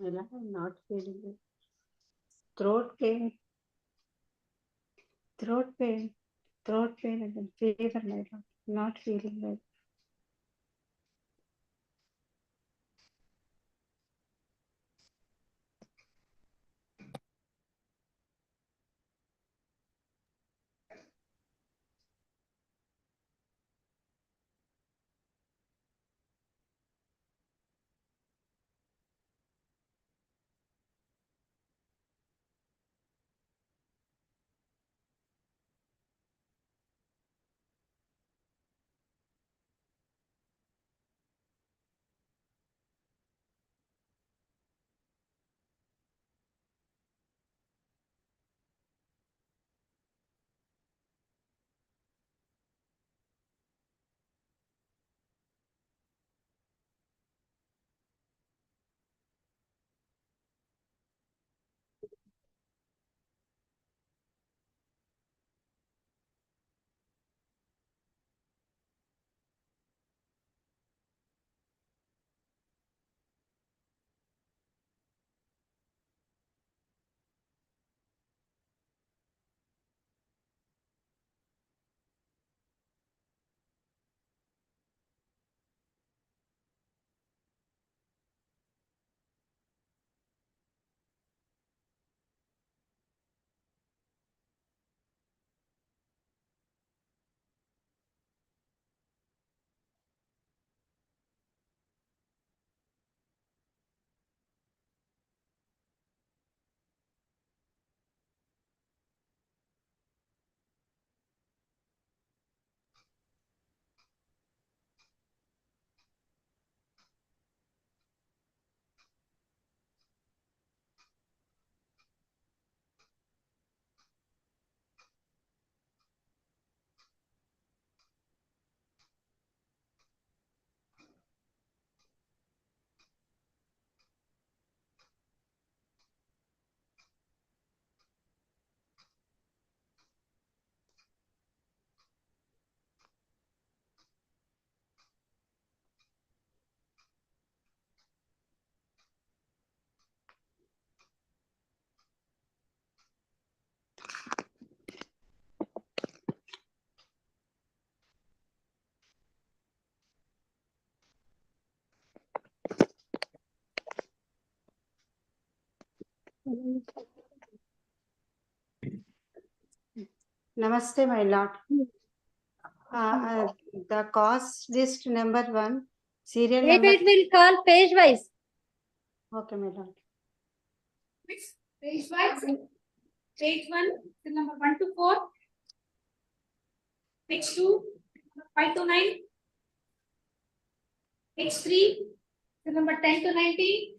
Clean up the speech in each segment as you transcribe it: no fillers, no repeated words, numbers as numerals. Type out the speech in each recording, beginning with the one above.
I'm not feeling it. Throat pain, throat pain, throat pain, and then fever, my lord. Not feeling well. Namaste, my lord. The cause list number 1, serial Wait, number. wait, we'll call page wise. Okay, my lord. Page wise. Page 1, the number 1 to 4. Page 2, 5 to 9. Page 3, the number 10 to 19.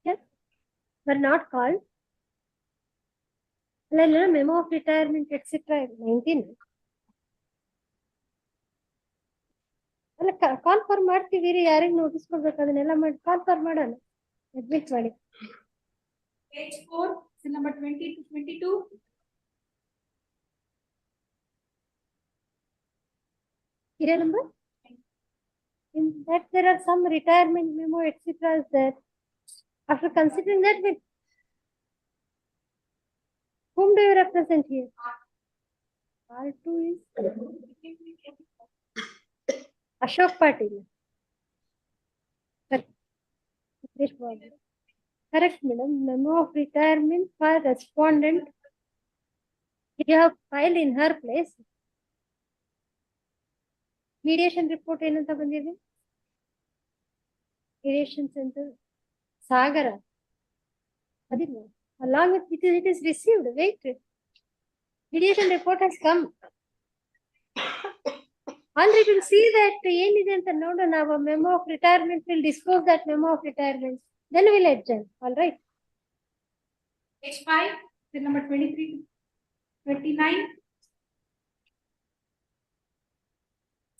Yes, but not called. Memo of retirement, etc. 19. Call for ಮಾಡ್ತೀವಿ ಯಾರಿಗೆ notice ಕೊಡ್ಬೇಕು ಅದನ್ನೆಲ್ಲ ಮಾಡಿ call for ಮಾಡೋಣ admit ಮಾಡಿ page 4 number 20 to 22 here number in that there are some retirement memo etc is there after considering that with whom do you represent here R2 is Ashok Patil. Correct, madam. Memo of retirement for respondent. You have filed in her place. Mediation report ಏನಂತ ಬಂದಿದೆ? Mediation center. Sagara. Adilla. Along with it is received. Wait. Mediation report has come. Already will see that ಏನಿದೆ ಅಂತ ನೋಡೋಣ. Our memo of retirement will disclose that memo of retirement. Then we'll adjourn. All right. Page 5, the number 23 to 29.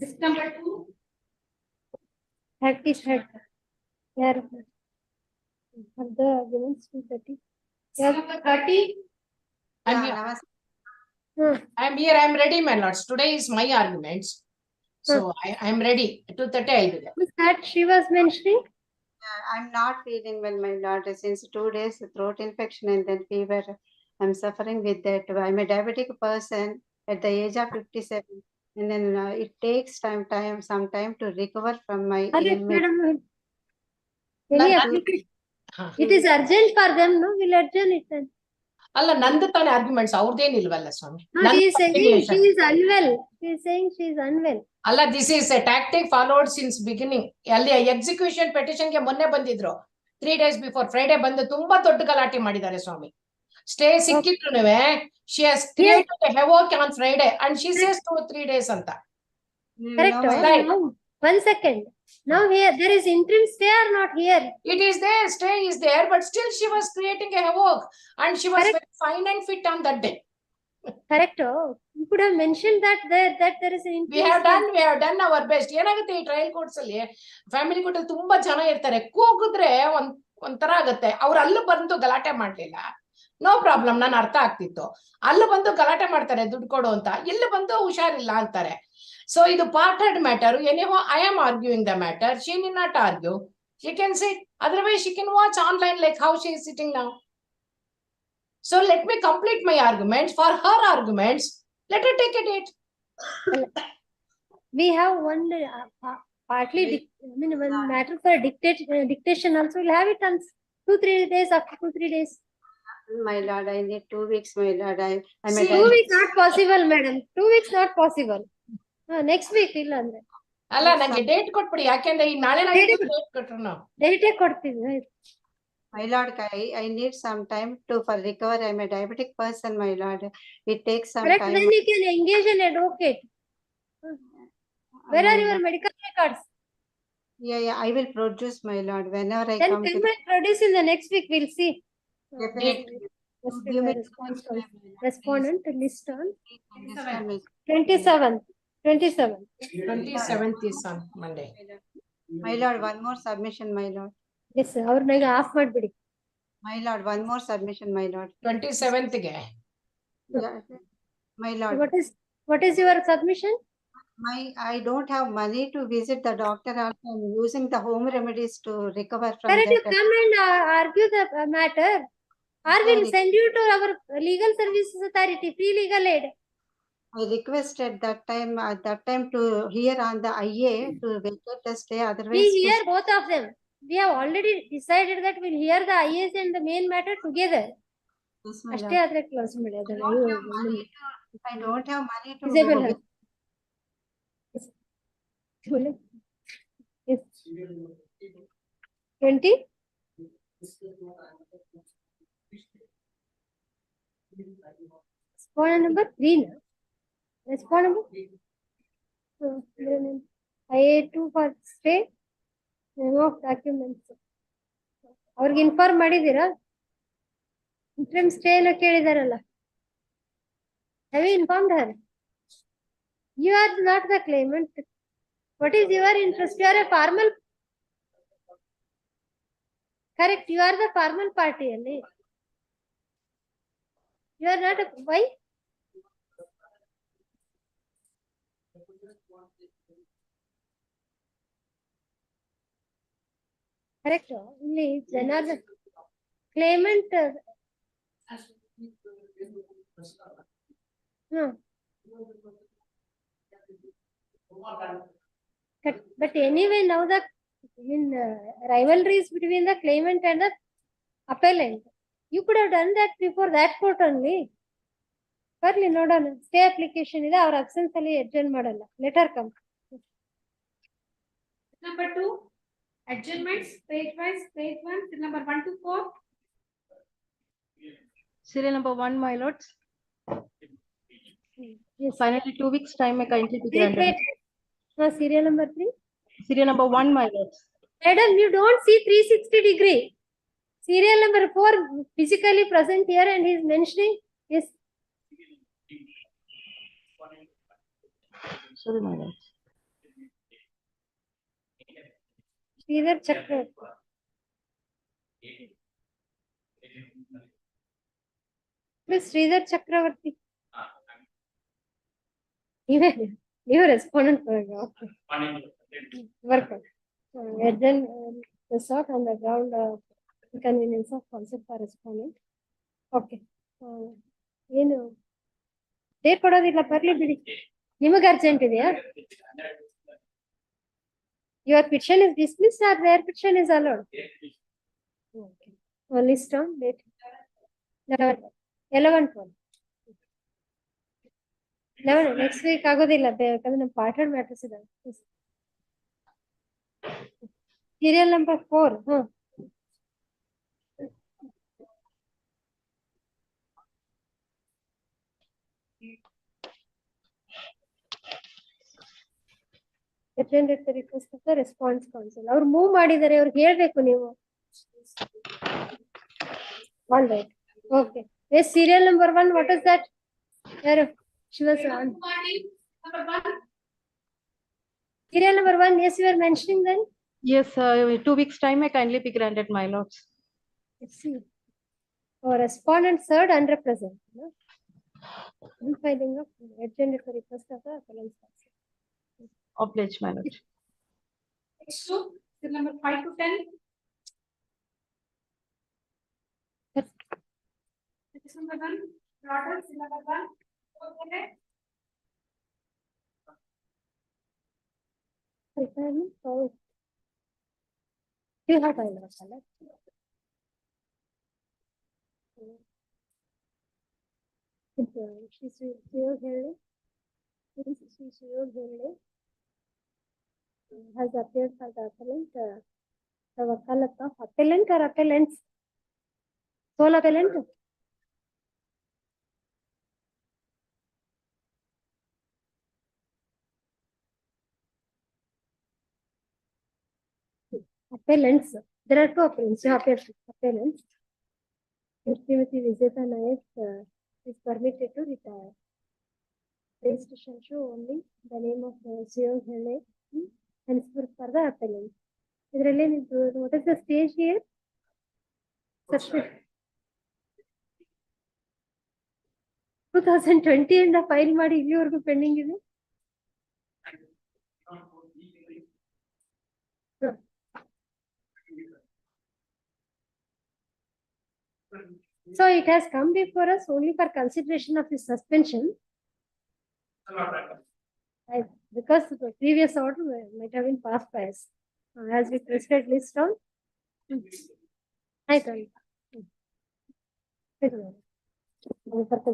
This number 2. 30 head. Yeah. The arguments 230. Yeah. Number 30. I'm here. I'm ready, my lords. Today is my arguments. So I am ready. 2:30 I'll be there. Was that she was mentioning? I'm not feeling well, my lord. Since 2 days, throat infection and then fever. I'm suffering with that. I'm a diabetic person at the age of 57, and then it takes some time to recover from my Alright, ailment. madam. Any application? It is urgent for them, no? We'll adjourn it then. ಅಲ್ಲ ನಂದು ತಾನೇ arguments ಅವ್ರದ್ದೇನಿಲ್ವಲ್ಲ ಸ್ವಾಮಿ. No, she is saying she is unwell. She is saying she is unwell. ಅಲ್ಲ, this is A tactic followed since beginning. ಅಲ್ಲಿ execution petition ಗೆ ಮೊನ್ನೆ ಬಂದಿದ್ರು, 3 days ಬಿಫೋರ್ ಫ್ರೈಡೆ ಬಂದು ತುಂಬಾ ದೊಡ್ಡ ಗಲಾಟೆ ಮಾಡಿದ್ದಾರೆ ಸ್ವಾಮಿ. ಸ್ಟೇ ಸಿಕ್ಕಿದ್ರು she has created a havoc on Friday and she says 2-3 days ಅಂತ. Correct. Right. No, 1 second. Now here there is interim stay or not here? It is there, stay is there, but still she was creating a havoc and she was very fine and fit on that day. Correct. You could have mentioned that there is an interim we have done our best. ಏನಾಗುತ್ತೆ ಈ trial courts ಅಲ್ಲಿ, family court ಅಲ್ಲಿ ತುಂಬಾ ಜನ ಇರ್ತಾರೆ, ಕೂಗಿದ್ರೆ ಒಂಥರ ಆಗುತ್ತೆ. ಅವ್ರು ಅಲ್ಲೂ ಬಂದು ಗಲಾಟೆ ಮಾಡ್ಲಿಲ್ಲ, ನೋ ಪ್ರಾಬ್ಲಮ್, ನಾನು ಅರ್ಥ ಆಗ್ತಿತ್ತು. ಅಲ್ಲೂ ಬಂದು ಗಲಾಟೆ ಮಾಡ್ತಾರೆ ದುಡ್ಡು ಕೊಡು ಅಂತ, ಇಲ್ಲಿ ಬಂದು ಹುಷಾರಿಲ್ಲ ಅಂತಾರೆ. So ಇದು parted matter. Anyhow, I am arguing the matter. She need not argue. She can sit. Otherwise, she can watch online like how she is sitting now. So let me complete my arguments. For her arguments, let her take a date. We have one partly one matter for dictation also. We'll have it on 2-3 days, after 2-3 days. My lord, I need 2 weeks, my lord. I'm See, 2 weeks not possible, madam. 2 weeks not possible. Next week ಇಲ್ಲ ಅಂದ್ರೆ ಅಲ್ಲ, ನನಗೆ date ಕೊಟ್ಬಿಡಿ, ಯಾಕೆಂದ್ರೆ ಈ ನಾಳೆ date ಕೊಟ್ರು ನಾವು ಡೇಟ್ ಕೊಡ್ತೀವಿ. My lord, I need some time for recover. I'm a diabetic person, my lord. It takes some time. Then you can engage an advocate. Where are your medical records? Yeah, I will produce, my lord, whenever I then come. Then produce in the next week. We'll see. Definitely. Respondent list on 27th. 27th is on Monday. My lord, one more submission, my lord. Yes, sir. ಅವ್ರನ್ನ of ಮಾಡ್ಬಿಡಿ. My lord, one more submission, my lord. 27th ಗೆ. Yeah. My lord. What is your submission? I don't have money to visit the doctor. I'm using the home remedies to recover from Correct, that. you come and argue the matter, or we'll send you to our legal services authority, free legal aid. I requested at that time to hear on the IA to vacate the stay. Otherwise, we hear both of them. We have already decided that we'll hear the IAs and the main matter together. Yes, my ಅಷ್ಟೇ lord. ಆದ್ರೆ close ಮಾಡಿ. I don't have money to Disable her. Yes. 20. Respondent number 3. Respondent number IA2 for stay. Memo of documents. ಅವ್ರಿಗೆ inform ಮಾಡಿದ್ದೀರಾ? Interim stay ಎಲ್ಲ ಕೇಳಿದಾರಲ್ಲ. Have you informed her? You are not the claimant. What is your interest? You are a formal. Correct. You are the formal party. You are not a. Why? Correct. Only another claimant. No. But anyway, now the rivalries between the claimant and the appellant. You could have done that before that court only. Barli ನೋಡೋಣ. Stay application ಇದೆ, our absence ಅಲ್ಲಿ adjourn ಮಾಡಲ್ಲ. Let her come. Number 2, adjournments, page 1, serial number 1 to 4. Serial number 1, my lords. Yes. Finally, 2 weeks time may kindly be granted. Serial number 3. Serial number 1, my lords. Madam, you don't see 360-degree. Serial number 4 physically present here and he is mentioning. Yes. Sorry, my lords. Sridhar Chakra. Please, Sridhar Chakravarti. ನೀವು respondent okay work urgent resort on the ground inconvenience of concept for respondent. Okay ಏನು date ಕೊಡೋದಿಲ್ಲ ಬರ್ಲಿ ಬಿಡಿ. ನಿಮಗೆ urgent ಇದೆಯಾ? Your petition is dismissed or their petition is allowed? Okay. List on date 11/12. 11 next week ಆಗೋದಿಲ್ಲ ಯಾಕಂದ್ರೆ ನಮ್ಮ ಪಾರ್ಟರ್ matters ಇದಾವೆ. Serial number 4. Attended the request of the response council. ಅವ್ರು ಮೂವ್ ಮಾಡಿದ್ದಾರೆ, ಅವ್ರಿಗೆ ಹೇಳ್ಬೇಕು ನೀವು. All right. Okay. Yes, serial number 1. What is that? Yaru? She was on. Number 1. Serial number 1. Yes, you were mentioning then. Yes, 2 weeks time may kindly be granted, my lords. Let's see. Oh, respondent served unrepresented. No? Filing of attended the request of the appellant's counsel. Oblige, my lord. Next to the number 5 to 10. This number 1. Orders number 1. Okay. Requirement. Oh. You have time, Rasala. She's here. Has appeared for the appellant. The wakalat of appellant or appellants? Sole appellant? Appellants. There are 2 appellants. You have appellants. Srimati Vijayata Nayak is permitted to retire. Registration show only the name of CEO Hele henceforth for the appellant. What is the stage here? 2020 ಇಂದ file ಮಾಡಿ ಇಲ್ಲಿವರೆಗೂ pending ಇದೆ. So it has come before us only for consideration of the suspension. Because the previous order might have been passed by us. As we presented list on. I can.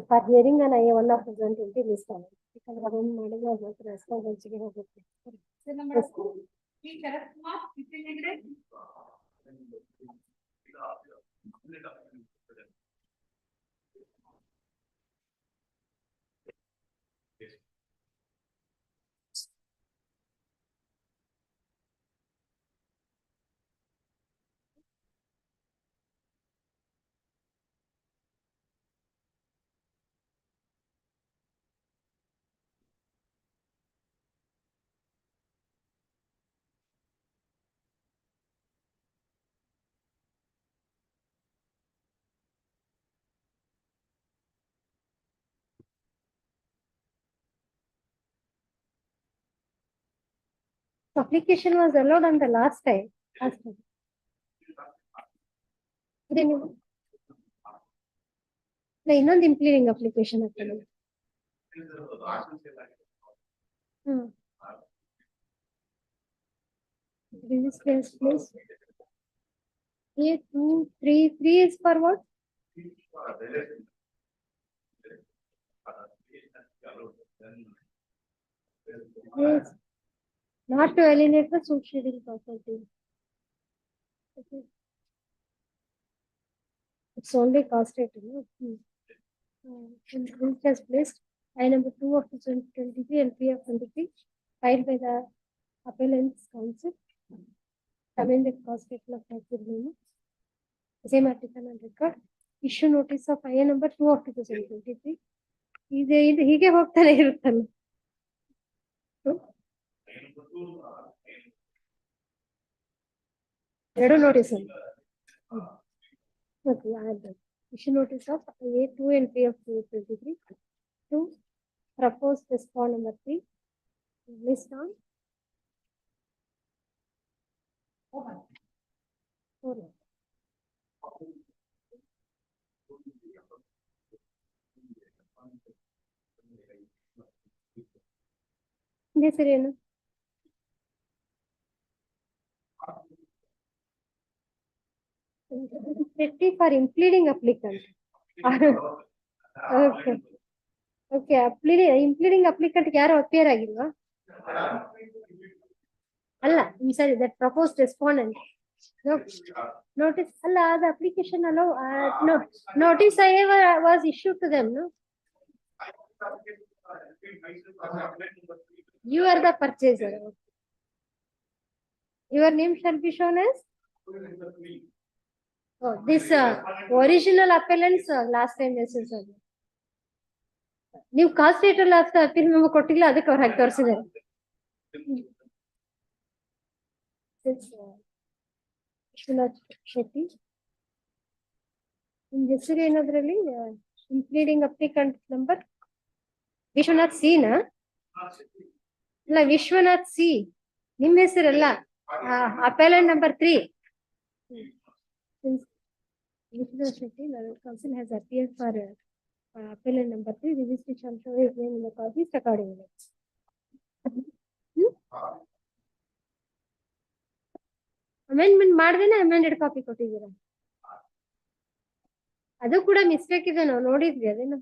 For hearing and I one of the list on. Because the one model was not responsible. The number 2. P. Sharat Kumar. Application was allowed on the last time. ಇನ್ನೊಂದು impleading application ಆಗ್ತದೆ. A233 is for what? Yes. Not to alienate the succeeding property. Okay. It's only cost rating. Which has placed I number 2 of 2023 and 3 of 23 filed by the appellant's counsel. Amended cost rating of taxable. Same article and record. Issue notice of I number 2 of 2023. ಇದು ಹೀಗೆ ಹೋಗ್ತಾನೆ ಇರುತ್ತಲ್ಲ. ಎರಡು notice issue notice of A2 and 3 of 2023 to propose respond number 3 List on. Four. This is for impleading applicant. Okay. Okay, impleading applicant ಯಾರು appear ಆಗಿಲ್ವಾ? ಅಲ್ಲ, sorry, that proposed respondent. No, notice, ಅಲ್ಲ, the application allow, no, notice was issued to them, no? You are the purchaser. Your name shall be shown as? Oh, this original appellant's last time message. ನೀವು cost rate ಅಲ್ಲಿ appeal memo ಕೊಟ್ಟಿಲ್ಲ, ಅದಕ್ಕೆ ಅವ್ರು ಹಾಕಿ ತೋರಿಸಿದ್ದಾರೆ. ವಿಶ್ವನಾಥ್ ಶೆಟ್ಟಿ ನಿಮ್ ಹೆಸರು ಏನದ್ರಲ್ಲಿ? Impleading applicant number Vishwanath C ನಾ? ಅಲ್ಲ, ವಿಶ್ವನಾಥ್ ಸಿ ನಿಮ್ ಹೆಸರಲ್ಲ. Appellant number 3. Vision Shetty, council has appeared for appellant number 3. Registration show his name in the copy accordingly. Amendment ಮಾಡಿದೇನೆ amended copy ಕೊಟ್ಟಿದ್ದೀರಾ? ಅದು ಕೂಡ ಮಿಸ್ಟೇಕ್ ಇದೆ, ನಾವು ನೋಡಿದ್ವಿ ಅದೇನು.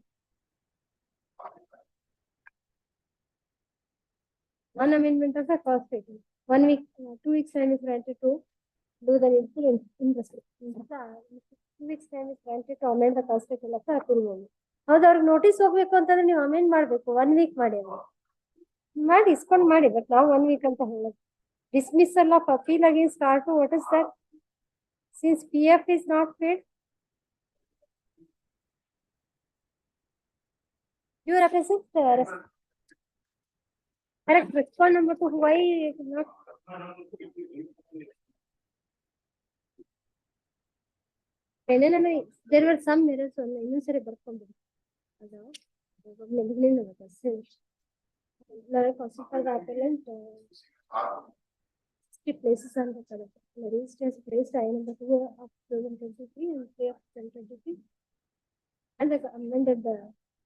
One amendment of the cost statement. 1 week, 2 weeks time is granted to do the needful investment. 2 weeks time is granted to amend the cost statement of the appeal moment. ಹೌದು, ಅವ್ರಿಗೆ notice ಹೋಗ್ಬೇಕು ಅಂತಂದ್ರೆ ನೀವು amend ಮಾಡ್ಬೇಕು. 1 week ಮಾಡಿ ಇಸ್ಕೊಂಡ್ ಮಾಡಿ, but ನಾವು 1 week ಅಂತ ಹೇಳೋದು. Dismissal of appeal against R2, what is that? Since PF is not paid, you represent correct. Respond number 2, why not? There were some errors on the ಇನ್ನೊಂದ್ಸರಿ ಬರ್ಕೊಂಡು ಅದು ಮೊದಲಿಂದ appellant places on the correct. The register is placed I number 2 of 2023 and 3 of 2023, and the amended the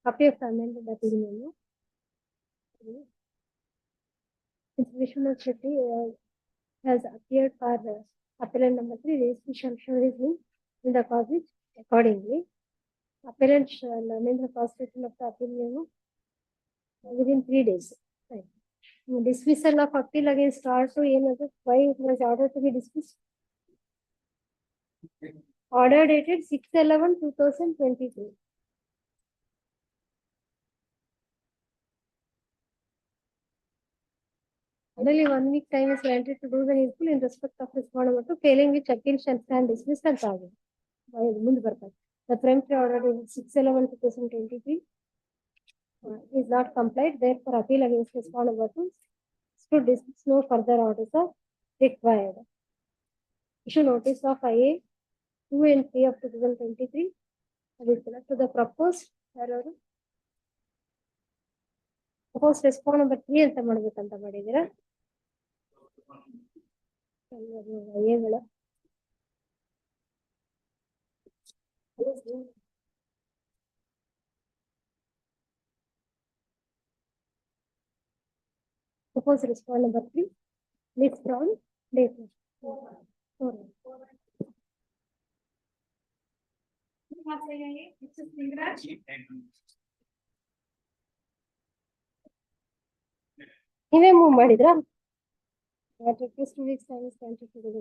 copy of the amended appeal memo. Vishwanath Shetty has appeared for appellant number 3. Registration show his name in the copy accordingly. Appellant shall amend the cost statement of the appeal memo within 3 days. Right. Dismissal of appeal against R2, why it was ordered to be dismissed? Order dated 6/11/2023. Only 1 week time is granted to do the needful in respect of respondent to, failing which appeal shall stand dismissed and charged. The peremptory order dated 6/11/2023 is not complied. Therefore, appeal against respondent to dismiss, no further orders are required. Issue notice of IA 2 and 3 of 2023 to the proposed respond number 3 ಅಂತ ಮಾಡ್ಬೇಕಂತ ಮಾಡಿದೀರಾ? Propose respond number 3. List from date. ನೀವೇ move ಮಾಡಿದ್ರಾ? At least 2 weeks time is granted to the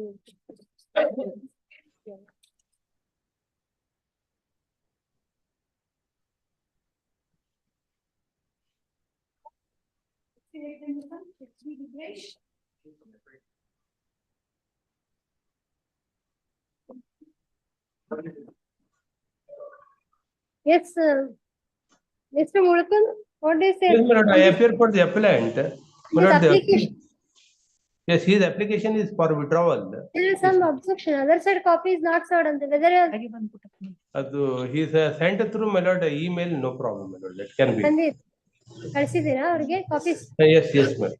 Yes, Mr. Mulkan, what do you say? Yes, my lord, I appear for the appellant. My lord, Application. Yes, his application is for withdrawal. There is some objection. Other side copy is not served on the whether He is sent through, my lord, email, no problem, my lord. That can be. ಕಳಿಸಿದ್ದೀರಾ ಅವ್ರಿಗೆ copies? Yes, yes, ma'am.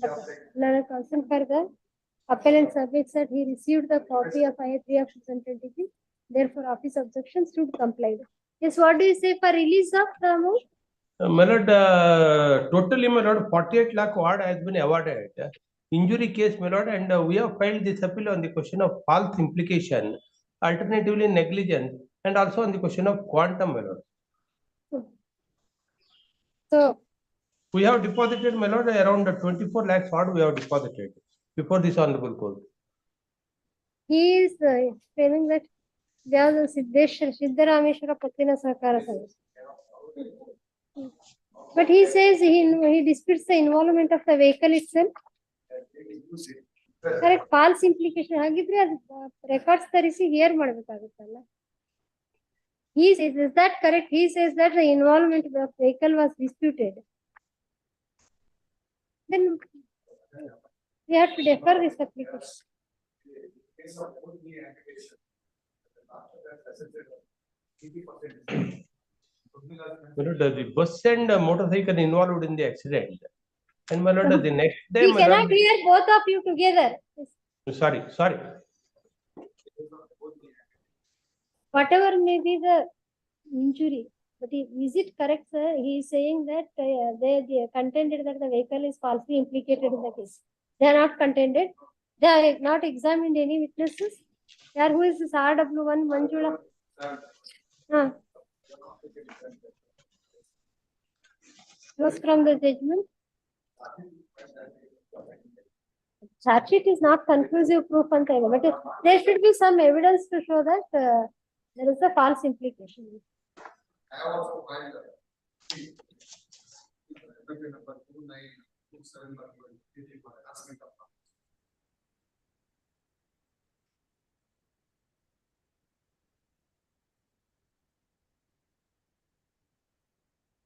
Another concern further. Appellant submits that he received the copy of I-3 of 2023. Therefore, office objections should comply. Yes, what do you say for release of the amount? My lord, totally, my lord, 48 lakh award has been awarded. Injury case, my lord, and we have filed this appeal on the question of false implication, alternatively negligence, and also on the question of quantum, my lord. So, We have deposited, my lord, around 24 lakhs odd we have deposited before this honorable court. he is claiming that ಯಾವುದು ಸಿದ್ದರಾಮೇಶ್ವರ ಪತ್ತಿನ ಸಹಕಾರ ಸಂಘ. But he says he disputes the involvement of the vehicle itself. Correct, false implication ಆಗಿದ್ರೆ ಅದು records ತರಿಸಿ here ಮಾಡಬೇಕಾಗುತ್ತಲ್ಲ. He says, is that correct? He says that the involvement of the vehicle was disputed. Then we have to defer this application. My lord, the bus and motorcycle involved in the accident. And my lord, the next day, We my cannot lord, hear both of you together. sorry. Whatever may be the injury, but is it correct, sir? He is saying that they contended that the vehicle is falsely implicated in the case. They are not contended. They are not examined any witnesses. There, who is this RW1 Manjula? Was from the judgment. Charge sheet is not conclusive proof, but there should be some evidence to show that there is a false implication. I have also filed number 2927 for harassment of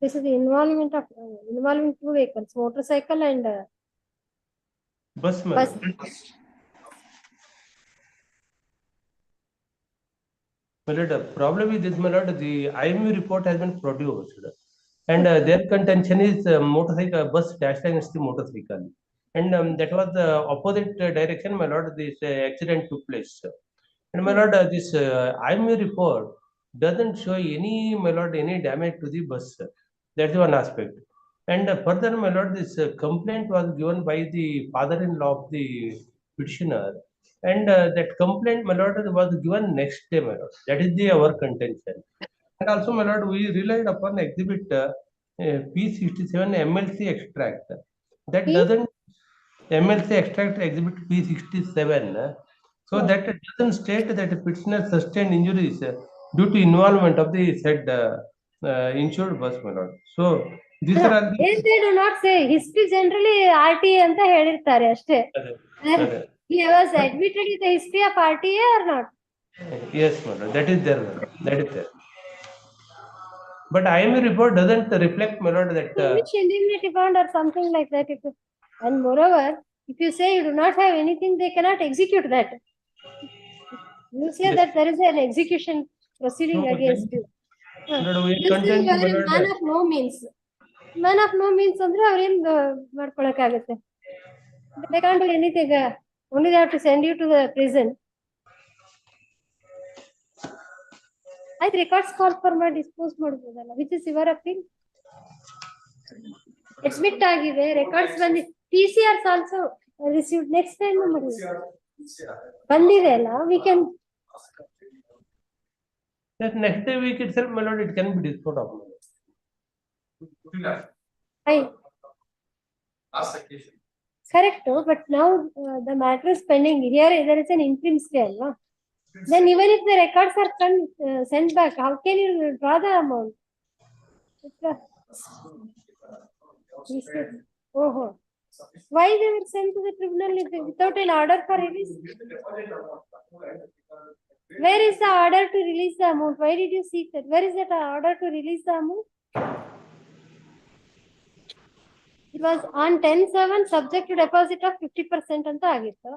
This is the involvement of involving two vehicles, motorcycle and Bus, my bus. lord. My lord, the problem with this, my lord, the IMU report has been produced, and their contention is motorcycle bus dashed against the motorcycle, and that was the opposite direction, my lord. This accident took place, and my lord, this IMU report doesn't show any, my lord, any damage to the bus. That's one aspect. And further, my lord, this complaint was given by the father-in-law of the petitioner. And that complaint, my lord, was given next day, my lord. That is our contention. And also, my lord, we relied upon exhibit P67 MLC extract. That P? doesn't MLC extract exhibit P67. So that doesn't state that a petitioner sustained injuries due to involvement of the said insured bus, my lord. So these are all the. Yes, they do not say. History generally RTA ಅಂತ ಹೇಳಿರ್ತಾರೆ ಅಷ್ಟೇ. He was admitted in the history of RTA or not? Yes, madam. That is there, madam. That is there. But IME report doesn't reflect, my lord, that. Which indemnity fund or something like that. And moreover, if you say you do not have anything, they cannot execute that. You say Yes. that there is an execution proceeding No, against you. Madam, we You say content, you are my a lord. man of no means. Man of no means ಅಂದ್ರೆ ಅವ್ರೇನ್ ಮಾಡ್ಕೊಳಕ್ಕಾಗತ್ತೆ. They can't do anything. Only they have to send you to the prison. ಆಯ್ತು, records call for ಮಾಡಿ dispose ಮಾಡ್ಬೋದಲ್ಲ, which is your appeal. Admit ಆಗಿದೆ, records ಬಂದಿದೆ, TCRs also received. Next time ಬಂದಿದೆ ಅಲ್ಲ, we can. Yes, next week itself, my lord, it can be disposed of. Correct, but now the matter is pending. Here there is an interim stay, no? Then even if the records are sent back, how can you draw the amount? Oh, why they were sent to the tribunal without an order for release? Where is the order to release the amount? Why did you seek that? Where is that order to release the amount? It was on 10/7 subject to deposit of 50% ಅಂತ ಆಗಿತ್ತು.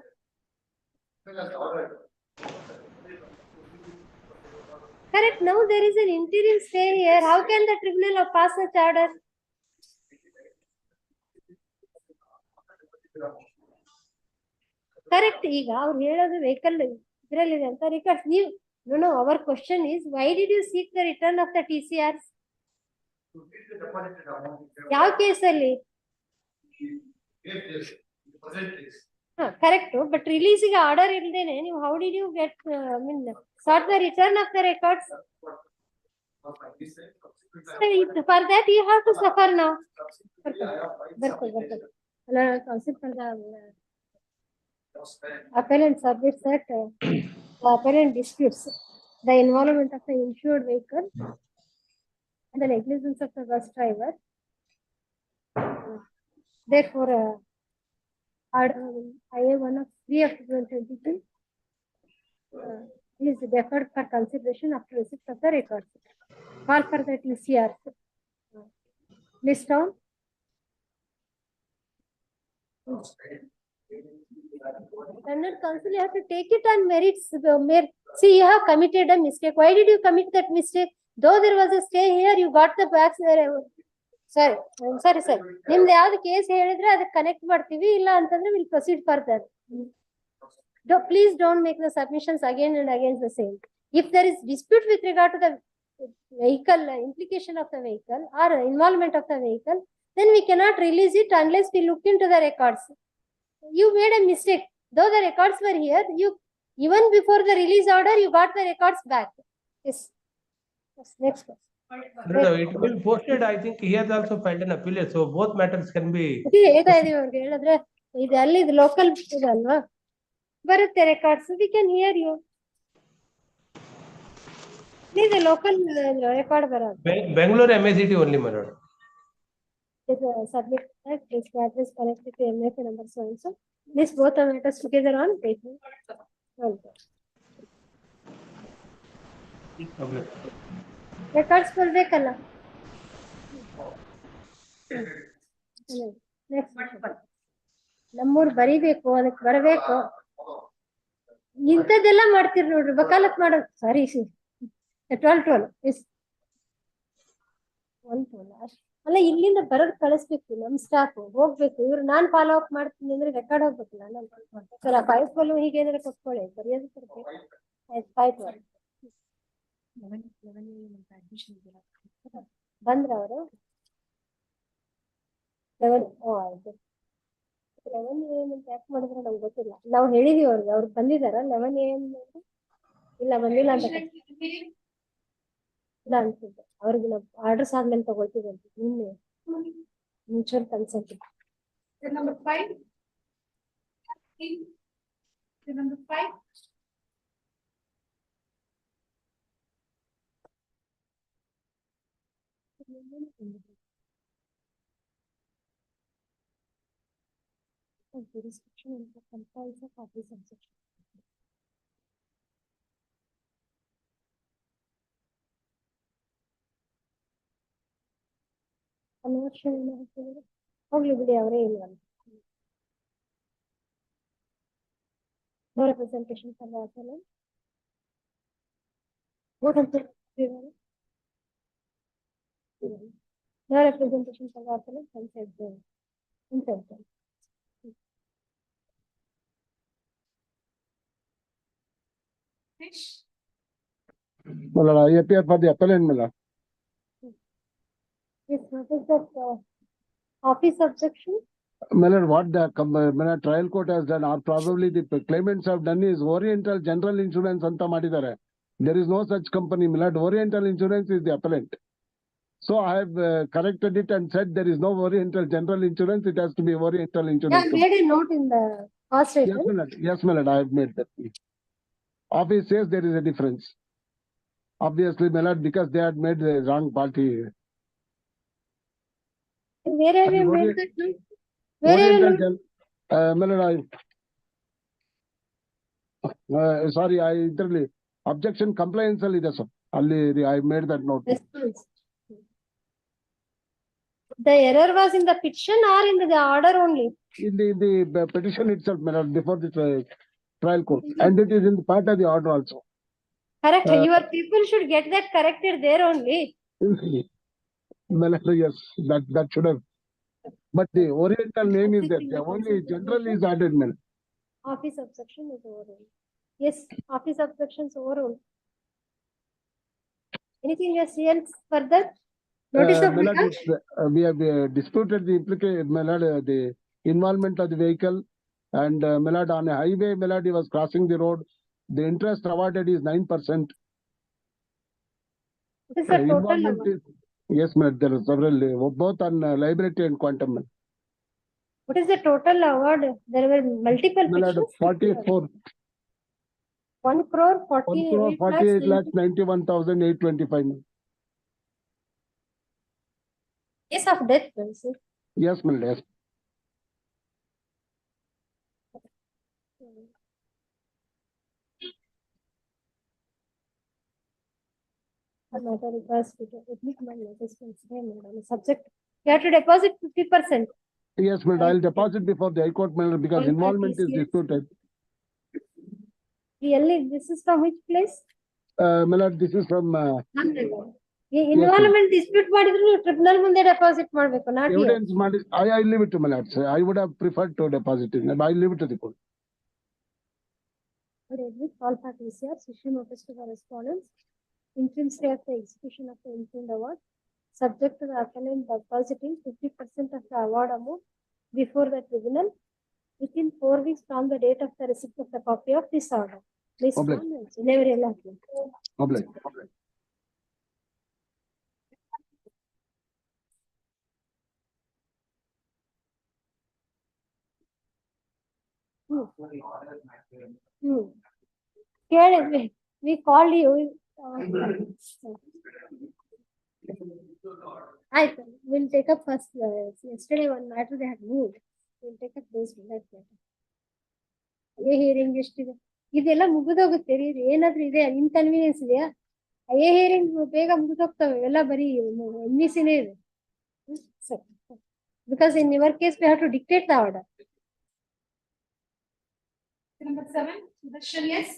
Correct. Now there is an interim stay here. How can the tribunal pass such order? Correct. ಈಗ ಅವ್ರು ಹೇಳೋದು vehicle ಇದ್ರಲ್ಲಿದೆ ಅಂತ records. ನೀವು no, our question is why did you seek the return of the TCRs? ಯಾವ ಕೇಸಲ್ಲಿ? Correct. But ರಿಲೀಸಿಗೆ order ಇಲ್ದೇನೆ ನೀವು how did you get sought the return of the records? For that you have to suffer now. Appellant submits that the appellant disputes the involvement of the insured vehicle and the negligence of the bus driver. Therefore, IA 1 of 3 of 2022 is deferred for consideration after receipt of the records. Call for the TCR. List down. Standard counsel, you have to take it on merits. See, you have committed a mistake. Why did you commit that mistake? Though there was a stay here, you got the back. Sorry, I'm sorry, sir. ನಿಮ್ದು ಯಾವ್ದು case ಹೇಳಿದ್ರೆ ಅದಕ್ಕೆ connect ಮಾಡ್ತೀವಿ, ಇಲ್ಲ ಅಂತಂದ್ರೆ will proceed further. Please don't make the submissions again and against the same. If there is dispute with regard to the vehicle, implication of the vehicle or involvement of the vehicle, then we cannot release it unless we look into the records. You made a mistake. Though the records were here, you even before the release order, you got the records back. Yes. Yes. Next question. No, it will be posted. I think he has also filed an appeal, so both matters can be. ಹೇಳ್ತಾ ಇದೀವಿ ಅವ್ರಿಗೆ ಹೇಳಿದ್ರೆ ಇದು ಅಲ್ಲಿ ಇದು local ಇದಲ್ವಾ, ಬರುತ್ತೆ records. We can hear you. ಇದು ಲೋಕಲ್ ರೆಕಾರ್ಡ್ ಬರೋದು. Bangalore MACT only, my lord. Submit that this address connected to MFA number so and so. This both are matters together on paper. Okay. Records ಕೊಡ್ಬೇಕಲ್ಲ. ನಮ್ಮೂರ್ ಬರಿಬೇಕು, ಅದಕ್ಕೆ ಬರಬೇಕು. ಇಂಥದ್ದೆಲ್ಲ ಮಾಡ್ತೀರಿ ನೋಡ್ರಿ, ವಕಾಲತ್ ಮಾಡೋದು. ಸಾರಿ, 12 ಅಲ್ಲ, ಇಲ್ಲಿಂದ ಬರೋದ್ ಕಳಿಸ್ಬೇಕು. ನಮ್ ಸ್ಟಾಫ್ ಹೋಗ್ಬೇಕು. ಇವ್ರು ನಾನ್ ಫಾಲೋ ಅಪ್ ಮಾಡ್ತೀನಿ ಅಂದ್ರೆ ರೆಕಾರ್ಡ್ ಹೋಗ್ಬೇಕಲ್ಲ. ಸರ್ 5 ಹೀಗೆ ಏನಾರ ಕೊಟ್ಕೊಳ್ಳಿ, ಬರೆಯೋದು ಕೊಡ್ಬೇಕು. ಆಯ್ತು, 5 ಬಂದ್ರ ಅವರು 11. ಆಯ್ತು. 11 AM ಅಂತ ಯಾಕೆ ಮಾಡಿದ್ರೆ ನಮ್ಗೆ ಗೊತ್ತಿಲ್ಲ. ನಾವು ಹೇಳಿದೀವಿ ಅವ್ರಿಗೆ. ಅವ್ರಿಗೆ ಬಂದಿದಾರ 11 AM? ಇಲ್ಲ, ಬಂದಿಲ್ಲ ಅಂತ ಇಲ್ಲ ಅನ್ಸುತ್ತೆ. ಅವ್ರಿಗೆ ನಾವು ಆರ್ಡರ್ಸ್ ಆದ್ಮೇಲೆ ತಗೊಳ್ತೀವಿ ಅಂತ ನಿನ್ನೆ mutual consent. Number 5. Number 5. Jurisdiction and the compliance of office subsection. ಹೋಗ್ಲಿ ಬಿಡಿ, ಅವರೇ ಇಲ್ಲ. No representation for the appellant. What is it? No representation for the appellant. Consent. Well, I appear for the appellant, Miller. Yes, what is that office objection? Miller, what the Miller trial court has done, or probably the claimants have done, is Oriental General Insurance anta madidare. There is no such company, Miller. Oriental Insurance is the appellant. So I have corrected it and said there is no Oriental General Insurance. It has to be Oriental Insurance. Yeah, made a note in the cost Yes, item. Miller. Yes, Miller. I have made that. Office says there is a difference. Obviously, Miller, because they had made the wrong party. Where have you made that note? Where have you made? Miller, sorry, I literally objection compliance ಅಲ್ಲಿ ಇದೆ sir. ಅಲ್ಲಿ I made that note. Response. The error was in the petition or in the order only? In the petition itself, Miller, before the trial court, and it is in the part of the order also. Correct. Your people should get that corrected there only. Miller, yes, that should have But the oriental name is there. Existing The only offences general definition. is added, madam. Office subsection is overruled. Yes, office subsection is overruled. Anything else further? Notice of My lord, witness? we have disputed the implication, my lord, the involvement of the vehicle, and my lord, on a highway, my lord, he was crossing the road. The interest awarded is 9%. What is the total Involvement amount? is, yes, madam, there are several, both on liability and quantum, madam. What is the total award? There were multiple My lord, pictures. 44, 1 crore 1 crore 48 48 lakhs lakhs 91,825. case of death. Sir. Yes, madam, yes. The matter requires to admit my notice from subject. You have to deposit 50%. Yes, madam, I'll deposit before the High Court, madam, because All involvement is parties, yes. disputed. Really, this is from which place? My lord, this is from Involvement dispute ಮಾಡಿದ್ರು tribunal ಮುಂದೆ deposit ಮಾಡಬೇಕು not here. evidence, madam. I leave it to my lord, sir. I would have preferred to deposit it. I leave it to the court. With all parties here, issue notice to correspondence. Interim stay of the execution of the interim award, subject to the appellant depositing 50% of the award amount before the tribunal within 4 weeks from the date of the receipt of the copy of this order. Please Oblige. never allowed. Oblige. We called you. We'll take up first. Yesterday one matter they had moved. We'll take up those that matter. Hearing ಎಷ್ಟಿದೆ ಇದೆಲ್ಲ ಮುಗಿದೋಗುತ್ತೆ ರೀ ಏನಾದ್ರೂ ಇದೆ inconvenience ಇದೆಯಾ hearing ಬೇಗ ಮುಗಿದೋಗ್ತವೆ ಎಲ್ಲ ಬರೀ ಎನ್ನಿಸಿನೇ ಇದೆ because in your case we have to dictate the order. Number 7, Sudarshan, yes.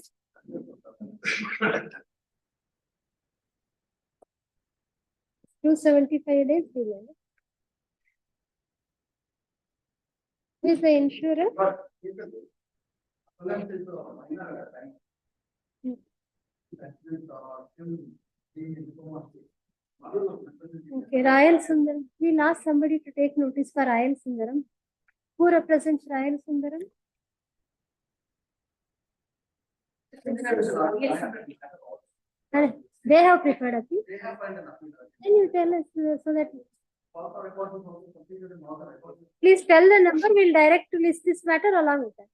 Two 75 days period. Who is the insurer? Okay, Rayal Sundaram. We'll ask somebody to take notice for Rayal Sundaram. Who represents Rayal Sundaram? They have prepared a appeal. Then you tell us so that. Please tell the number. We'll direct to list this matter along with that.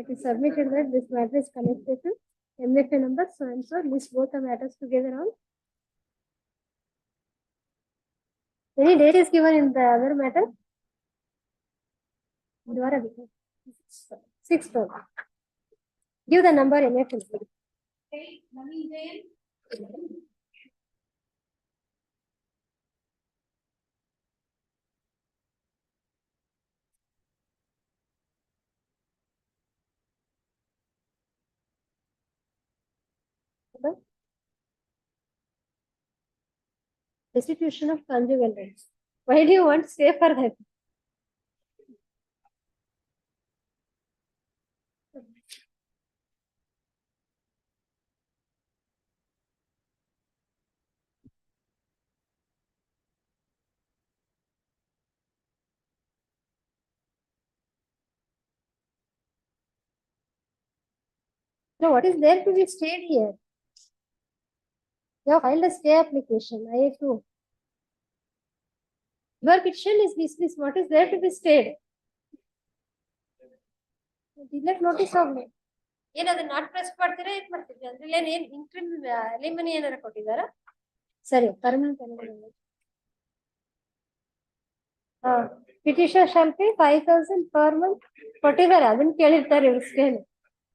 It is submitted that this matter is connected to MFA number so and so. List both the matters together on. Any date is given in the other matter? 6th. Give the number MFA. Okay, Naveen Jain. Restitution of conjugal rights. Why do you want to stay for that? No, what is there to be stayed here? You have filed a stay application, IA2. Your petition is dismissed. What is there to be stayed? Delete notice of me. ಏನಾದ್ರು not press ಮಾಡ್ತೀರಾ ಏನ್ ಮಾಡ್ತೀವಿ ಅದ್ರಲ್ಲಿ ಏನ್ interim ಅಲಿಮನಿ ಏನಾರ ಕೊಟ್ಟಿದಾರ ಸರಿ permanent petitioner shall pay 5,000 per month ಕೊಟ್ಟಿದ್ದಾರೆ ಅದನ್ನ ಕೇಳಿರ್ತಾರೆ ಇವ್ರು ಸ್ಟೇನ್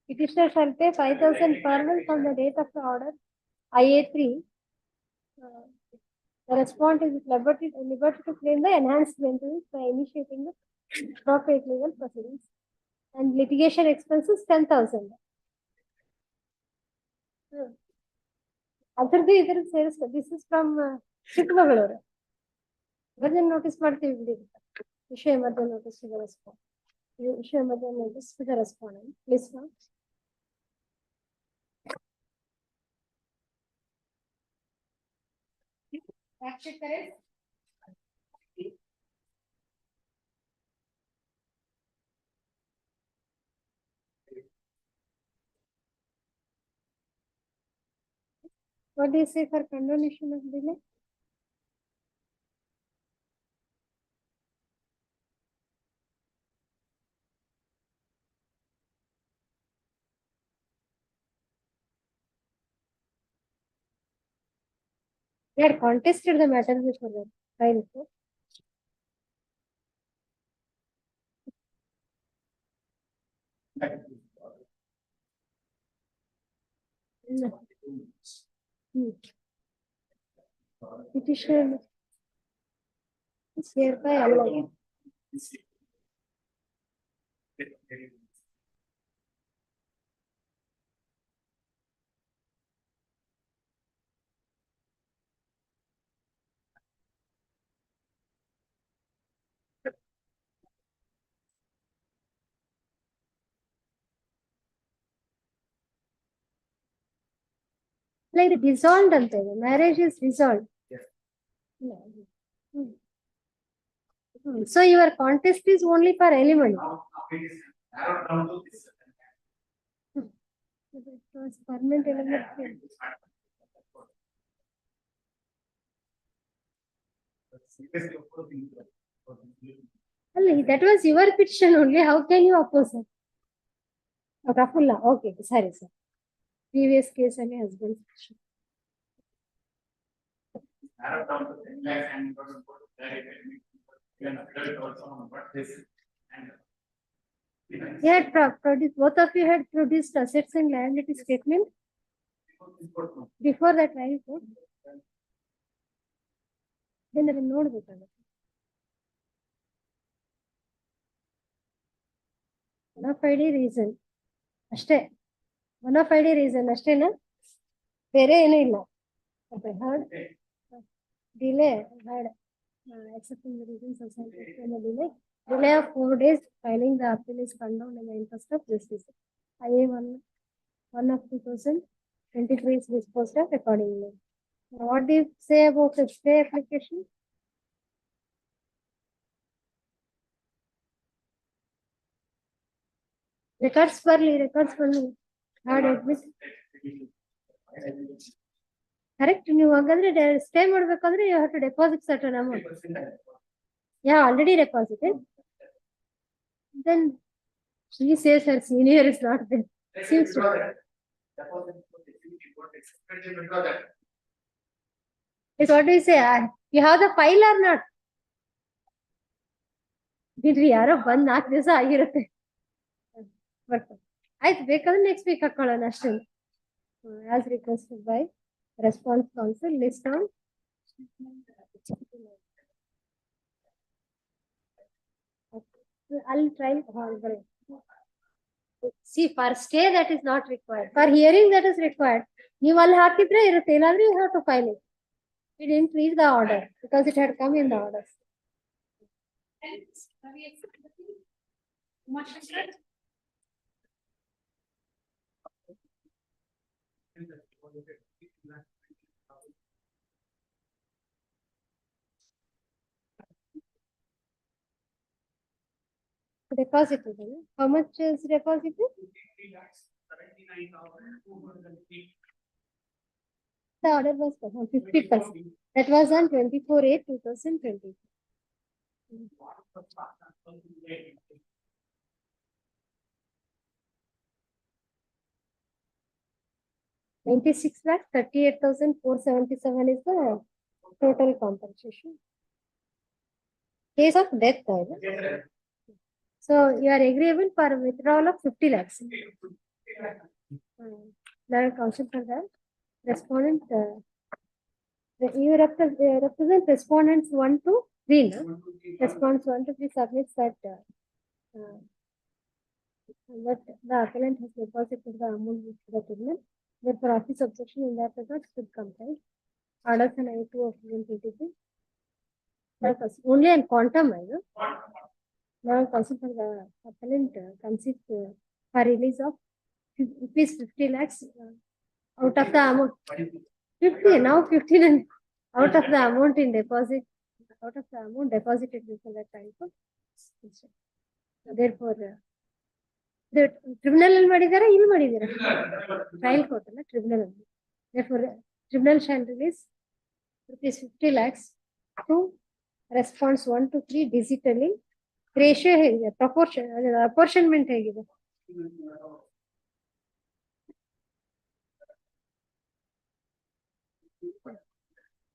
petitioner shall pay 5,000 per month from the date of the order IA3. The respondent is at liberty to claim the enhanced benefits by initiating the appropriate legal proceedings and litigation expenses 10,000. This is from Chikmagaluru. Emergency notice ಮಾಡ್ತೀವಿ ಬಿಡಿ. Issue emergency notice to the respondent. Issue emergency notice to the respondent. Please now. Fact check correct. What do you say for condonation of delay? They had contested the matter before the trial court. Petition is hereby allowed. Like dissolved ante, marriage is dissolved. No. So your contest is only for alimony. It was permanent element. That was your petition only. How can you oppose it? Okay, sorry, sir. Previous case and husband's petition. You had produced, both of you had produced assets and liability statement before that trial court. Then ಅದನ್ನ ನೋಡ್ಬೇಕಾಗುತ್ತೆ. Bona-fide reason ಅಷ್ಟೇ. Bona-fide reason ಅಷ್ಟೇನಾ? ಬೇರೆ ಏನೂ ಇಲ್ಲ. Okay, heard. Delay, heard. Accepting the reasons assigned in the delay. Delay of 4 days filing the appeal is condoned in the interest of justice. IA 1 of 2023 is disposed of accordingly. What do you say about the stay application? Records for hard admit. Correct. ನೀವು ಹಾಗಾದ್ರೆ stay ಮಾಡ್ಬೇಕಾದ್ರೆ you have to deposit certain amount. Yeah, already deposited. Then she says her senior is not there. Seems to. It's what do you say? You have the file or not? ಬಿಡ್ರಿ ಯಾರೋ ಬಂದ್ 4 ದಿವಸ ಆಗಿರುತ್ತೆ. ಬರ್ತಾರೆ. ಆಯ್ತು, ಬೇಕಾದ್ರೆ next week ಹಾಕೊಳ್ಳೋಣ ಅಷ್ಟೇ. As requested by response counsel, list down. I'll try. See, for stay that is not required. For hearing that is required. ನೀವು ಅಲ್ಲಿ ಹಾಕಿದ್ರೆ ಇರುತ್ತೆ, ಇಲ್ಲಾಂದ್ರೆ you have to file it. We didn't read the order because it had come in the orders. Deposited. How much is deposited? The order was 50%. That was on 24/8/2020. 96,38,477 is the total compensation. Case of death. So you are agreeable for withdrawal of 50 lakhs. Counsel for that. Respondent. You represent respondents 1 to 3. No? Response 1 to 3 submits that the appellant has deposited the amount with the criminal. Therefore, office objection in that regard should comply. Orders and I2 of 2023. Only in quantum, I know. Now consider the appellant conceived for release of rupees 50 lakhs out of the amount. 50, now 15 out of the amount in deposit, out of the amount deposited before that time. Therefore, the tribunal ಮಾಡಿದಾರಾ ಇಲ್ಲಿ ಮಾಡಿದಾರಾ trial court ಅಲ್ಲ tribunal ಅಲ್ಲಿ. Therefore, tribunal shall release rupees 50 lakhs to response 1 to 3 digitally. Ratio ಹೇಗಿದೆ, proportion apportionment ಹೇಗಿದೆ?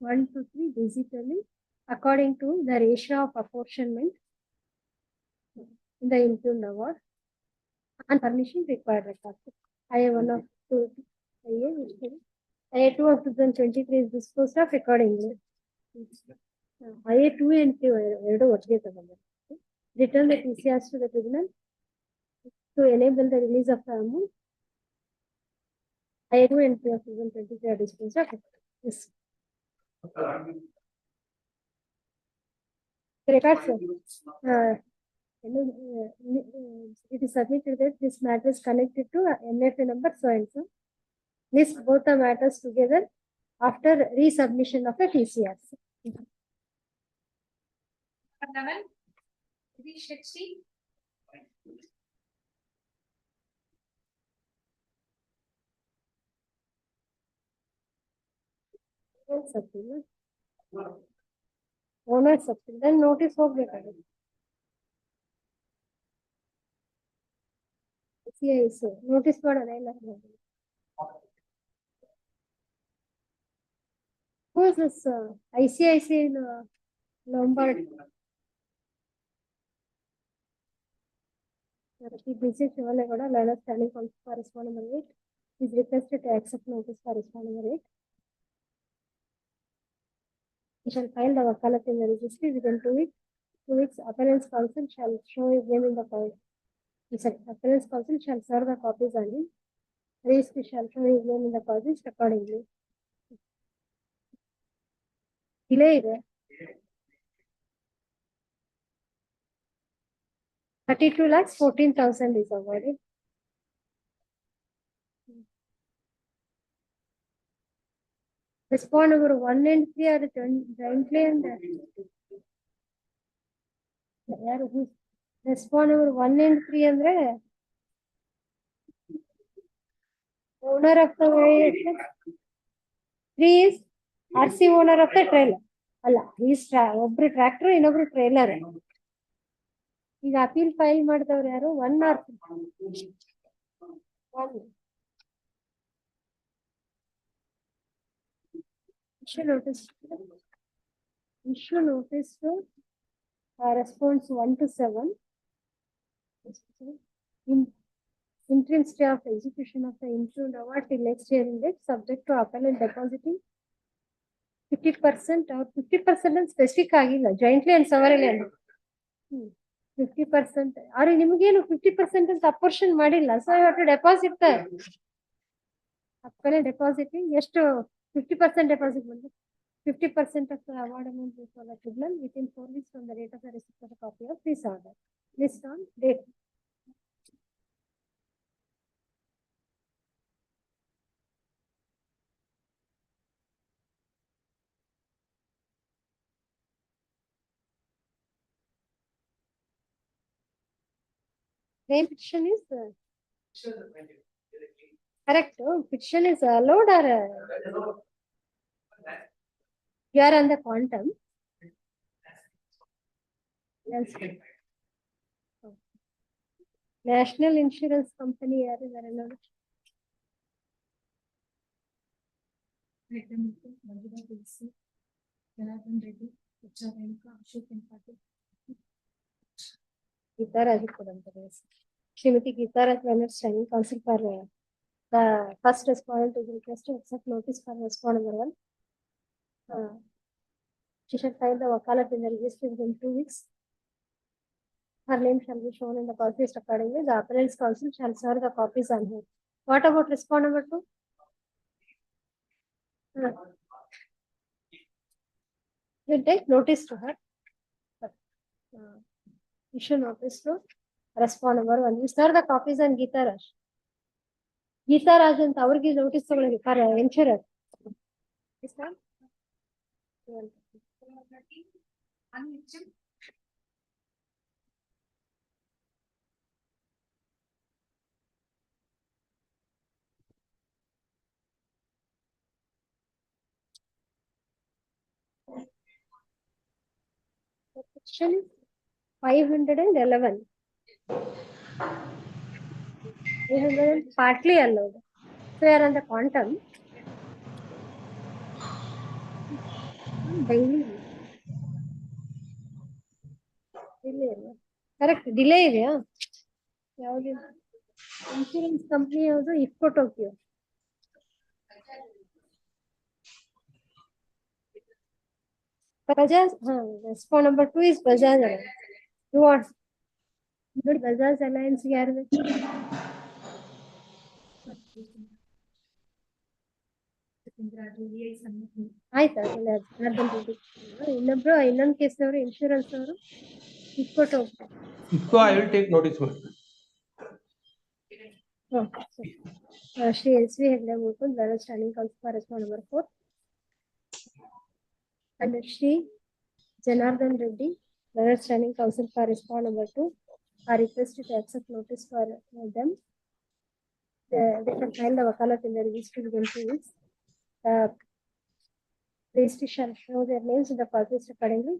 One to three digitally according to the ratio of apportionment in the impugned award and permission required record. IA1 of 2, IA2 of 2023 is disposed of accordingly. IA2 and 2 ಎರಡು ಒಟ್ಟಿಗೆ ತಗೊಂಡ್ಬರ್ತಾರೆ. Return the TCRs to the tribunal to enable the release of the amount. IA2 and 3 of 2023 are disposed of. Yes. Records, it is submitted that this matter is connected to MFA number so and so. List both the matters together after resubmission of a TCRs. Number 11, 360. Owner subsidy, then notice ಹೋಗ್ಬೇಕಾಗುತ್ತೆ. Notice ಮಾಡೋಣ ಎಲ್ಲ. Who is this ICICI Lombard? Busy Shivalagowda, learner standing counsel for respondent number 8 is requested to accept notice for respondent number 8. He shall file the wakalat in the registry within 2 weeks. 2 weeks, appellant's counsel shall show his name in the file. Appellant's counsel shall serve the copies on him. Registry shall show his name in the copies accordingly. Delay ಇದೆ. 32,14,000 is awarded. Respond number 1 and 3 are jointly and respond number 1 and 3 ಅಂದ್ರೆ owner of the vehicle. 3 is RC owner of the trailer. ಅಲ್ಲ, ಒಬ್ರು tractor ಇನ್ನೊಬ್ರು trailer. ಈಗ appeal file ಮಾಡಿದವ್ರು ಯಾರು? 1 or 1. Issue notice to response 1 to 7. Interim stay of execution of the impugned award till next hearing date, subject to appellant depositing 50% or 50% and specific ಆಗಿಲ್ಲ, jointly and severally ಅಂತ. 50% ಅವ್ರಿಗೆ ನಿಮಗೇನು 50% ಅಂತ apportion ಮಾಡಿಲ್ಲ, so you have to deposit the appellant depositing ಎಷ್ಟು 50% deposit ಬಂದು 50% of the award amount for the tribunal within 4 weeks from the date of the receipt of a copy of this order. List on date. Claim petition is correct. Petition is allowed or you are on the quantum. Yes. National Insurance Company ಯಾರಿದ್ದಾರೆ ನೋಡಿ. ಗೀತಾರಾಜ್ ಕೂಡ ಅಂತಾರೆ. Shrimati ಗೀತಾರಾಜ್ standing counsel for the first respondent is requested to accept notice for respondent number 1. She shall file the wakalat in the registry within 2 weeks. Her name shall be shown in the copy list accordingly. The appellant's counsel shall serve the copies on her. What about respondent number 2? You take notice to her. issue notice to respond number 1. You serve the copies on Geeta Raj. Geeta Raj and ಅವ್ರಿಗೆ notice ತಗೊಳ್ಳಿ for insurer. Is that? Section 511. 300 partly allowed. So you are on the quantum. Daily. Delay. Correct. Delay ಇದೆಯಾ? ಯಾವುದು? Insurance company ಯಾವುದು? IFFCO Tokyo. Bajaj, response number 2 is Bajaj Alliance. You want? But Bajaj Alliance ಯಾರು? ಆಯ್ತಾ? ಇನ್ನೊಂದು case ಅವರು insurance ಅವರು ಇಟ್ಕೊಟ್ಟು ಹೋಗ್ತಾರೆ. Ifko, I will take notice. Shri S.V. Hegde Mukund, Lara Standing Council for response number 4. And Shri Janardhan Reddy, Lara Standing Council for response number 2, are requested to accept notice for them. They can file the wakalat in the registry within 2 weeks. Registry shall show their names in the copies accordingly.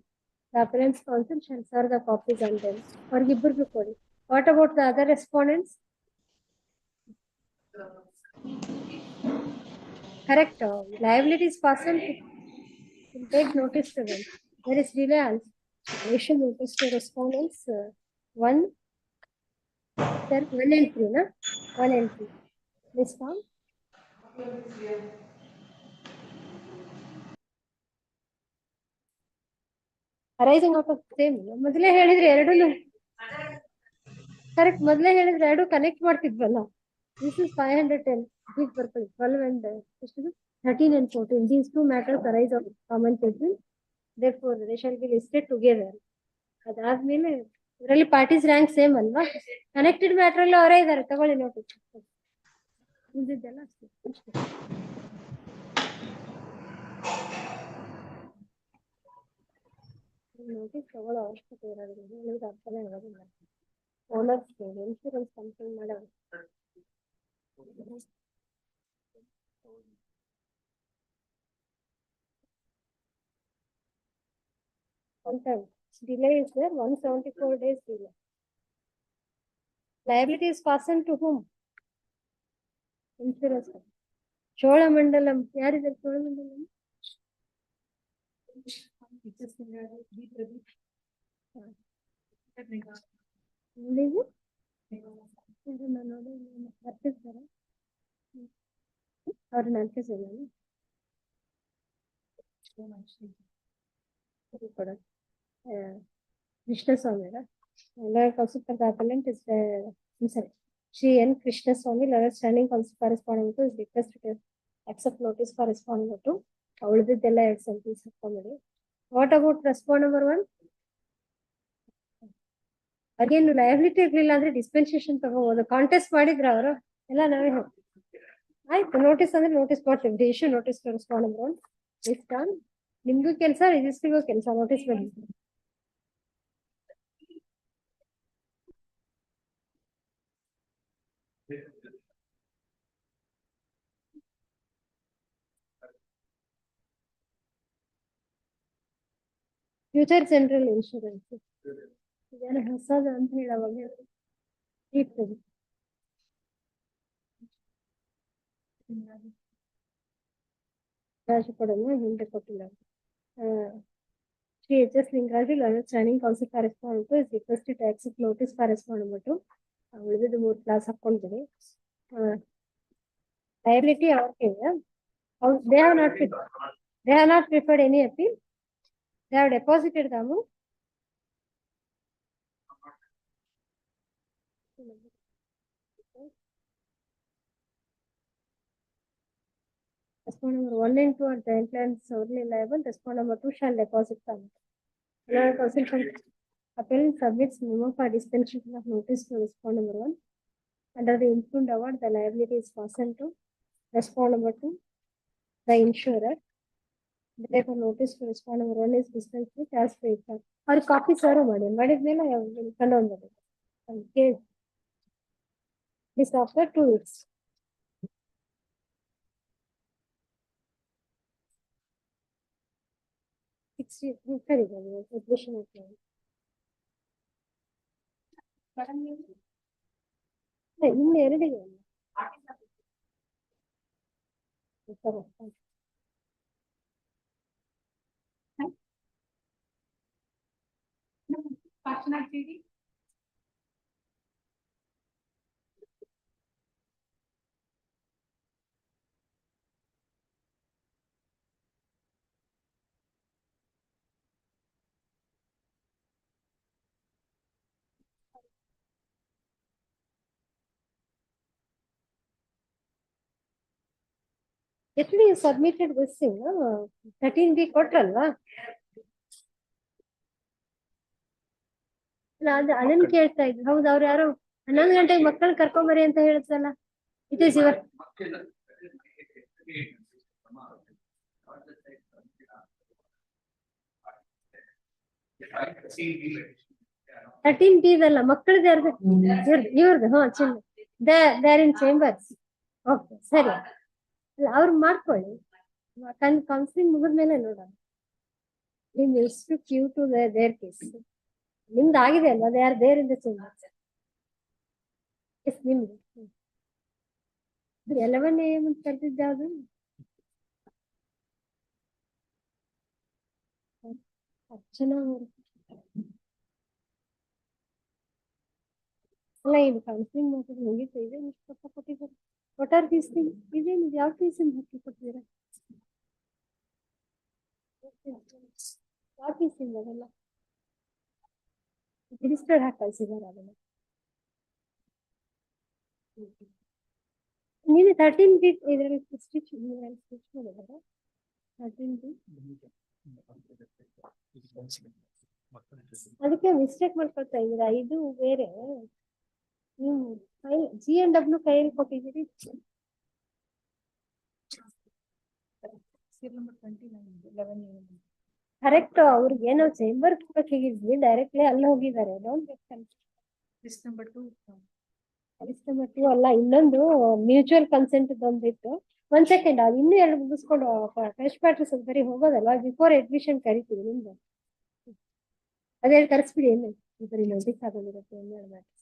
The appearance council shall serve the copies on them. Or Gibburgu Kodi. What about the other respondents? Correct. Liability is fastened. We'll take notice to them. There is delay also. Issue notice to respondents 1 and 3, na? 1 and 3. This form. Arising out of same. ಮೊದಲೇ ಹೇಳಿದ್ರೆ ಎರಡೂ correct. ಮೊದಲೇ ಹೇಳಿದ್ರೆ ಎರಡು connect ಮಾಡ್ತಿದ್ವಲ್ಲ. This is 510. These purple 12 and 13 and 14. These two matters arise of common person. Therefore, they shall be listed together. ಅದಾದ್ಮೇಲೆ ಇದರಲ್ಲಿ parties rank same ಅಲ್ವಾ? Connected matter ಅಲ್ಲಿ ಅವರೇ ಇದ್ದಾರೆ. ತಗೊಳ್ಳಿ ನೋಟಿಸ್. ಉಳಿದಿದ್ದೆಲ್ಲ ಅಷ್ಟೇ. ನೋಟಿಸ್ ತಗೊಳ್ಳೋ ಅವಶ್ಯಕತೆ ಇರೋದಿಲ್ಲ. ಹೇಳಿದ್ರೆ ಅರ್ಥನೇ ಆಗೋದಿಲ್ಲ. ಓನರ್ಸ್ ಇನ್ಶೂರೆನ್ಸ್ ಕಂಪ್ಲೇಂಟ್ ಮಾಡೋದು. Sometimes delay is there, 174 days delay. Liability is fastened to whom? Insurance. Cholamandalam. ಯಾರಿದ್ದಾರೆ Cholamandalam? ಅವ್ರು ನೆನಪಿಸಿಲ್ಲ. Krishnaswamy, Lawyer Counsel for the appellant is Shri N. Krishnaswamy, Lawyer Standing Counsel for responding to is requested to accept notice for responding to. ಉಳಿದಿದ್ದೆಲ್ಲ 2 sentence ಹಾಕೊಂಡ್ಬಿಡಿ. What about respond number 1? Again, liability ಇರ್ಲಿಲ್ಲ ಅಂದ್ರೆ dispensation ತಗೋಬಹುದು. Contest ಮಾಡಿದ್ರ ಅವರು ಎಲ್ಲ ನಾವೇ ಹೇಳ್ತೀವಿ. ಆಯ್ತು, ನೋಟಿಸ್ ಅಂದ್ರೆ ನೋಟಿಸ್ ಕೊಡ್ತೀವಿ. Issue notice for respond number 1 is done. ನಿಮ್ಗೂ ಕೆಲಸ, ರಿಜಿಸ್ಟ್ರಿಗೂ ಕೆಲಸ. ನೋಟಿಸ್ ಬನ್ನಿ. ಫ್ಯೂಚರ್ ಜನರಲ್ ಇನ್ಶೂರೆನ್ಸ್ ಇದೇನು ಹೊಸದು ಅಂತ ಹೇಳವಾಗ ಇರ್ತದೆ. ರಾಜು ಕೊಡೋಣ, ಹಿಂದೆ ಕೊಟ್ಟಿಲ್ಲ. Shri H.S. Lingaraju, Lawyer Standing Counsel for respondent to is requested to accept notice for respondent number 2. ಉಳಿದಿದ್ದು 3 ಕ್ಲಾಸ್ ಹಾಕೊಂಡಿದ್ದೀವಿ. Liability ಅವ್ರಿಗೆ they have not preferred any appeal. They have deposited the amount. Respondent number 1 and 2 are joint and solely liable. Respondent number 2 shall deposit the amount. Lawyer Counsel for Appellant submits memo for dispensation of notice to respond number 1. Under the informed award, the liability is fastened to respond number 2, the insurer. Therefore, notice to respond number 1 is dispensed with as per effect. Or copy serve ಮಾಡಿದ್ಮೇಲೆ ಕಂಡು case. This after 2 weeks. ಸರಿ admission of claim. ಇನ್ನು ಎರಡಿದೆ ಅಲ್ಲ. Partner CD. Actually, you submitted this thing, 13B ಕೊಟ್ರಲ್ವಾ? ಅದನ್ನ ಕೇಳ್ತಾ ಇದ್ರು. ಹೌದು, ಅವ್ರು ಯಾರೋ 11 ಗಂಟೆಗೆ ಮಕ್ಕಳನ್ನ ಕರ್ಕೊಂಬರಿ ಅಂತ ಹೇಳಿದ್ರಲ್ಲ. ಇಟ್ ಈಸ್ ಯುವರ್ 13B ಇದಲ್ಲ, ಮಕ್ಕಳದ ಇವ್ರದ್ದು. ಚಿನ್ನ they are in chambers. Okay, ಸರಿ. ಅಲ್ಲ, ಅವ್ರು ಮಾಡ್ಕೊಳ್ಳಿ. ಕೌನ್ಸಿಲಿಂಗ್ ಮುಗಿದ್ಮೇಲೆ ನೋಡೋಣ. ನಿಮ್ ಎಷ್ಟು ಕ್ಯೂ ಟು ದೇರ್ ಕೇಸ್. ನಿಮ್ದು ಆಗಿದೆ ಅಲ್ವಾ? They are there in the chambers. Yes, ನಿಮ್ದು 11 AM ಅಂತ ಕರೆದಿದ್ದು ಯಾವ್ದು? ಅರ್ಚನಾ ಅವರು. ಅಲ್ಲ, ಇದು ಕೌನ್ಸಿಲಿಂಗ್ ಮಾತಾಡಿ ಮುಗೀತು. ಇದೆ ಪಕ್ಕ ಕೊಟ್ಟಿದ್ದಾರೆ. What are these things? ಇದೇನು ಯಾವ ಫೀಸಿಂದ ಹಾಕಿ ಕೊಟ್ಟಿದ್ದೀರಾ? ಯಾವ ಫೀಸಿಂದ ಅದೆಲ್ಲ ರಿಜಿಸ್ಟರ್ಡ್ ಹಾಕಿ ಕಳಿಸಿದ್ದಾರೆ ಅದನ್ನ. ನೀನು 13B ಇದರಲ್ಲಿ ಸ್ಟಿಚ್ ಮಾಡಿದಾರ? 13B ಅದಕ್ಕೆ ಮಿಸ್ಟೇಕ್ ಮಾಡ್ಕೊಳ್ತಾ ಇದ್ದೀರಾ. ಇದು ಬೇರೆ. ನೀವು G&W ಕೈಯಲ್ಲಿ ಕೊಟ್ಟಿದ್ದೀರಿ. ಕರೆಕ್ಟ್. ಅವ್ರಿಗೆ ಏನೋ ಚೇಂಬರ್ ಹೋಗಿದ್ವಿ, ಡೈರೆಕ್ಟ್ಲಿ ಅಲ್ಲಿ ಹೋಗಿದ್ದಾರೆ. ಲಿಸ್ಟ್ ನಂಬರ್ 2 ಅಲ್ಲ, ಇನ್ನೊಂದು ಮ್ಯೂಚುವಲ್ ಕನ್ಸೆಂಟ್ ಬಂದಿತ್ತು. 1 ಸೆಕೆಂಡ್, ಅದು ಇನ್ನೂ 2 ಮುಗಿಸ್ಕೊಂಡು ಫ್ರೆಶ್ ಮ್ಯಾಟ್ರಸ್ ಬರೀ ಹೋಗೋದಲ್ವಾ? ಬಿಫೋರ್ ಅಡ್ಮಿಷನ್ ಕರಿತೀವಿ ನಿಮ್ದು. ಅದೇ ಕರೆಸ್ಬಿಡಿ. ಏನು ಬರೀ ನೋಟಿಸ್ ಆಗೋದಿರುತ್ತೆ. 2 ಮ್ಯಾಟ್ರಸ್.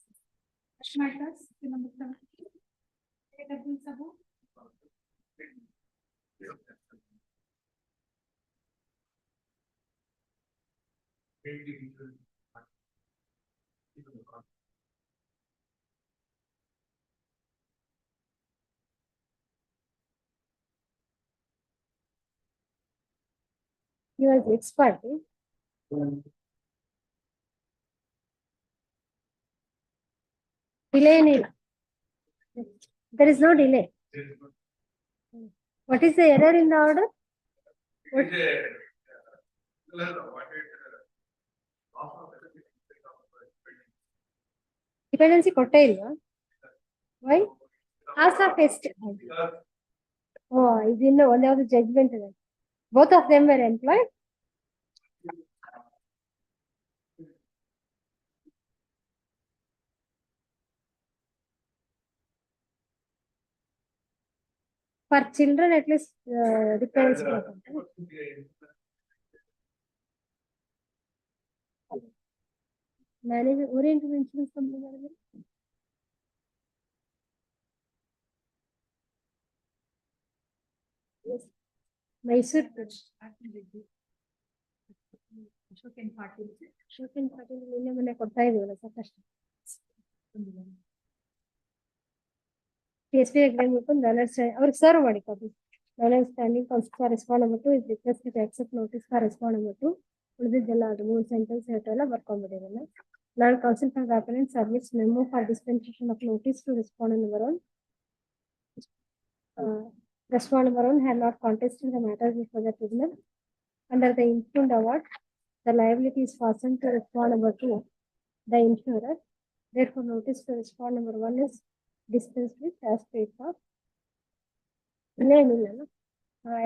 Yours expert. Delay ಏನಿಲ್ಲ. There is no delay. What is the error in the order? Dependency ಕೊಟ್ಟೇ ಇಲ್ವಾ? Why? Ask of ಎಷ್ಟು? ಇದಿನ್ನು ಒಂದ್ಯಾವ್ದು ಜಡ್ಜ್ಮೆಂಟ್ ಇದೆ. Both of them were employed. For children, at least depends. Manager oriented insurance company. Yes. Mysore. Ashok and Patil ನಿನ್ನೆ ಮೊನ್ನೆ ಕೊಡ್ತಾ ಇದೀವಲ್ಲ ಸಾಕಷ್ಟು. TSP agreement ಅವ್ರಿಗೆ serve ಮಾಡಿ copy. Standing correspond number 2 is requested to accept notice for respond number 2. ಉಳಿದಿದ್ದೆಲ್ಲ ಅದು 3 sentence ಹೇಳ್ತಾರಲ್ಲ ಬರ್ಕೊಂಡ್ಬಿಟ್ಟಿರಲ್ಲ. Now counsel for the appellant submits memo for dispensation of notice to respondent number 1. Respondent number 1 had not contested the matter before the tribunal. Under the informed award, The liability is fastened to respond number 2, the insurer. Therefore, notice to respond number 1 is dispensed with as paid for.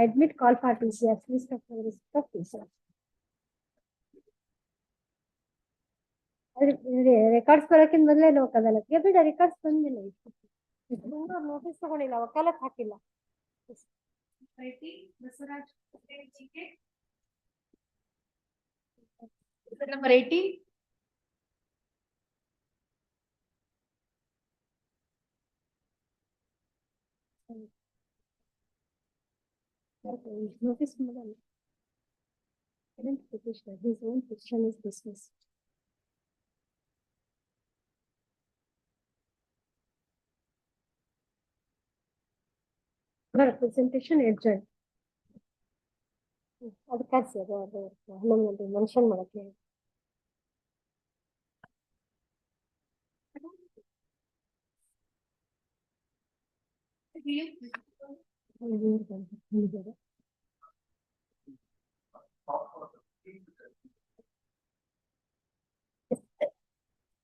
Admit call for TCS, list of the risk of TCS. Records ಬರೋಕ್ಕಿಂತ ಮೊದಲೇ ಲೋಕ್ ಅದಾಲತ್ಗೆ ಬಿಡ records ಬಂದಿಲ್ಲ notice ತಗೊಂಡಿಲ್ಲ ವಕಾಲತ್ ಹಾಕಿಲ್ಲ. Basavaraj GK number 18. Notice madam. Petitioner, his own petition is dismissed. Representation adjourned. ಅದು ಕರ್ಸಿ ಅದು ಹನ್ನೊಂದು ಮೆನ್ಷನ್ ಮಾಡಕ್ಕೆ.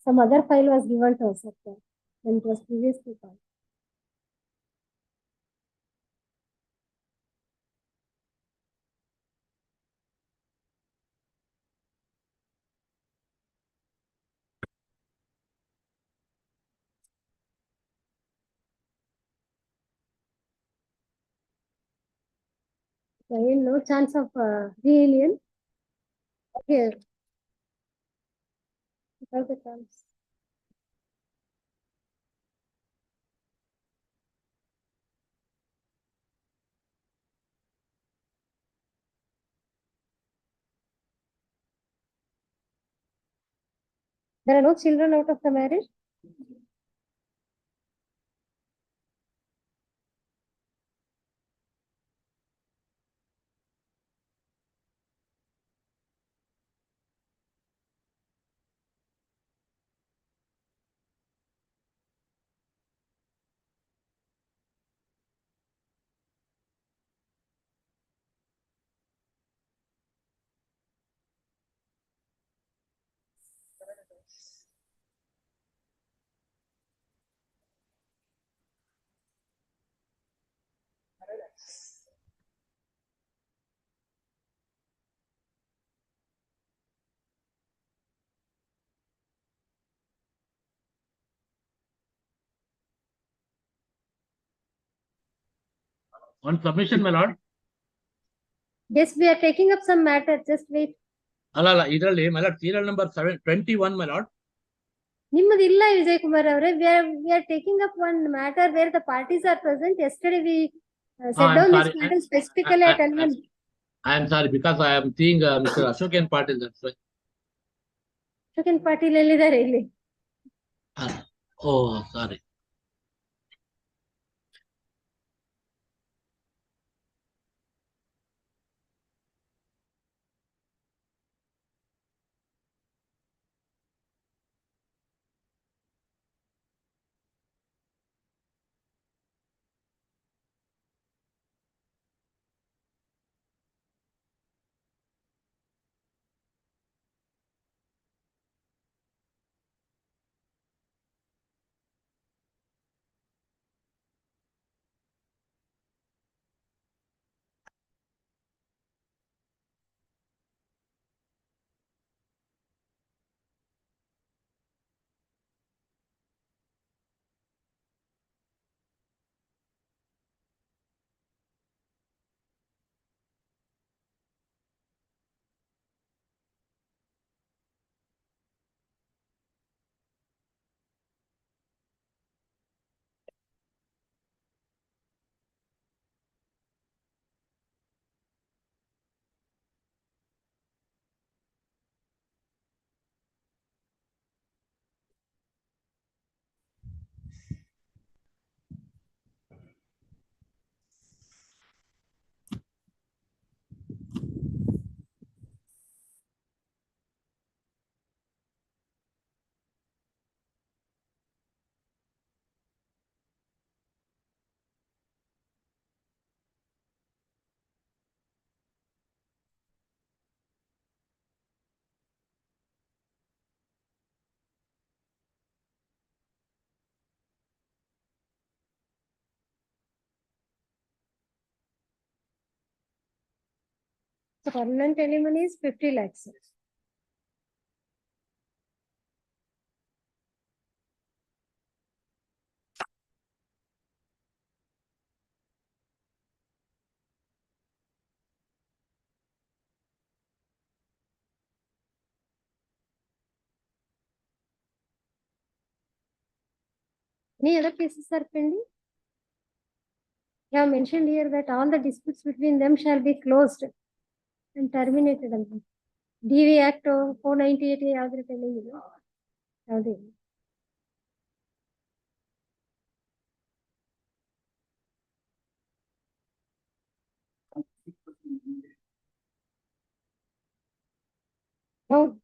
Some other file was given to us when it was previously called. There is no chance of reunion here. Without the terms. There are no children out of the marriage. On submission, my lord. Yes, we are taking up some matter. Just wait. ಅಲ್ಲ ಇದರಲ್ಲಿ my lord serial number 21 my lord. ನಿಮ್ಮದು ಇಲ್ಲ ವಿಜಯ್ ಕುಮಾರ್ ಅವರೇ. We are taking up one matter where the parties are present. Yesterday we set down this matter specifically at L1. I am sorry because I am seeing Mr. Ashok Patil, that's why. Ashok Patil ಎಲ್ಲಿದ್ದಾರೆ ಇಲ್ಲಿ? Oh, sorry. So permanent alimony is 50 lakhs. Any other cases are pending? You have mentioned here that all the disputes between them shall be closed and terminated. DV Act 498 ಯಾವ್ದ್ರ pending ಇದೆ? ಯಾವ್ದು ಇಲ್ಲ. ಹೌದು.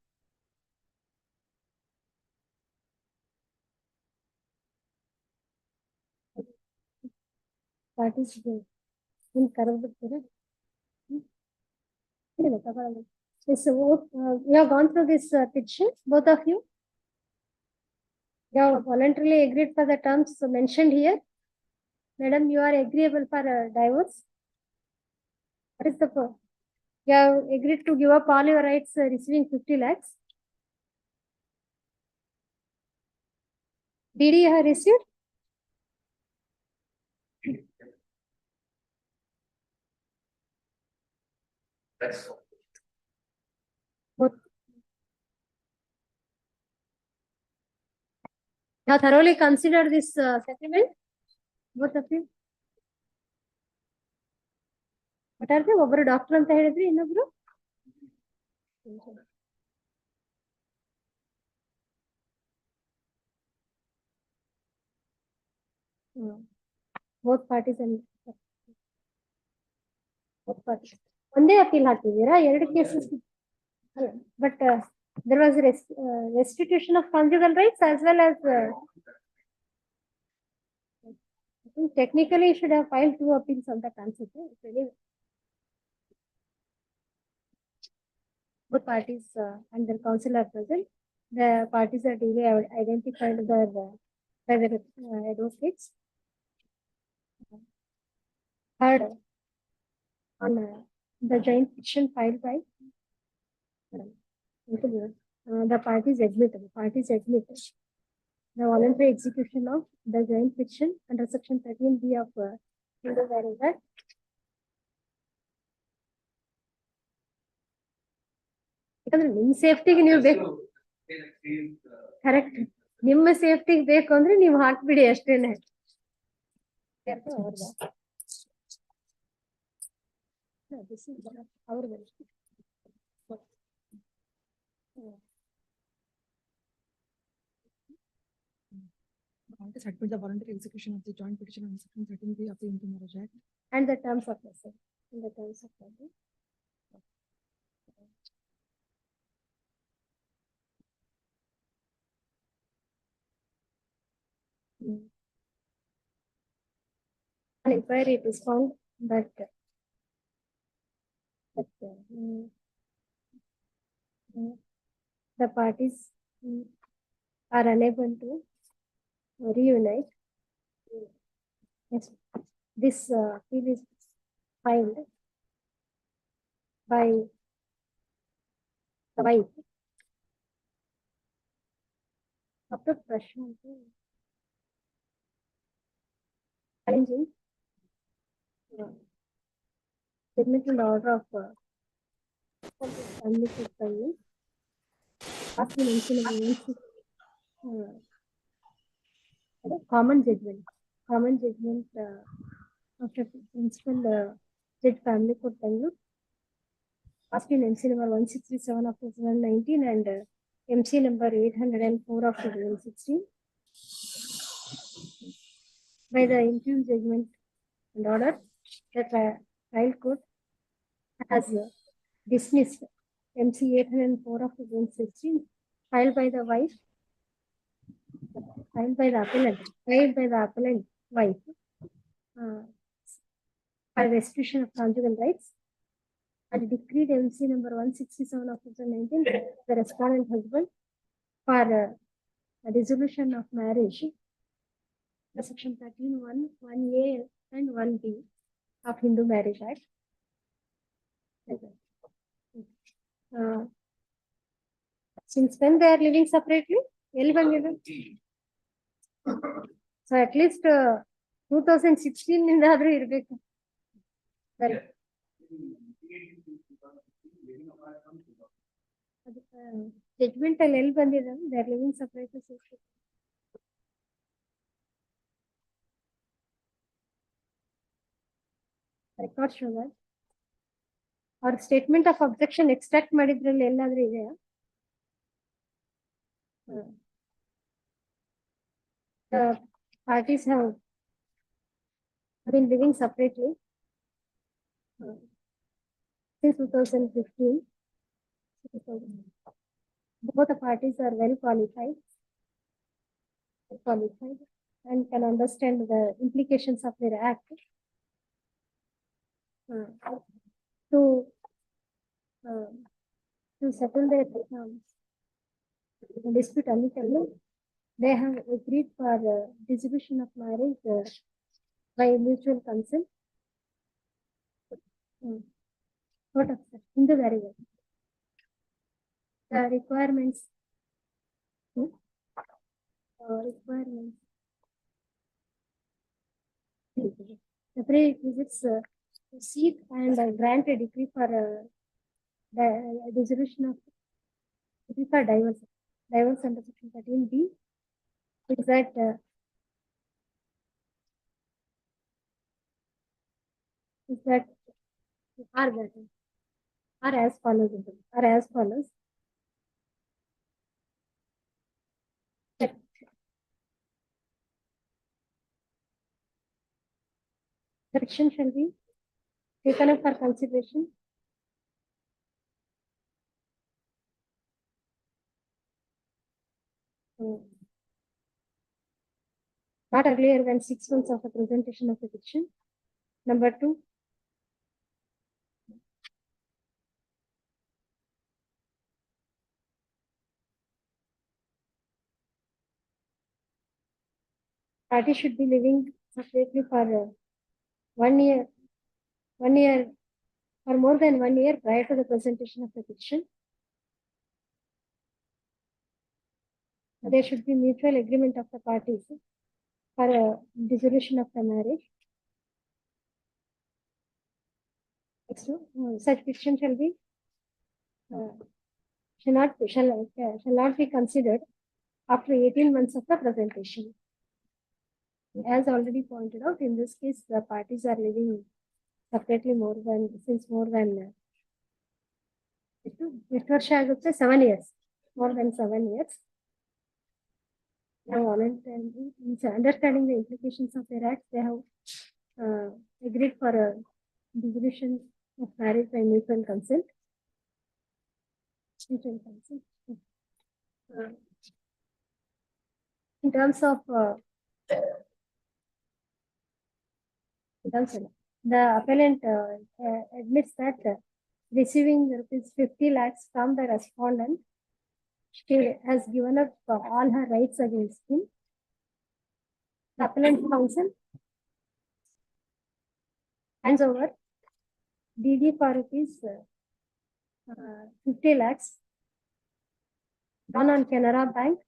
Parties in ಕರೆದ್ಬಿಡ್ತೀರಾ? ಇಲ್ಲ ತಗೊಳ್ಳಲ್ಲ. Yes, you have gone through this petition, both of you. You have voluntarily agreed for the terms mentioned here. Madam, you are agreeable for divorce. What is the you have agreed to give up all your rights receiving 50 lakhs. DD you have received? That's all. Both. Now thoroughly consider this settlement, both of you. What are they? ಒಬ್ಬರು doctor ಅಂತ ಹೇಳಿದ್ರಿ, ಇನ್ನೊಬ್ರು both parties and both parties. ಒಂದೇ appeal ಹಾಕಿದ್ದೀರಾ? ಎರಡು cases. But there was restitution of conjugal rights as well as I think technically you should have filed 2 appeals on that concept. Both parties and their counsel are present. The parties are duly identified by their advocates. Third, on the joint petition filed by the parties admitted. The voluntary execution of the joint petition under section 13B of Hindu Marriage Act. ಯಾಕಂದ್ರೆ ನಿಮ್ ಸೇಫ್ಟಿಗೆ ನೀವು ಬೇಕು, correct, ನಿಮ್ಮ ಸೇಫ್ಟಿಗೆ ಬೇಕು ಅಂದ್ರೆ ನೀವು ಹಾಕ್ಬಿಡಿ ಅಷ್ಟೇನೆ. ಅವ್ರದ್ದು admit the voluntary execution of the joint petition on section 13B of the Hindu Marriage Act and the terms of the same. In the terms of the on inquiry, it is found that the parties are unable to reunite. Yes. This appeal is filed by the wife. After Prashant challenging significant order of family court finding, asking common judgment after principal judge family court finding, asking MC number 1637 of 2019 and MC number 804 of 2016. By the interim judgment and order, the trial court has dismissed MC 804 of 2016 filed by the wife, filed by the appellant wife for restitution of conjugal rights, and decreed MC number 167 of 2019 the respondent husband for a dissolution of marriage, the section 13(1), 1A and 1B of Hindu Marriage Act. Since when they are living separately? ಎಲ್ಲಿ ಬಂದಿದೆ? So at least 2016 ನಿಂದ ಆದ್ರೂ ಇರ್ಬೇಕು. ಸರಿ. Judgment ಅಲ್ಲಿ ಎಲ್ಲಿ ಬಂದಿದೆ? They are living separately. Record show that. Or statement of objection extract ಮಾಡಿದ್ರಲ್ಲಿ ಎಲ್ಲಾದ್ರೂ ಇದೆಯಾ? The parties have been living separately since 2015. Both the parties are well qualified and can understand the implications of their act. To settle their dispute amicably, they have agreed for dissolution of marriage by mutual consent. What of that? In the very well. The requirements. The prerequisites to seek and grant a decree for the dissolution of decree for divorce under section 13B is that are as follows. Correction shall be taken up for consideration. Not earlier than 6 months of the presentation of the petition. Number 2. Party should be living separately for 1 year, or more than 1 year prior to the presentation of the petition. There should be mutual agreement of the parties for dissolution of the marriage. Such petition shall not be considered after 18 months of the presentation. As already pointed out, in this case, the parties are living separately since more than 7 years, more than 7 years. Now, understanding the implications of their acts, they have agreed for a dissolution of marriage by mutual consent. In terms of the appellant admits that receiving rupees 50 lakhs from the respondent, she has given up all her rights against him. The appellant counsel hands over DD for rupees 50 lakhs, one on Canara Bank,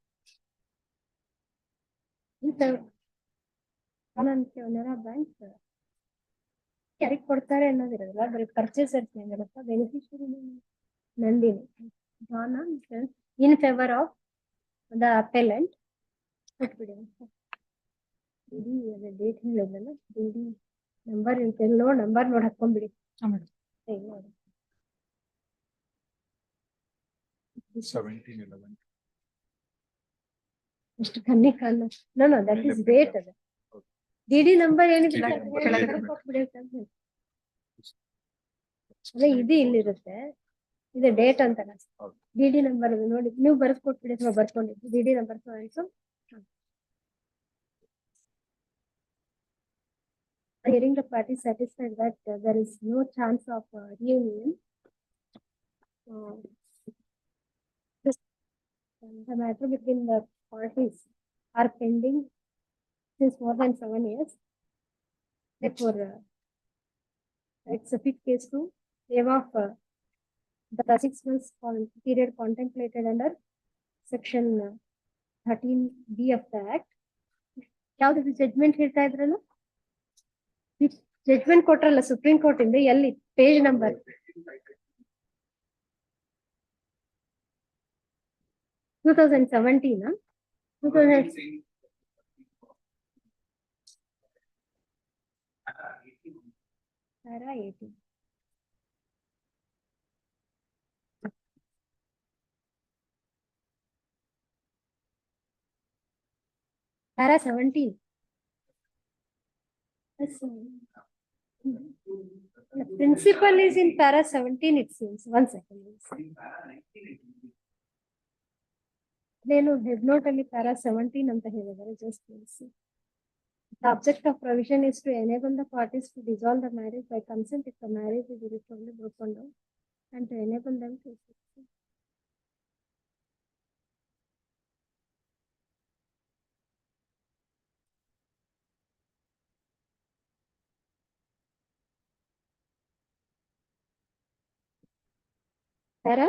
ಯಾರಿಗೆ ಕೊಡ್ತಾರೆ ಅನ್ನೋದಿರಲ್ಲ, ಬರೀ purchaser beneficiary Nandini in favour of the appellant ಕೊಟ್ಬಿಡಿ. Date ಹೇಳಿದ್ರಲ್ಲ, D number ಎಲ್ಲೋ number ನೋಡಿ ಹಾಕೊಂಡ್ಬಿಡಿ. ಎಷ್ಟು ಕಣ್ಣಿ ಕಾಣ. No that is date. ಅದ ಡಿಡಿ ನಂಬರ್ ಏನಿದೆ ಅದೇ ಇದು ಇಲ್ಲಿರುತ್ತೆ, ಇದು ಡೇಟ್ ಅಂತ ಡಿಡಿ ನಂಬರ್ ನೋಡಿ ನೀವು ಬರೆದು ಕೊಟ್ಬಿಡಿ ಅಥವಾ ಬರ್ಕೊಂಡಿದ್ವಿ DD number. Hearing the party satisfied that there is no chance of reunion, the matter between the parties are pending since more than 7 years. Therefore, it's a fit case to waive off the 6 months period contemplated under section 13B of the Act. ಯಾವ್ದು judgment ಹೇಳ್ತಾ ಇದ್ರಲ್ಲ, judgment ಕೊಟ್ರಲ್ಲ supreme court ಇಂದ, ಎಲ್ಲಿ page number 2017 para 18. Para 17. Yes, the principal is in para 17, it seems. One second. నేను head note ಅಲ್ಲಿ para 17 ಅಂತ ಹೇಳಿದ್ದಾರೆ. Just see. The object of provision is to enable the parties to dissolve the marriage by consent if the marriage is irreparably broken down, and to enable them to. Para?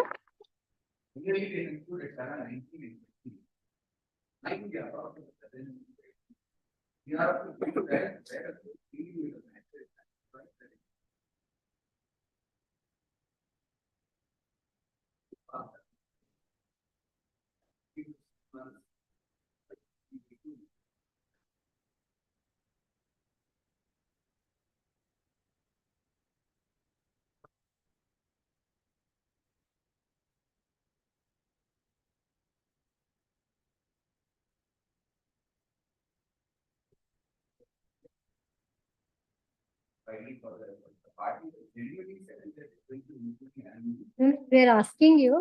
We are asking you,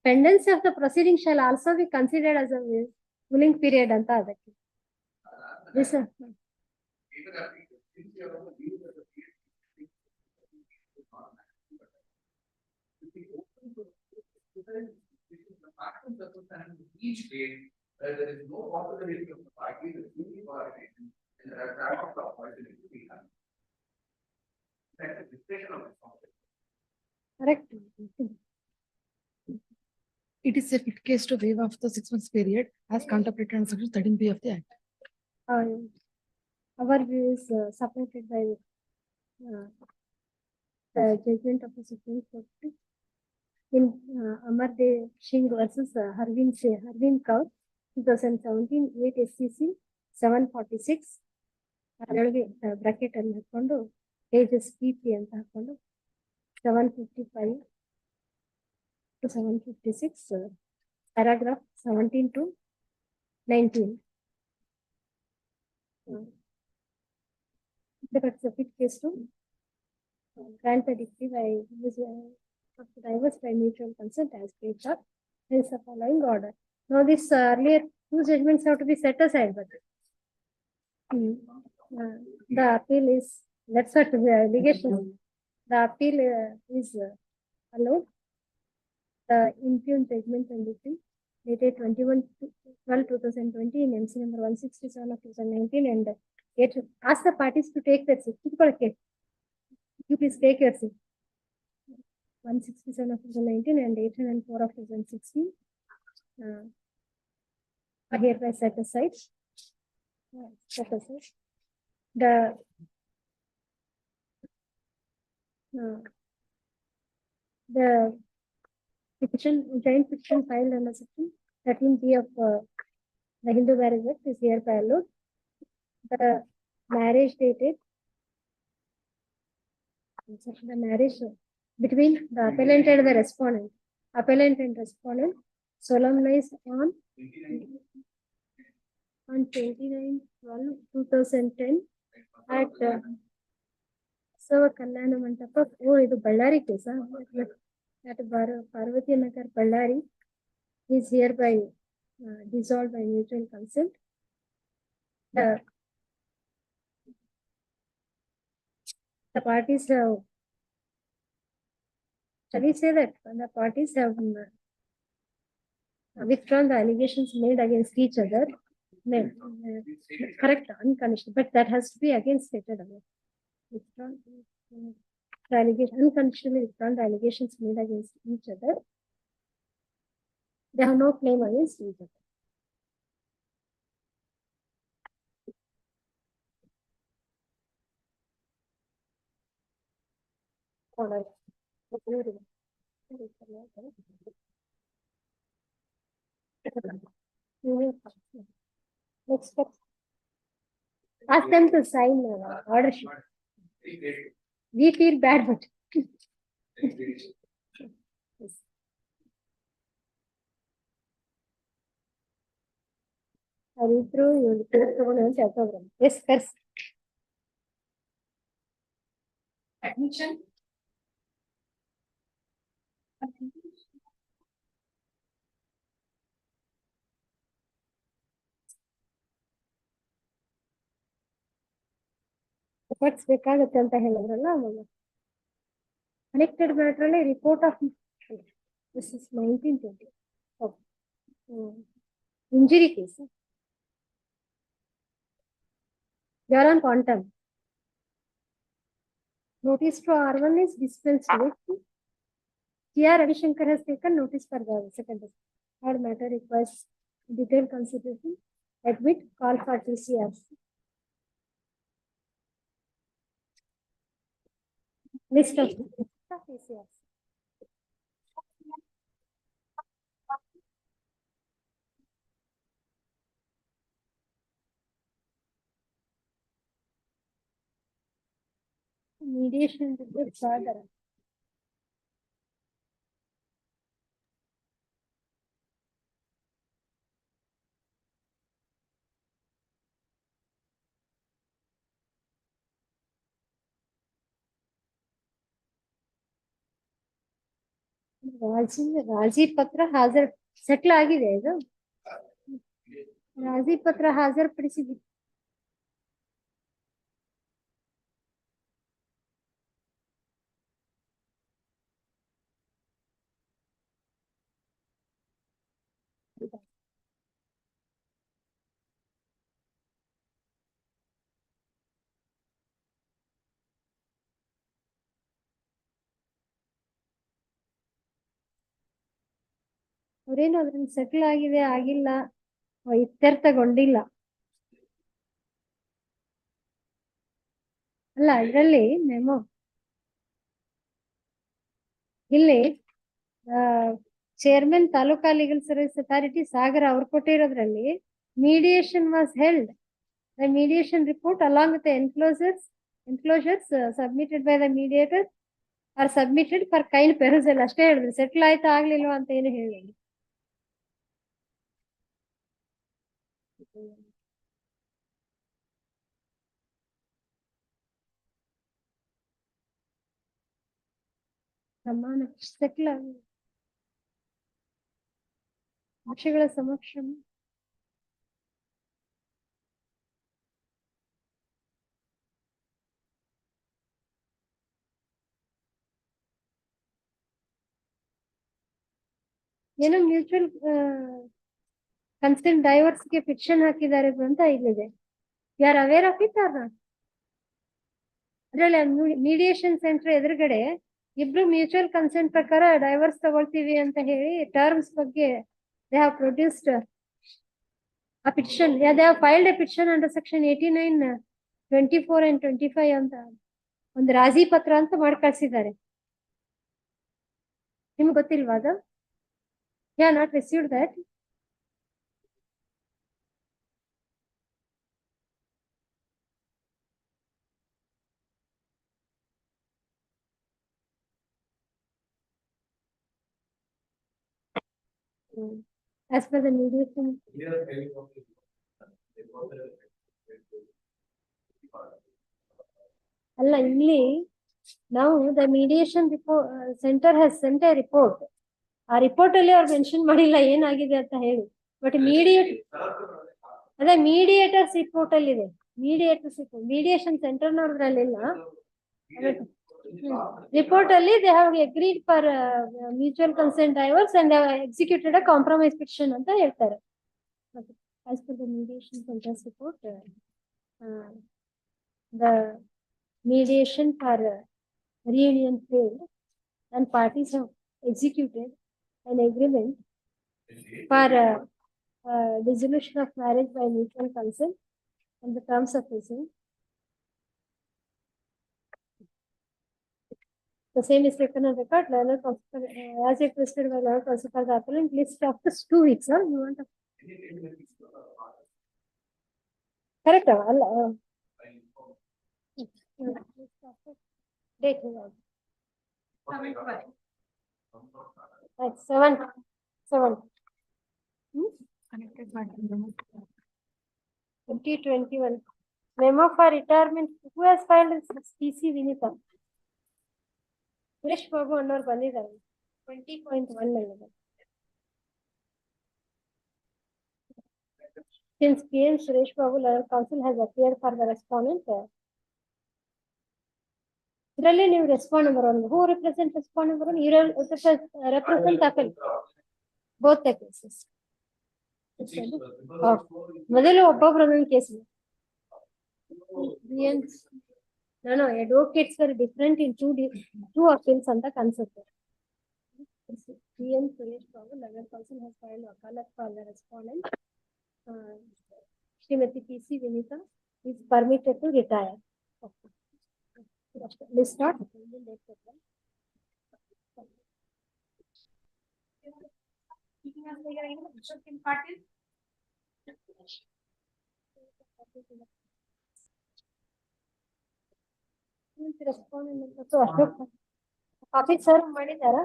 pendency of the proceeding shall also be considered as a cooling period anta adake. Yes, sir. Each day, there is no possibility of the party receiving violation and there are type of opportunity to be done. That's a discussion of responsibility. Correct. It is a fit case to waive off the 6 months period as contemplated under section 13B of the Act. Our view is supported by the judgment of the Supreme Court in Amardev Singh versus Harvind Kaur, 2017, 8 SCC 746. ಅದರೊಳಗೆ bracket ಅಲ್ಲಿ ಹಾಕೊಂಡು pages PP ಅಂತ ಹಾಕೊಂಡು 755 to 756, paragraph 17 to 19. That's a fit case to grant the decree by divorce by mutual consent as paid up. There is a following order. Now this earlier 2 judgments have to be set aside, but the appeal is, that's what the allegation. The appeal is allowed. The impugned judgment and decree dated 21/12/2020 in MC number 167 of 2019, and yet ask the parties to take their seat. You please take your seat. 167 of 2019 and 804 of 2016 are hereby set aside. Set aside. The petition, joint petition filed under section 13B of the Hindu Marriage Act is hereby allowed. The marriage dated, the marriage between the appellant and the respondent, solemnized on 29/12/2010 at Kallana Mandapa. Oh, ಇದು ಬಳ್ಳಾರಿ ಕೇಸ at Parvati Nagar, Ballari, is hereby dissolved by mutual consent. The parties have, shall we say that the parties have withdrawn the allegations made against each other. Correct, unconditional, but that has to be again stated. Withdrawn. The allegation, unconditionally withdrawn the allegations made against each other. They have no claim against each other. Next step. Ask them to sign order sheet. We feel bad, but yes, first. Admission. Efforts ಬೇಕಾಗುತ್ತೆ ಅಂತ ಹೇಳಿದ್ರಲ್ಲ ಅವಾಗ. Connected matter ಅಲ್ಲಿ report of this is 1920. Okay. Injury case. They are on quantum. Notice to R1 is dispensed with. T.R. Ravishankar has taken notice for the second. Third matter requires detailed consideration. Admit, call for TCRC. List of TCRC. Mediation report further. ರಾಜಿ ಪತ್ರ ಹಾಜರ್ settle ಆಗಿದೆ ಇದು. ರಾಜಿ ಪತ್ರ ಹಾಜರುಪಡಿಸಿದ್ವಿ. ಅವ್ರೇನು ಅದ್ರಲ್ಲಿ settle ಆಗಿದೆ ಆಗಿಲ್ಲ ಇತ್ಯರ್ಥಗೊಂಡಿಲ್ಲ ಅಲ್ಲ ಇದರಲ್ಲಿ ಮೆಮೊ ಇಲ್ಲಿ chairman taluka legal service authority Sagara ಅವ್ರು ಕೊಟ್ಟಿರೋದ್ರಲ್ಲಿ mediation was held. The mediation report along with the enclosures submitted by the mediator are submitted for kind perusal. ಅಷ್ಟೇ ಹೇಳಿದ್ರು, ಸೆಟ್ಲ್ ಆಯ್ತಾ ಆಗ್ಲಿಲ್ವಾ ಅಂತ ಏನು ಹೇಳಿದ್ರು. ಸಮಾನ ಸೆಟ್ಲ್ ಆಗಿದೆ ಸಾಕ್ಷಿಗಳ ಸಮಕ್ಷ ಏನೋ ಮ್ಯೂಚುವಲ್ ಕನ್ಸೆಂಟ್ ಡೈವರ್ಸ್ಗೆ ಫಿಕ್ಷನ್ ಹಾಕಿದ್ದಾರೆ ಅಂತ ಇಲ್ಲಿದೆ. You're aware of it or not? ಅದ್ರಲ್ಲಿ ಮೀಡಿಯೇಷನ್ ಸೆಂಟರ್ ಎದುರುಗಡೆ ಇಬ್ರು ಮ್ಯೂಚುವಲ್ ಕನ್ಸೆಂಟ್ ಪ್ರಕಾರ ಡೈವರ್ಸ್ ತಗೊಳ್ತೀವಿ ಅಂತ ಹೇಳಿ ಟರ್ಮ್ಸ್ ಬಗ್ಗೆ they have produced a petition. Yeah, they have filed a petition under section 89, 24 and 25 ಅಂತ ಒಂದು ರಾಜಿ ಪತ್ರ ಅಂತ ಮಾಡಿ ಕಳ್ಸಿದ್ದಾರೆ. ನಿಮ್ಗೆ ಗೊತ್ತಿಲ್ವಾ ಅದು? Yeah, not received that. As per the mediation. ಅಲ್ಲ ಇಲ್ಲಿ ನಾವು the mediation centre has scent A report. ಆ ರಿಪೋರ್ಟ್ ಅಲ್ಲಿ ಅವ್ರು ಮೆನ್ಷನ್ ಮಾಡಿಲ್ಲ ಏನಾಗಿದೆ ಅಂತ ಹೇಳಿ. ಬಟ್ ಅದೇ ಮೀಡಿಯೇಟರ್ಸ್ ರಿಪೋರ್ಟ್ ಅಲ್ಲಿ ಇದೆ. ಮೀಡಿಯೇಷನ್ ಸೆಂಟರ್ ನೋಡಿದ್ರಲ್ಲಿಲ್ಲ. ರಿಪೋರ್ಟ್ ಅಲ್ಲಿ they have agreed for mutual consent divorce and executed a compromise petition ಅಂತ ಹೇಳ್ತಾರೆ. As per the mediation center's report, the mediation for reunion failed and parties have executed an agreement for dissolution of marriage by mutual consent and the terms of rescission. The same is taken on record. Learner as requested by learner principal the appellant list after 2 weeks. You want to correct? Date. Right, 7. Connected by 2021. Memo for retirement. Who has filed this PC Vinita? Suresh Babu ಅನ್ನೋರು ಬಂದಿದ್ದಾರೆ 20.1 Since PM Suresh Babu learner council has appeared for the respondent, ಇದರಲ್ಲಿ ನೀವು respond number 1 who represent respond number 1 you represent appellant both the cases. ಮೊದಲು ಒಬ್ಬೊಬ್ರು ಒಂದೊಂದು case No, advocates were different in two appeals ಅಂತ ಕಾಣಿಸುತ್ತೆ. PM Suresh Babu learner council has filed wakalat for the respondent. Srimati PC Vinita is permitted to retire. Okay. List not. Copy sir ಮಾಡಿದಾರಾ?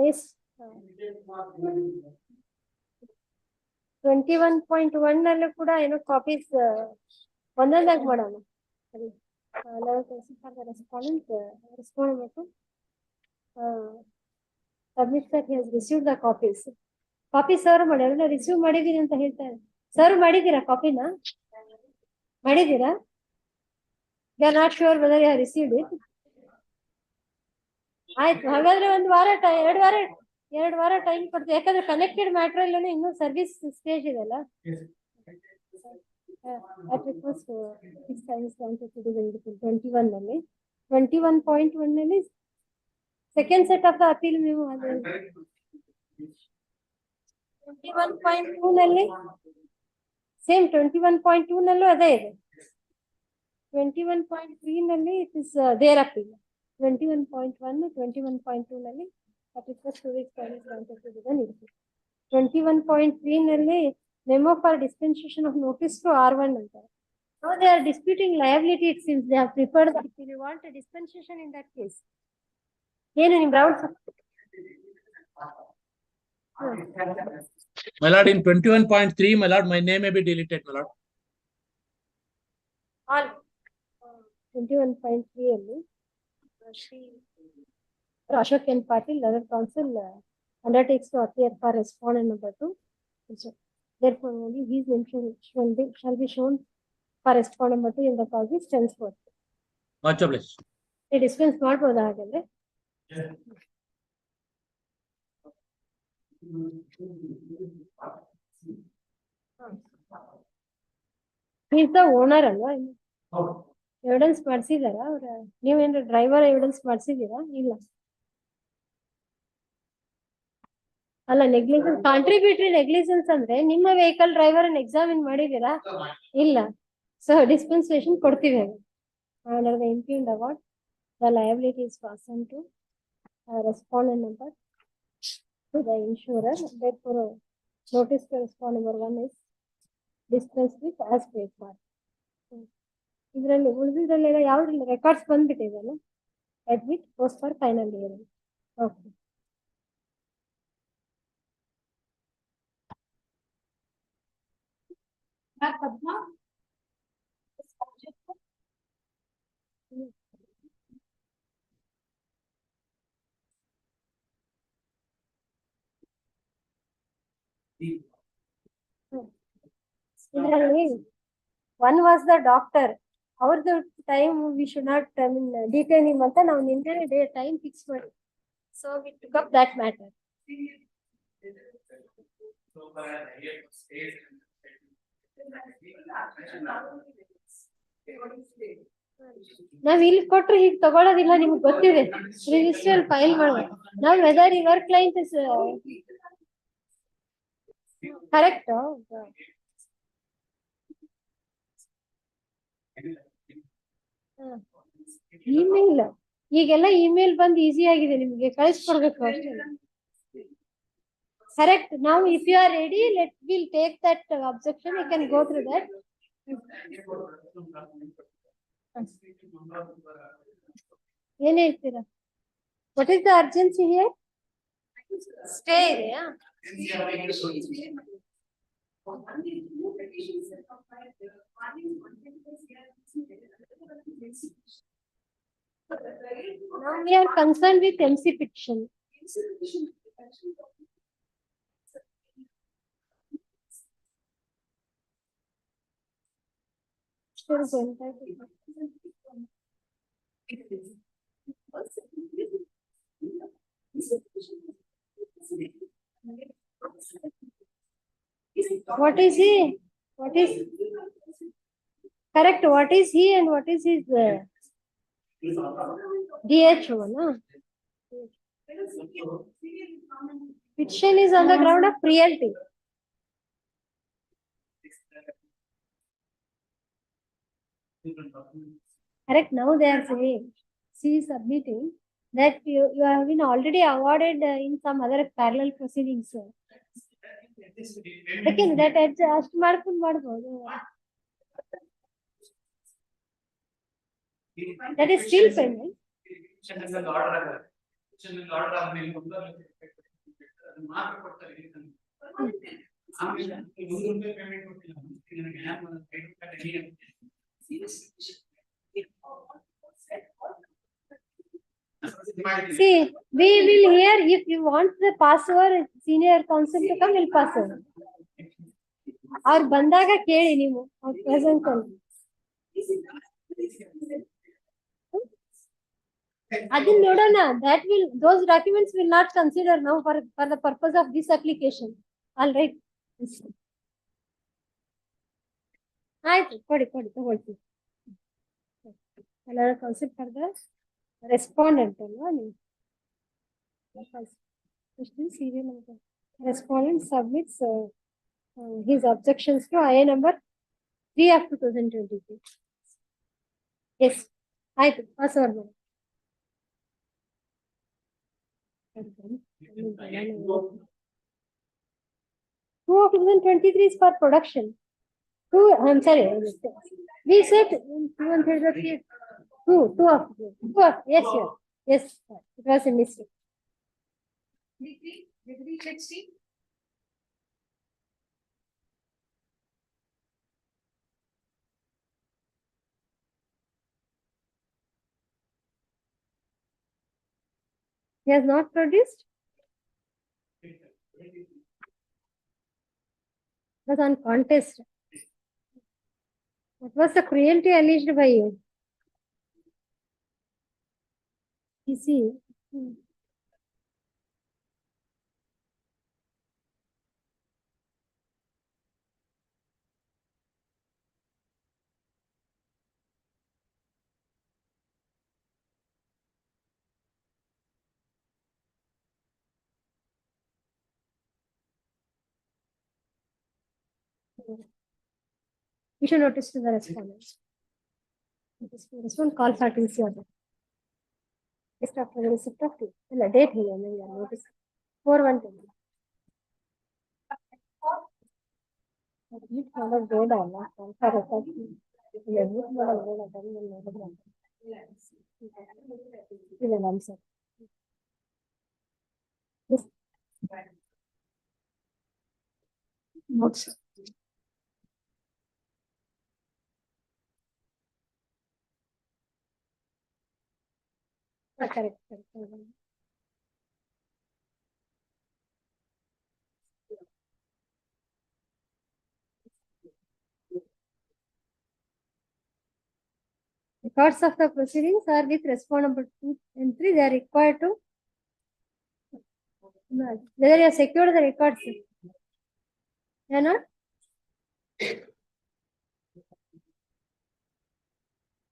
Yes. 21.1 ನಲ್ಲೂ ಕೂಡ ಏನೋ copies ಒಂದೊಂದಾಗಿ ಮಾಡೋಣ. Respond ಮಾಡ್ಬಿಟ್ಟು submit that he has received the copies. Copies sir ಮಾಡಿ ಎಲ್ಲ receive ಮಾಡಿದೀನಿ ಅಂತ ಹೇಳ್ತಾರೆ. ಸರ್ ಮಾಡಿದೀರಾ ಕಾಪಿನ? ಮಾಡಿದೀರಾ? They are not sure whether you have received it. ಆಯ್ತು, ಹಾಗಾದ್ರೆ ಎರಡು ವಾರ ಟೈಮ್ ಕೊಡ್ತೀವಿ. ಯಾಕಂದ್ರೆ ಕನೆಕ್ಟೆಡ್ ಮ್ಯಾಟರ್ ಅಲ್ಲೂ ಇನ್ನೂ ಸರ್ವಿಸ್ ಸ್ಟೇಜ್ ಇದೆಲ್ಲ. At request 6 times wanted to do the 21 ನಲ್ಲಿ 21.1 ನಲ್ಲಿ second set of the appeal ನೀವು 21.2 ನಲ್ಲಿ ಸೇಮ್ 21.2 ನಲ್ಲೂ ಅದೇ ಇದೆ. 21.3 ನಲ್ಲಿ ಇಟ್ ಇಸ್ ದೇರ್ ಅಪೀಲ್. 21.1 21.2 ನಲ್ಲಿ at request 2 weeks time wanted to do the needful. 21.3 ನಲ್ಲಿ memo for dispensation of notice to R1 ಅಂತಾರೆ. Now they are disputing liability. It seems they have preferred that if you want a dispensation in that case. ಏನು ನಿಮ್ rounds? My lord, in 21.3, my lord, my name may be deleted, my lord. All 21.3 ಅಲ್ಲಿ Shri Ashok N. Patil, learner council, undertakes to appear for respondent number 2. So, therefore, only his name shall be shown for respondent number 2 in the cause is henceforth. Much obliged. Dispense ಮಾಡಬಹುದಾ ಹಾಗಾದ್ರೆ? He is the owner ಅಲ್ವಾ? Evidence ಮಾಡಿಸಿದಾರಾ ಅವ್ರ? ನೀವೇನ್ರ driver evidence ಮಾಡಿಸಿದೀರಾ? ಇಲ್ಲ ಅಲ್ಲ, negligence contributory negligence ಅಂದ್ರೆ ನಿಮ್ಮ vehicle driver examine ಮಾಡಿದೀರಾ? ಇಲ್ಲ. ಸೊ ಡಿಸ್ಪೆನ್ಸೇಷನ್ ಕೊಡ್ತೀವಿ. Under the impugned award, the liability is fastened to respondent number to the insurer. Therefore, notice to respond number 1 is dispensed with as paid for. ಇದರಲ್ಲಿ ಉಳಿದಿದ್ರಲ್ಲೆಲ್ಲ ಯಾವ್ದ್ರಲ್ಲಿ records ಬಂದ್ಬಿಟ್ಟಿದೆಯಲ್ಲ, admit post for final year. Okay, ಇದರಲ್ಲಿ 1 was the doctor. ಅವ್ರದ್ದು time we should not detain him ಅಂತ ನಾವು ನಿನ್ನೆ time fix ಮಾಡಿ So we took up that matter. ನಾವ್ ಇಲ್ಲಿ ಕೊಟ್ರೆ ಹೀಗ್ ತಗೊಳ್ಳೋದಿಲ್ಲ ನಿಮ್ಗೆ ಗೊತ್ತಿದೆ ರಿಜಿಸ್ಟರ್ ಫೈಲ್ ಮಾಡೋದು ನಾವ್ whether your client is correct email ಈಗೆಲ್ಲ ಇಮೇಲ್ ಬಂದು ಈಸಿ ಆಗಿದೆ ನಿಮ್ಗೆ ಕಳಿಸ್ಕೊಡ್ಬೇಕು ಅಷ್ಟೇ ಕರೆಕ್ಟ್ ನಾವು if you are ready let we'll take that objection you can go through that ಏನ್ ಹೇಳ್ತೀರಾ what is the urgency here stay ಇದೆಯಾ Now we are concerned with MC petition. What is he? What is correct? What is he and what is his DHO? No? Petition is on the ground of reality. Correct. Now they are saying she is submitting that you have been already awarded in some other parallel proceedings. Again, that ಅಷ್ಟು ಮಾಡ್ಕೊಂಡು ಮಾಡ್ಬೋದು. That is still pending. See, we will hear if you want the passover senior counsel to come, we'll pass over. ಅವ್ರು ಬಂದಾಗ ಕೇಳಿ ನೀವು present ಅಲ್ಲಿ ಅದನ್ನ ನೋಡೋಣ that will those documents will not consider now for the purpose of this application. All right. ಆಯ್ತು ಕೊಡಿ ತಗೊಳ್ತೀವಿ ಎಲ್ಲರ ಕನ್ಸಿಡರ್ ಫಾರ್ ದ ರೆಸ್ಪಾಂಡೆಂಟ್ ಅಲ್ವಾ ನೀವು serial respondent submits his objections to IA number 3 of 2023. Yes, ಆಯ್ತು ಪಾಸ್ ಓವರ್ ಮಾಡಿ 2 of 2023 is for production. I'm sorry, we said 2 of yes, it was a mistake. Degree check sheet. He has not produced. Was on contest. What was the cruelty alleged by you? You see. Issue notice to the respondents. Respond call for TC order. Just after the receipt of the date here, and then notice 4/1. Admit model road alla call for record. Admit model road adalla then answer. Yes. Notes. Correct. Records of the proceedings are with respond number 2 and 3. They are required to Whether you have secured the records. You are not?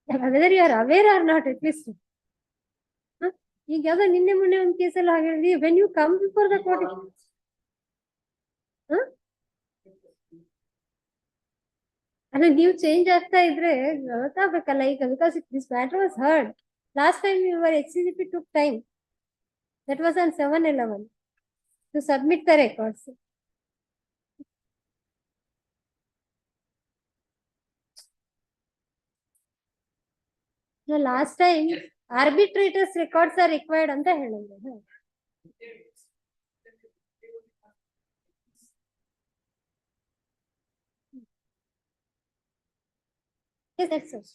Whether you are aware or not, at least. ಈಗ ಯಾವ್ದೋ ನಿನ್ನೆ ಮೊನ್ನೆ ಒಂದು ಕೇಸಲ್ಲಿ ಹಾಗೆ ಹೇಳಿದ್ವಿ, when you come before the court. ಅಲ್ಲ ನೀವು ಚೇಂಜ್ ಆಗ್ತಾ ಇದ್ರೆ ಗೊತ್ತಾಗ್ಬೇಕಲ್ಲ ಈಗ, because this matter was heard last time your HCCP took time. That was on 7/11 to submit the records. No, last time arbitrators records are required ಅಂತ ಹೇಳಿದ್ರು. Yes, that's it.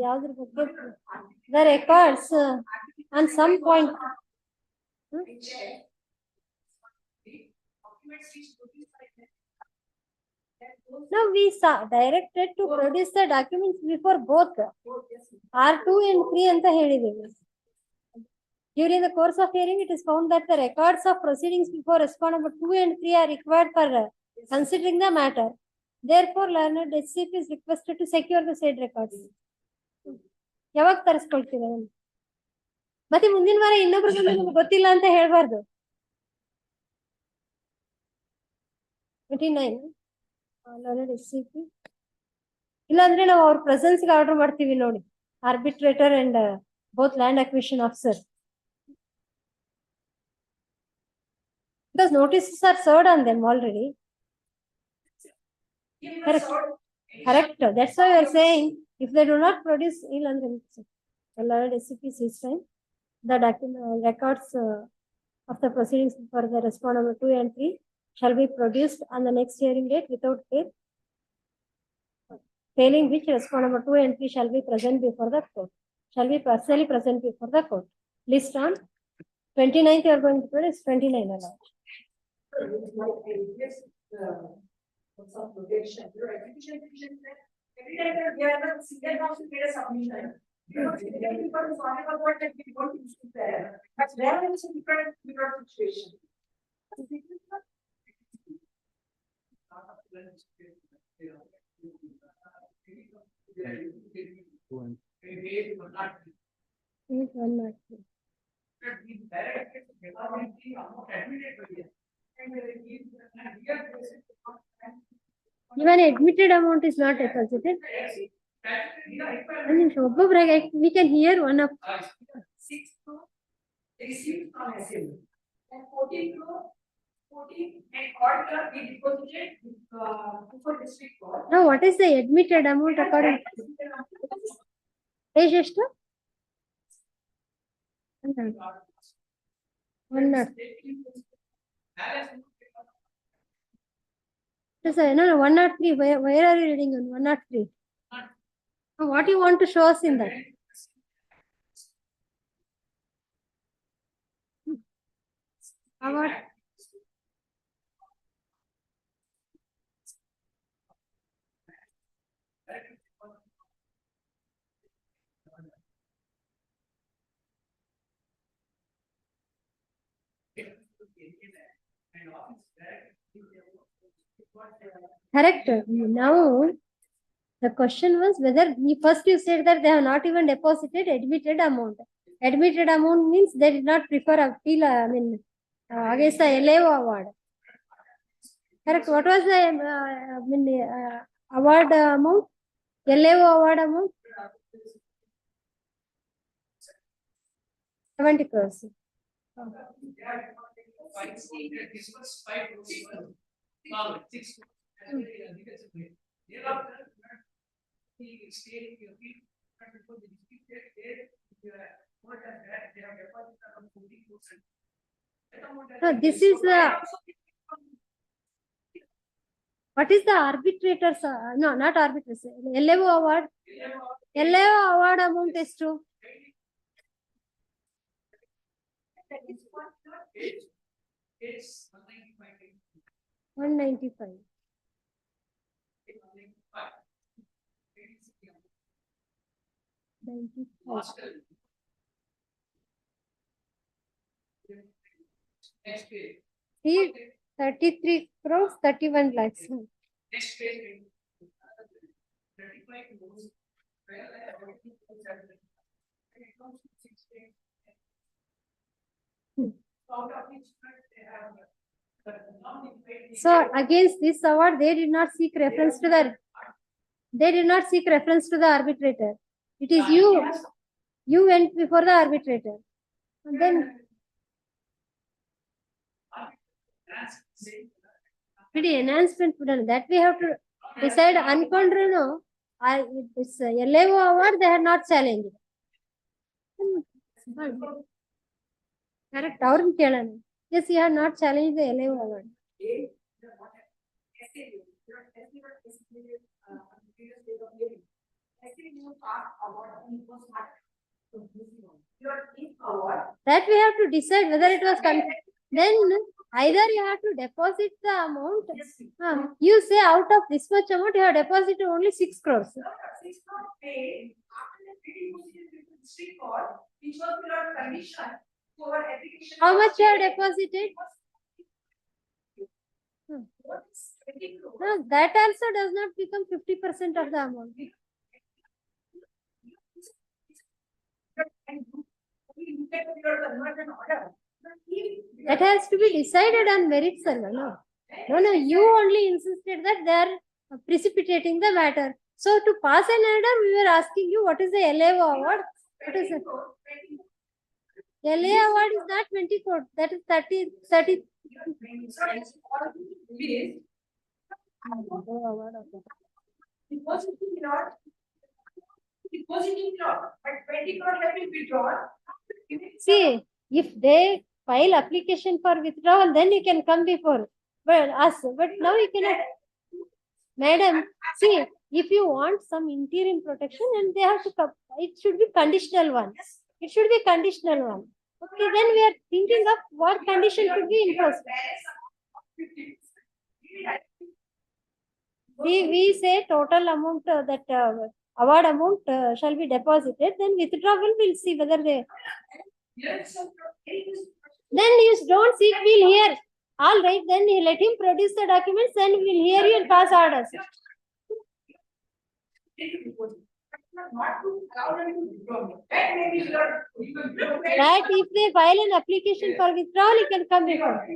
ಯಾವ್ದ್ರ ಬಗ್ಗೆ the records on some point. Now we saw directed to produce the documents before both R2 and 3 ಅಂತ ಹೇಳಿದ್ದೀವಿ. During the course of hearing, it is found that the records of proceedings before respond number 2 and 3 are required for considering the matter. Therefore, learned HCP is requested to secure the said records. ಯಾವಾಗ ತರಿಸ್ಕೊಳ್ತೀವಿ ಮತ್ತೆ ಮುಂದಿನ ವಾರ ಇನ್ನೊಬ್ರು ನಮ್ಗೆ ಗೊತ್ತಿಲ್ಲ ಅಂತ ಹೇಳ್ಬಾರ್ದು. 29 learned HCP ಇಲ್ಲಾಂದ್ರೆ ನಾವು ಅವ್ರ ಪ್ರೆಸೆನ್ಸ್ ಗೆ ಆರ್ಡರ್ ಮಾಡ್ತೀವಿ ನೋಡಿ, arbitrator and both land acquisition officer. Because notices are served on them already. Correct. That's why we are saying if they do not produce the SCP sees time, the document records of the proceedings for the respond number 2 and 3 shall be produced on the next hearing date without fail. Failing which respond number 2 and 3 shall be present before the court. Shall be personally present before the court. List on 29th you are going to produce 29 allowed. Even admitted amount is not deposited. I mean, we can hear one of 6 crore received from SL and 14 crore, 14 and quarter we deposited before district court. now what is the admitted amount according to age ಎಷ್ಟು? 100. No, 103. Where are you reading on 103? What do you want to show us in that? What? Correct. Now the question was whether first you said that they have not even deposited admitted amount. Admitted amount means they did not prefer appeal. I mean, against the LAO award. Correct. What was the award amount? LAO award amount? 70 crores. No, this is what is the arbitrators? No, not arbitrators. LAO award. LAO award amount is to 195. Next page. See, 33 crores, 31 lakhs. Next page. 35 crores. So against this award, they did not seek reference to the arbitrator. It is you went before the arbitrator. And then pretty enhancement that we have to decide uncontrol. This LAO award they had not challenged. Correct. Yes, you have not challenged the LAO award. That we have to decide whether it was then either you have to deposit the amount. You say out of this much amount you have deposited only 6 crores. How much you have deposited? No, that also does not become 50% of the amount. That has to be decided on merits, no? No, you only insisted that they are precipitating the matter. So to pass an order, we were asking you what is the LAO award? What is it? LA award is not 24, that is 30. See, if they file application for withdrawal, then you can come before us. But now you cannot. Madam, see, if you want some interim protection, and they have to come, it should be conditional one. It should be conditional one. Okay, then we are thinking of what condition could be imposed. We say total amount that award amount shall be deposited. Then withdrawal will see whether they. Then you don't seek, we'll hear. All right, then let him produce the documents. Then we'll hear you and pass orders. That if they file an application for withdrawal, you can come before.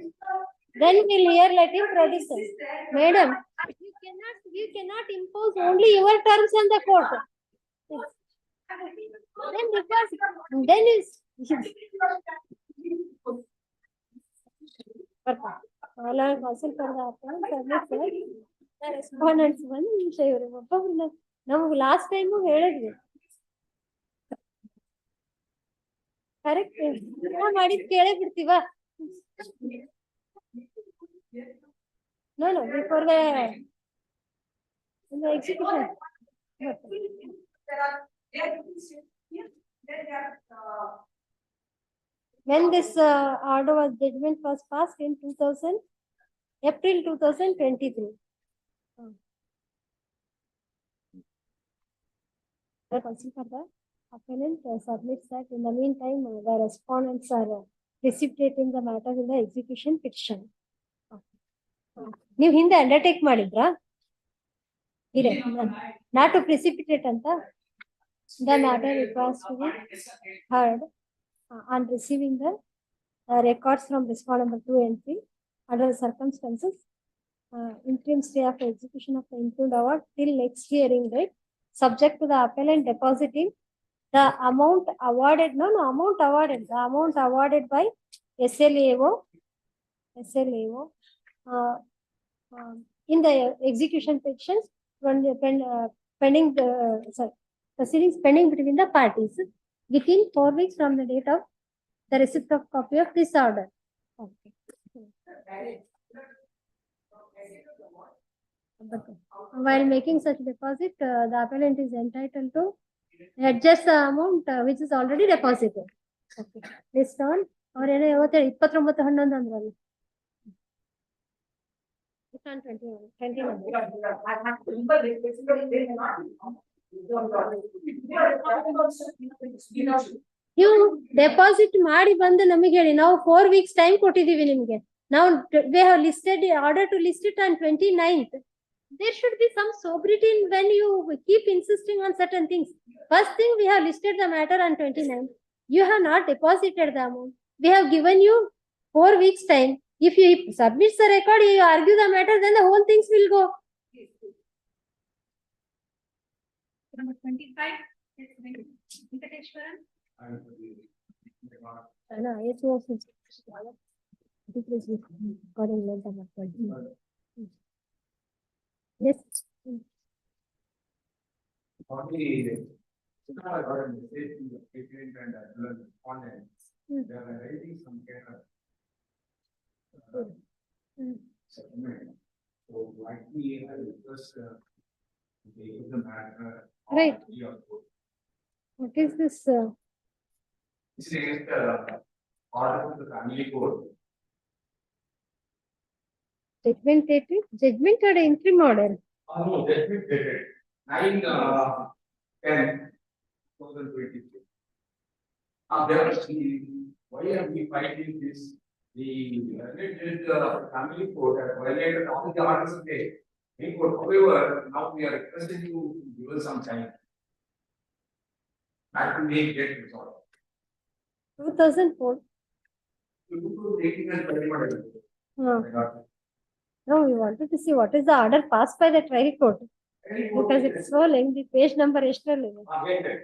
Then we'll hear, let him produce it. Madam, you cannot impose only your terms on the court. Then because then is respondents ನಮಗೆ last time ಹೇಳಿದ್ವಿ correct ಮಾಡಿದ್ ಕೇಳೇ ಬಿಡ್ತೀವ no before the execution when this judgment was passed in April 2023. The appellant submits that in the meantime the respondents are precipitating the matter in the execution petition. ನೀವು ಹಿಂದೆ undertake ಮಾಡಿದ್ರಾ ಇದೆ not to precipitate ಅಂತ the matter requires to be heard on receiving the records from respondent number 2 and 3 under the circumstances interim stay of execution of the impugned award till next hearing date subject to the appellant depositing the amount awarded the amount awarded by SLAO in the execution petitions pending the proceedings pending between the parties within 4 weeks from the date of the receipt of copy of this order. Okay. While making such deposit, the appellant is entitled to adjust the amount which is already deposited. Okay. Based on or any 29 ಅಂದ್ರಲ್ಲ 21. ನೀವು deposit ಮಾಡಿ ಬಂದು ನಮಗೆ ಹೇಳಿ, ನಾವು 4 weeks time ಕೊಟ್ಟಿದೀವಿ ನಿಮ್ಗೆ. ನಾವು we have listed order to list it on 29th. There should be some sobriety in when you keep insisting on certain things. First thing, we have listed the matter on 29th. You have not deposited the amount. We have given you 4 weeks time. If you submit the record, you argue the matter, then the whole things will go. Number 25, Venkateshwaran. Yes, yes. Only, I got a message from the patient and respondent. They are raising some kind of settlement. So likely I will just take the matter. Right. What is this? This is order of the family court. Judgment dated? Judgment or interim order? No, judgment dated 9/10/2023. Why are we fighting this? The related family court has violated all the orders of the main court. However, now we are requesting you to give us some time. That will make get resolved. 2004. You do 18 and 21. No, we wanted to see what is the order passed by the trial court. Because it's so lengthy, page number ಎಷ್ಟರಲ್ಲಿ ಇದೆ?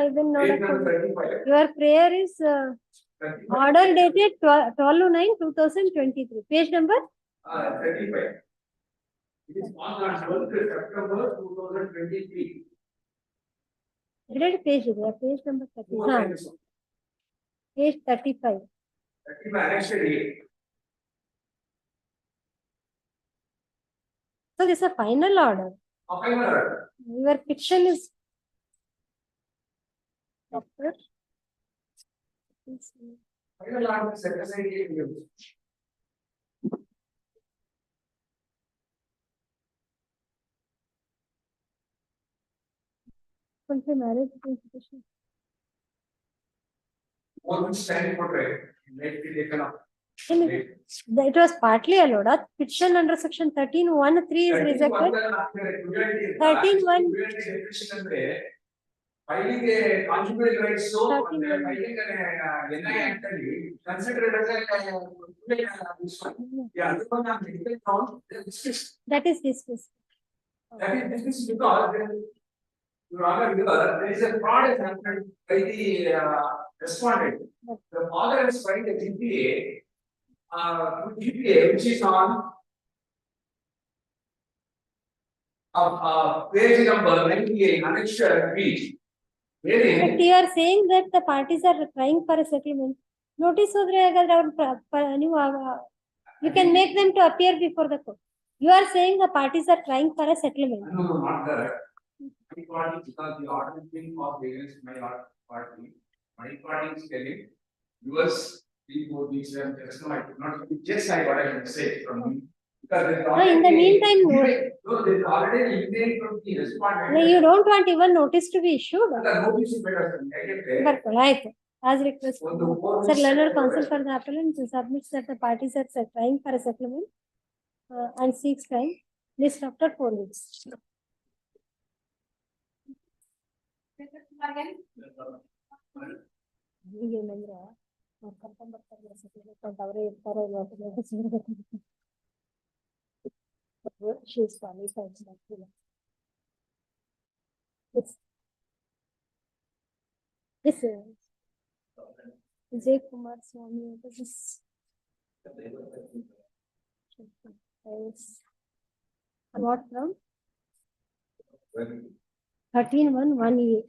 ಇದನ್ನ ನೋಡಕ್ಕೆ your prayer is order dated 12/9/2023. Page number 35. It is passed on 12th September 2023. ಎರಡು page ಇದೆ, page number 30. Page 35. 35 annexed A. So this is a final order. Final order. Your petition is doctor. Final order set aside A. Marriage petition. All which stand for it, may be taken up. It was partly allowed. Petition under section 13(1)(3) is rejected. 13(1). Filing a conjugal rights, so filing an NI Act considered as that is dismissed. That is dismissed because Your Honor, there is a fraud has happened by the respondent. The father has filed a GPA, which is on page number 98, annexure B. But you are saying that the parties are trying for a settlement. Notice you can make them to appear before the court. You are saying the parties are trying for a settlement. No, not that. My party, because the order is being passed against my party. My party is telling yours, people, these and just no, I could not just I what I can say from me. Because in the meantime, no, there is already an email from the respondent. No, you don't want even notice to be issued. The notice is better. But right, as requested. Sir, learned counsel for the appellant submits that the parties are trying for a settlement and seeks time. List after 4 weeks. She is qualified. This is Vijay Kumar Swami. This is what from 13/1/18.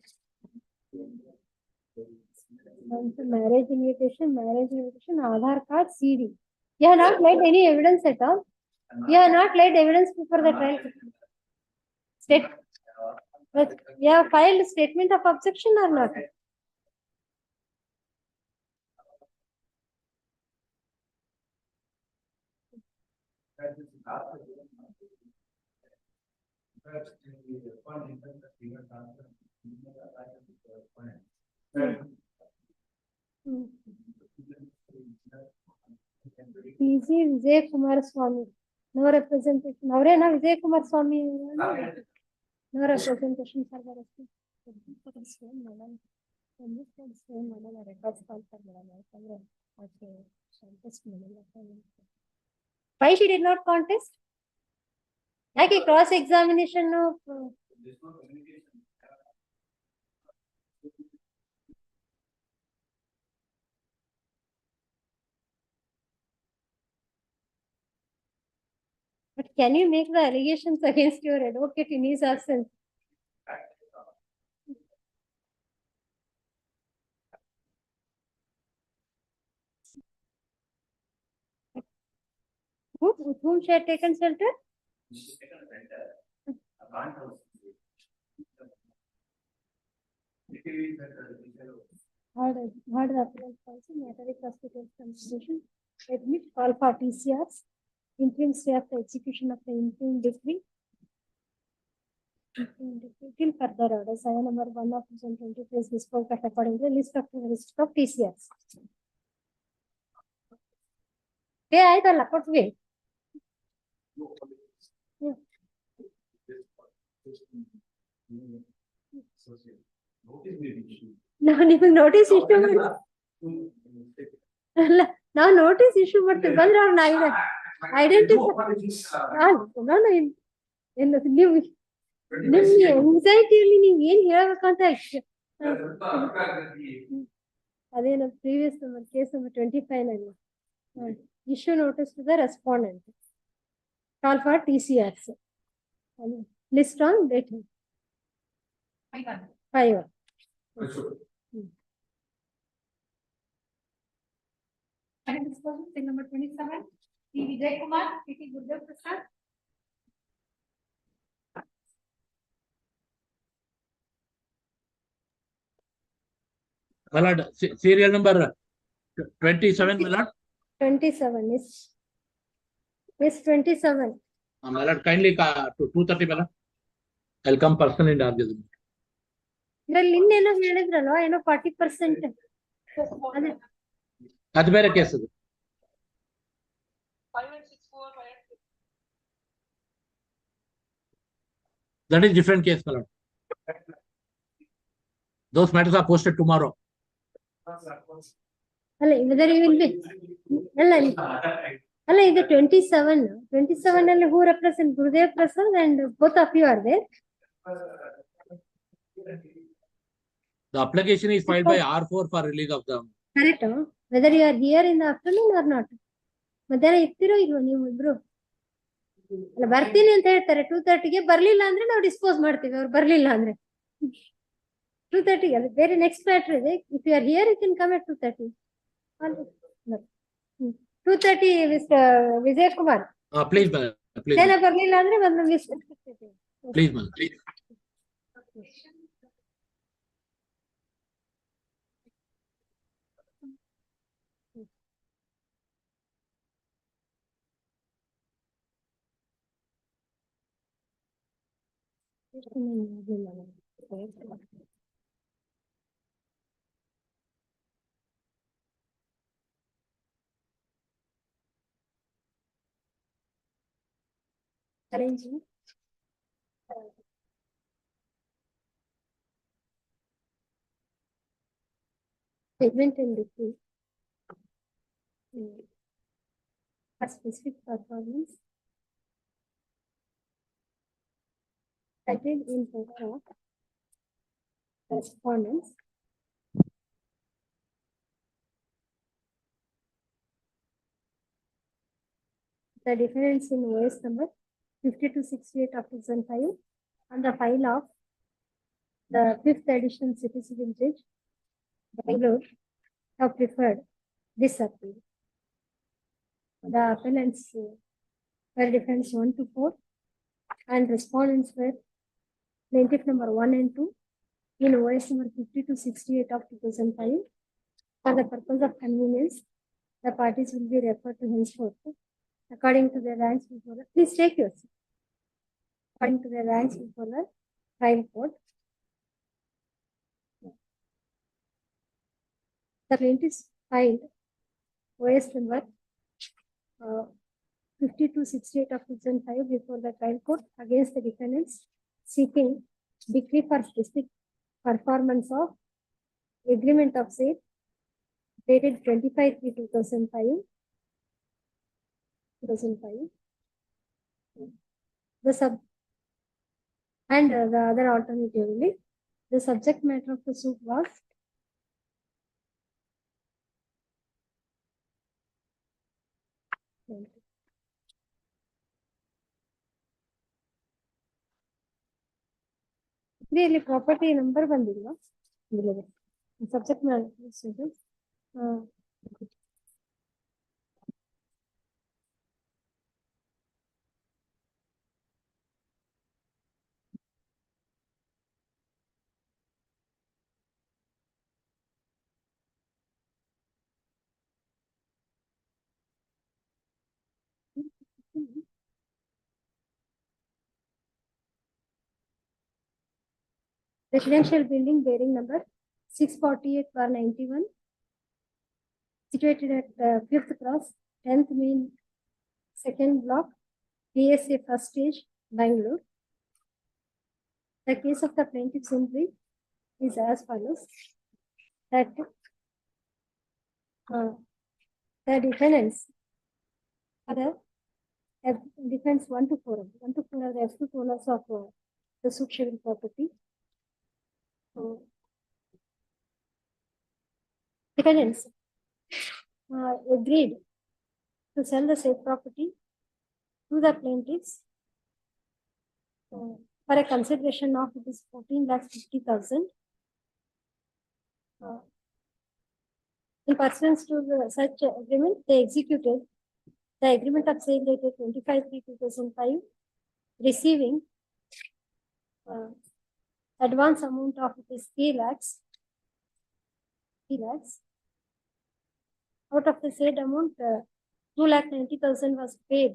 Marriage invitation, Aadhaar card, CD. You have not laid any evidence at all. You have not laid evidence before the trial. But you have filed statement of objection or not? PG Vijay Kumar Swami. No representation. Navrena Vijay Kumar Swami. No representation for the rest. Why she did not contest? Like a cross examination of. But can you make the allegations against your advocate in his absence? With whom she had taken shelter? Heard the appearance also, Matari Hospital Constitution, admit all for TCRs, interim stay of the execution of the interim decree. Till further orders, I number 1 of 2023 is disposed of according to the list of TCRs. Okay, I thought ಕೊಟ್ವಿ. ನಾವು ನಿಮಗೆ notice issue ಅಲ್ಲ, ನಾವು notice issue ಮಾಡ್ತೀವಿ ಬಂದ್ರೆ ಅವ್ರನ್ನ identify ನೀವು ನಿಮ್ಗೆ ಎಂಗ್ಸೈಟಿಯಲ್ಲಿ ನೀವು ಏನ್ ಹೇಳ್ಬೇಕಂತ ಅದೇನು ಪ್ರೀವಿಯಸ್ ನಂಬರ್ ಕೇಸ್ ನಂಬರ್ 25 ನಲ್ಲಿ issue notice to the respondent call for TCRs list on date 5. Thing number 27, P. Vijay Kumar, P.T. Gurdev Prasad. My lord, serial number 27, my lord. 27 is 27. My lord, kindly to 2:30, my lord. I'll come personally and argue them. ಇದ್ರಲ್ಲಿ ಇನ್ನೇನೋ ಹೇಳಿದ್ರಲ್ವಾ, ಏನೋ 40%. ಅದೇ ಅದು ಬೇರೆ case ಅದು. 5 and 6, 4, 5 and 6. That is different case, my lord. Those matters are posted tomorrow. ಅಲ್ಲ whether you will be ಅಲ್ಲ ಇದು 27 ಅಲ್ಲಿ who represent Gurudev Prasad and both of you are there. The application is filed by R4 for release of them. Correct. Whether you are here in the afternoon or not. ಮಧ್ಯಾಹ್ನ ಇರ್ತಿರೋ ಇಲ್ವೋ ನೀವು ಇಬ್ರು? ಅಲ್ಲ ಬರ್ತೀನಿ ಅಂತ ಹೇಳ್ತಾರೆ 2:30ಗೆ, ಬರ್ಲಿಲ್ಲ ಅಂದ್ರೆ ನಾವು ಡಿಸ್ಪೋಸ್ ಮಾಡ್ತೀವಿ. ಅವ್ರು ಬರ್ಲಿಲ್ಲ ಅಂದ್ರೆ 2:30 ಅದು ಬೇರೆ ನೆಕ್ಸ್ಟ್ ಮ್ಯಾಟರ್ ಇದೆ. If you are here you can come at 2:30. 2:30 Vijay Kumar. Please, madam. Please. ಏನ ಬರ್ಲಿಲ್ಲ ಅಂದ್ರೆ ಒಂದು miss. Please, madam. Arranging. Segment and decree. A specific performance. Cited in favor of respondents. The difference in OS number 5268 of 2005 on the file of the 5th edition City Civil Judge Bangalore have preferred this appeal. The appellants were defendants 1 to 4 and respondents were plaintiff number 1 and 2 in OS number 5268 of 2005. For the purpose of convenience, the parties will be referred to henceforth according to their ranks before the, please take yours. According to their ranks before the trial court. The plaintiffs filed OS number 5268 of 2005 before the trial court against the defendants, seeking decree for specific performance of agreement of sale dated 25/3/2005. The other alternatively, the subject matter of the suit was really property number ಬಂದಿಲ್ಲ subject matter. Residential building bearing number 648/91, situated at 5th Cross, 10th Main, 2nd Block, PSA First Stage, Bangalore. The case of the plaintiffs in brief is as follows: that the defendants are the defense 1 to 4 are the F2 owners of the suit sharing property. Defendants agreed to sell the said property to the plaintiffs for a consideration of 14,50,000. In pursuance to such agreement, they executed the agreement of sale dated 25/3/2005, receiving advance amount of 3 lakhs. Out of the said amount, 2,90,000 was paid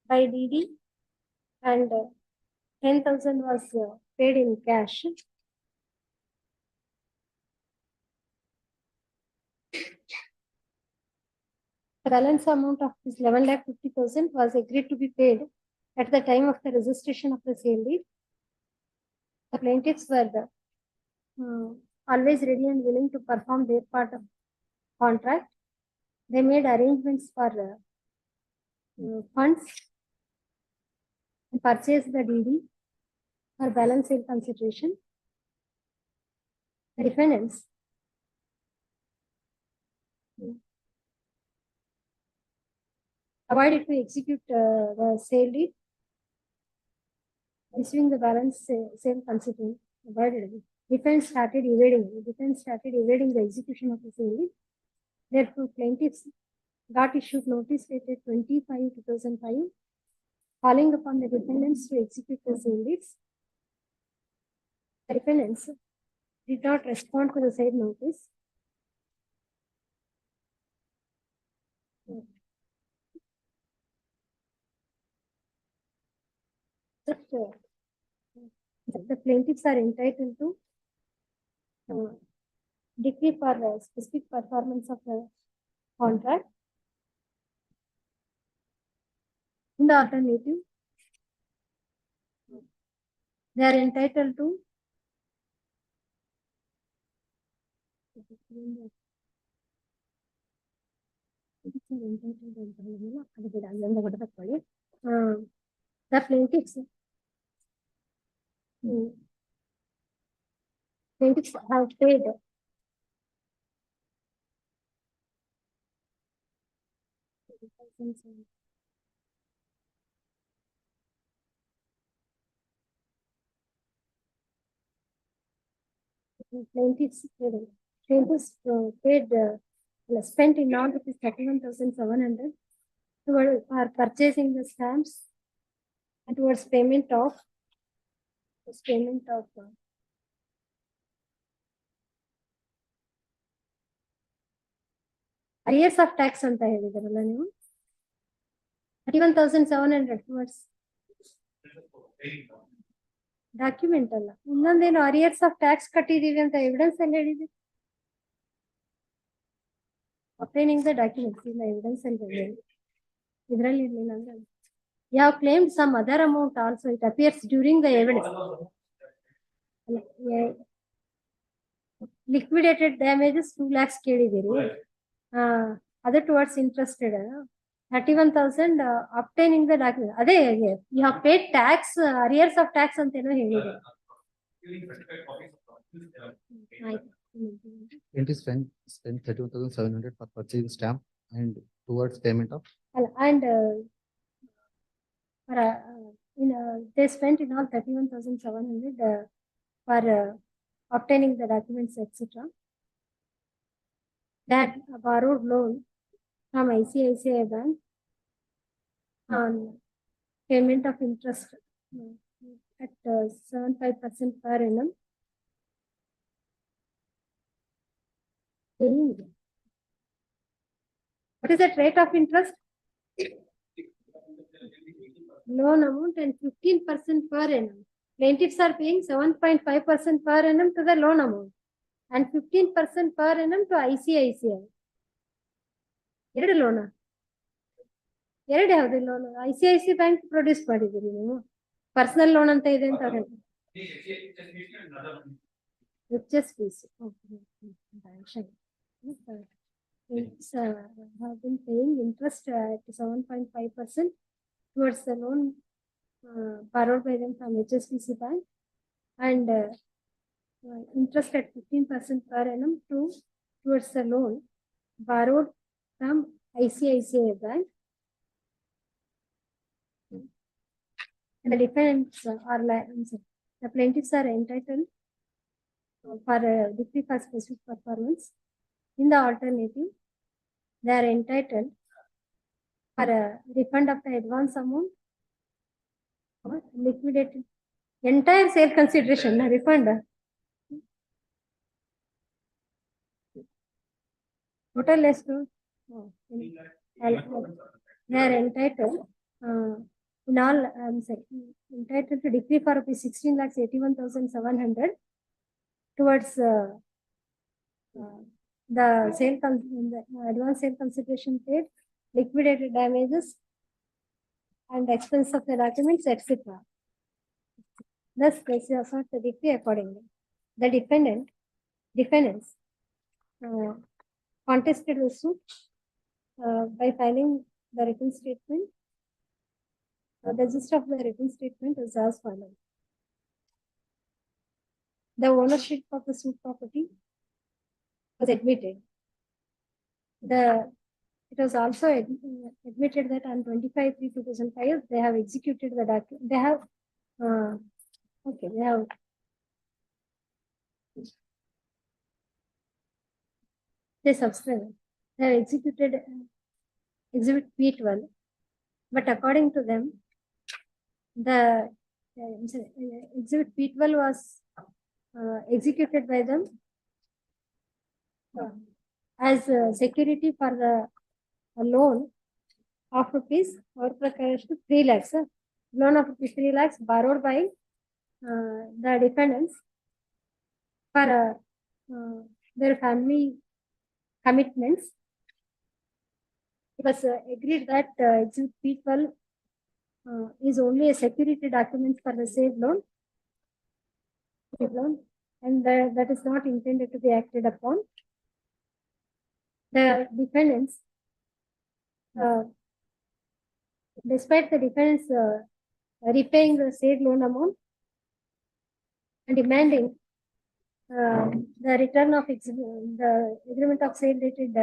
by DD and 10,000 was paid in cash. The balance amount of this 11,50,000 was agreed to be paid at the time of the registration of the sale deed. The plaintiffs were always ready and willing to perform their part of contract. They made arrangements for funds and purchased the DD for balance sale consideration. The defendants avoided to execute the sale deed, receiving the balance sale consideration. Defense started evading the execution of the sale deed. Therefore, plaintiffs got issued notice dated 25/2005, calling upon the defendants to execute the sale deeds. The defendants did not respond to the said notice. The plaintiffs are entitled to decree for specific performance of the contract. In the alternative, they are entitled to the plaintiffs have paid spent in all rupees 31,700 for purchasing the stamps and towards payment of arrears of tax ಅಂತ ಹೇಳಿದ್ರಲ್ಲ ನೀವು 31,700 towards document ಅಲ್ಲ, ಇನ್ನೊಂದೇನು arrears of tax ಕಟ್ಟಿದೀವಿ ಅಂತ evidence ಅಲ್ಲಿ ಹೇಳಿದ್ವಿ. obtaining the documents in the evidence and reviewing. You have claimed some other amount also. It appears during the evidence. Liquidated damages 2 lakhs ಕೇಳಿದಿರಿ. Other towards interested 31,000 obtaining the document. ಅದೇ you have paid tax, arrears of tax ಅಂತೇನೋ ಹೇಳಿದೆ. It is spent 31,700 for purchasing stamp and towards payment of. And they spent in all 31,700 for obtaining the documents, etc. That borrowed loan from ICICI Bank on payment of interest at 75% per annum. What is that rate of interest? Loan amount and 15% per annum. Plaintiffs are paying 7.5% per annum to the loan amount and 15% per annum to ICICI. ಎರಡು ಲೋನ ಎರಡು ಯಾವ್ದು loan ICICI bank produce ಮಾಡಿದ್ದೀರಿ ನೀವು personal loan ಅಂತ ಇದೆ ಅಂತ have been paying interest at 7.5% towards the loan borrowed by them from HSBC Bank and interest at 15% per annum towards the loan borrowed from ICICI Bank. And the defendants are the plaintiffs are entitled for a decree for specific performance. In the alternative, they are entitled for a refund of the advance amount, liquidated entire sale consideration, refund. Total less to they are entitled in all entitled to decree for rupees 16,81,700 towards the sale the advance sale consideration paid, liquidated damages and expense of the documents, etc. Thus, they assert the decree accordingly. The defendants contested the suit by filing the written statement. The gist of the written statement is as follows. The ownership of the suit property was admitted. It was also admitted that on 25/3/2005 they have executed the document. They have they subscribe. They have executed Exhibit P12, but according to them, the Exhibit P12 was executed by them as security for the loan of rupees 3 lakhs. Loan of rupees 3 lakhs borrowed by the defendants for their family commitments. It was agreed that Exhibit P12 is only a security document for the said loan, and that is not intended to be acted upon. The defendants, despite the defendants repaying the said loan amount and demanding the return of the agreement of sale dated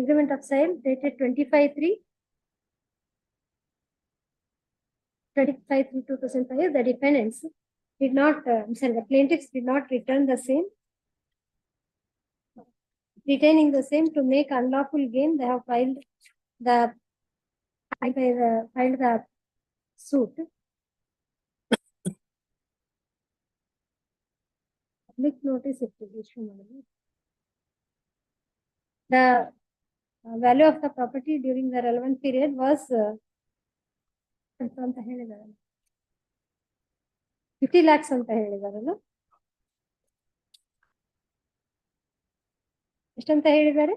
agreement of sale dated 25/3/2005, the defendants did not, the plaintiffs did not return the same. Retaining the same to make unlawful gain, they have filed the suit. Public notice issue. The value of the property during the relevant period was 50 lakhs ಅಂತ ಹೇಳಿದಾರಲ್ಲ. ಎಷ್ಟಂತ ಹೇಳಿದ್ದಾರೆ?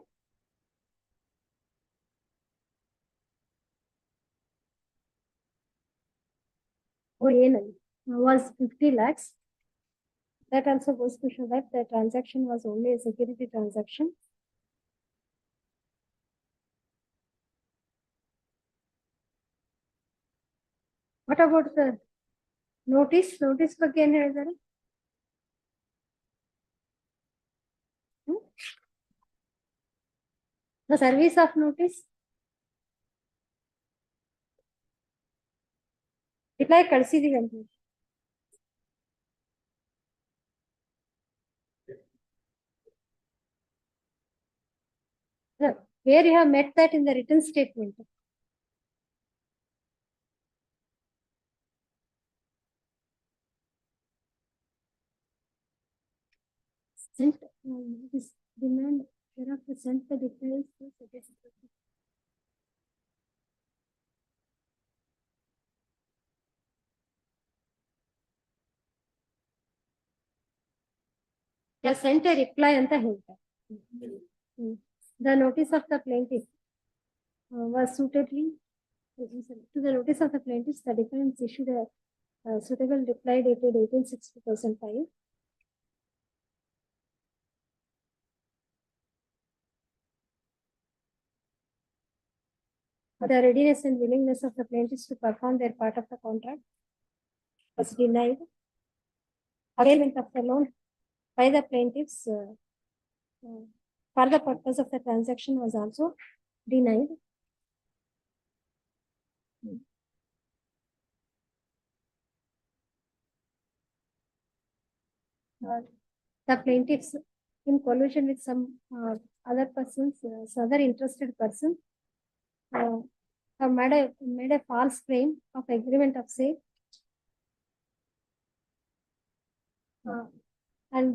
ಏನದು was 50 lakhs. That also goes to show that the transaction was only a security transaction. What about the notice? Notice ಬಗ್ಗೆ ಏನ್ ಹೇಳಿದ್ದಾರೆ? The service of notice. Reply ಕಳಿಸಿದೀವಿ ಅಂತ. Where you have met that in the written statement. Sent this demand thereafter sent the details to suggest. They sent a reply ಅಂತ ಹೇಳ್ತಾರೆ. The notice of the plaintiff was suitably to the notice of the plaintiff. The defendants issued a suitable reply dated 18/6/2005. The readiness and willingness of the plaintiffs to perform their part of the contract was denied. Availment of the loan by the plaintiffs for the purpose of the transaction was also denied. The plaintiffs, in collusion with some other persons, other interested persons, have made a false claim of agreement of sale and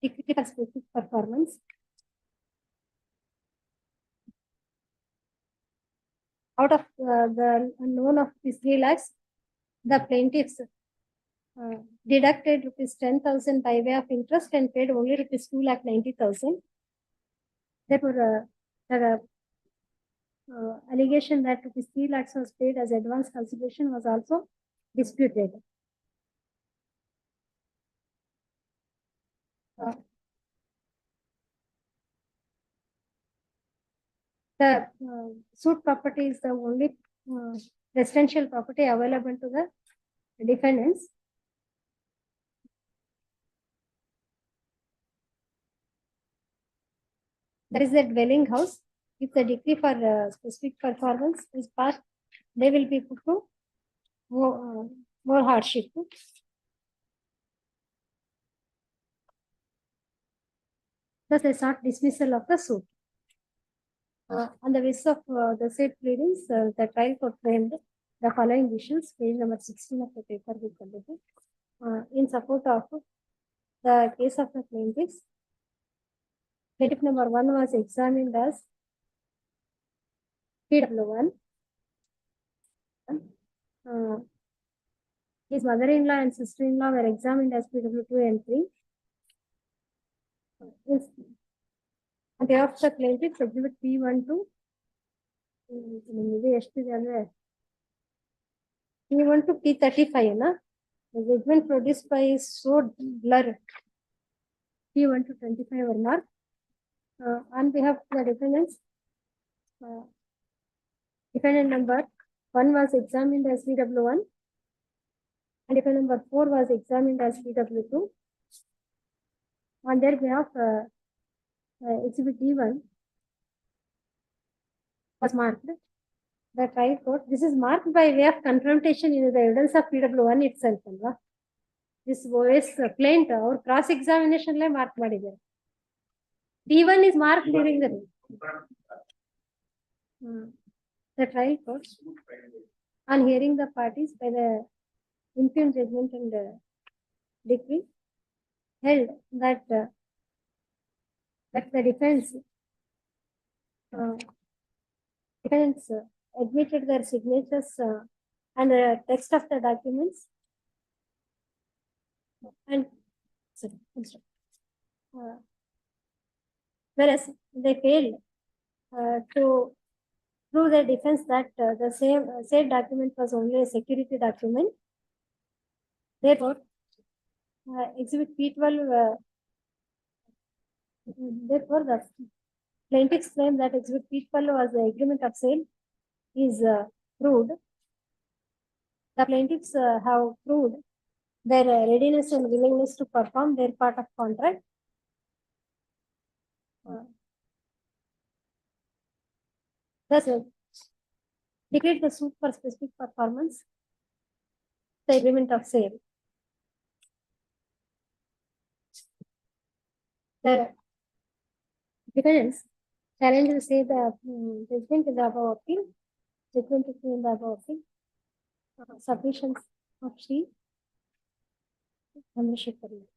equity for specific performance. Out of the loan of these 3 lakhs, the plaintiffs deducted rupees 10,000 by way of interest and paid only rupees 2,90,000. Therefore, the allegation that rupees 3 lakhs was paid as advance consideration was also disputed. The suit property is the only residential property available to the defendants. There is a dwelling house. If the decree for specific performance is passed, they will be put to more hardship. Thus, they sought dismissal of the suit. On the basis of the said pleadings, the trial court framed the following issues, page number 16 of the paper we submitted, in support of the case of the plaintiffs. Plaintiff number 1 was examined as PW1. His mother-in-law and sister-in-law were examined as PW2 and 3. On behalf of the plaintiffs, exhibit P12. P12 P35, na? The judgment produced by is so blurred. P1 to 25 or not. On behalf of the defendants, defendant number 1 was examined as PW1 and defendant number 4 was examined as PW2. On their behalf, exhibit D1 was marked. The trial court, this is marked by way of confrontation in the evidence of PW1 itself. This was plaint or cross examination mark ಮಾಡಿದ್ದಾರೆ. D1 is marked during the trial court, on hearing the parties by the impugned judgment and decree, held that the defendants admitted their signatures and the text of the documents and whereas they failed to prove their defense that the said document was only a security document. Therefore, Exhibit P12, therefore, the plaintiffs claim that Exhibit P12 was the agreement of sale is proved. The plaintiffs have proved their readiness and willingness to perform their part of contract. Thus, declared the suit for specific performance, the agreement of sale. The defendants challenge to say the judgment in the above appeal, judgment is in the above appeal, submissions of Shri Chandrasekhar Reddy.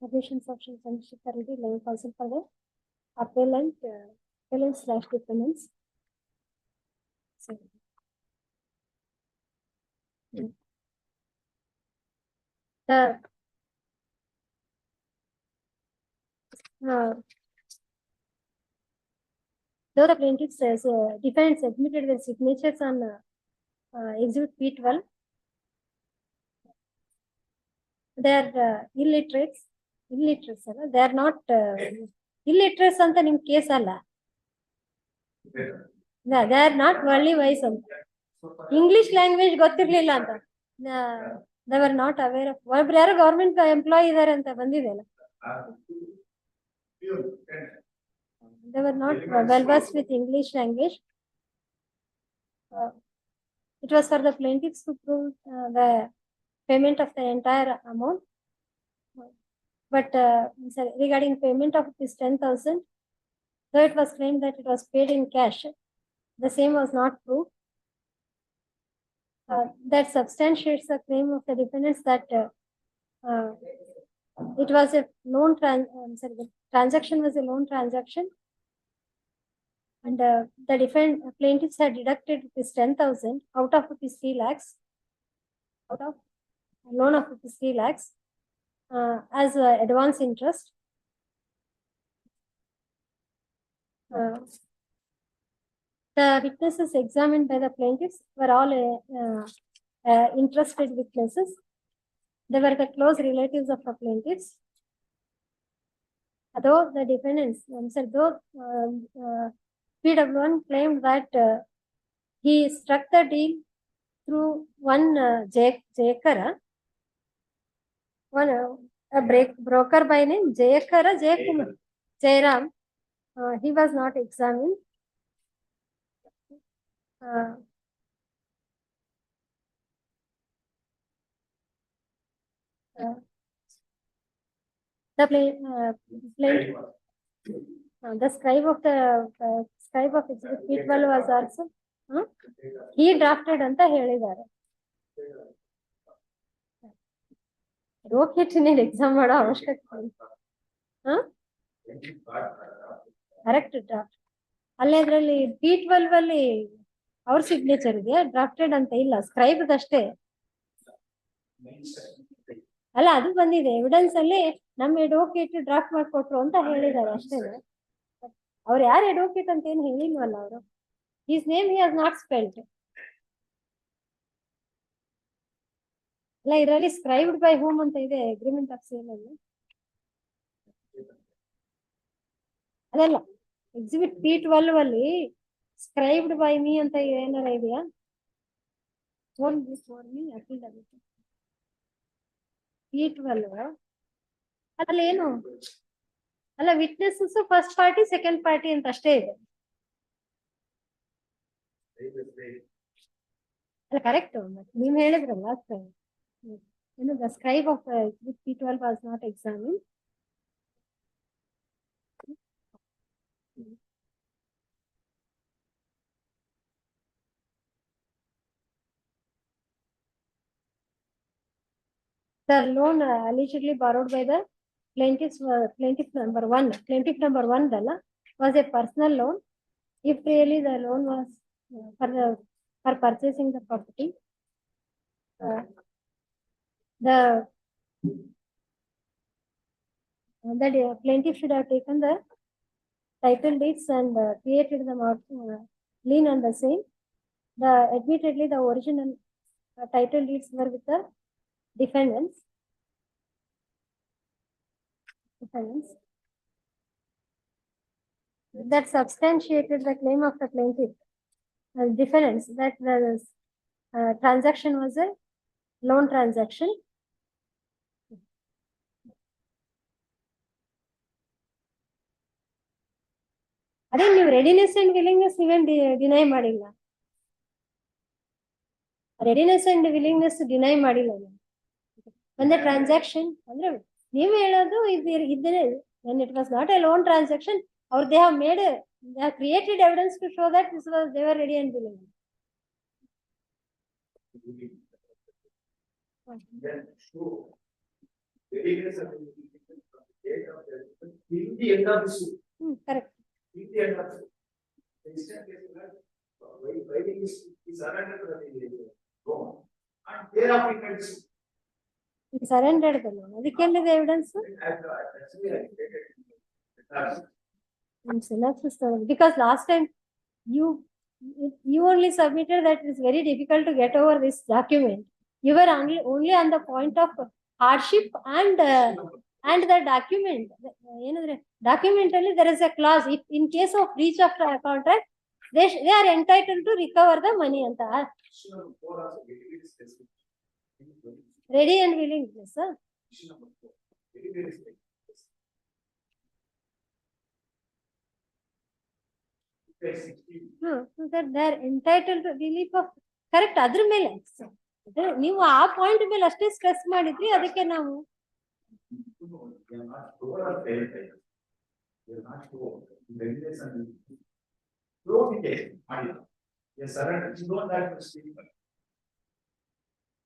Submissions of Shri Chandrasekhar Reddy, level counsel for the appellant, appellant/defendants. So, the though the plaintiff says defendants admitted their signatures on Exhibit P12, they are illiterates. They are not illiterates anta nim case alla. They are not worldly wise anta. English language ಗೊತ್ತಿರ್ಲಿಲ್ಲ ಅಂತ. They were not aware of. ಒಬ್ರು ಯಾರು government employee ಇದಾರೆ ಅಂತ ಬಂದಿದೆಯಲ್ಲ. They were not well versed with English language. It was for the plaintiffs to prove the payment of the entire amount. But regarding payment of this 10,000, though it was claimed that it was paid in cash, the same was not proved. That substantiates the claim of the defendants that it was a loan the transaction was a loan transaction, and the plaintiffs had deducted this 10,000 out of rupees 3 lakhs, out of a loan of rupees 3 lakhs as advance interest. The witnesses examined by the plaintiffs were all interested witnesses. They were the close relatives of the plaintiffs. Though the defendants, PW1 claimed that he struck the deal through one Jayakara, a broker by name Jayakara Jayakumar Jairam. He was not examined. The scribe of Exhibit P12 was also he drafted anta helidare. Advocate in exam mado avashyakತೆ correct draft ಅಲ್ಲೇ ಅದರಲ್ಲಿ P12 ಅಲ್ಲಿ ಅವ್ರ signature ಇದೆ, drafted ಅಂತ ಇಲ್ಲ, scribe ಅಷ್ಟೇ ಅಲ್ಲ. ಅದು ಬಂದಿದೆ ಎವಿಡೆನ್ಸ್ ಅಲ್ಲಿ, ನಮ್ಮ ಅಡ್ವೊಕೇಟ್ ಡ್ರಾಫ್ಟ್ ಮಾಡ್ಕೊಟ್ರು ಅಂತ ಹೇಳಿದ್ದಾರೆ ಅಷ್ಟೇ. ಅವ್ರು ಯಾರು ಅಡ್ವೊಕೇಟ್ ಅಂತ ಏನು ಹೇಳಿಲ್ವಲ್ಲ ಅವರು. His name he has not spelled. ಅಲ್ಲ, ಇದರಲ್ಲಿ ಸ್ಕ್ರೈಬ್ಡ್ ಬೈ ಹೋಮ್ ಅಂತ ಇದೆ ಅಗ್ರಿಮೆಂಟ್ ಆಫ್ ಸೇಲ್ ಅಲ್ಲಿ. ಅದಲ್ಲ, ಎಕ್ಸಿಬಿಟ್ P12 ಅಲ್ಲಿ ಸ್ಕ್ರೈಬ್ಡ್ ಬೈ ಮೀ ಅಂತ ಏನಾರ ಇದೆಯಾ? P12 ಅಲ್ಲಿ ಏನು ಅಲ್ಲ, witnesses first party second party ಅಂತ ಅಷ್ಟೇ ಇದೆ. ಅಲ್ಲ ಕರೆಕ್ಟ್, ನೀವ್ ಹೇಳಿದ್ರಲ್ಲ ಏನು, the scribe of P12 was not examine. The loan allegedly borrowed by the plaintiff number one was a personal loan. If really the loan was for purchasing the property, the that plaintiff should have taken the title deeds and created the lien on the same. Admittedly, the original title deeds were with the defendants. That substantiated the claim of the plaintiff. Defendants that the transaction was a loan transaction. ಅದೇ ನೀವು readiness and willingness ನೀವೇನ್ deny ಮಾಡಿಲ್ಲ. Readiness and willingness deny ಮಾಡಿಲ್ಲ ನೀವು. when the transaction ಅಂದ್ರೆ ನೀವು ಹೇಳೋದು ಇದ್ರೆ when it was not a loan transaction or they have created evidence to show that they were ready and willing. Then show readiness and in the end of the suit. Correct. In the end of the suit. The instant case writing is surrendered to the loan and thereafter it can be sued. It surrendered the loan. ಅದಕ್ಕೆಲ್ಲಿದೆ evidence? Actually, I stated because last time you only submitted that it's very difficult to get over this document. You were only on the point of hardship and the document. Documentally there is a clause. If in case of breach of contract, they are entitled to recover the money anta. Ready and willing, yes, sir. That they are entitled to relief of correct ಅದ್ರ ಮೇಲೆ ನೀವು ಆ point ಮೇಲೆ ಅಷ್ಟೇ stress ಮಾಡಿದ್ರಿ ಅದಕ್ಕೆ ನಾವು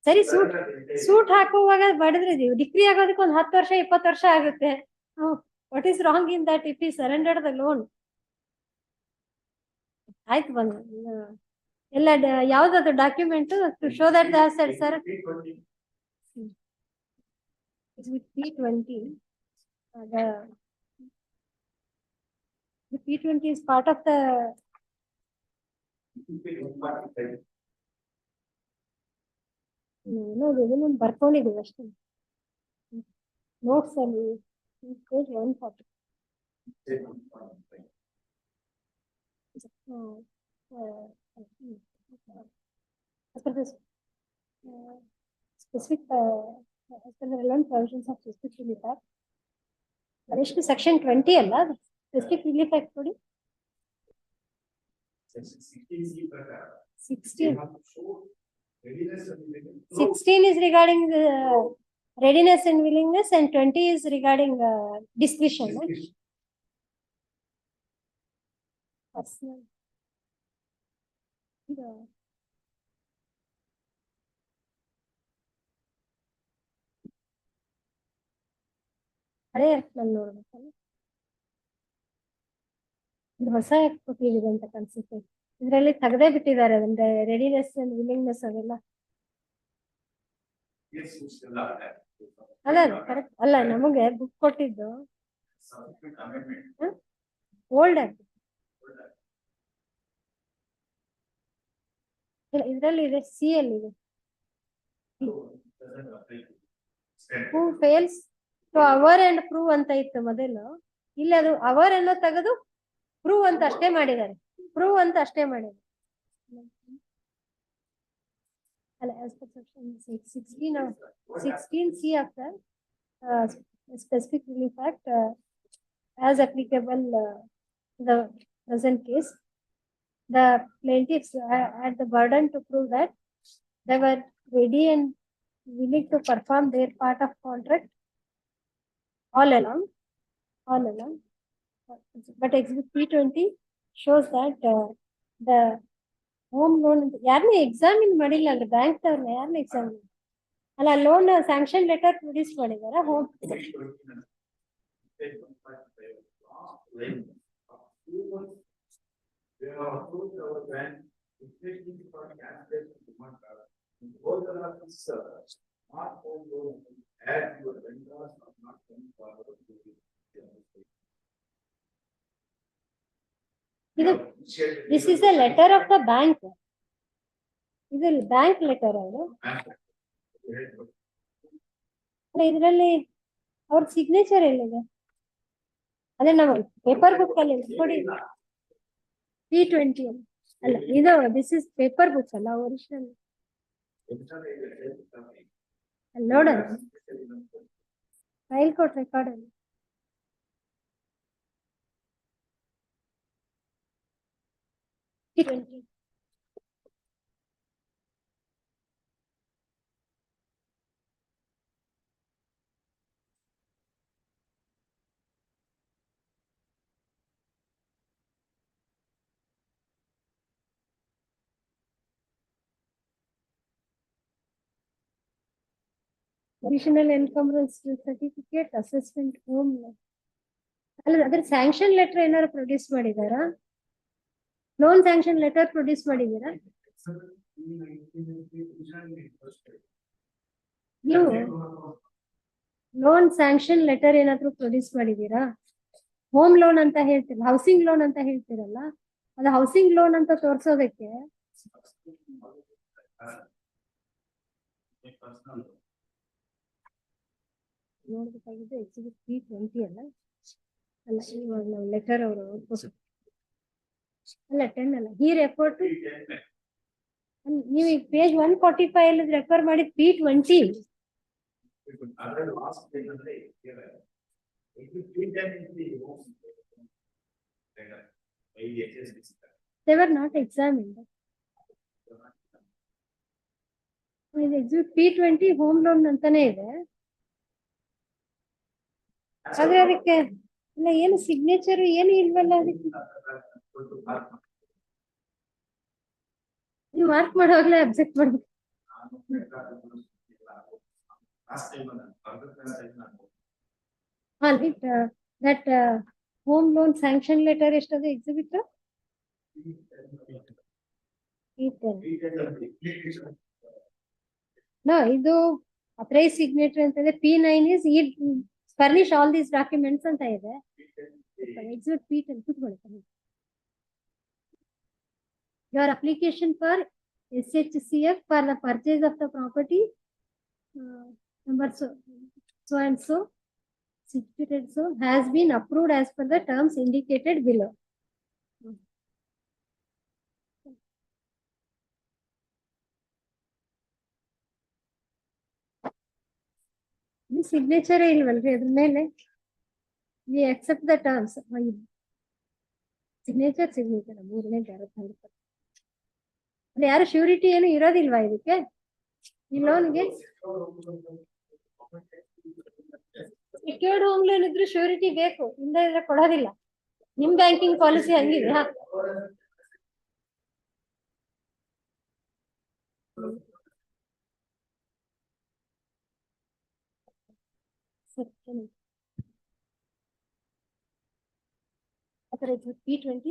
ಸರಿ ಸೂಟ್ ಹಾಕುವಾಗ ಬಡಿದ್ರೆ ಡಿಗ್ರಿ ಆಗೋದಕ್ಕೆ ಒಂದು 10 ವರ್ಷ 20 ವರ್ಷ ಆಗುತ್ತೆ. What is wrong in that if ಈ ಸರೆಂಡರ್ ದ ಲೋನ್? ಆಯ್ತು ಬಂದು ಎಲ್ಲ ಯಾವ್ದಾದ್ರು document to show that the asset sir with P20. The P20 is part of the ಇದನ್ನು ಬರ್ಕೊಂಡಿದ್ದೀವಿ ಅಷ್ಟೇ ನೋಟ್ಸ್ ಅಲ್ಲಿ page 140. Specific as per the relevant provisions of Specific Relief Act. ಎಷ್ಟು section 20 ಅಲ್ಲ Specific Relief Act ಕೊಡಿ. 16 is regarding the readiness and willingness and 20 is regarding discretion. Personal. ಅದೇ ನಾನು ನೋಡ್ಬೇಕಲ್ಲ ಇದು ಹೊಸ ಕೊಟ್ಟಿದ್ದೀವಿ ಅಂತ ಕನ್ಸುತ್ತೆ. ಇದರಲ್ಲಿ ತೆಗೆದೇ ಬಿಟ್ಟಿದ್ದಾರೆ ಅಂದ್ರೆ ರೆಡಿನೆಸ್ ಅಂಡ್ ವಿಲ್ಲಿಂಗ್ನೆಸ್ ಅದೆಲ್ಲ ಅಲ್ಲ ಕರೆಕ್ಟ್ ಅಲ್ಲ. ನಮಗೆ ಬುಕ್ ಕೊಟ್ಟಿದ್ದು ಓಲ್ಡ್ ಆಗಿ ಇದರಲ್ಲಿ ಇದೆ ಸಿ ಅಲ್ಲಿ ಇದೆ who fails to aver and prove ಅಂತ ಇತ್ತು ಮೊದಲು. ಇಲ್ಲಿ ಅದು ಅವರ್ ಅನ್ನೋ ತೆಗೆದು ಪ್ರೂವ್ ಅಂತ ಅಷ್ಟೇ ಮಾಡಿದ್ದಾರೆ. ಪ್ರೂವ್ ಅಂತ ಅಷ್ಟೇ ಮಾಡಿದ್ದಾರೆ ಅಲ್ಲ. as per section 16C of the Specific Relief Act as applicable the present case, the plaintiffs had the burden to prove that they were ready and willing to perform their part of contract all along. But Exhibit P20 shows that the home loan ಯಾರನ್ನ examine ಮಾಡಿಲ್ಲ ಅಂದ್ರೆ bank ಅವ್ರನ್ನ ಯಾರನ್ನ examine ಅಲ್ಲ loan sanction letter produce ಮಾಡಿದಾರ home Not home loan, as your vendors are not coming forward to the. This is a letter of the bank. This is a bank letter. ಇದರಲ್ಲಿ ಅವ್ರ signature ಎಲ್ಲಿದೆ? ಅದೇ ನಾವು paper book ಅಲ್ಲಿ ಕೊಡಿ. P20 ಅಲ್ಲ ಇದು ದಿಸ್ ಇಸ್ ಪೇಪರ್ ಬುಕ್ ಅಲ್ಲ ಒರಿಜಿನಲ್. ನೋಡೋಣ ಫೈಲ್ ಕೋರ್ಟ್ ರೆಕಾರ್ಡ್ ಅಲ್ಲಿ P20. Additional encumbrance certificate, assessment home loan. ಅಲ್ಲ ಅದ್ರ ಸ್ಯಾಂಕ್ಷನ್ ಲೆಟರ್ ಏನಾದ್ರು ಪ್ರೊಡ್ಯೂಸ್ ಮಾಡಿದಾರಾ? ಲೋನ್ ಸ್ಯಾಂಕ್ಷನ್ ಲೆಟರ್ ಪ್ರೊಡ್ಯೂಸ್ ಮಾಡಿದೀರಾ ನೀವು? ಲೋನ್ ಸ್ಯಾಂಕ್ಷನ್ ಲೆಟರ್ ಏನಾದ್ರು ಪ್ರೊಡ್ಯೂಸ್ ಮಾಡಿದೀರಾ? ಹೋಮ್ ಲೋನ್ ಅಂತ ಹೇಳ್ತೀರಾ, ಹೌಸಿಂಗ್ ಲೋನ್ ಅಂತ ಹೇಳ್ತೀರಲ್ಲ, ಅದು ಹೌಸಿಂಗ್ ಲೋನ್ ಅಂತ ತೋರ್ಸೋದಕ್ಕೆ ನೋಡ್ಬೇಕಾಗಿದ್ದು ಎಕ್ಸಿಬಿಟ್ P20 ಅಲ್ಲ. ಅಲ್ಲ ಇವಾಗ ನಾವು ಲೆಟರ್ ಅವರು ಅಲ್ಲ 10 ಅಲ್ಲ ಈ ರೆಫರ್ ಟು ನೀವು ಈಗ ಪೇಜ್ 145 ಅಲ್ಲಿ ರೆಫರ್ ಮಾಡಿದ P20. They were not examined. ಇದು ಎಕ್ಸಿಬಿಟ್ P20 ಹೋಮ್ ಲೋನ್ ಅಂತಾನೆ ಇದೆ. ಆದ್ರೆ ಅದಕ್ಕೆ ಇಲ್ಲ ಏನು ಸಿಗ್ನೇಚರ್ ಏನು ಇಲ್ವಲ್ಲ ಅದಕ್ಕೆ. ನೀವು ಮಾರ್ಕ್ ಮಾಡೋವಾಗ್ಲೇ ಅಬ್ಜೆಕ್ಟ್ ಮಾಡ್ಬೇಕು. That home loan sanction letter ಎಷ್ಟದು ಎಕ್ಸಿಬಿಟ್? ನೋ ಇದು ಅಪ್ರೈಸ್ ಸಿಗ್ನೇಚರ್ ಅಂತ ಇದೆ. P9 is furnish all these documents ಅಂತ ಇದೆ. Exhibit P10 ಕೂತ್ಕೊಳ್ಳಿ. Your application for SHCF for the purchase of the property number so and so situated so has been approved as per the terms indicated below. The signature ilvalri adr mele we accept the terms. Signature ಮೂರನೇ ಜಾರಕ್ಕೆ ಅಲ್ಲಿ ಯಾರು surety ಏನು ಇರೋದಿಲ್ವಾ ಇದಕ್ಕೆ? ಈ ಲೋನ್ಗೆ secured home loan ಇದ್ರೆ surety ಬೇಕು, ಇಂದ ಇದ್ರೆ ಕೊಡೋದಿಲ್ಲ. ನಿಮ್ ಬ್ಯಾಂಕಿಂಗ್ ಪಾಲಿಸಿ ಹಂಗಿದೆ. P20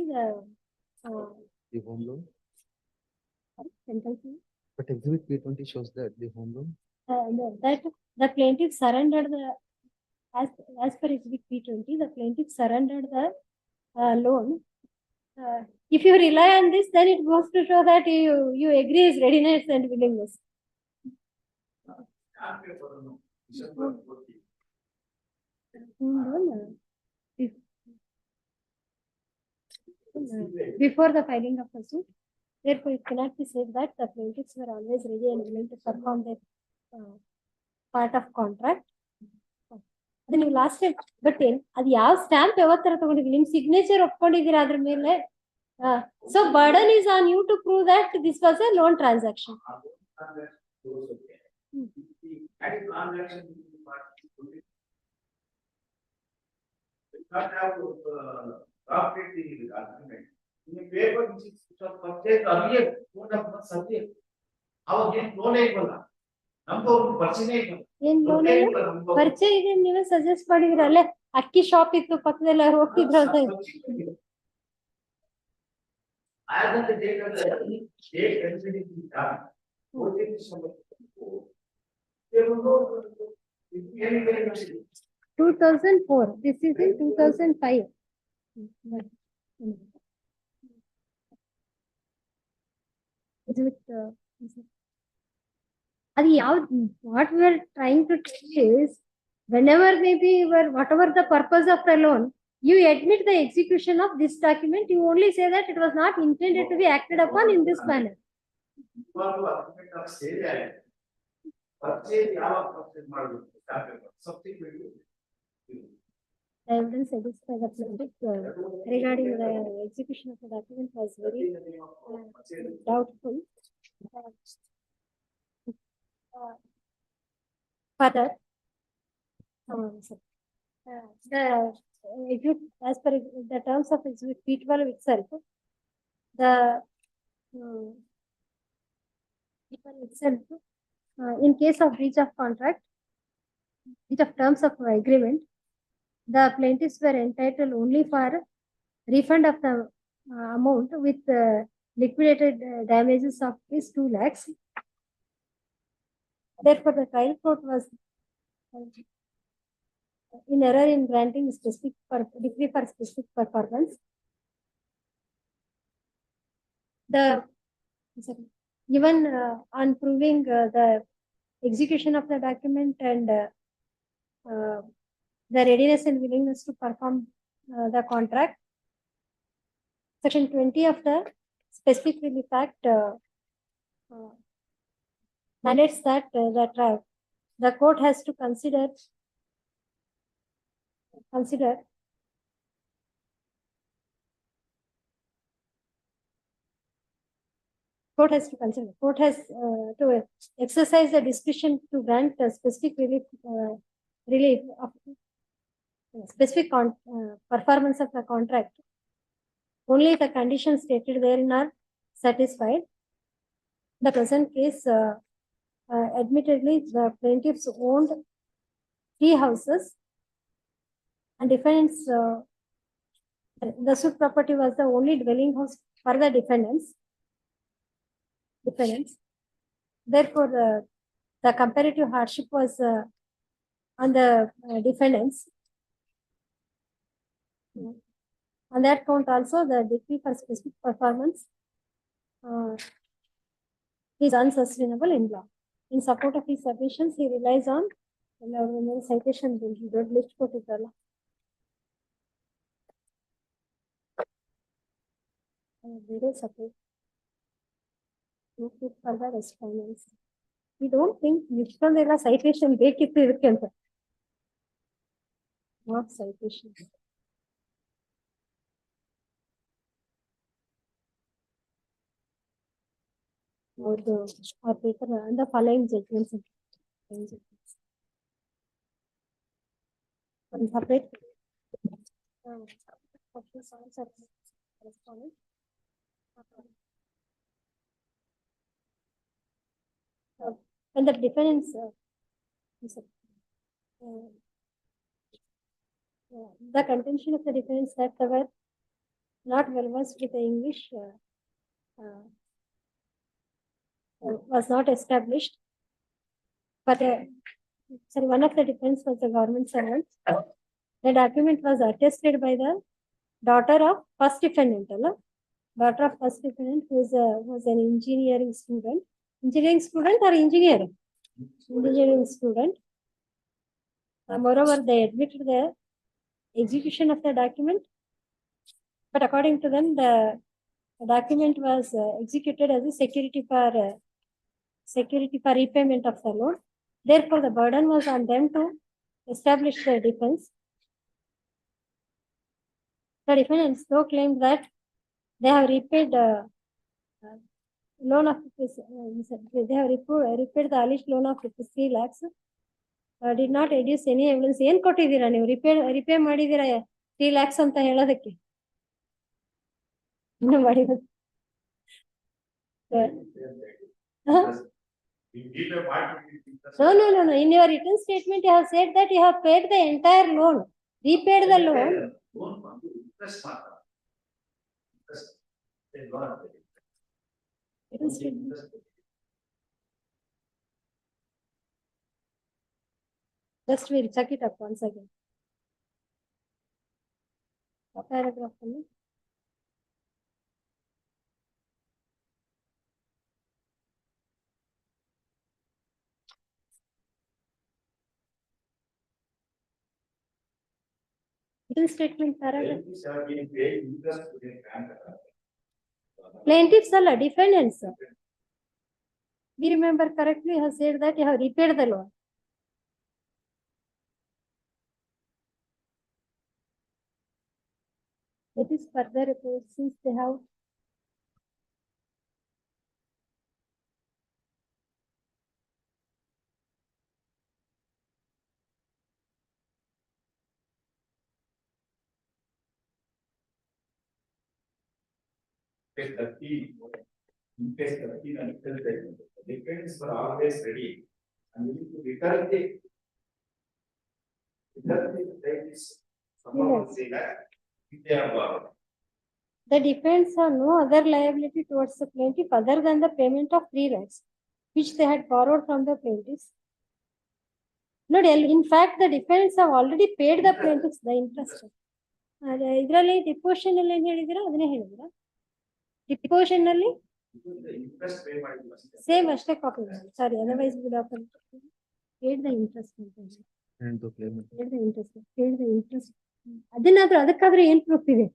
The home loan, central. but exhibit P20 shows that the home loan. That the plaintiff surrendered the as per exhibit P20 the plaintiff surrendered the loan. If you rely on this, then it goes to show that you agree his readiness and willingness. Before the filing of the suit, therefore it cannot be said that the plaintiffs were always ready and willing to perform their part of contract. ಅದು ನೀವು last time but ಅದು ಯಾವ stamp ಯಾವತ್ತರ ತಗೊಂಡಿದ್ರಿ? ನಿಮ್ signature ಒಪ್ಕೊಂಡಿದ್ದೀರಾ ಅದ್ರ ಮೇಲೆ. So burden is on you to prove that this was a loan transaction. ಏನ್ loan ಪರಿಚಯ ಇದೆ ನೀವೇ ಸಜೆಸ್ಟ್ ಮಾಡಿದ್ರ? ಅಲ್ಲೇ ಅಕ್ಕಿ ಶಾಪ್ ಇತ್ತು ಪಕ್ಕದಲ್ಲಿ ಹೋಗ್ತಿದ್ರು ಅಂತ. 2004. This is in 2005. Exhibit, what we are trying to tell is, whenever maybe whatever the purpose of the loan, you admit the execution of this document, you only say that it was not intended to be acted upon in this manner. The evidence against by the plaintiff regarding the execution of the document was very doubtful. Further, as per the terms of exhibit P12 itself, in case of breach of contract, breach of terms of agreement, the plaintiffs were entitled only for refund of the amount with liquidated damages of rupees 2 lakhs. Therefore, the trial court was in error in granting specific decree for specific performance. Even on proving the execution of the document and the readiness and willingness to perform the contract, Section 20 of the Specific Relief Act mandates that the court has to consider court has to exercise the discretion to grant specific relief of specific performance of the contract only if the conditions stated therein are satisfied. The present case, admittedly, the plaintiffs owned 3 houses and defendants, the suit property was the only dwelling house for the defendants. Therefore, the comparative hardship was on the defendants. On that count also, the decree for specific performance is unsustainable in law. In support of his submissions, he relies on citation list ಕೊಟ್ಟಿದ್ದಲ್ಲ. Very support. For the respondents. We don't think ಇಷ್ಟೊಂದೆಲ್ಲ citation ಬೇಕಿತ್ತು ಇದಕ್ಕೆ ಅಂತ. Not citation. Our paper and the following judgments. One separate when the defendants the contention of the defendants that they were not well versed with the English was not established. But one of the defense was the government servant. The document was attested by the daughter of first defendant. Daughter of first defendant was an engineering student. Engineering student or engineer? Engineering student. Moreover, they admitted the execution of the document. But according to them, the document was executed as a security for repayment of the loan. Therefore, the burden was on them to establish the defense. The defendants though claimed that they have repaid loan of they have repaid the alleged loan of 3 lakhs. Did not deduce any evidence. ಏನು ಕೊಟ್ಟಿದ್ದೀರಾ ನೀವು repay ಮಾಡಿದ್ದೀರಾ 3 lakhs ಅಂತ ಹೇಳೋದಕ್ಕೆ? ಇನ್ನು ಮಾಡಿರೋದು No. In your written statement, you have said that you have paid the entire loan, repaid the loan. Just we'll check it up once again. What paragraph only? Written statement paragraph. Plaintiffs are defendants, sir. We remember correctly, has said that you have repaid the loan. It is further since they have. Defense were always ready and willing to return the someone will say that if they have The defendants have no other liability towards the plaintiff other than the payment of 3 lakhs, which they had borrowed from the plaintiffs. No, in fact, the defendants have already paid the plaintiffs the interest. ಇದರಲ್ಲಿ ಡಿಪೋಷನ್ ಅಲ್ಲಿ ಏನ್ ಹೇಳಿದಿರಾ ಅದನ್ನೇ ಹೇಳಿದಿರಾ ಡಿಪೋಷನ್ ಅಲ್ಲಿ same ಅಷ್ಟೇ copy ಮಾಡಿ ಸಾರಿ otherwise paid the interest And to claim it. paid the interest ಅದನ್ನಾದ್ರೂ ಅದಕ್ಕಾದ್ರೂ ಏನ್ proof ಇದೆ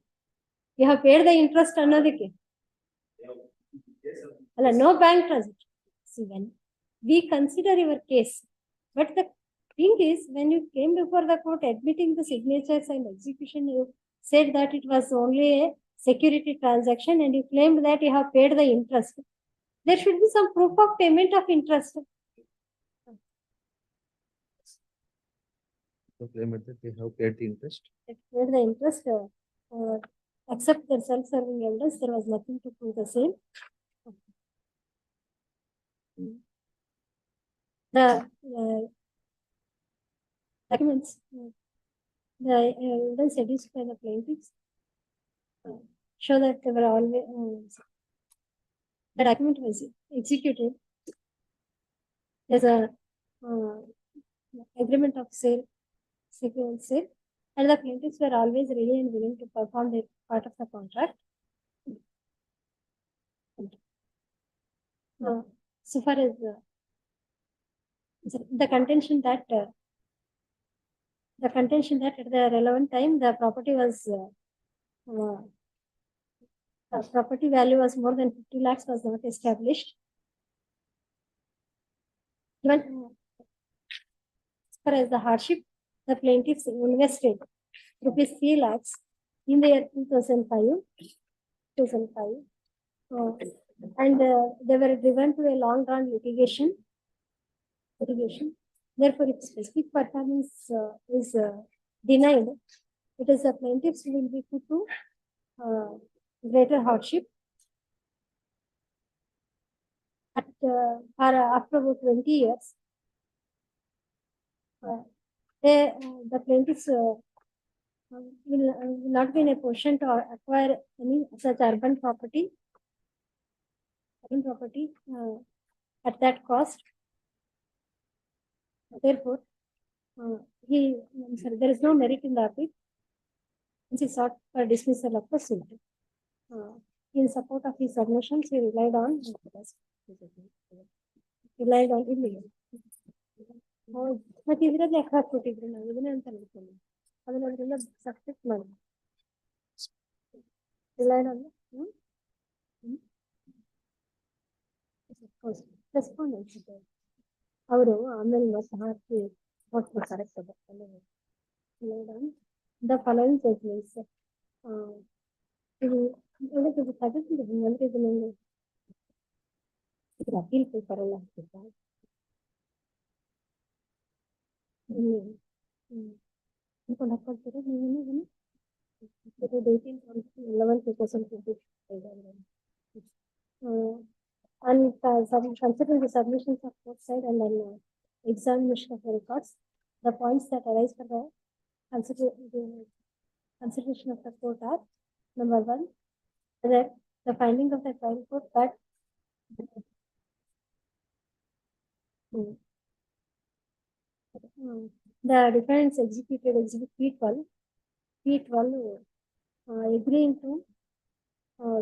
you have paid the interest ಅನ್ನೋದಕ್ಕೆ ಅಲ್ಲ no bank transaction. See, when we consider your case, but the thing is, when you came before the court admitting the signatures and execution, you said that it was only a security transaction and you claimed that you have paid the interest. There should be some proof of payment of interest. To claim it that they have paid the interest. They paid the interest, except their self-serving evidence, there was nothing to prove the same. The documents, the evidence adduced by the plaintiffs show that they were always the document was executed as a agreement of sale, security sale, and the plaintiffs were always ready and willing to perform their part of the contract. So far as the contention that at the relevant time the property was property value was more than 50 lakhs was not established. Even as far as the hardship, the plaintiffs invested rupees 3 lakhs in the year 2005, and they were driven to a long-run litigation. Therefore, if specific performance is denied, it is the plaintiffs who will be put to greater hardship. After about 20 years, the plaintiffs will not be in a position to acquire any such urban property at that cost. Therefore, there is no merit in the appeal. He sought for dismissal of the suit. In support of his submissions, he relied on illegal. ಮತ್ತೆ ಇದರಲ್ಲಿ ಲೆಕ್ಕ ಹಾಕ್ಬಿಟ್ಟಿದ್ರು ನಾವು ಇದನ್ನೇ ಅಂತ ಹೇಳ್ಕೊಂಡು ಅದನ್ನ subject ಮಾಡಿ relied on ರೆಸ್ಪಾಂಡೆನ್ಸ್ ಅವರು ಆಮೇಲೆ ಮತ್ತೆ ಹಾಕಿ ಕೊಟ್ಟು ಕರೆಕ್ಟ್ ದ ಫಾಲೋಯಿಂಗ್ ಜಡ್ಜ್ಮೆಂಟ್ಸ್ ಇದು ತಗೊಂಡಿದ್ದೀನಿ ಅಂದ್ರೆ ಇದು ನಂಗೆ ಅಪೀಲ್ ಪೇಪರ್ ಎಲ್ಲ ಹಾಕಿದ್ದ ಇಟ್ಕೊಂಡು ಹಾಕೊಳ್ತೀರಾ ನೀವು ಇದನ್ನು 11/2025 and considering the submissions of both sides and then examination of the records, the points that arise for the consideration of the court are: number 1, that the finding of the trial court that the defendants executed exhibit P12 agreeing to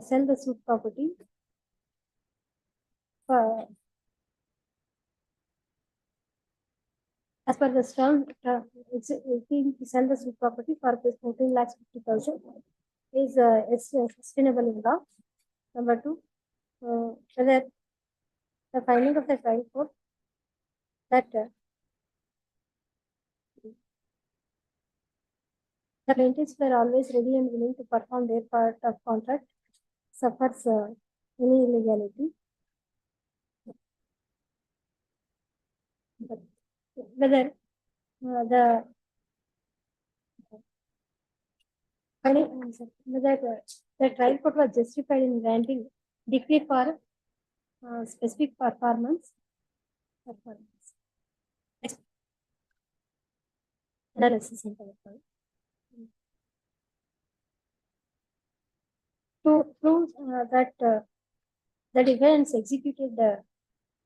sell the suit property for, as per the term, agreeing to sell the suit property for 14,50,000 is sustainable in law. Number two, whether the finding of the trial court that the plaintiffs were always ready and willing to perform their part of contract suffers any illegality. But whether the trial court was justified in granting decree for specific performance. Analysis and performance. To prove that the defendants executed the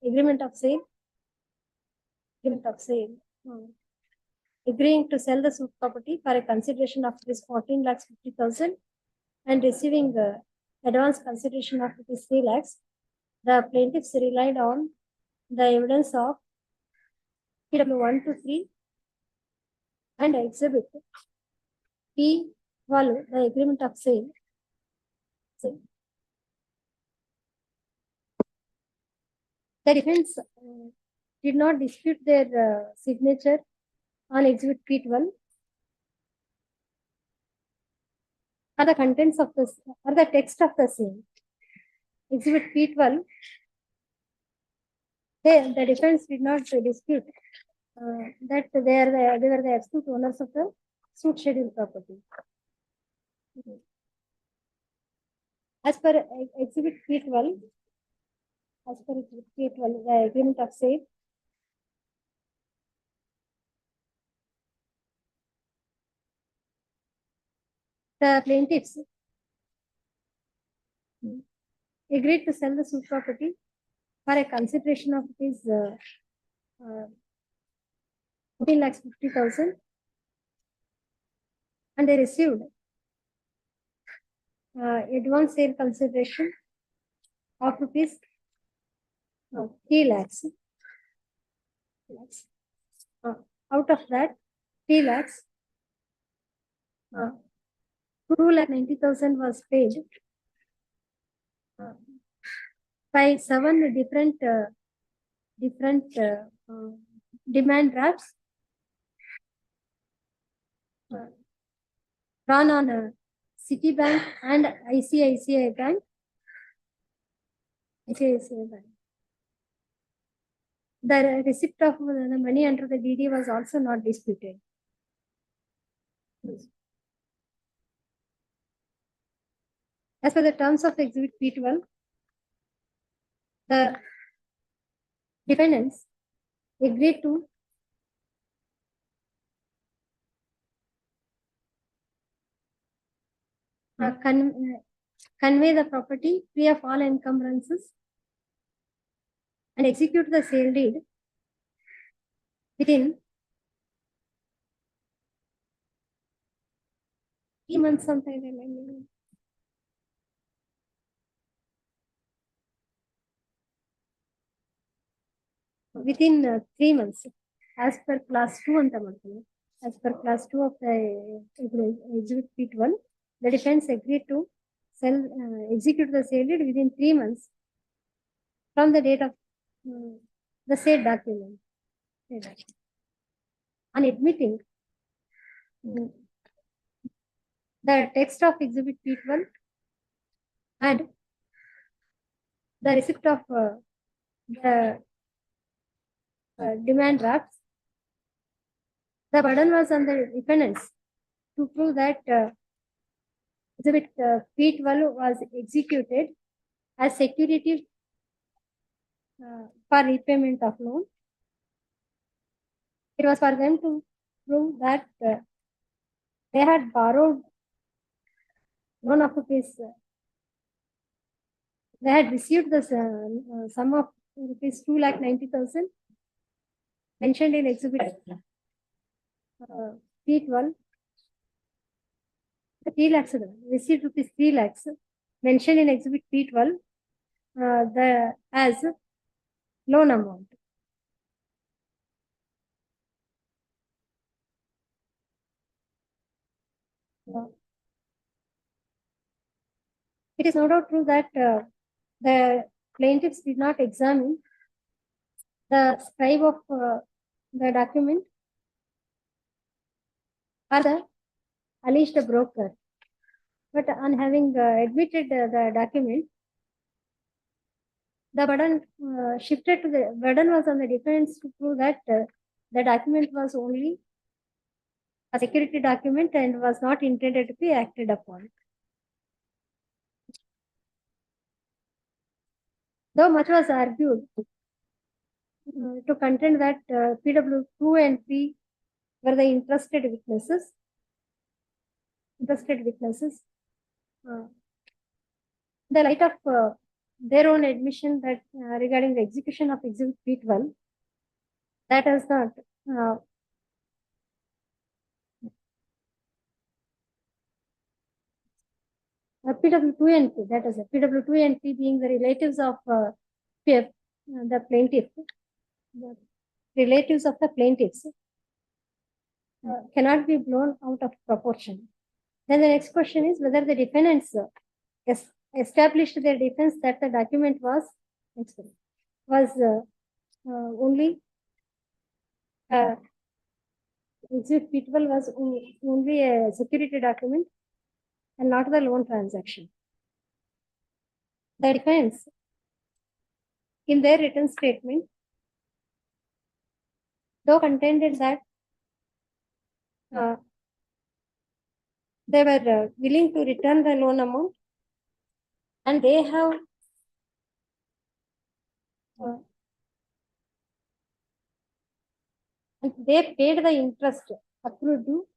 agreement of sale, agreeing to sell the suit property for a consideration of Rs 14,50,000 and receiving the advance consideration of Rs 3 lakhs, the plaintiffs relied on the evidence of PW1 to 3 and exhibit P12, the agreement of sale. The defense did not dispute their signature on exhibit P12 or the contents of this or the text of the same. Exhibit P12, the defense did not dispute that they were the absolute owners of the suit schedule property. As per exhibit P12, the agreement of sale, the plaintiffs agreed to sell the suit property for a consideration of Rs 14,50,000 and they received advance sale consideration of Rs 3 lakhs. Out of that, 3 lakhs, 2,90,000 was paid by 7 different demand drafts drawn on Citibank and ICICI Bank. The receipt of the money under the DD was also not disputed. As per the terms of exhibit P12, the defendants agreed to convey the property free of all encumbrances and execute the sale deed within 3 months sometime. Within 3 months, as per class 2 as per class 2 of the exhibit P12, the defense agreed to execute the sale deed within 3 months from the date of the said document. On admitting the text of exhibit P12 and the receipt of the demand drafts, the burden was on the defendants to prove that exhibit P12 was executed as security for repayment of loan. It was for them to prove that they had borrowed loan of rupees. They had received the sum of rupees 2,90,000 mentioned in exhibit P12, 3 lakhs, received rupees 3 lakhs, mentioned in exhibit P12, as loan amount. It is no doubt true that the plaintiffs did not examine the scribe of the document or the alleged broker. But on having admitted the document, the burden shifted to the burden was on the defense to prove that the document was only a security document and was not intended to be acted upon. Though much was argued to contend that PW2 and 3 were the interested witnesses. The light of their own admission that regarding the execution of exhibit P12, that is not PW2 and 3, that is PW2 and 3 being the relatives of the plaintiff, the relatives of the plaintiffs, cannot be blown out of proportion. Then the next question is whether the defendants established their defense that the document was only exhibit P12 was only a security document and not the loan transaction. The defense, in their written statement, though contended that they were willing to return the loan amount, and they have they paid the interest accrued due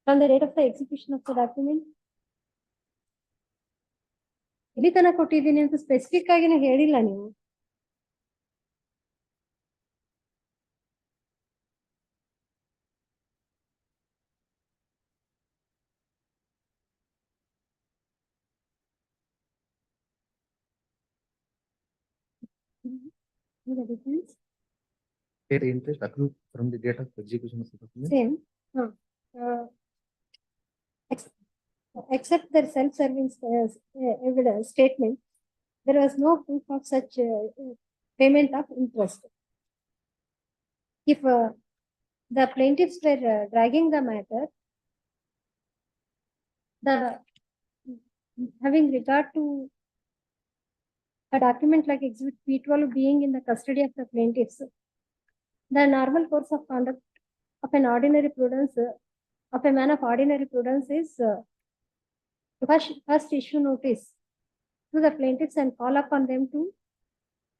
from the date of the execution of the document. ಇಲ್ಲಿ ತನಕ ಕೊಟ್ಟಿದ್ದೀನಿ ಅಂತ specific ಆಗಿ ಹೇಳಿಲ್ಲ ನೀವು. The difference? Paid interest accrued from the date of execution of the document. Same. Except their self-serving evidence statement, there was no proof of such payment of interest. If the plaintiffs were dragging the matter, having regard to a document like exhibit P12 being in the custody of the plaintiffs, the normal course of conduct of an ordinary prudence, of a man of ordinary prudence is first issue notice to the plaintiffs and call upon them to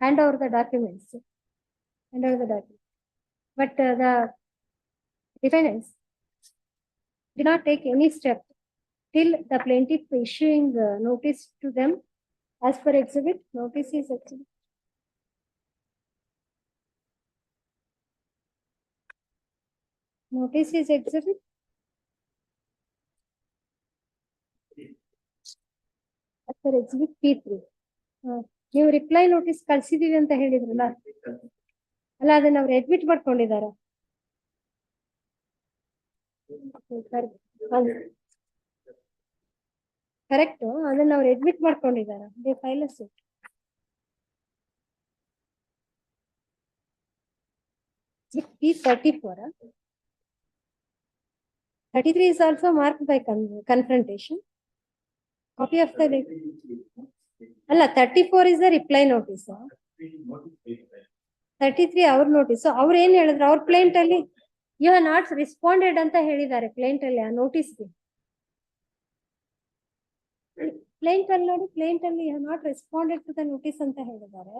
hand over the documents. But the defendants did not take any step till the plaintiff issuing the notice to them as per exhibit. Notice is exhibit. Notice is exhibit. As per exhibit P3. ನೀವು reply notice ಕಳ್ಸಿದೀವಿ ಅಂತ ಹೇಳಿದ್ರಲ್ಲ, ಅಲ್ಲ ಅದನ್ನ ಅವ್ರು admit ಮಾಡ್ಕೊಂಡಿದಾರ? Correct, ಅದನ್ನ ಅವ್ರು admit ಮಾಡ್ಕೊಂಡಿದಾರ. They file a suit. P34. 33 is also marked by confrontation. Copy of the Allah 34 is the reply notice. 33 our notice. So our ಏನು ಹೇಳಿದ್ರು, our plaint ಅಲ್ಲಿ you have not responded ಅಂತ ಹೇಳಿದ್ದಾರೆ. plaint ಅಲ್ಲಿ ಆ notice ಗೆ plaint ಅಲ್ಲಿ ನೋಡಿ, plaint ಅಲ್ಲಿ you have not responded to the notice ಅಂತ ಹೇಳಿದ್ದಾರೆ.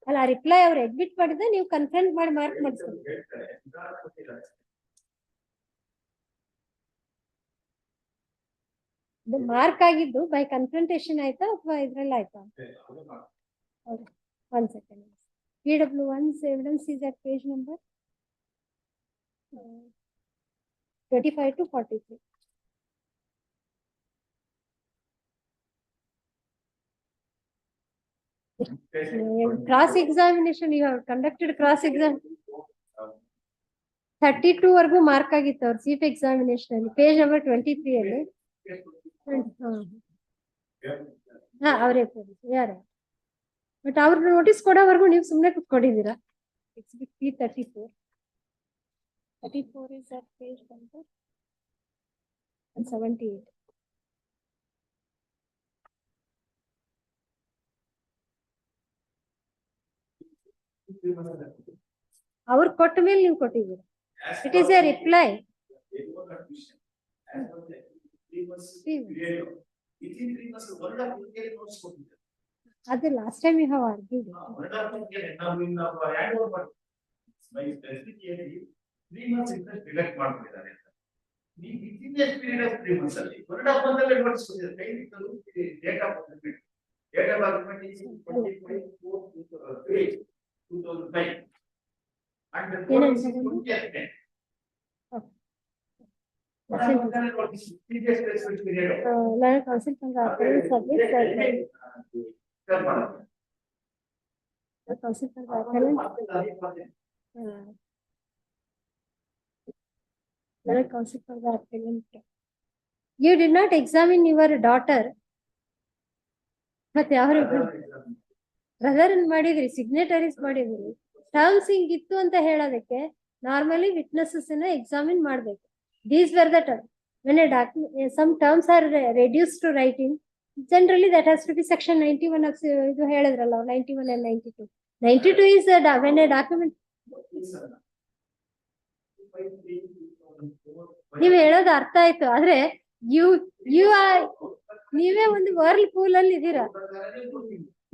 ಅಲ್ಲ ರಿಪ್ಲೈ ಅವ್ರು ಅಡ್ಮಿಟ್ ಮಾಡಿದ್ರೆ ನೀವು ಕನ್ಫರ್ಮ್ ಮಾಡಿ ಮಾರ್ಕ್ ಮಾಡಿಸ್ಬೇಕು. ಮಾರ್ಕ್ ಆಗಿದ್ದು ಬೈ ಕನ್ಫ್ರಂಟೇಷನ್ ಆಯ್ತಾ ಅಥವಾ ಇದ್ರಲ್ಲಿ ಆಯ್ತಾ? One second. PW1's evidence is at page number 25 to 43. Cross examination, you have conducted cross exam. 32 ವರ್ಗೂ mark ಆಗಿತ್ತು ಅವ್ರ ಚೀಫ್ ಎಕ್ಸಾಮಿನೇಷನ್ ಅಲ್ಲಿ, ಪೇಜ್ ನಂಬರ್ 23 ಅಲ್ಲಿ. ಹಾ ಅವರೇ ಯಾರ, ಬಟ್ ಅವ್ರ ನೋಟಿಸ್ ಕೊಡೋವರೆಗೂ ನೀವು ಸುಮ್ಮನೆ ಕುತ್ಕೊಂಡಿದ್ದೀರಾ. Exhibit P34. 34 is at page number 78. ಅವ್ರು ಕೊಟ್ಟ ಮೇಲೆ ನೀವು ಕೊಟ್ಟಿದ್ದೀರಾ. It is a reply. That's last time you have argued. 3 months interest deduct ಮಾಡ್ತಿದ್ದಾರೆ. within a period of 3 months ಅಲ್ಲಿ 1.5 month ಅಲ್ಲಿ notice ಕೊಟ್ಟಿದ್ದಾರೆ. ಕೈ ಇಟ್ಟರು date of agreement. Date of agreement is 25/4/2005. And the notice is 20th May. Council from the appellate subject. Council from the appellate. Council from the appellant. You did not examine your daughter. ಮತ್ತೆ ಯಾರು brother ಮಾಡಿದ್ರಿ, ಸಿಗ್ನೇಟರೀಸ್ ಮಾಡಿದ್ರಿ. Terms ಹಿಂಗಿತ್ತು ಅಂತ ಹೇಳೋದಕ್ಕೆ normally witnesses examine ಮಾಡ್ಬೇಕು. These were the terms. When a document, some terms are reduced to writing, generally that has to be section 91 of ಇದು ಹೇಳಿದ್ರಲ್ಲ 91 and 92. 92 is when a document. ನೀವು ಹೇಳೋದು ಅರ್ಥ ಆಯ್ತು, ಆದ್ರೆ ನೀವೇ ಒಂದು ವರ್ಲ್ ಪೂಲ್ ಅಲ್ಲಿ ಇದ್ದೀರಾ.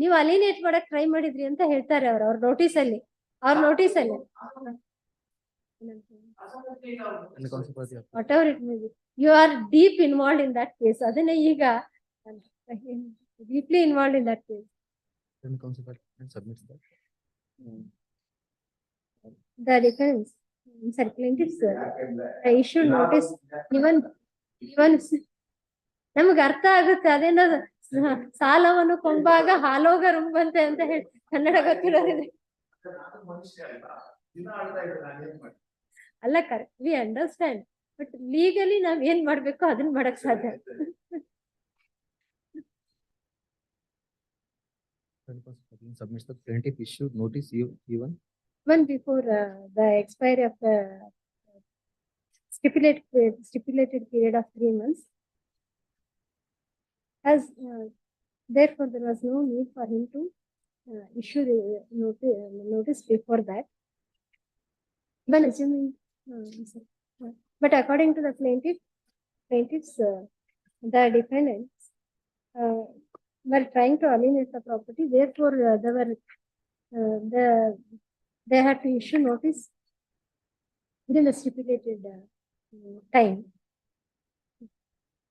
ನೀವು ಅಲಿನೇಟ್ ಮಾಡಕ್ ಟ್ರೈ ಮಾಡಿದ್ರಿ ಅಂತ ಹೇಳ್ತಾರೆ ಅವ್ರ ನೋಟಿಸ್ ಅಲ್ಲಿ. Whatever it may be, you are deep involved in that case. ಅದನ್ನೇ ಈಗ deeply involved in that case. The defense, plaintiffs issued notice. Even ನಮ್ಗೆ ಅರ್ಥ ಆಗುತ್ತೆ, ಅದೇನೋ ಸಾಲವನ್ನು ಕೊಂಬಾಗ ಹಾಲೋಗ ರುಂಬಂತೆ ಅಂತ ಹೇಳಿ ಕನ್ನಡ ಗೊತ್ತಿರೋದಿದೆ ಅಲ್ಲ. Correct, we understand, but legally ನಾವ್ ಏನ್ ಮಾಡ್ಬೇಕು ಅದನ್ನ ಮಾಡಕ್ ಸಾಧ್ಯ. Submits the plaintiff issued notice even before the expiry of the stipulated period of 3 months. As therefore there was no need for him to issue the notice before that. When assuming, but according to the plaintiffs, the defendants were trying to alienate the property. Therefore, they had to issue notice within the stipulated time,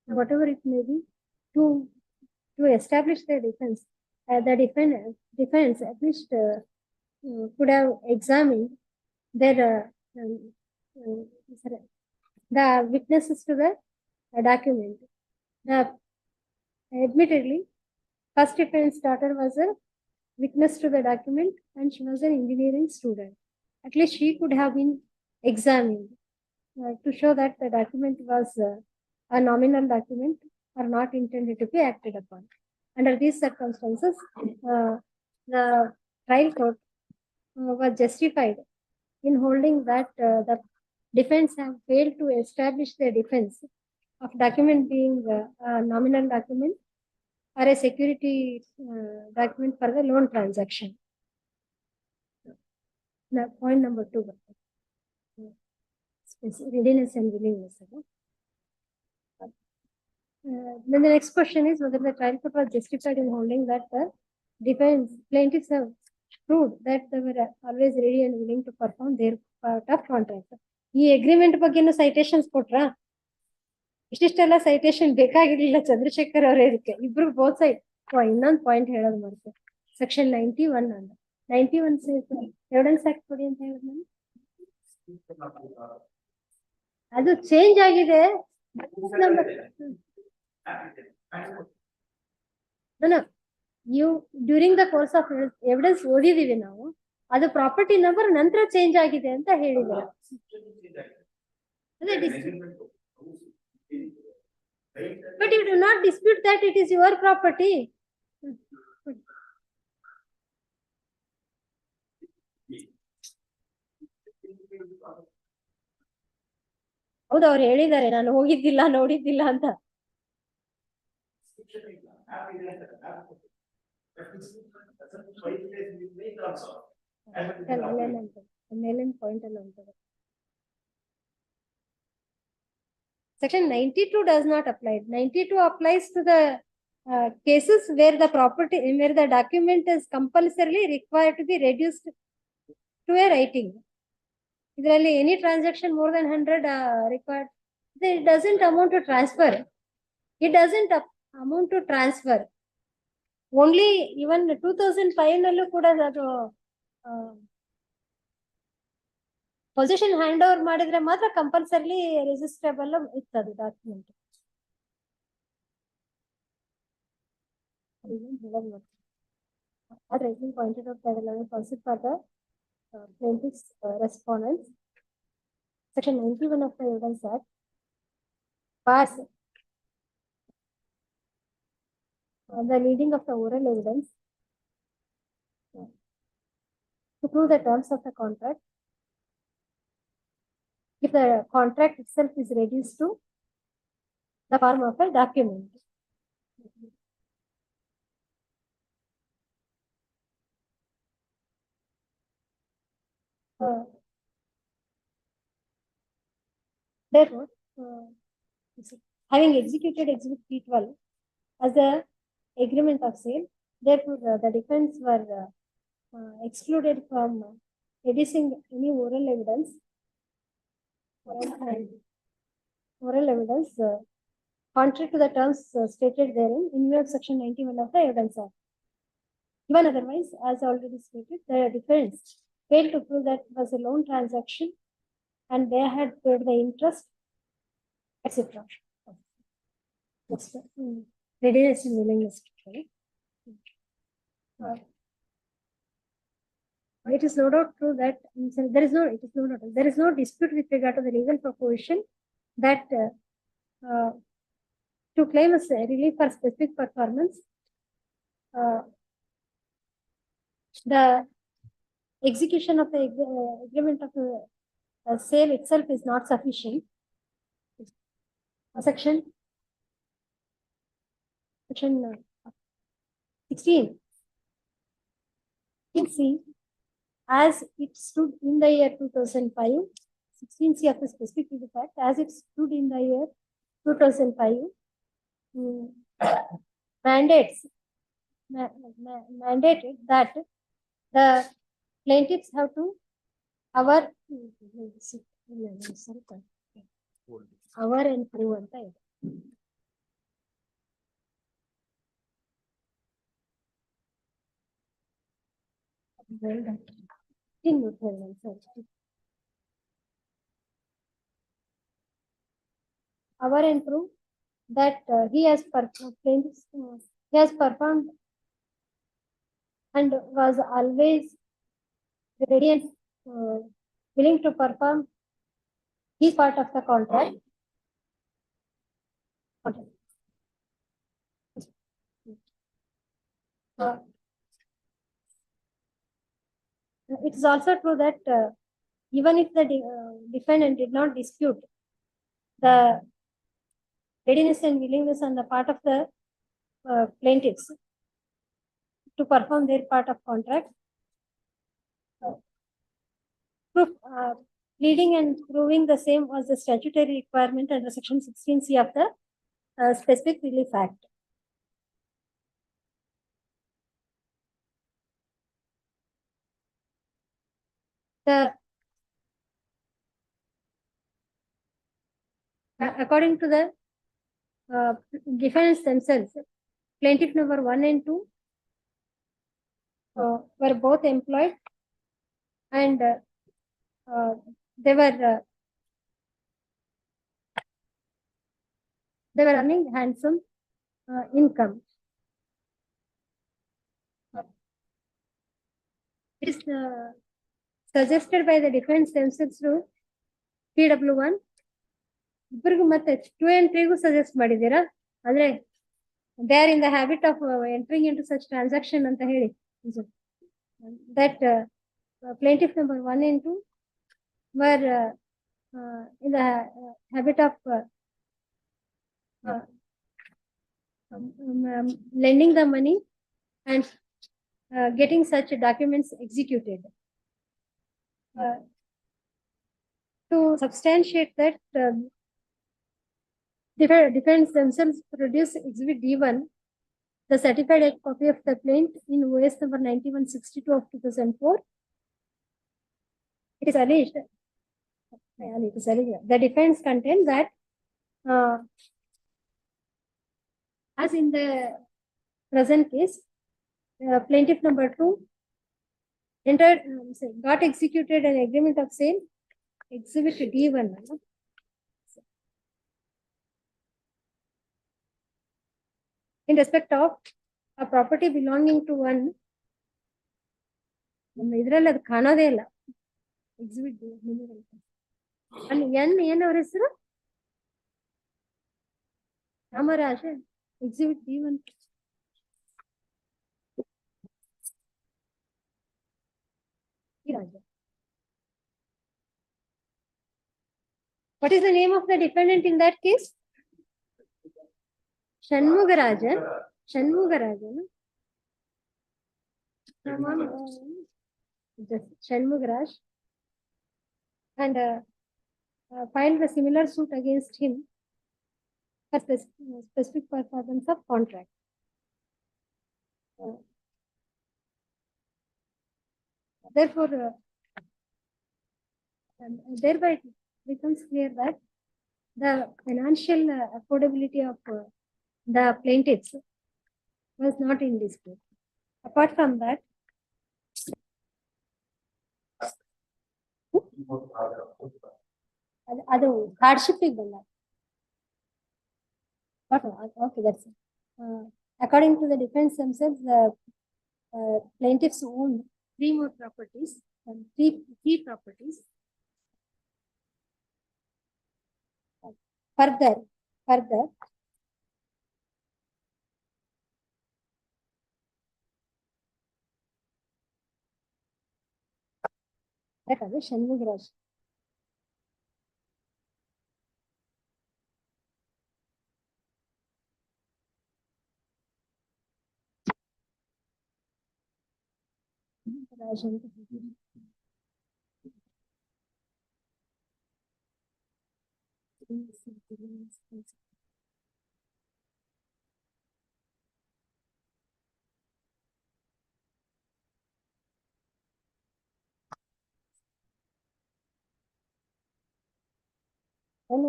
whatever it may be, to establish their defense. The defense at least could have examined their the witnesses to the document. Admittedly, first defense daughter was a witness to the document and she was an engineering student. At least she could have been examined to show that the document was a nominal document or not intended to be acted upon. Under these circumstances, the trial court was justified in holding that the defense have failed to establish their defense of document being a nominal document or a security document for the loan transaction. Now, point number 2. Readiness and willingness. Then the next question is whether the trial court was justified in holding that the plaintiffs have proved that they were always ready and willing to perform their part of contract. ಈ agreement ಬಗ್ಗೆನೂ citations ಕೊಟ್ರಾ? ಇಷ್ಟಿಷ್ಟೆಲ್ಲ citation ಬೇಕಾಗಿರ್ಲಿಲ್ಲ Chandrashekhar ಅವರೇ ಇದಕ್ಕೆ. ಇಬ್ರು both side. ಇನ್ನೊಂದು point ಹೇಳೋದು ಮಾಡ್ತಾರೆ, section 91 ಅಂತ 91 evidence act ಕೊಡಿ ಅಂತ ಹೇಳಿದ್ ನಾನು. ಅದು ಚೇಂಜ್ ಆಗಿದೆ. ನೀವು during the course of evidence ಓದಿದೀವಿ ನಾವು, ಅದು ಪ್ರಾಪರ್ಟಿ ನಂಬರ್ ನಂತರ ಚೇಂಜ್ ಆಗಿದೆ ಅಂತ ಹೇಳಿದ್ದಾರೆ. But you do not dispute that it is your property. ಹೌದು, ಅವ್ರು ಹೇಳಿದ್ದಾರೆ ನಾನು ಹೋಗಿದ್ದಿಲ್ಲ ನೋಡಿದ್ದಿಲ್ಲ ಅಂತ. ಮೇಲಿನ ಪಾಯಿಂಟ್ ಅಲ್ಲಿ ಉಂಟು. Section 92 does not apply. 92 applies to the cases where the property, where the document is compulsorily required to be reduced to a writing. Idರಲ್ಲಿ any transaction more than 100 required, it doesn't amount to transfer. It doesn't amount to transfer. Only even 2005 ನಲ್ಲೂ ಕೂಡ ಅದು position hand over ಮಾಡಿದ್ರೆ ಮಾತ್ರ compulsory ರಿಜಿಸ್ಟ್ರೇಬಲ್ ಇರ್ತದೆ document. Pointed out by the level counsel for the plaintiff's respondents. Section 91 of the Evidence Act bars the reading of the oral evidence to prove the terms of the contract if the contract itself is reduced to the form of a document. Therefore, having executed Exhibit P12 as the agreement of sale, therefore the defense were excluded from reducing any oral evidence. Oral evidence contrary to the terms stated therein in view of Section 91 of the Evidence Act. Even otherwise, as already stated, the defense failed to prove that it was a loan transaction and they had paid the interest, etc. Readiness and willingness to pay. It is no doubt true that there is no dispute with regard to the legal proposition that to claim a relief for specific performance, the execution of the agreement of the sale itself is not sufficient. Section 16. See, as it stood in the year 2005, 16C of the specific relief act, as it stood in the year 2005, mandated that the plaintiffs have to our and prove ಅಂತ ಇದೆ. Our and prove that he has performed and was always ready and willing to perform his part of the contract. It is also true that even if the defendant did not dispute the readiness and willingness on the part of the plaintiffs to perform their part of contract, pleading and proving the same was the statutory requirement under Section 16C of the Specific Relief Act. According to the defendants themselves, plaintiff number 1 and 2 were both employed and they were They were earning handsome income. It is suggested by the defense themselves to PW1. ಇಬ್ಬರಿಗೂ ಮತ್ತೆ 2 and 3 suggest ಮಾಡಿದ್ದೀರಾ ಅಂದ್ರೆ they are in the habit of entering into such transaction ಅಂತ ಹೇಳಿ that plaintiff number 1 and 2 were in the habit of lending the money and getting such documents executed. To substantiate that, defense themselves produce exhibit D1, the certified copy of the plaint in OS number 9162 of 2004. It is alleged, the defense contend that as in the present case, plaintiff number 2 entered, got executed an agreement of sale, exhibit D1. In respect of a property belonging to one, ಇದರಲ್ಲಿ ಅದು ಕಾಣೋದೇ ಇಲ್ಲ exhibit ಅಲ್ಲಿ ಏನ್ ಅವ್ರ ಹೆಸರು Ramaraja exhibit D1. What is the name of the defendant in that case? Shanmugarajan. Shanmugaraj. And filed a similar suit against him for specific performance of contract. Therefore, thereby it becomes clear that the financial affordability of the plaintiffs was not in dispute. Apart from that, ಅದು hardship ಬಂದ. Okay, that's it. According to the defense themselves, the plaintiffs own 3 more properties and three properties. Further, that is Shanmugaraj.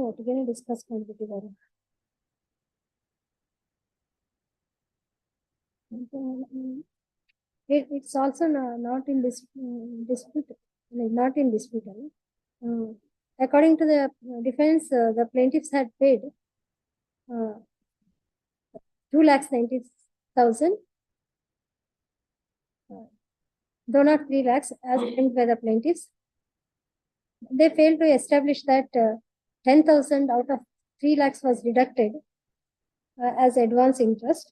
ಒಟ್ಟಿಗೆ discuss ಮಾಡ್ಬಿಟ್ಟಿದ್ದಾರೆ. It's also not in dispute. Not in dispute. According to the defense, the plaintiffs had paid 2,90,000, though not 3 lakhs as claimed by the plaintiffs. They failed to establish that 10,000 out of 3 lakhs was deducted as advance interest.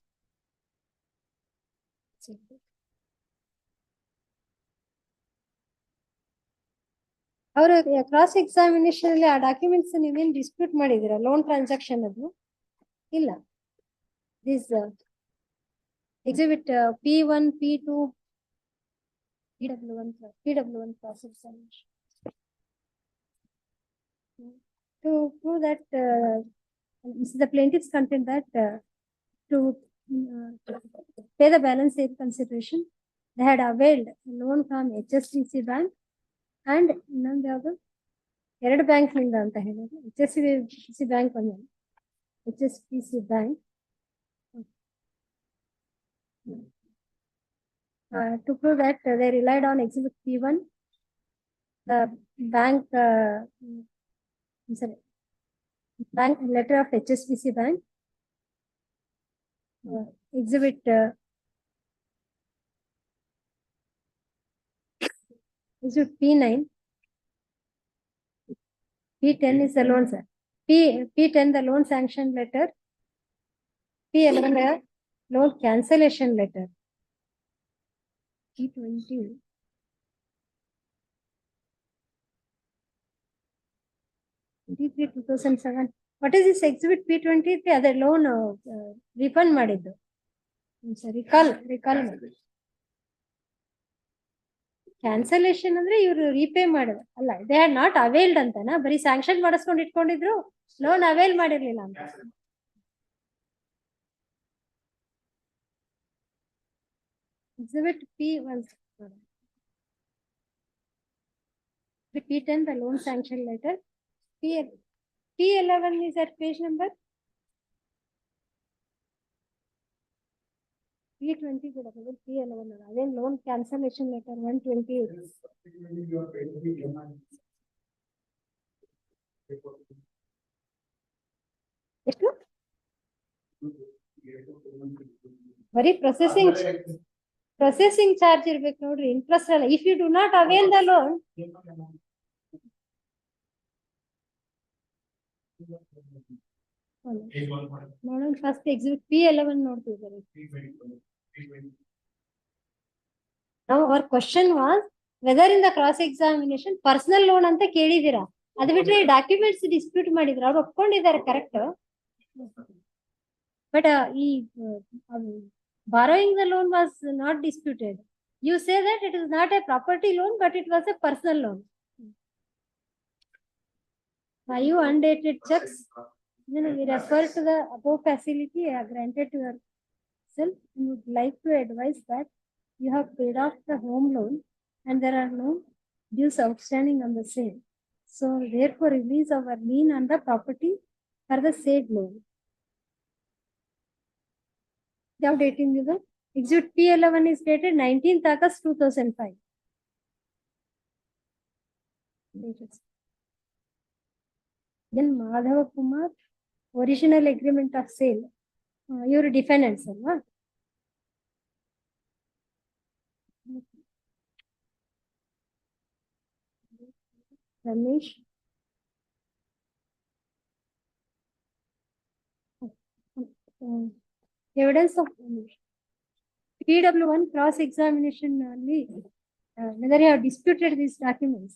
ಅವರ cross examination ಅಲ್ಲಿ ಆ documents ನೀವೇನು dispute ಮಾಡಿದಿರಾ loan transaction ಅದು ಇಲ್ಲ. This exhibit P1, P2, PW1 cross examination to prove that the plaintiffs contend that to pay the balance sale consideration, they had availed a loan from HSBC Bank and ಇನ್ನೊಂದು ಯಾವುದು 2 bank ನಿಂದ ಅಂತ ಹೇಳಿದ್ರು. HSBC bank ಒಂದು HSBC bank to prove that they relied on exhibit P1, the bank Bank letter of HSBC Bank. Exhibit P9. P10 is the loan, sir. P10 the loan sanction letter. P11 the loan cancellation letter. P20. P3 2007. What is this exhibit P23? Other loan refund ಮಾಡಿದ್ದು. Recall ಮಾಡಿ. Cancellation ಅಂದ್ರೆ ಇವರು repay ಮಾಡಿದ್ರು ಅಲ್ಲ, they had not ಅವೇಲ್ಡ್ ಅಂತನಾ, ಬರೀ sanction ಮಾಡಿಸ್ಕೊಂಡು ಇಟ್ಕೊಂಡಿದ್ರು, ಲೋನ್ ಅವೇಲ್ ಮಾಡಿರ್ಲಿಲ್ಲ ಅಂತ. Exhibit P1. P10 the loan sanction letter. P11 is at page number P20 ಕೂಡ P11 ಅದೇ loan cancellation letter 120. ಎಷ್ಟು ಬರೀ ಪ್ರೊಸೆಸಿಂಗ್ ಚಾರ್ಜ್ ಇರ್ಬೇಕು ನೋಡ್ರಿ, ಇಂಟ್ರೆಸ್ಟ್ ಅಲ್ಲ. If you do not avail the loan, ನೋಡೋಣ ಫಸ್ಟ್ ಎಕ್ಸಿಬಿಟ್ P11 ನೋಡ್ತಿದ್ದಾರೆ. ನಾವು our question was whether in the cross examination personal loan ಅಂತ ಕೇಳಿದೀರಾ, ಅದು ಬಿಟ್ರೆ ಡಾಕ್ಯುಮೆಂಟ್ಸ್ ಡಿಸ್ಪ್ಯೂಟ್ ಮಾಡಿದ್ರು, ಅವ್ರು ಒಪ್ಕೊಂಡಿದ್ದಾರೆ ಕರೆಕ್ಟ್. ಬಟ್ ಈ borrowing the loan was not disputed. You say that it is not a property loan, but it was a personal loan. 5 undated checks. Then we refer to the above facility granted to yourself. You would like to advise that you have paid off the home loan and there are no dues outstanding on the same. So therefore release our lien on the property for the said loan. ಯಾವ dating ಇದು? Exhibit P11 is dated 19th August 2005. Then Madhava Kumar, original agreement of sale. ಇವರು defendants ಅಲ್ವಾ? Ramesh, evidence of PW1 cross examination whether you have disputed these documents.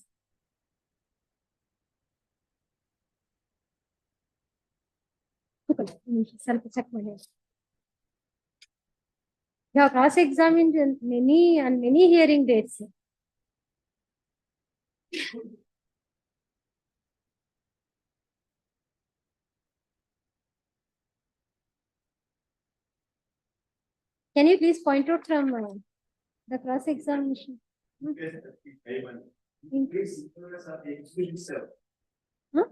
ಸ್ವಲ್ಪ check ಮಾಡಿ. You have cross examined many hearing dates. Can you please point out from the cross examination? Increase ignorance of the exhibition itself. Huh?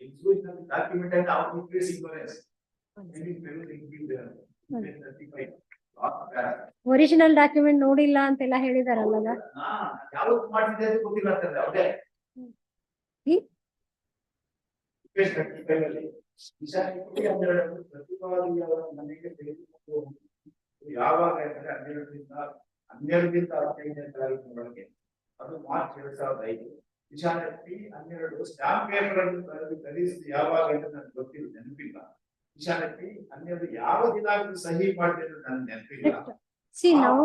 Exhibition of the document and how to increase ignorance. Original document ನೋಡಿಲ್ಲ ಅಂತೆಲ್ಲ ಹೇಳಿದಾರಲ್ಲ. ಯಾವತ್ತು ಮಾಡಿದೆ ಅಂತ ಗೊತ್ತಿಲ್ಲ ಅಂತಂದ್ರೆ ಅವರೇ ಪ್ರತಿಪಾದಿಯವರ ಮನೆಗೆ ತೆಗೆದುಕೊಂಡು ಯಾವಾಗ ಅಂದ್ರೆ 12ರಿಂದ 15ನೇ ತಾರೀಕಿನೊಳಗೆ, ಅದು ಮಾರ್ಚ್ 2005. ವಿಚಾರಣೆ P12 ಸ್ಟಾಂಪ್ ಪೇಪರ್ ಅನ್ನು ಖರೀದಿಸಿ ಯಾವಾಗ ಅಂತ ನನಗೆ ಗೊತ್ತಿಲ್ಲ, ನೆನಪಿಲ್ಲ. ವಿಚಾರಣೆ P12 ಯಾವ ದಿನಾಂಕ ಸಹಿ ಮಾಡಿದೆ ಅಂತ ನನಗೆ ನೆನಪಿಲ್ಲ. See now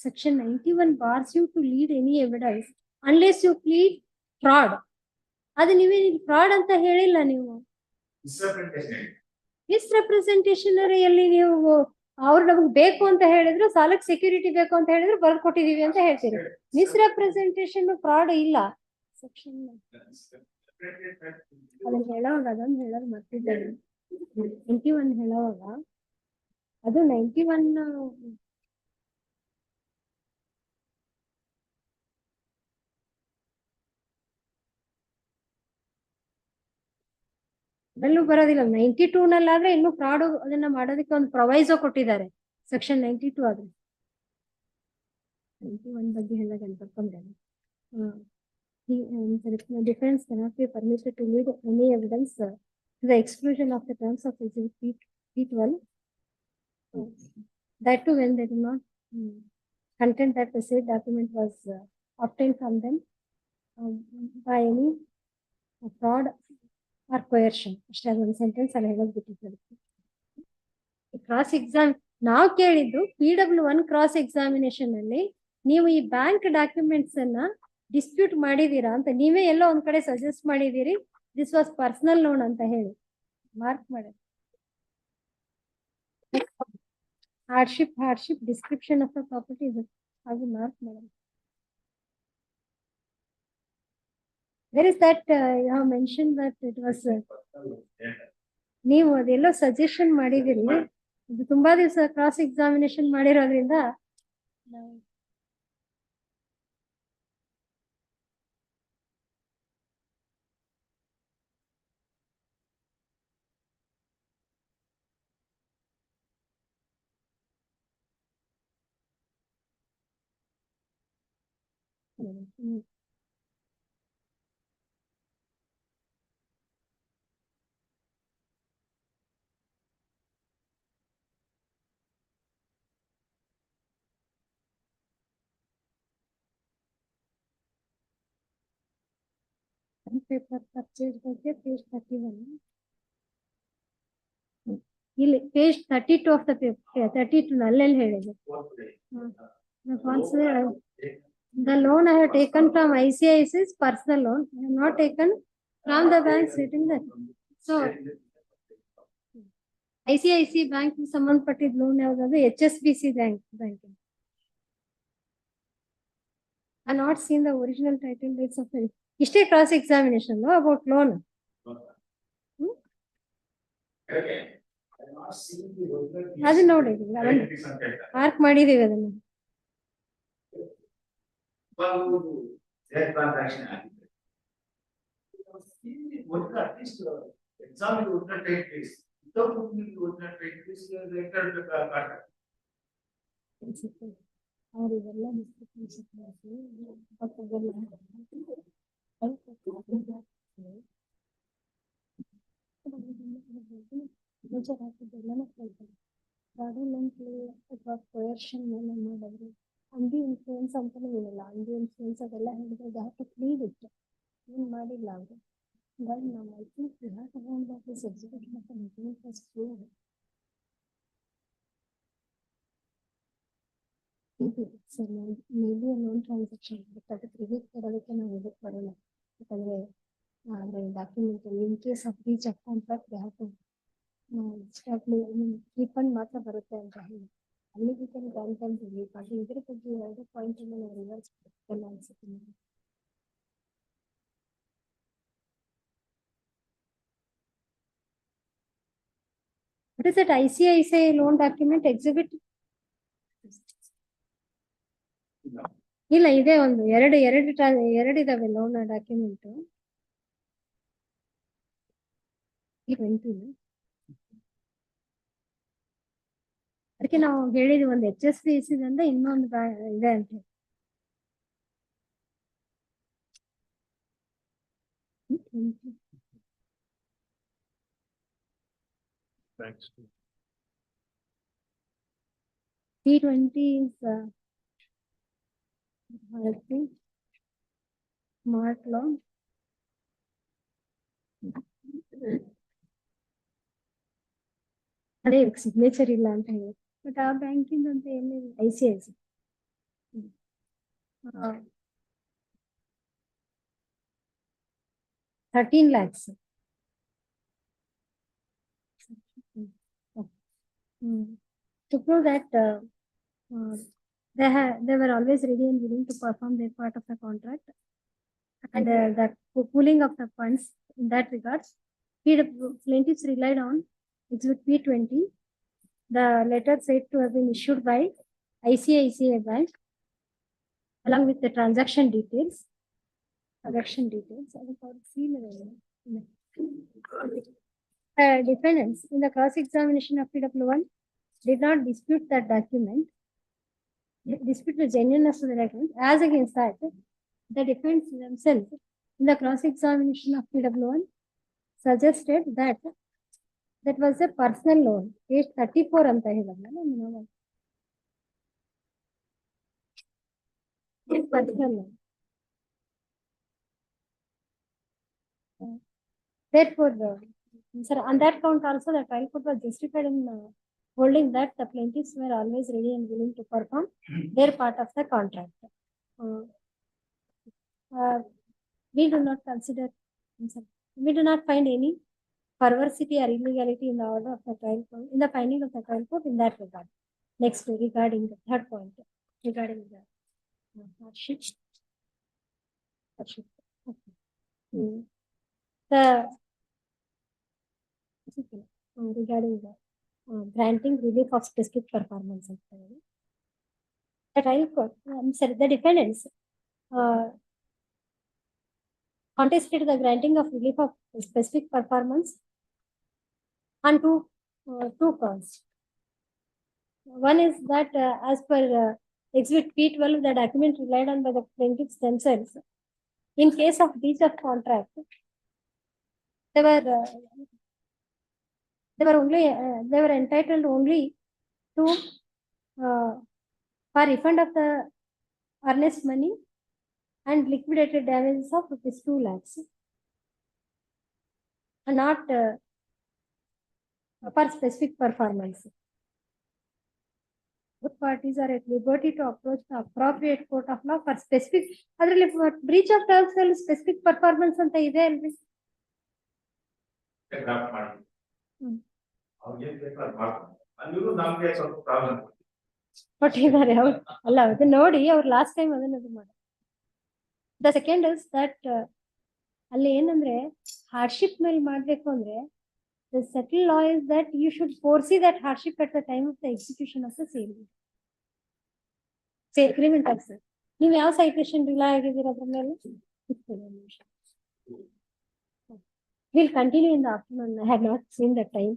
section 91 bars you to lead any evidence unless you plead fraud. ಅದು ನೀವೇ ಫ್ರಾಡ್ ಅಂತ ಹೇಳಿಲ್ಲ ನೀವು. ಮಿಸ್ರೆಪ್ರೆಸೆಂಟೇಷನ್ ಎಲ್ಲಿ ನೀವು ಅವ್ರು ನಮಗೆ ಬೇಕು ಅಂತ ಹೇಳಿದ್ರು, ಸಾಲಕ್ಕೆ ಸೆಕ್ಯೂರಿಟಿ ಬೇಕು ಅಂತ ಹೇಳಿದ್ರು, ಬರ್ದು ಕೊಟ್ಟಿದೀವಿ ಅಂತ ಹೇಳ್ತೀರಿ. ಮಿಸ್ರೆಪ್ರೆಸೆಂಟೇಷನ್ ಫ್ರಾಡ್ ಇಲ್ಲ. ಸೆಕ್ಷನ್ ಅದನ್ನ ಹೇಳೋವಾಗ ಅದೊಂದು ಹೇಳೋದು ಮರ್ತಿದ್ದೇನೆ. 91 ಹೇಳೋವಾಗ ಅದು 91 ಅದರಲ್ಲೂ ಬರೋದಿಲ್ಲ. 92 ನಲ್ಲಾದ್ರೆ ಇನ್ನು ಫ್ರಾಡ್ ಅದನ್ನ ಮಾಡೋದಕ್ಕೆ ಒಂದು ಪ್ರೊವೈಸೋ ಕೊಟ್ಟಿದ್ದಾರೆ ಸೆಕ್ಷನ್ 92 ಆದ್ರೆ. 91 ಬಗ್ಗೆ ಹೇಳೋದು ನೆನಪರ್ಕೊಂಡೆ. Defense cannot be permitted to lead any evidence to the exclusion of the terms of Exhibit P12. That too when they do not content that the said document was obtained from them by any fraud or coercion. ಅಷ್ಟೇ ಅದೊಂದು sentence ಅಲ್ಲಿ ಹೇಳೋದು ಬಿಟ್ಟಿದ್ದಾರೆ. Cross exam ನಾವು ಕೇಳಿದ್ದು PW1 cross examination ಅಲ್ಲಿ ನೀವು ಈ ಬ್ಯಾಂಕ್ ಡಾಕ್ಯುಮೆಂಟ್ಸ್ ಅನ್ನ ಡಿಸ್ಪ್ಯೂಟ್ ಮಾಡಿದೀರಾ ಅಂತ ನೀವೇ ಎಲ್ಲೋ ಒಂದ್ ಕಡೆ ಸಜೆಸ್ಟ್ ಮಾಡಿದೀರಿ, ದಿಸ್ ವಾಸ್ ಪರ್ಸನಲ್ ಲೋನ್ ಅಂತ ಹೇಳಿ ಮಾರ್ಕ್ ಮಾಡಿ. hardship description of the property is ಅದು ಮಾರ್ಕ್ ಮಾಡಿ. There is that you have mentioned that it was ನೀವು ಅದೆಲ್ಲೋ ಸಜೆಷನ್ ಮಾಡಿದಿರಿ, ಇದು ತುಂಬಾ ದಿವಸ ಕ್ರಾಸ್ ಎಕ್ಸಾಮಿನೇಷನ್ ಮಾಡಿರೋದ್ರಿಂದ ಪೇಪರ್ ಪರ್ಚೇಸ್ ಬಗ್ಗೆ ಪೇಜ್ 31 ಇಲ್ಲಿ ಪೇಜ್ 32 ಆಫ್ ದ ಪೇಪರ್ 32 ಅಲ್ಲೆಲ್ಲಿ ಹೇಳಿದೆ. The loan I have taken from ICICI is personal loan. I have not taken from the bank sitting there. So ICICI bank ಸಂಬಂಧಪಟ್ಟಿದ್ದ loan ಯಾವ್ದಾದ್ರು HSBC bank. I have not seen the original title dates of the ಇಷ್ಟೇ cross examination about loan. ಅದು ನೋಡಿ mark ಮಾಡಿದೀವಿ ಅದನ್ನ. ಅವರಿಗೆಲ್ಲ ಅಂಡಿ influence ಅಂತಾನೆ ಏನಿಲ್ಲ, ಅಂಡಿ ಇನ್ಫ್ಲೂಯೆನ್ಸ್ ಅದೆಲ್ಲ ಹೇಳಿದ್ರೆ they have to plead it. ಏನು ಮಾಡಿಲ್ಲ ಅವರು. But now I think we have to hold that this execution of the agreement was clear. So maybe a loan transaction, but ಅದಕ್ಕೆ ರಿವೀಟ್ ಕೊಡೋದಕ್ಕೆ ನಾವು ಇದಕ್ಕೆ ಬರೋಲ್ಲ. ಯಾಕಂದ್ರೆ document in case of breach of contract they have to refund ಮಾತ್ರ ಬರುತ್ತೆ ಅಂತ ಹೇಳಿ ಅಲ್ಲಿಗೆ ಗ್ರಾಂಟ್ ಅಂತ ರಿಲೀಫ್ ಅದು ಇದ್ರ ಬಗ್ಗೆ ಎರಡು ಪಾಯಿಂಟ್ ಅನ್ನು ನಾವು ರಿವರ್ಸ್ ಎಲ್ಲ ಅನ್ಸುತ್ತೆ. What is that ICICI loan document exhibit? ಇಲ್ಲ ಇದೆ ಒಂದು ಎರಡು ಇದಾವೆ ಲೋನ್ ಡಾಕ್ಯುಮೆಂಟ್. ಅದಕ್ಕೆ ನಾವು ಹೇಳಿದ್ವಿ ಒಂದು HSBC ಇನ್ನೊಂದು ಇದೆ ಅಂತ. T20 is smart loan. ಅದೇ ಸಿಗ್ನೇಚರ್ ಇಲ್ಲ ಅಂತ ಹೇಳಿ, ಬಟ್ ಆ ಬ್ಯಾಂಕಿಂದ ಅಂತ ಏನಿಲ್ಲ. ICICI 13 lakhs. To prove that they were always ready and willing to perform their part of the contract and the pooling of the funds in that regards, plaintiffs relied on Exhibit P20, the letter said to have been issued by ICICI Bank along with the transaction details. Defendants in the cross-examination of PW1 did not dispute that document, dispute the genuineness of the document. As against that, the defendants themselves in the cross-examination of PW1 suggested that that was a personal loan. Page 34 ಅಂತ ಹೇಳಿದ್ರಲ್ಲ personal loan. Therefore, sir, on that count also the trial court was justified in holding that the plaintiffs were always ready and willing to perform their part of the contract. We do not consider, we do not find any perversity or illegality in the order of the trial court, in the finding of the trial court in that regard. Next, regarding the third point, regarding the hardship. Okay. Regarding the granting relief of specific performance. The trial court, sorry, the defendants contested the granting of relief of specific performance on two counts. One is that as per Exhibit P12, the document relied on by the plaintiffs themselves. In case of breach of contract, they were entitled only to for refund of the earnest money and liquidated damages of rupees 2 lakhs, and not for specific performance. Both parties are at liberty to approach the appropriate court of law for specific. Adರಲ್ಲಿ breach of terms ಅಲ್ಲಿ specific performance ಅಂತ ಇದೆ ಅಲ್ರಿ? ಕೊಟ್ಟಿದ್ದಾರೆ ಅವ್ರು ಅಲ್ಲ, ಅದು ನೋಡಿ ಅವ್ರು ಲಾಸ್ಟ್ ಟೈಮ್ ಅದನ್ನ ಇದು ಮಾಡಿ. ದ ಸೆಕೆಂಡ್ ಇಸ್ ದಟ್ ಅಲ್ಲಿ ಏನಂದ್ರೆ ಹಾರ್ಡ್ಶಿಪ್ ಮೇಲೆ ಮಾಡ್ಬೇಕು ಅಂದ್ರೆ the settled law is that you should foresee that hardship at the time of the execution of the sale. Say agreement of sale. ನೀವು ಯಾವ citation rely ಆಗಿದ್ದೀರಾ ಅದ್ರ ಮೇಲೆ? We'll continue in the afternoon. I had not seen the time.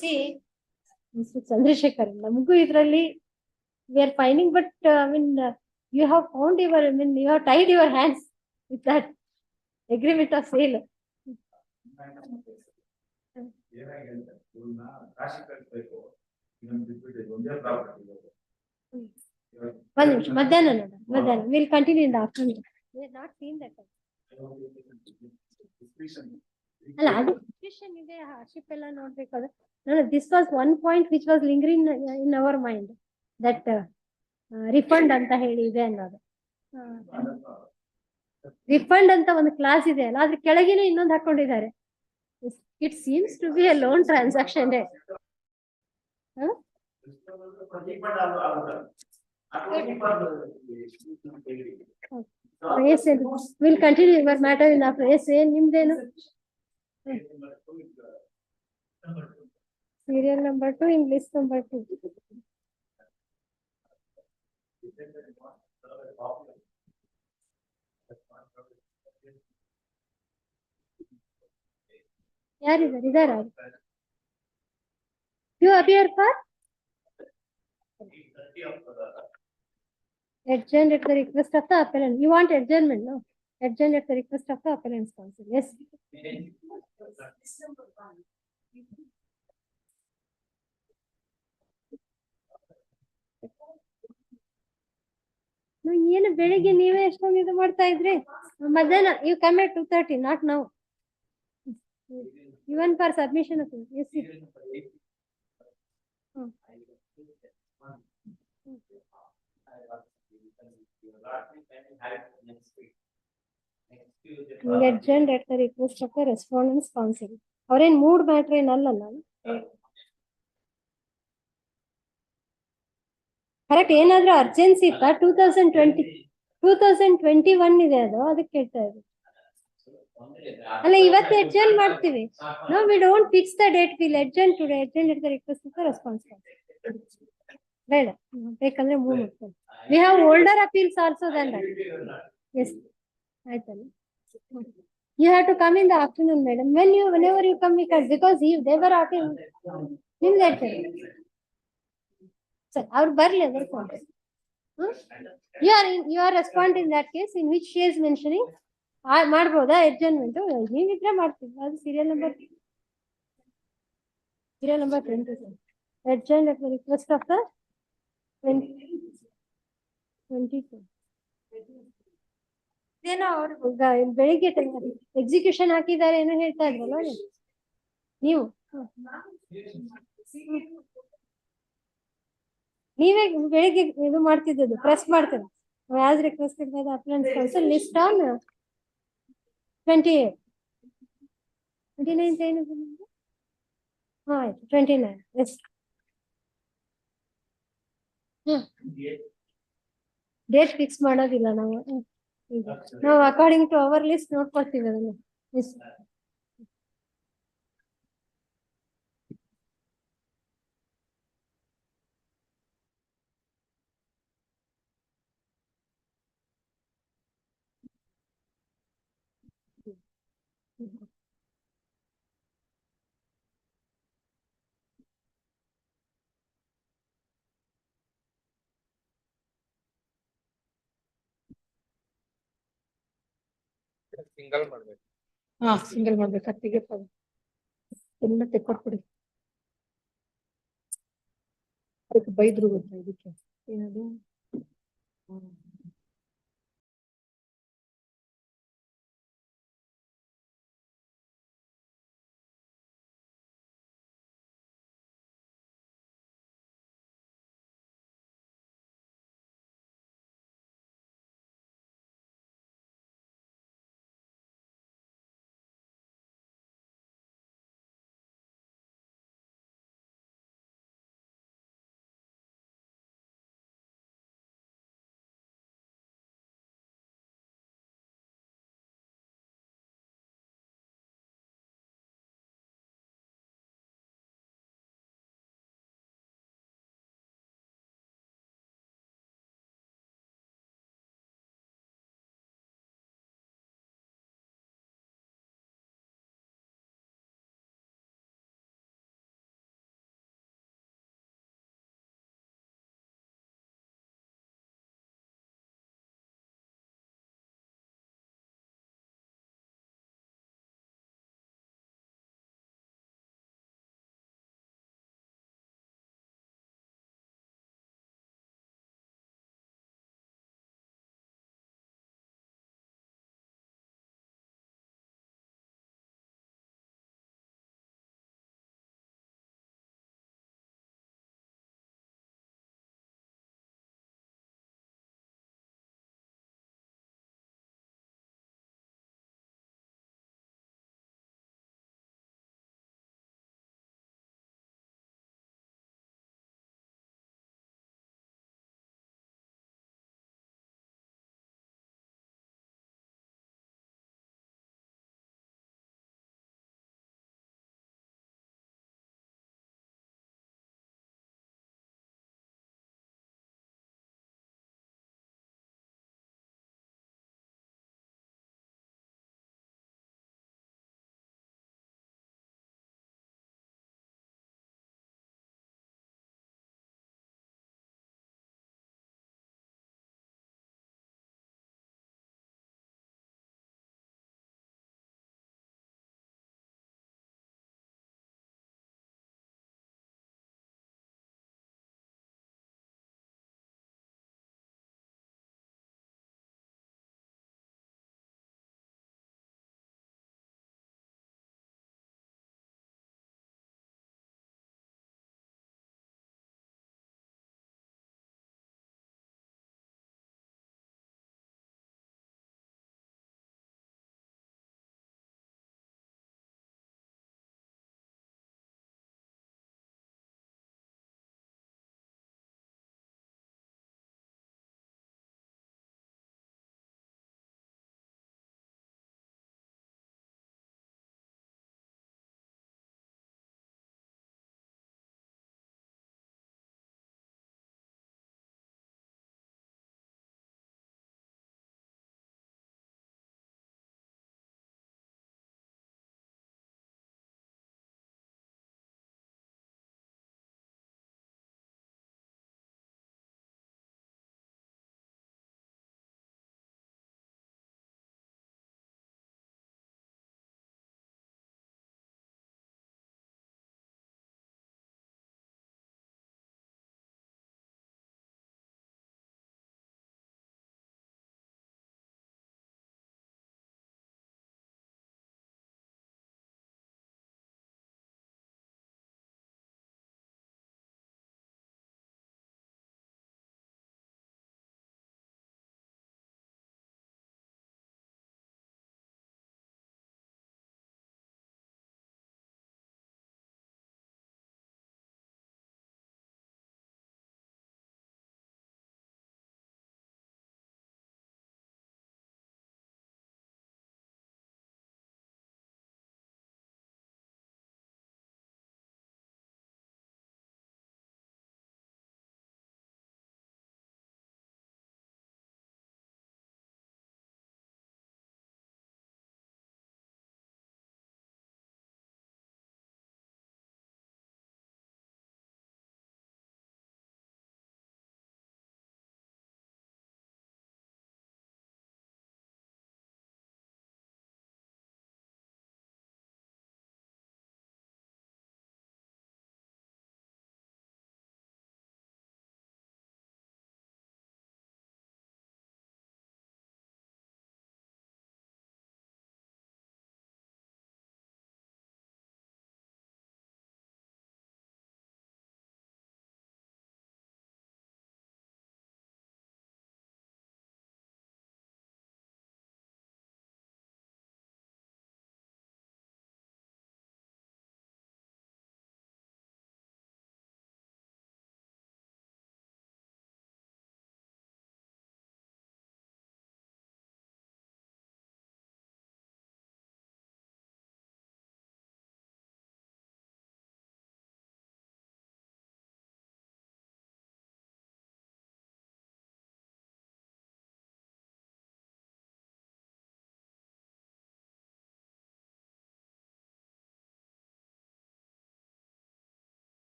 See, Mr. Chandrasekhar, ನಮಗೂ ಇದರಲ್ಲಿ we are finding, but I mean, you have found your, I mean, you have tied your hands with that agreement of sale. One minute, Madhyana, we'll continue in the afternoon. We have not seen that. ಅಲ್ಲ, ಅದು situation ಇದೆ, hardship ಎಲ್ಲ ನೋಡ್ಬೇಕಾದ್ರೆ. No, this was one point which was lingering in our mind, that refund ಅಂತ ಹೇಳಿ ಇದೆ ಅನ್ನೋದು. Refund ಅಂತ ಒಂದು ಕ್ಲಾಸ್ ಇದೆ ಅಲ್ಲ, ಅದ್ರ ಕೆಳಗಿನ ಇನ್ನೊಂದು ಹಾಕೊಂಡಿದ್ದಾರೆ. It seems to be a loan transaction. Will continue your matter in after. Yes, ಏನ್ ನಿಮ್ದೇನು? Serial number 2 in list number 2. ಯಾರಿದ್ದಾರೆ? ಇದಾರ? You appear for adjourned at the request of the appellant. You want adjournment, no? Adjourned at the request of the appellant's counsel. Yes. ಏನು ಬೆಳಿಗ್ಗೆ ನೀವೇ ಎಷ್ಟೊಂದು ಇದು ಮಾಡ್ತಾ ಇದ್ರಿ? ಮಧ್ಯಾಹ್ನ you come at 2:30, not now. Even for submission of yes. Adjourned at the request of the respondent's counsel. ಅವ್ರೇನ್ mood matter ಏನಲ್ಲ. ಕರೆಕ್ಟ್. ಏನಾದ್ರೂ ಅರ್ಜೆನ್ಸಿ ಇತ್ತಾ? 2021 ಇದೆ ಅದು, ಅದಕ್ಕೆ ಕೇಳ್ತಾ ಇದ್ವಿ. ಅಲ್ಲ, ಇವತ್ತು adjourn ಮಾಡ್ತೀವಿ. No, we don't fix the date. We'll adjourn today. Adjourn at the request of the responsible. ಬೇಡ, ಬೇಕಂದ್ರೆ ಮೂವ್ ಮಾಡ್ತೀವಿ. We have older appeals also than that. Yes, ಆಯ್ತಲ್ಲ. You have to come in the afternoon, madam. Whenever you come, because they were out in ನಿಮ್ದು adjourn. Sir, ಅವ್ರು ಬರ್ಲಿ, ಅದಕ್ಕೆ You are responding in that case in which she is mentioning. ಮಾಡ್ಬೋದಾ adjournment? ನೀವಿದ್ರೆ ಮಾಡ್ತೀವಿ. ಅದು serial number 20. Adjourned at the request of the 22. ಏನೋ ಅವ್ರು ಬೆಳಿಗ್ಗೆ ಎಕ್ಸಿಕ್ಯೂಷನ್ ಹಾಕಿದ್ದಾರೆ ಏನೋ ಹೇಳ್ತಾ ಇದ್ರಲ್ಲ ಅವ್ರು. ನೀವು ನೀವೇ ಬೆಳಿಗ್ಗೆ ಇದು ಮಾಡ್ತಿದ್ದದ್ದು ಪ್ರೆಸ್ ಮಾಡ್ತೀರ. As requested by the appellant's counsel list on 28. 29 ಏನಿದೆ ನಿಮ್ದು? ಆಯ್ತು 29. ಎಸ್ ಡೇಟ್ ಫಿಕ್ಸ್ ಮಾಡೋದಿಲ್ಲ ನಾವು. ನಾವು ಅಕಾರ್ಡಿಂಗ್ ಟು ಅವರ್ ಲಿಸ್ಟ್ ನೋಡ್ಕೊಳ್ತೀವಿ ಅದನ್ನು. ಎಸ್ ಸಿಂಗಲ್ ಮಾಡ್ಬೇಕು. ಸಿಂಗಲ್ ಮಾಡ್ಬೇಕು. ಹತ್ತಿಗೆ ಎಲ್ಲ ತೆಕ್ಕೊಟ್ಬಿಡಿ. ಅದಕ್ಕೆ ಬೈದ್ರು ಗೊತ್ತಾ ಇದಕ್ಕೆ ಏನದು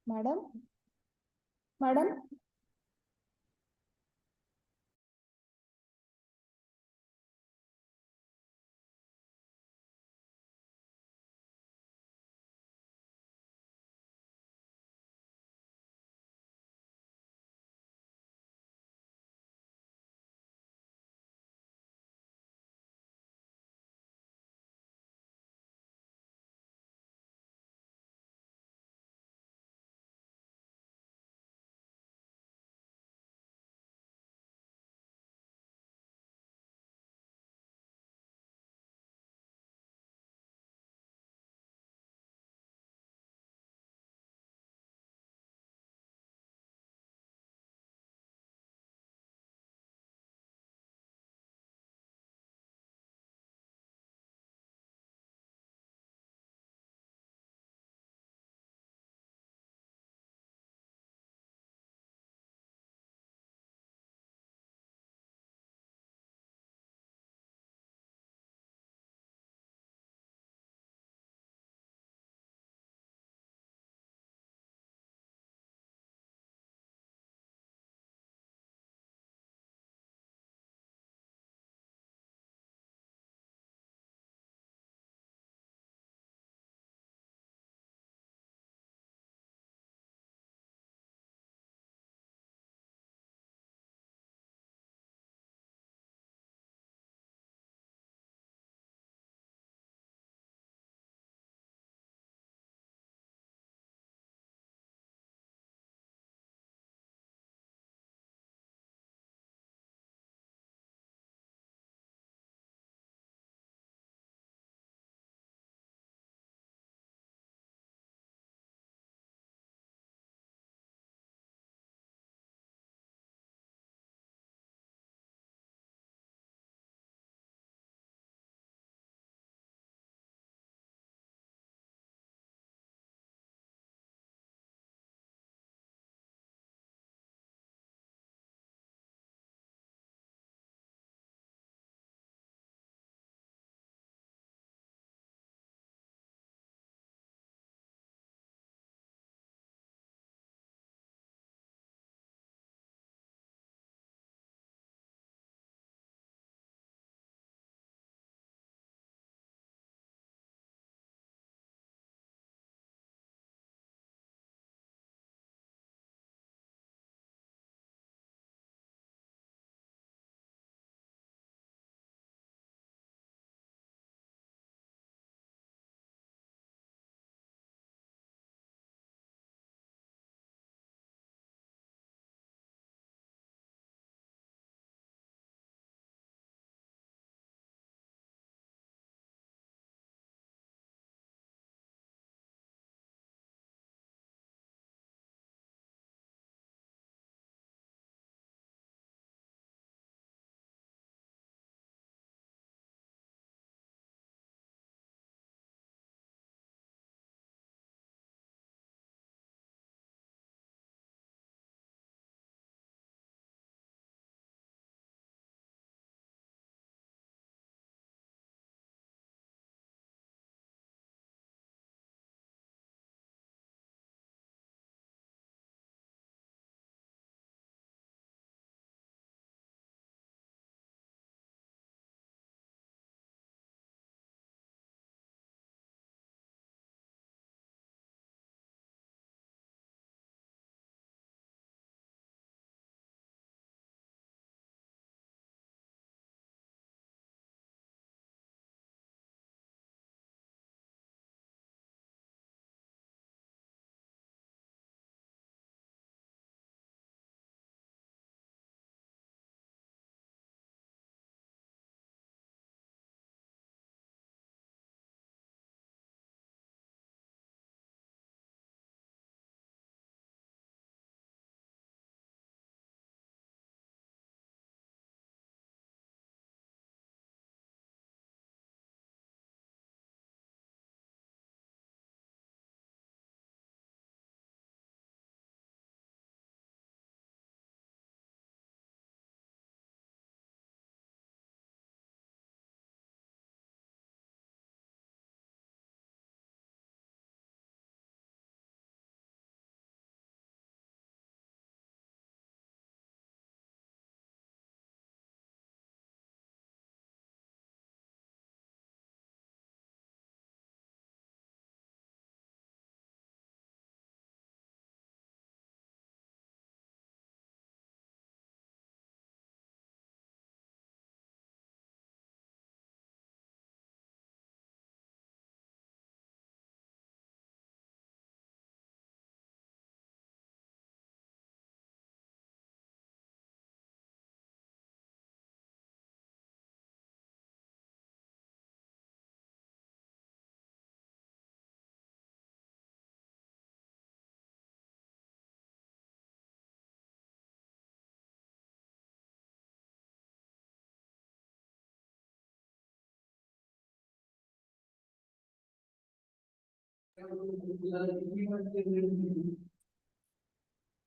Madam? Madam?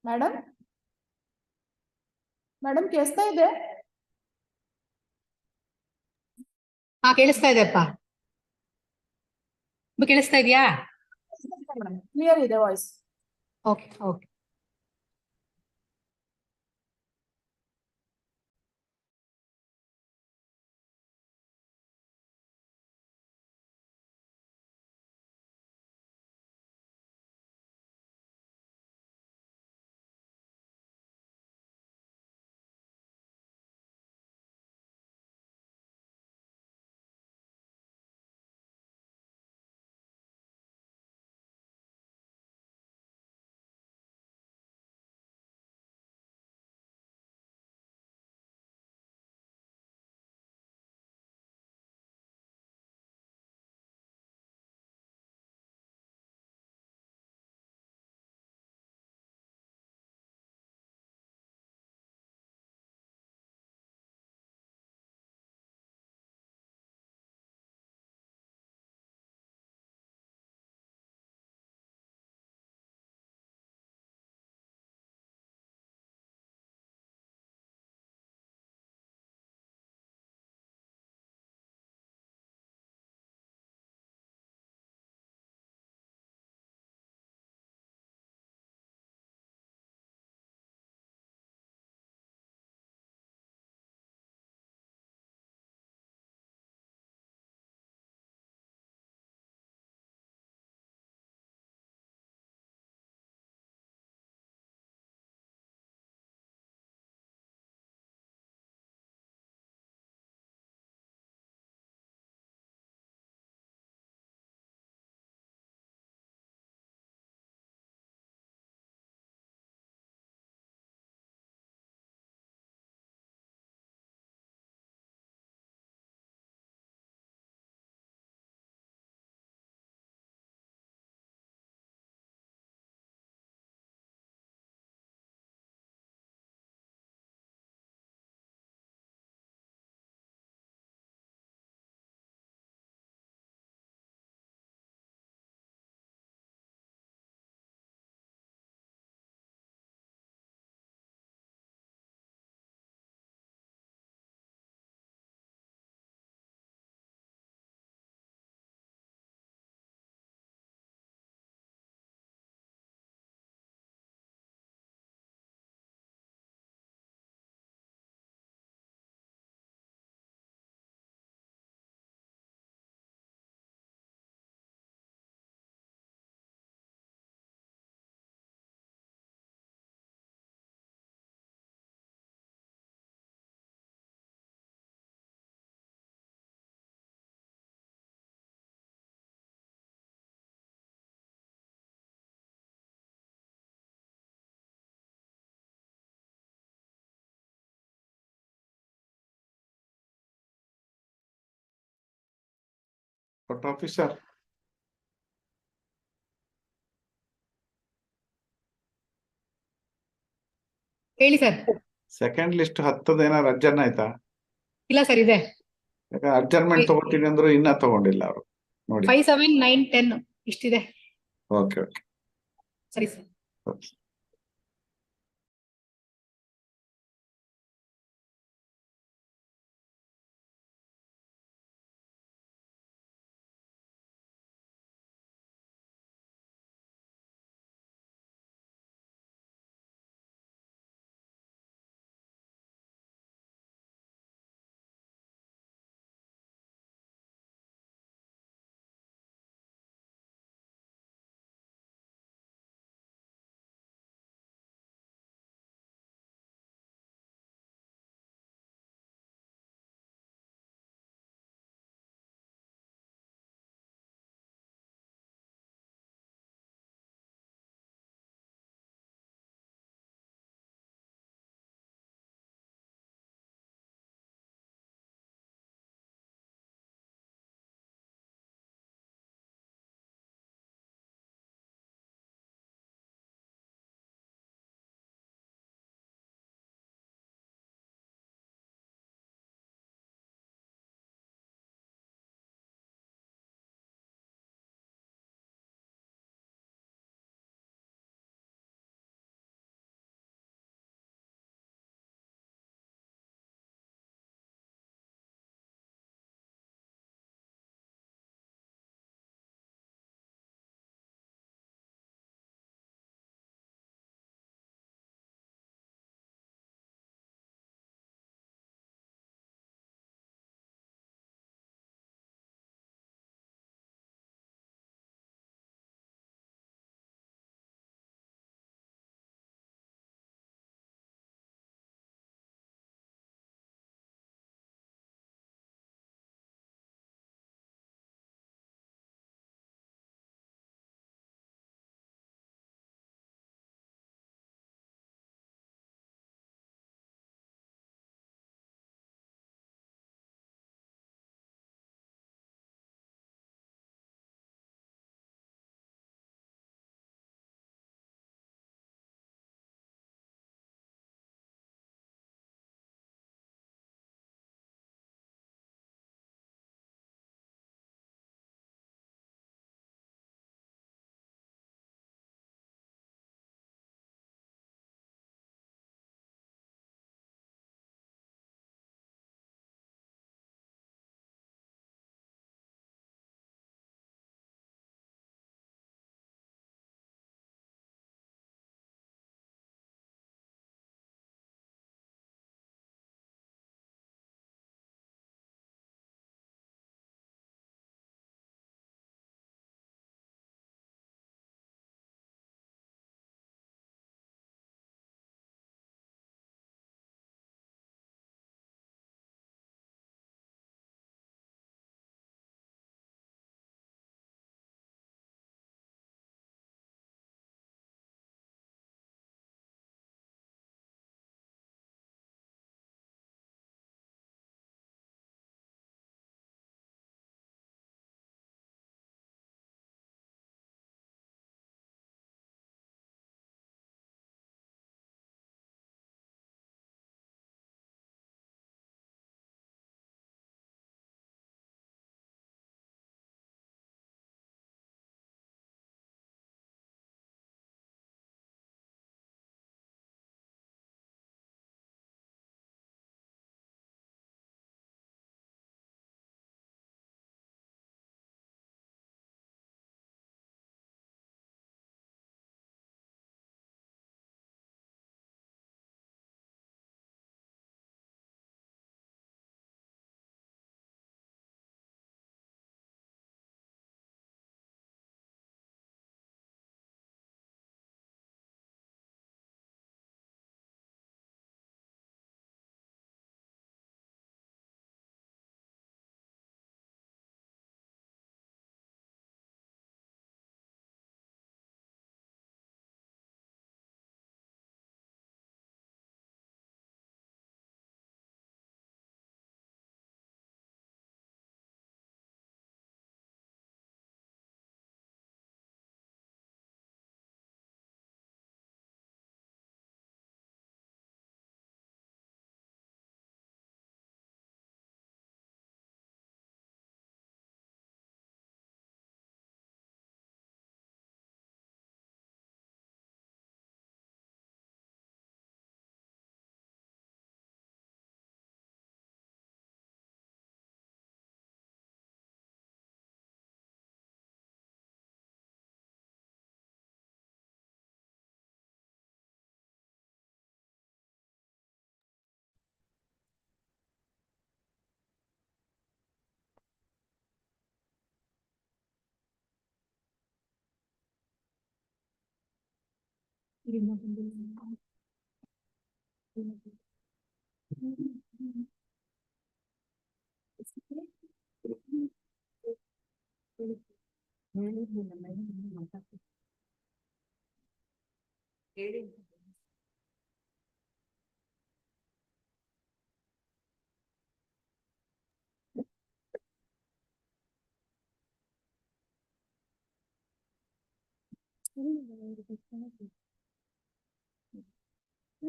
ಮೇಡಮ್ ಮೇಡಮ್ ಕೇಳಿಸ್ತಾ ಇದೆ? ಹಾ ಕೇಳಿಸ್ತಾ ಇದೆಪ್ಪ. ಕೇಳಿಸ್ತಾ ಇದೆಯಾ? ಕ್ಲಿಯರ್ ಇದೆ voice. Okay okay. Court officer. ಹೇಳಿ ಸರ್. ಸೆಕೆಂಡ್ ಲಿಸ್ಟ್ 10 ಏನಾರು ಅರ್ಜನ್ ಆಯ್ತಾ? ಇಲ್ಲ ಸರ್ ಇದೆ. ಯಾಕಂದ್ರೆ ಅಡ್ಜರ್ಮೆಂಟ್ ತಗೋತೀನಿ ಅಂದ್ರು ಇನ್ನ ತಗೊಂಡಿಲ್ಲ ಅವರು ನೋಡಿ. 5, 7, 9, 10 ಇಷ್ಟಿದೆ. ಓಕೆ ಓಕೆ ಸರಿ ಸರ್. ಓಕೆ.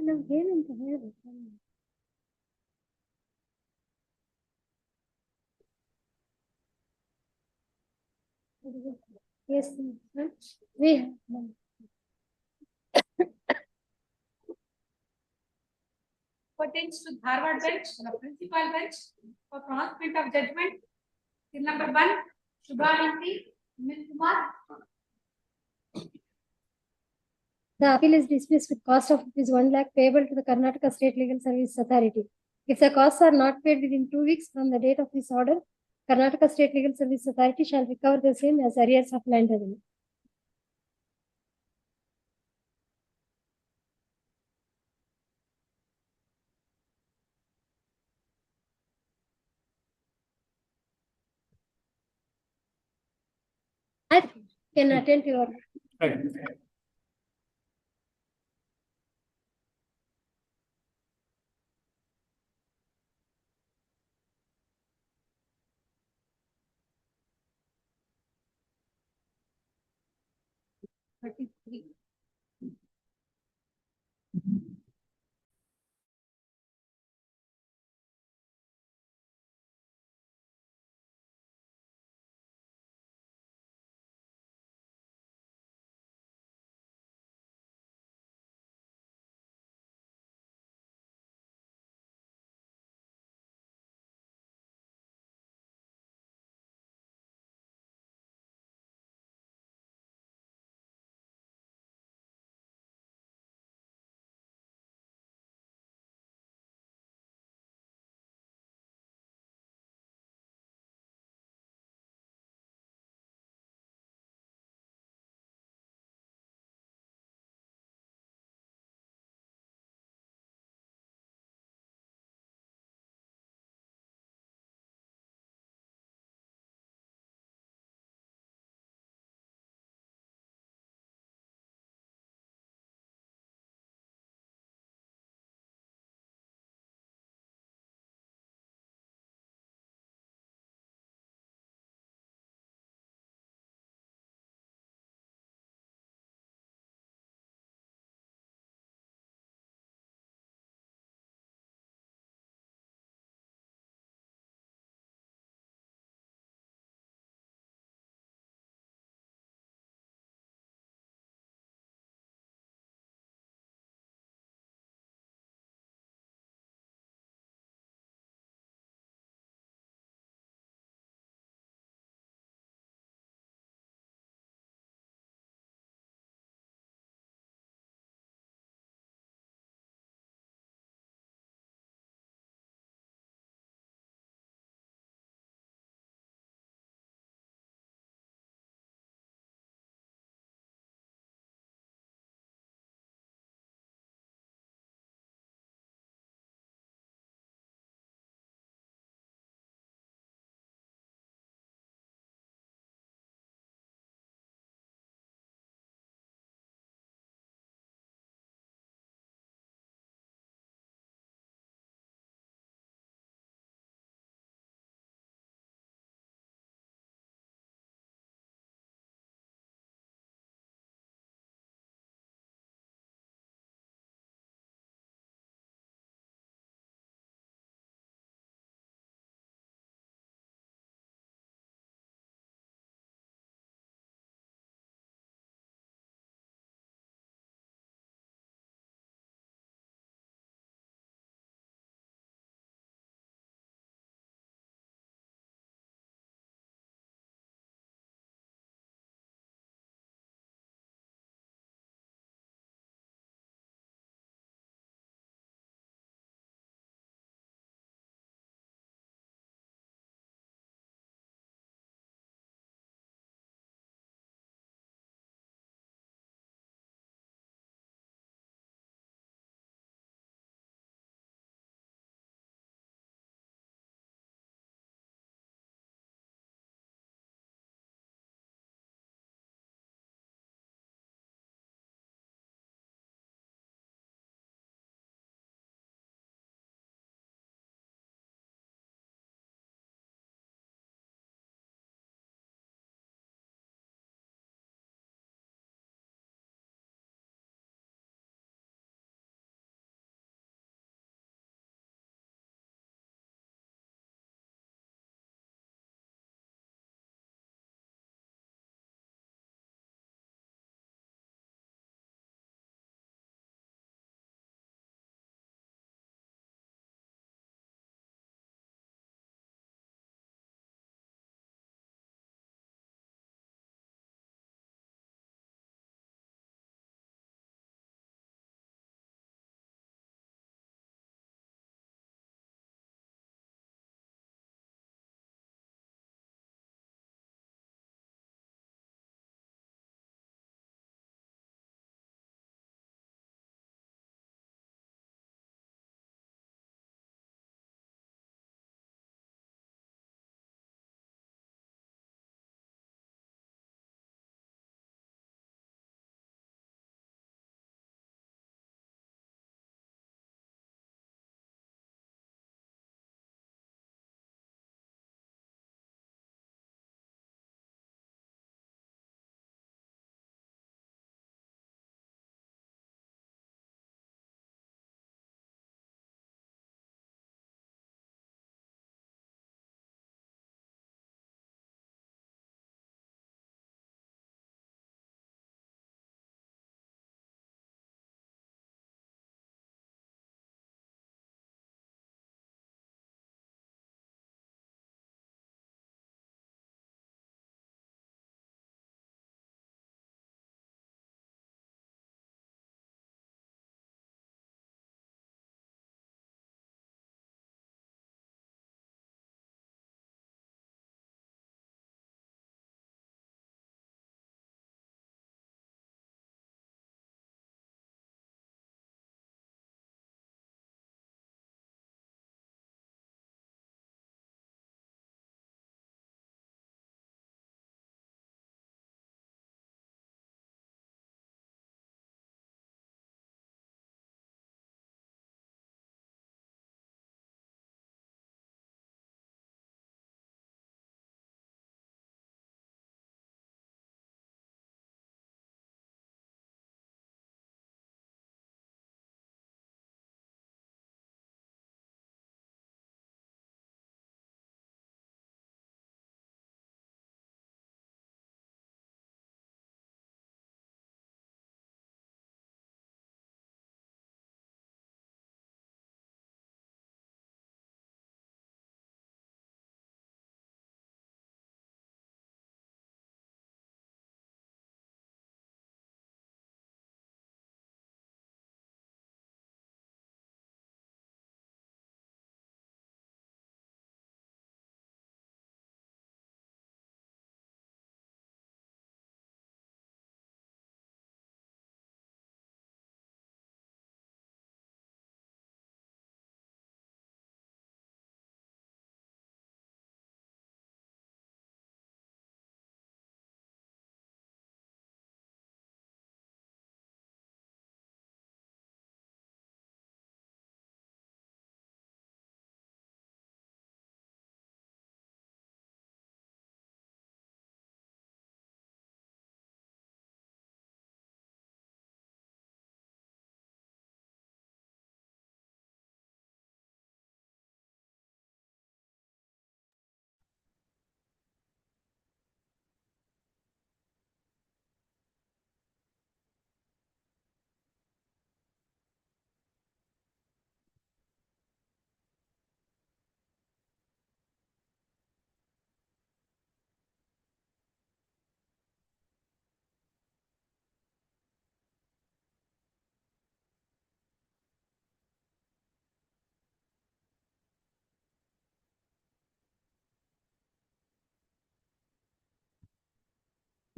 ನಮ್ಗೇನಂತ ಹೇಳ್ಬೇಕು. Yes, we have. Pertains to Dharwad bench, the principal bench for pronouncement of judgment. Till number 1, Shubhananti, Mil Kumar. The appeal is dismissed with cost of ₹1 lakh payable to the Karnataka State Legal Service Authority. If the costs are not paid within 2 weeks from the date of this order, Karnataka State Legal Service Authority shall recover the same as arrears of land revenue. I can attend to your. Right.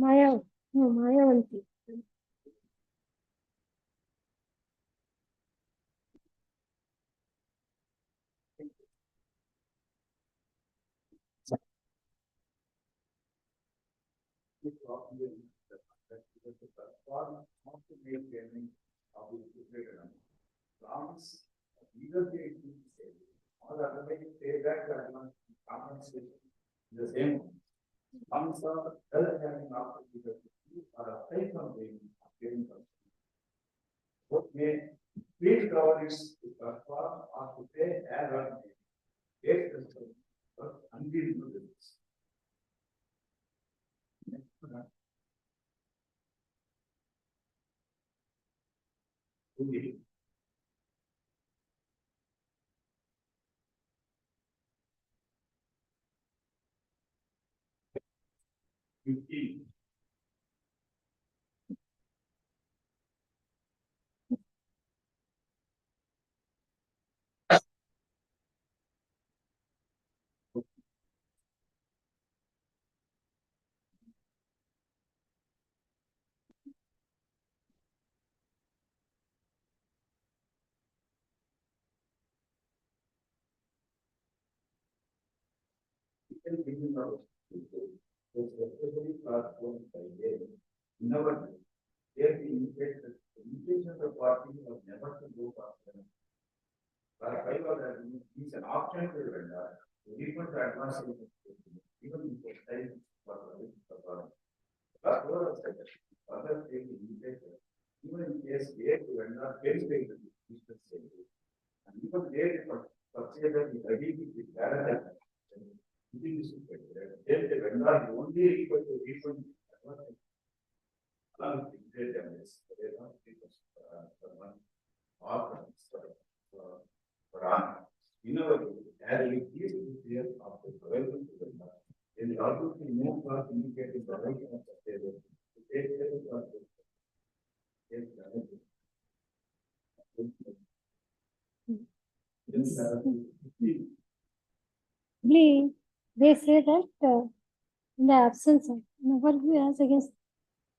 Mayavanti. Either they say, or otherwise say that compensation is the same. Once the health having after the are aside from giving what may field coverage to perform or to pay as or may unreasonable limits. Fifteen. Especially class 1 by day. Never, there the indication of the party was never to go faster. Class 5 was is an option to the vendor. Refund the advance even before time for the product. Class 4 was said other thing indicator even in case there the vendor pays the business sale. And even there the purchaser is ready to be guaranteed. Then the vendor is only equal to refund advance. Along with the damages, they are not because for one or for in our as we keep clear of the available to the vendor, then the also the no class indicating the right of the table to take care of the They say that in the absence of as against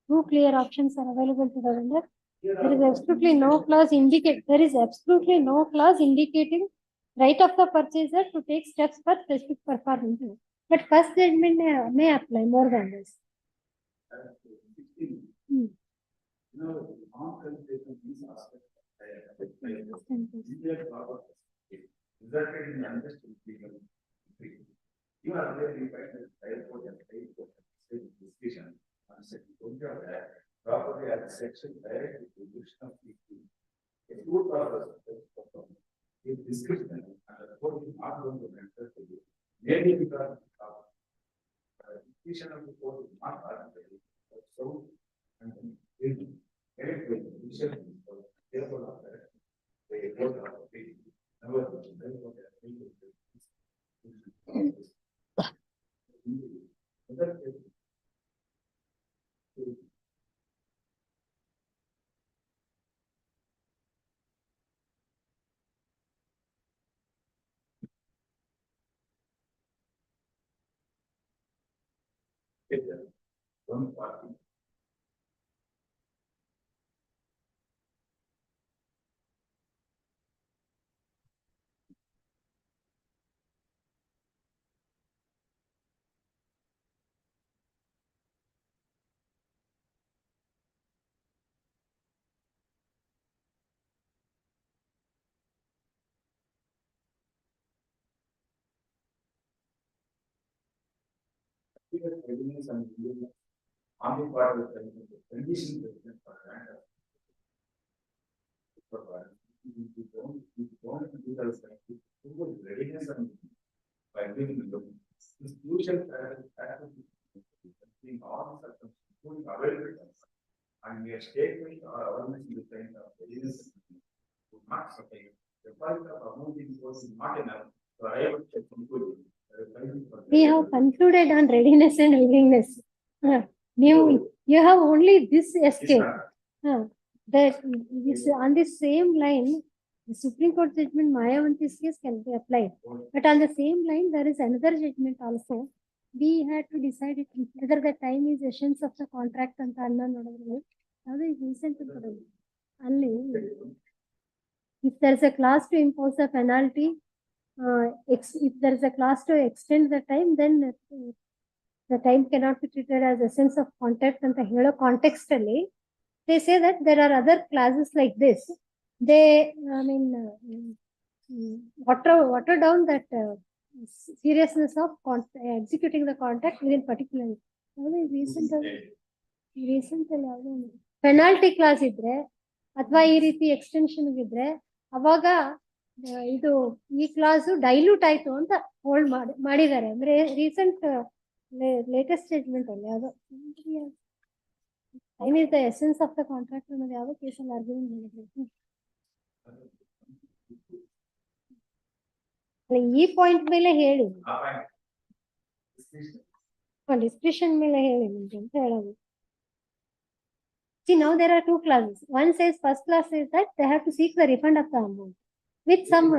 two clear options are available to the vendor, there is absolutely no clause indicating right of the purchaser to take steps for specific performance. But first judgment may apply more than this. Resulted in understanding. You are really find the airport and airport discussion on second that property as a section direct distribution of people. A good purpose is description and the court is not going to enter to you. Maybe because decision of the court is not arbitrary, but so and very therefore of that the court of the one party. Readiness and on the part of the condition for land. Readiness and by giving the this crucial being all circumstances available and your statement or awareness in the kind of readiness would not sustain. The point of moving was not enough to arrive at a conclusion. We have concluded on readiness and willingness. You have only this escape. That is on the same line. The Supreme Court judgment Mayavanti's case can be applied. But on the same line, there is another judgment also. we had to decide it whether the time is essence of the contract ಅಂತ ಅನ್ನ ನೋಡಿದ್ರೆ ಅದು recent ಅಲ್ಲಿ if there is a clause to impose a penalty, if there is a clause to extend the time, then the time cannot be treated as essence of contract ಅಂತ ಹೇಳೋ context ಅಲ್ಲಿ they say that there are other clauses like this. They, I mean, water down that seriousness of executing the contract within particular. Recent penalty class ಇದ್ರೆ ಅಥವಾ ಈ ರೀತಿ extension ಇದ್ರೆ ಅವಾಗ ಇದು ಈ ಕ್ಲಾಸ್ ಡೈಲ್ಯೂಟ್ ಆಯ್ತು ಅಂತ ಹೋಲ್ಡ್ ಮಾಡಿದ್ದಾರೆ. ಅಂದ್ರೆ ರೀಸೆಂಟ್ ಲೇಟೆಸ್ಟ್ ಸ್ಟೇಟ್ಮೆಂಟ್ ಅಲ್ಲಿ ಅದು is the essence of the contract ಅನ್ನೋದು ಯಾವ ಕೇಸಲ್ಲಿ ಆರ್ಗ್ಯುಮೆಂಟ್ ಮಾಡಿದ್ರು. ಈ ಪಾಯಿಂಟ್ ಮೇಲೆ ಹೇಳಿ, ಡಿಸ್ಕ್ರಿಷನ್ ಮೇಲೆ ಹೇಳಿ ಅಂತ ಹೇಳೋದು. See, now there are two clauses. One says, first clause is that they have to seek the refund of the amount with some.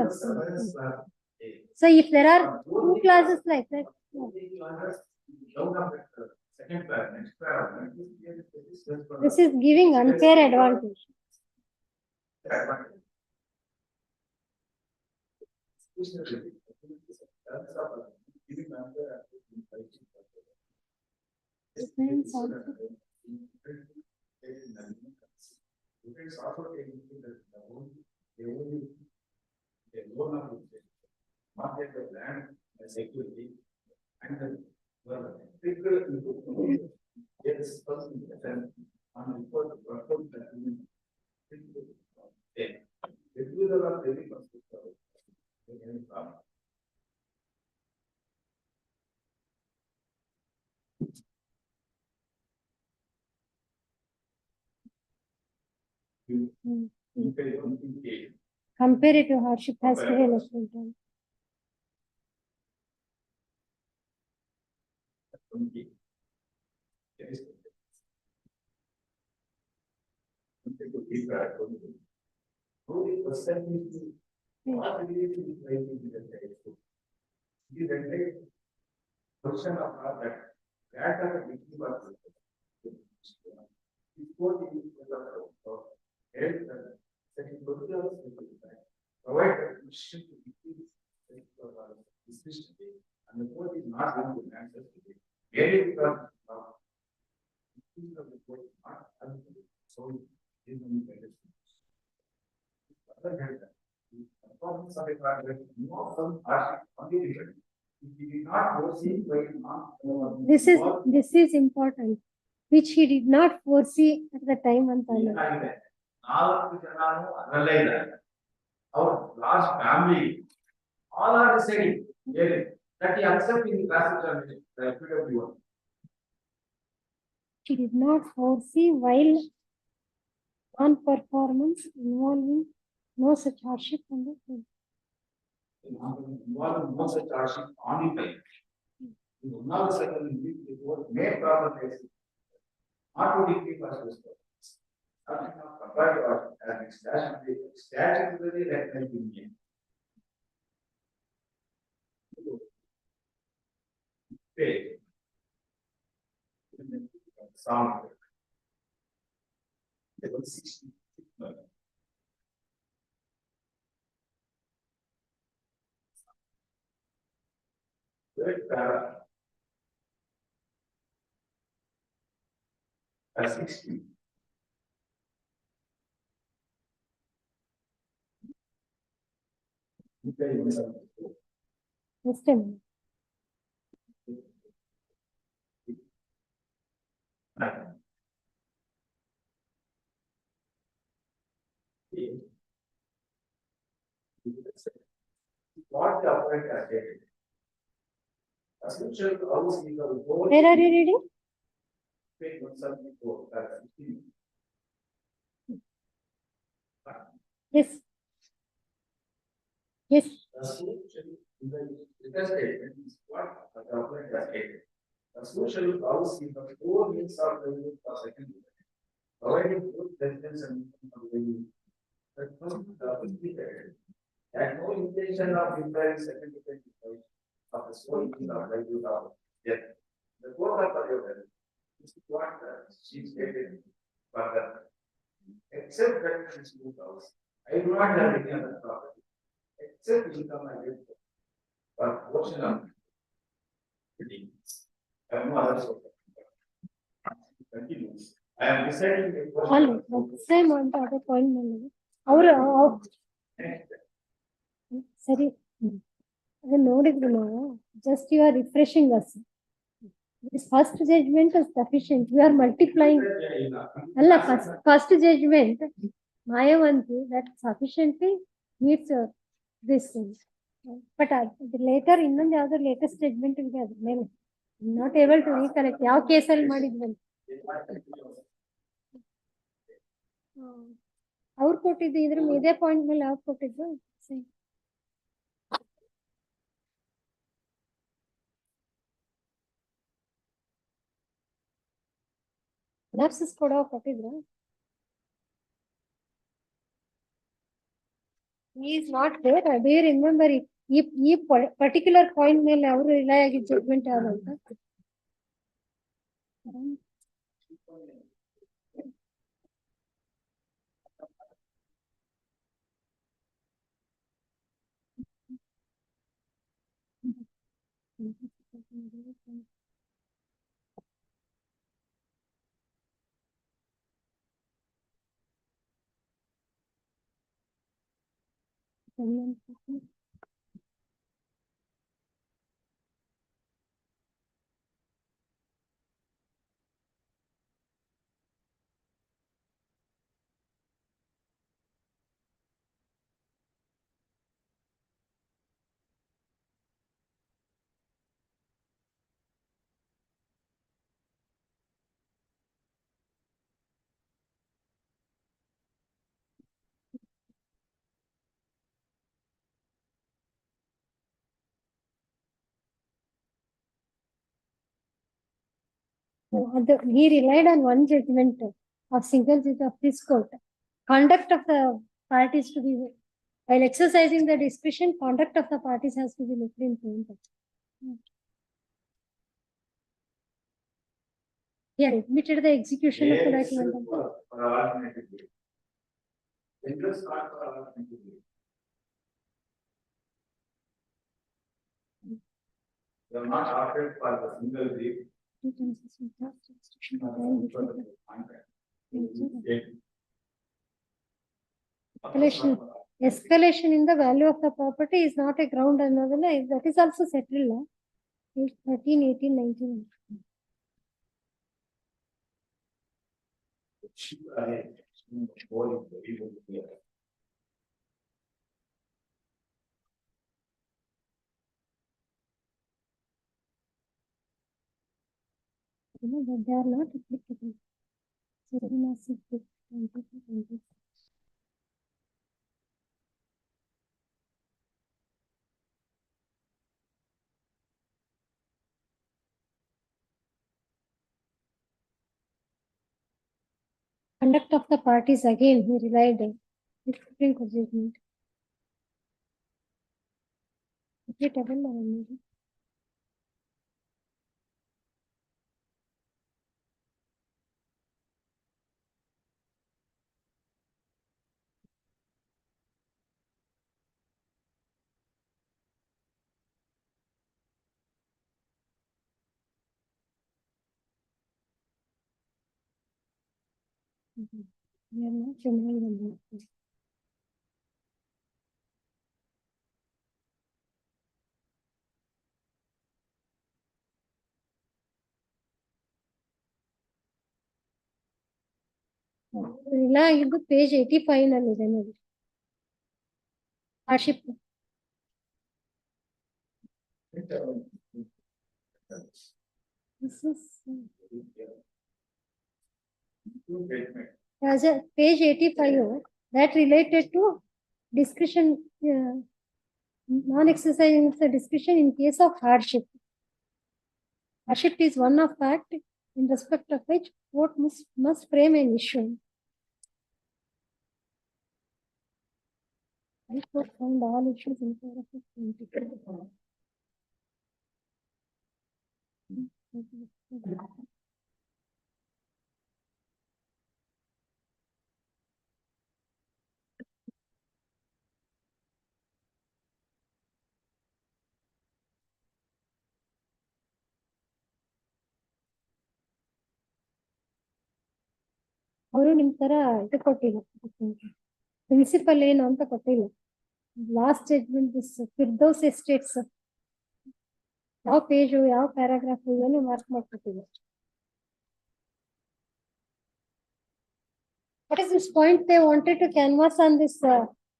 So if there are two clauses like that. This is giving unfair advantage. Comparative hardship has to be illustrated. And the court is not going to answer to it. Very because the court is not so is only better. Other than that, the performance of a contract no some hardship on the different. If he did not foresee why not. This is important, which he did not foresee at the time ಅಂತ ನಾಲ್ಕು ಜನರು ಅದರಲ್ಲೇ ಇದ್ದಾರೆ. Our large family, all are deciding that he accepted in the class examination, the PW1. She did not foresee while non-performance involving no such hardship on the field. Involving no such hardship on the field. Now the second report may problem is not to decree first response. Nothing of compared to as statutory recommendation. Pay. Sound. It was 60. At 60. Just a minute. What the operator has stated. Essential house is the goal. Where are you reading? Page 174, that's 15. Yes. Yes. The solution in the statement is what the operator has stated. The social house is the core means of the second. Providing good residence and value. The first indicated that no intention of impairing second of the soul in the value of Yes. The Court of Karnataka, this is what she stated further. Except that this moved house, I do not have any other property, except income I get for portion of building. I have no other source of income. Continues. I am deciding a All question. same on the other point. Our ಸರಿ ಅದನ್ನ ನೋಡಿದ್ರು ನಾವು just you are refreshing us. This first judgment is sufficient. You are multiplying. ಅಲ್ಲ first judgment ಮಾಯಾವಂತಿ that sufficiently meets this thing. But later ಇನ್ನೊಂದು ಯಾವ್ದೋ latest judgment ಇದೆ ಅದ್ರ ಮೇಲೆ not able to recollect ಯಾವ ಕೇಸಲ್ಲಿ ಮಾಡಿದ್ವಿ ಅವ್ರು ಕೊಟ್ಟಿದ್ದು ಇದ್ರ ಇದೇ ಪಾಯಿಂಟ್ ಮೇಲೆ ಯಾವ್ದು ಕೊಟ್ಟಿದ್ದು Lapses ಕೊಡೋ ಕೊಟ್ಟಿದ್ರು he is not there. Do you remember ಈ ಪರ್ಟಿಕ್ಯುಲರ್ ಪಾಯಿಂಟ್ ಮೇಲೆ ಅವರು ರಿಲೈ ಆಗಿದ್ದ ಜಡ್ಜ್ಮೆಂಟ್ ಯಾವ್ದು ಅಂತ he relied on one judgment of single judge of this court. Conduct of the parties to be, while exercising the discretion, conduct of the parties has to be looked into. He had admitted the execution of the document. Interest not for alternative. They are not offered for the single deed. Escalation in the value of the property is not a ground another. That is also settled law. 13, 18, 19. You know that they are not applicable. Conduct of the parties again, he relied on Supreme Court judgment. We are not remembering that. ಇಲ್ಲ ಇದು page 85 ನಲ್ಲಿ ಇದೆ ನೋಡಿ hardship. This is page 85 that related to discretion, non-exercising of the discretion in case of hardship. Hardship is one of fact in respect of which court must frame an issue. I court found all issues in favor of the plaintiff. ಅವರು ನಿಮ್ ತರ ಇದು ಕೊಟ್ಟಿಲ್ಲ, principal ಏನು ಅಂತ ಕೊಟ್ಟಿಲ್ಲ. Last judgment Firdaus estates ಯಾವ page ಯಾವ ಪ್ಯಾರಾಗ್ರಾಫ್ ಏನು mark ಮಾಡ್ಕೊಟ್ಟಿಲ್ಲ. What is this point they wanted to canvass on this,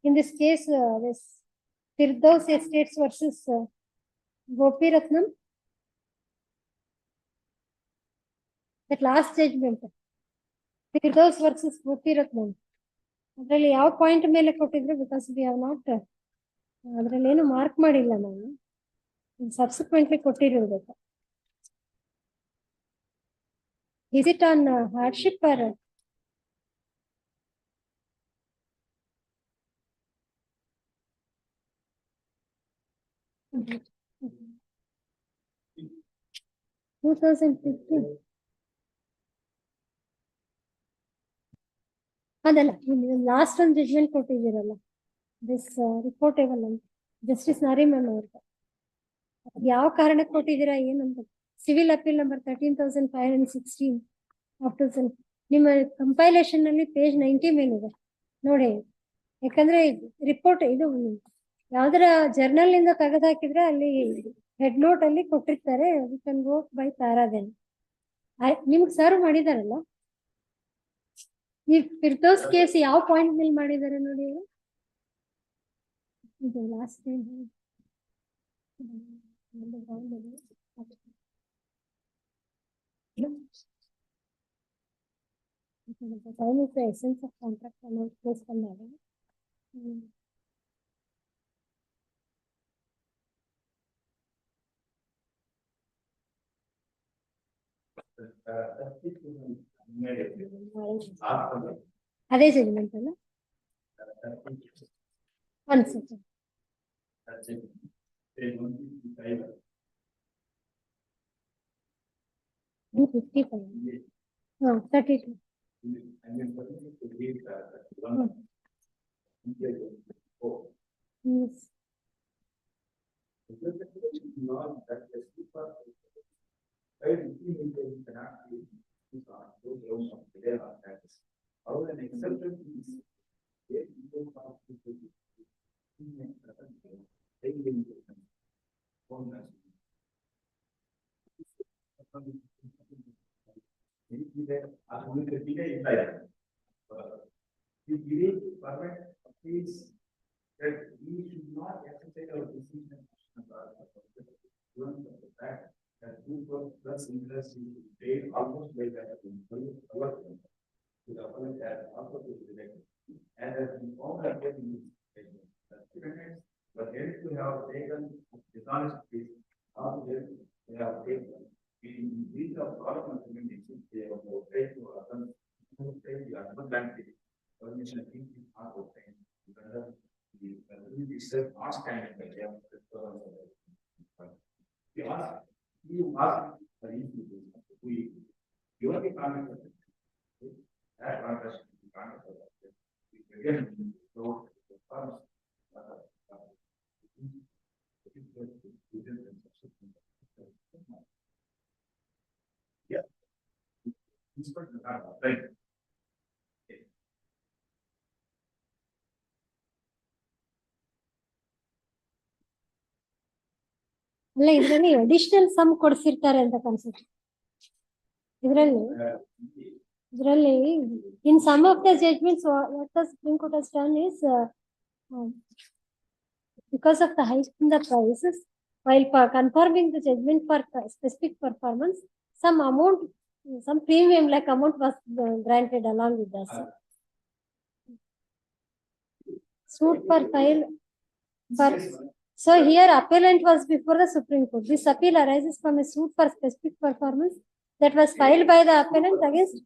in this case, this Firdaus Estates versus Gopi Ratnam? That last judgment, Firdaus versus Gopi Ratnam. ಅದರಲ್ಲಿ ಯಾವ point ಮೇಲೆ ಕೊಟ್ಟಿದ್ರು, because we have not ಅದರಲ್ಲಿ ಏನು mark ಮಾಡಿಲ್ಲ ನಾನು, subsequently ಕೊಟ್ಟಿರೋದಕ್ಕೆ. Is it on hardship or? Mm-hmm. 2015. ಅದಲ್ಲ, last ಒಂದು ಜಡ್ಜ್ಮೆಂಟ್ ಕೊಟ್ಟಿದ್ದೀರಲ್ಲ, ದಿಸ್ ರಿಪೋರ್ಟೇಬಲ್ ಅಂತ ಜಸ್ಟಿಸ್ ನಾರಿಮನ್ ಅವ್ರಿಗೆ ಯಾವ ಕಾರಣಕ್ಕೆ ಕೊಟ್ಟಿದ್ದೀರಾ ಏನಂತ. ಸಿವಿಲ್ ಅಪೀಲ್ ನಂಬರ್ 13,516 ಆಫ್ 2000 ನಿಮ್ಮ ಕಂಪೈಲೇಷನ್ ನಲ್ಲಿ ಪೇಜ್ 90 ಮೇಲಿದೆ ನೋಡಿ. ಯಾಕಂದ್ರೆ ರಿಪೋರ್ಟ್ ಇದು ಯಾವ್ದಾರ ಜರ್ನಲ್ ಇಂದ ತೆಗೆದು ಹಾಕಿದ್ರೆ ಅಲ್ಲಿ ಹೆಡ್ ನೋಟ್ ಅಲ್ಲಿ ಕೊಟ್ಟಿರ್ತಾರೆ, ವಿ ಕ್ಯಾನ್ ಗೋ ಬೈ ಪ್ಯಾರಾದೆನ್. ನಿಮ್ಗೆ ಸರ್ವ್ ಮಾಡಿದಾರಲ್ಲ ಈ ಫಿರ್ದೌಸ್ ಕೇಸ್ ಯಾವ ಪಾಯಿಂಟ್ ಮೇಲೆ ಮಾಡಿದ್ದಾರೆ ನೋಡಿ. ಇದು last time essence of contract ಅನ್ನೋ ಕೇಸ್ ಬಂದಾಗ ಅದೇ ಜಡ್ಜ್ಮೆಂಟ್ ಅಲ್ಲ. One second, 55 32. Yes. That we should not exercise our decision that 2 plus interest is paid almost like that to the opponent has also to be elected. And as we all are getting but here to have taken dishonest case, all they have taken in these are problem implementation, they have obtained to urban land permission is not obtained. The self not standing by them. You ask the we you are the comment that contrast the contrast we again so the first yeah this person right. ಅಲ್ಲ ಇದ್ರಲ್ಲಿ additional some ಕೊಡ್ಸಿರ್ತಾರೆ ಅಂತ ಕಾಣಿಸುತ್ತೆ. ಇದರಲ್ಲಿ in some of the judgments what the Supreme Court has done is because of the hike in the prices while confirming the judgment for specific performance, some amount, some premium like amount was granted along with us. Suit for file for. So here appellant was before the Supreme Court. This appeal arises from a suit for specific performance that was filed by the appellant against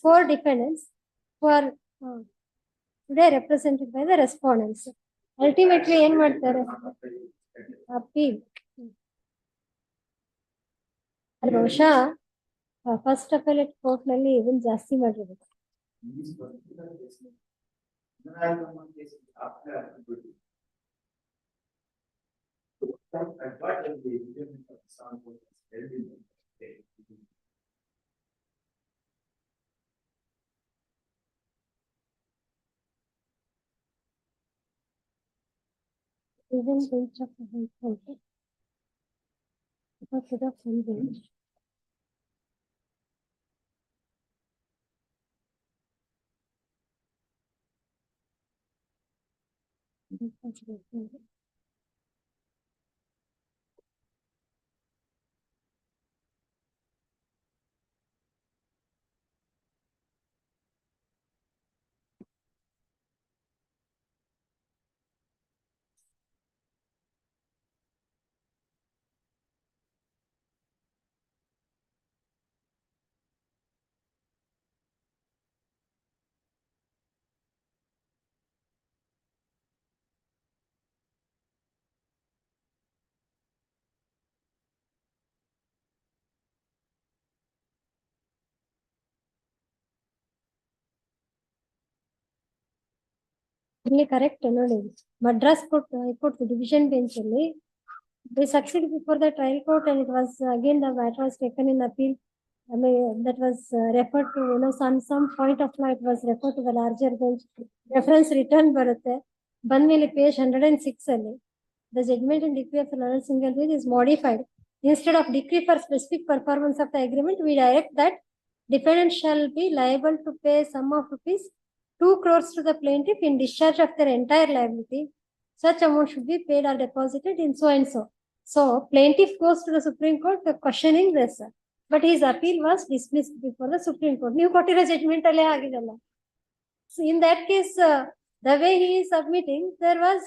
4 defendants who are today represented by the respondents. Ultimately ಏನ್ ಮಾಡ್ತಾರೆ appeal. ಅದು ಬಹುಶಃ first appellate court ನಲ್ಲಿ ಇದನ್ನ ಜಾಸ್ತಿ ಮಾಡಿರ್ಬೇಕು. These particular cases, criminal cases after activity. I got that the Indian example is very good. Even bench of the High Court. Because to the full bench. ಇಲ್ಲಿ correct ನೋಡಿ, Madras court high court division bench ಅಲ್ಲಿ they succeeded before the trial court and it was again the matter was taken in appeal. I mean, that was referred to, some point of law it was referred to the larger bench. Reference return ಬರುತ್ತೆ. ಬಂದ್ಮೇಲೆ page 106 ಅಲ್ಲಿ the judgment and decree of the Lord single page is modified. Instead of decree for specific performance of the agreement, we direct that defendant shall be liable to pay sum of rupees 2 crores to the plaintiff in discharge of their entire liability. Such amount should be paid or deposited in so and so. So plaintiff goes to the Supreme Court questioning this, but his appeal was dismissed before the Supreme Court. New ಕೊಟ್ಟಿರೋ judgment ಅಲ್ಲೇ ಆಗಿದಲ್ಲ. So in that case, the way he is submitting, there was,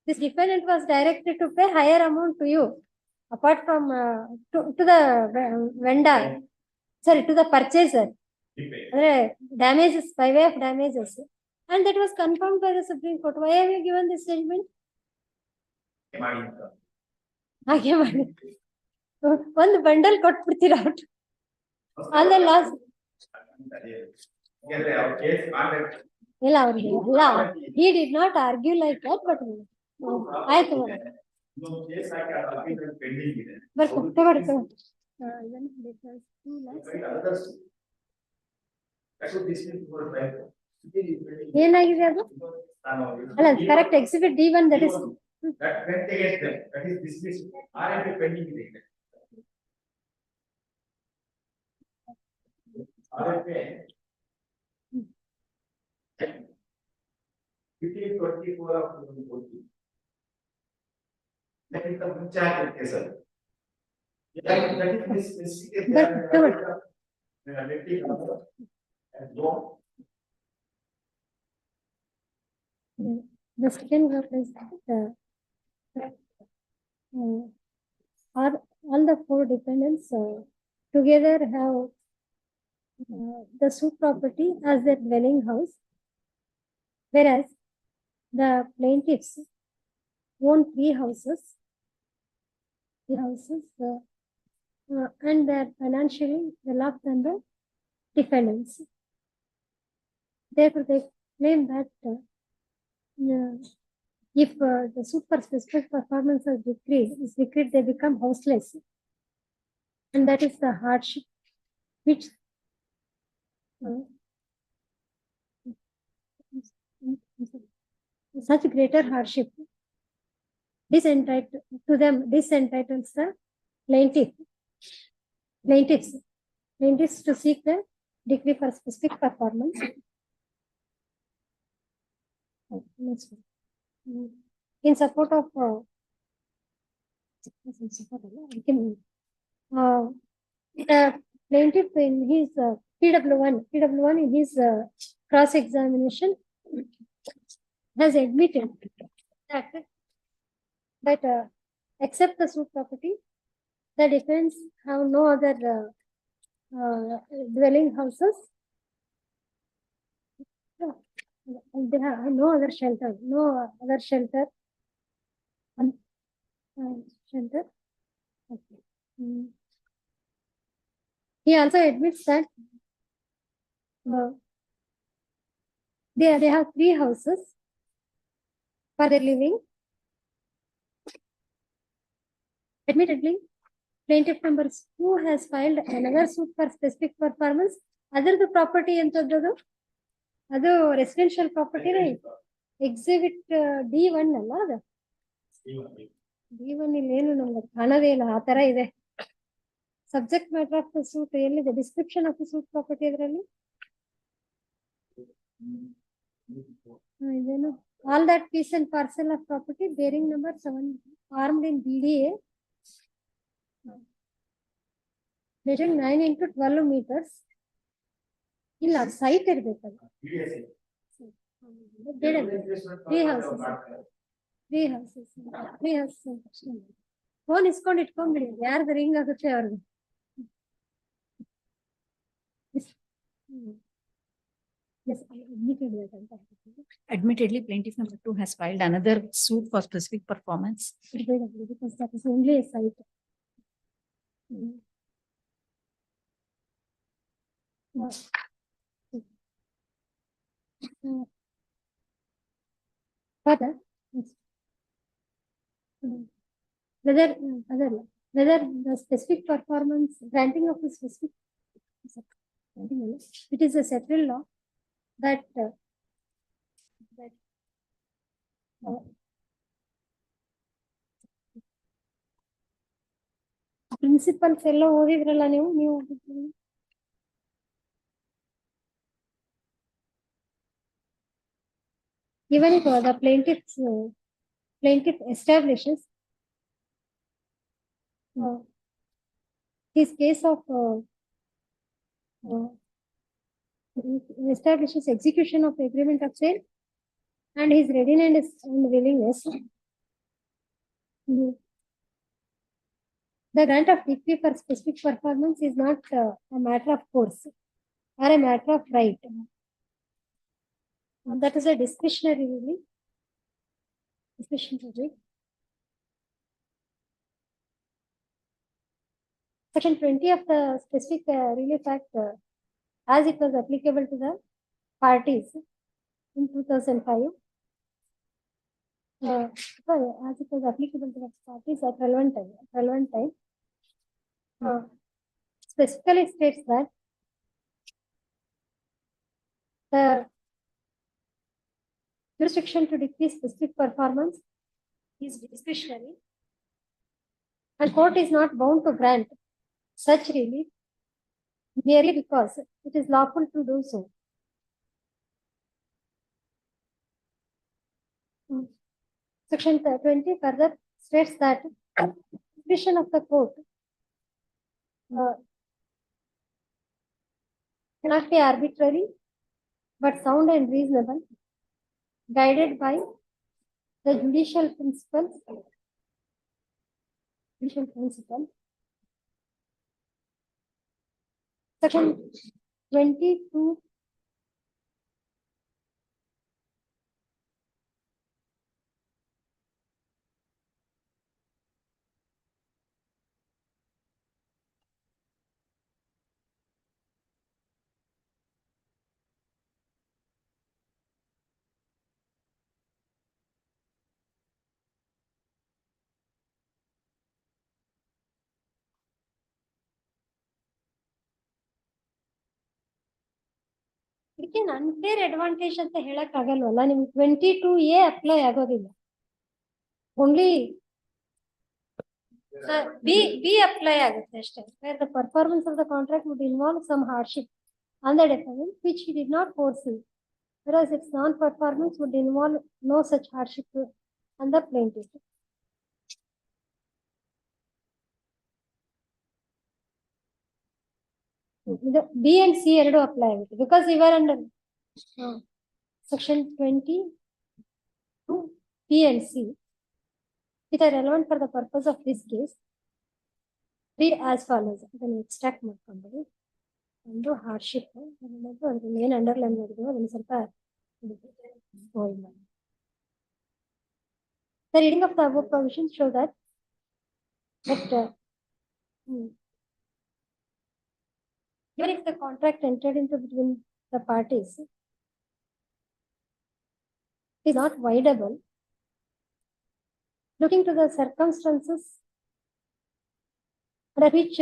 this defendant was directed to pay higher amount to you, apart from to the vendor, sorry, to the purchaser. Damages by way of damages, and that was confirmed by the Supreme Court. Why have you given this judgment? ಹಾಗೆ ಮಾಡಿ ಒಂದು bundle ಕೊಟ್ಬಿಡ್ತೀರ out ಅಲ್ಲ loss ಇಲ್ಲ ಅವ್ರಿಗೆ ಇಲ್ಲ, he did not argue like that, but ಆಯ್ತು ಬರ್ಕೊ ಏನಾಗಿದೆ ಅದು ಅಲ್ಲ correct exhibit D1 that is dismissed. RFP pending ಇದೆ. RFP 1524 of 2014. That is the Munchat case. That is this the second group is are all the four defendants together have the suit property as their dwelling house, whereas the plaintiffs own three houses, and they are financially well off than the defendants. Therefore, they claim that if the suit for specific performance is decreed, they become houseless, and that is the hardship which such greater hardship disentitles the plaintiffs to seek the decree for specific performance. In support of the plaintiff in his PW1 in his cross-examination has admitted that except the suit property, the defense have no other dwelling houses. They have no other shelter, Center. Okay. He also admits that they have 3 houses for their living. Admittedly, plaintiff number 2 has filed another suit for specific performance. Other property entadadu adu residential property exhibit D1 alla adu D1 ಇಲ್ಲಿ ಏನು ನಮಗೆ ಕಾಣದೇ ಇಲ್ಲ ಆ ತರ ಇದೆ. Subject matter of the suit ಎಲ್ಲಿದೆ? Description of the suit property ಅದರಲ್ಲಿ ಇದೇನು all that piece and parcel of property bearing number 7 formed in BDA measuring 9 into 12 meters. ಇಲ್ಲ ಸೈಟ್ ಇರ್ಬೇಕಲ್ಲ. 3 houses. ಫೋನ್ ಇಸ್ಕೊಂಡು ಇಟ್ಕೊಂಡ್ಬಿಡಿ, ಯಾರ್ದು ರಿಂಗ್ ಆಗುತ್ತೆ ಅವ್ರಿಗೆ. Admittedly, plaintiff number 2 has filed another suit for specific performance. Because that is only a site. Further, whether the specific performance, granting of the specific, it is a settled law that principles ಎಲ್ಲ ಓದಿದ್ರಲ್ಲ ನೀವು even if the plaintiff establishes his case of establishes execution of the agreement of sale and his readiness and willingness, the grant of decree for specific performance is not a matter of course or a matter of right. That is a discretionary ruling. Section 20 of the Specific Relief Act, as it was applicable to the parties in 2005, as it was applicable to the parties at relevant time, specifically states that the jurisdiction to decree specific performance is discretionary, and court is not bound to grant such relief merely because it is lawful to do so. Section 20 further states that decision of the court cannot be arbitrary but sound and reasonable, guided by the judicial principles. Section 22 ಇದಕ್ಕೆ unfair advantage ಅಂತ ಹೇಳಕ್ ಆಗಲ್ವಲ್ಲ, ನಿಮ್ಗೆ 22A apply ಆಗೋದಿಲ್ಲ, only be apply ಆಗುತ್ತೆ ಅಷ್ಟೇ. The performance of the contract would involve some hardship on the defendant which he did not foresee, whereas its non-performance would involve no such hardship on the plaintiff. B and C ಎರಡು apply ಆಗುತ್ತೆ because we were under section 20 B and C which are relevant for the purpose of this case. Read as follows. Then extract ಮಾಡ್ಕೊಂಡ್ಬಿಡಿ. ಒಂದು hardship ಅದ್ರಲ್ಲಿ ಏನು underline ಮಾಡಿದ್ರು ಅದನ್ನ ಸ್ವಲ್ಪ hold ಮಾಡಿ. The reading of the above provisions show that But even if the contract entered into between the parties is not voidable, looking to the circumstances under which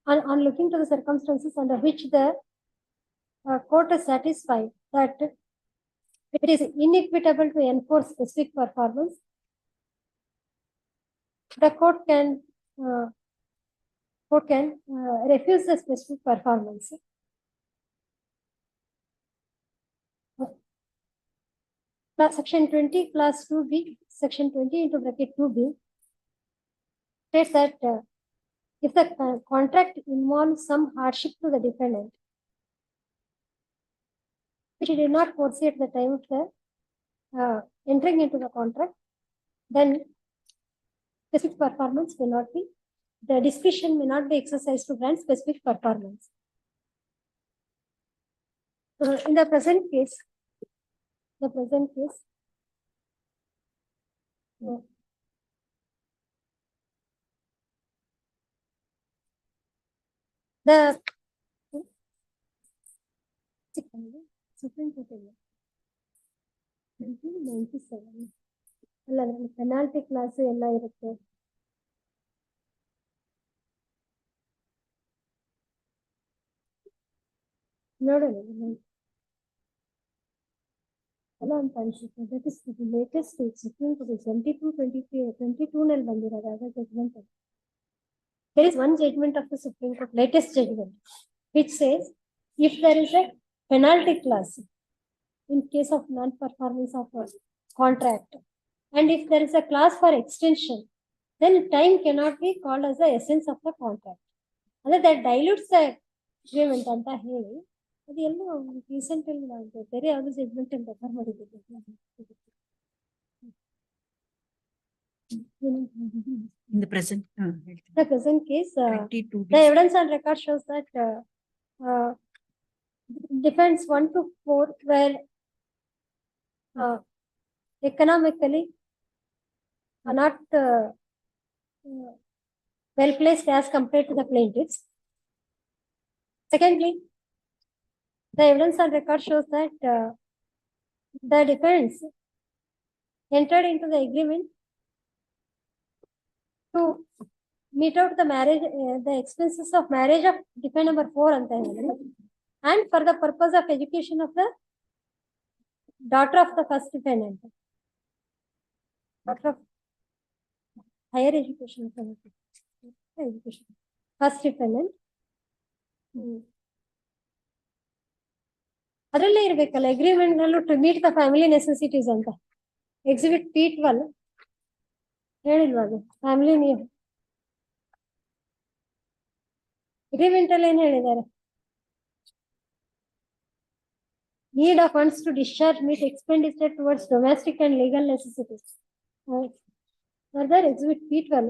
on looking to the circumstances under which the court is satisfied that it is inequitable to enforce specific performance, the court can refuse the specific performance. Section 20 clause 2b, section 20 into bracket 2b states that if the contract involves some hardship to the defendant, which he did not foresee at the time of the entering into the contract, then specific performance may not be, the discretion may not be exercised to grant specific performance. In the present case, the Supreme Court 1997 ಅಲ್ಲ penalty class ಎಲ್ಲ ಇರುತ್ತೆ. ನೋಡೋಣ ಅಲ್ಲ ಅಂತ ಅನ್ಸುತ್ತೆ. That is latest supreme court 22 ನಲ್ಲಿ ಬಂದಿರೋದು judgement. There is one judgment of the Supreme Court, latest judgment, which says if there is a penalty clause in case of non-performance of a contract, and if there is a clause for extension, then time cannot be called as the essence of the contract. And that dilutes the agreement ಅಂತ ಹೇಳಿ ಅದು ಎಲ್ಲೋ recent ಅಲ್ಲಿ ನಾವು ಬೇರೆ ಯಾವ್ದು judgment ಅಂತ refer ಮಾಡಿದ್ದೀವಿ. In the present case, the evidence on record shows that defendants 1 to 4 were economically not well placed as compared to the plaintiffs. Secondly, the evidence on record shows that the defendants entered into the agreement to meet out the marriage, the expenses of marriage of defendant number 4 anta ಹೇಳಿದ್ರು, and for the purpose of education of the daughter of the first defendant, daughter of higher education, first defendant. ಅದರಲ್ಲೇ ಇರ್ಬೇಕಲ್ಲ agreement ನಲ್ಲೂ to meet the family necessities ಅಂತ exhibit P12 ಹೇಳಿಲ್ವಾ ಅದು family agreement ಅಲ್ಲಿ ಏನ್ ಹೇಳಿದ್ದಾರೆ? Need of funds to discharge meet expenditure towards domestic and legal necessities. Further, exhibit P12,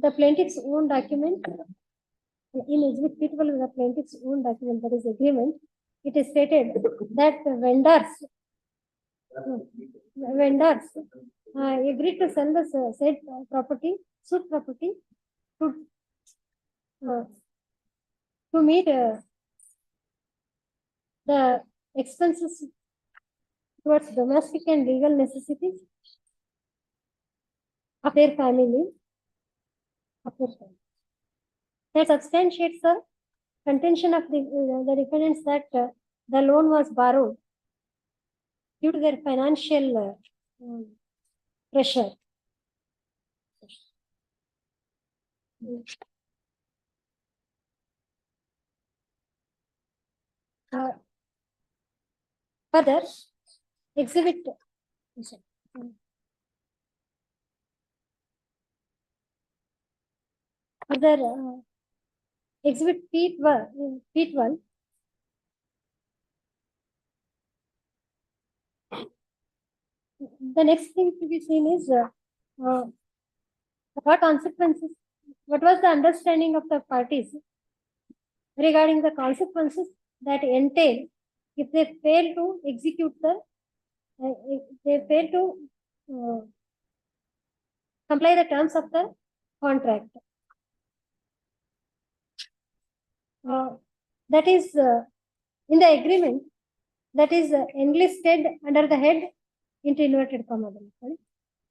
the plaintiff's own document. In exhibit P12, the plaintiff's own document, that is agreement, it is stated that vendors agreed to sell the said property, suit property, to meet the expenses towards domestic and legal necessities of their family. That substantiates the contention of the defendants that the loan was borrowed due to their financial pressure. Further, exhibit exhibit P12, the next thing to be seen is what consequences, what was the understanding of the parties regarding the consequences that entail if they fail to execute the, if they fail to comply the terms of the contract. That is in the agreement that is enlisted under the head into inverted comma. Sorry.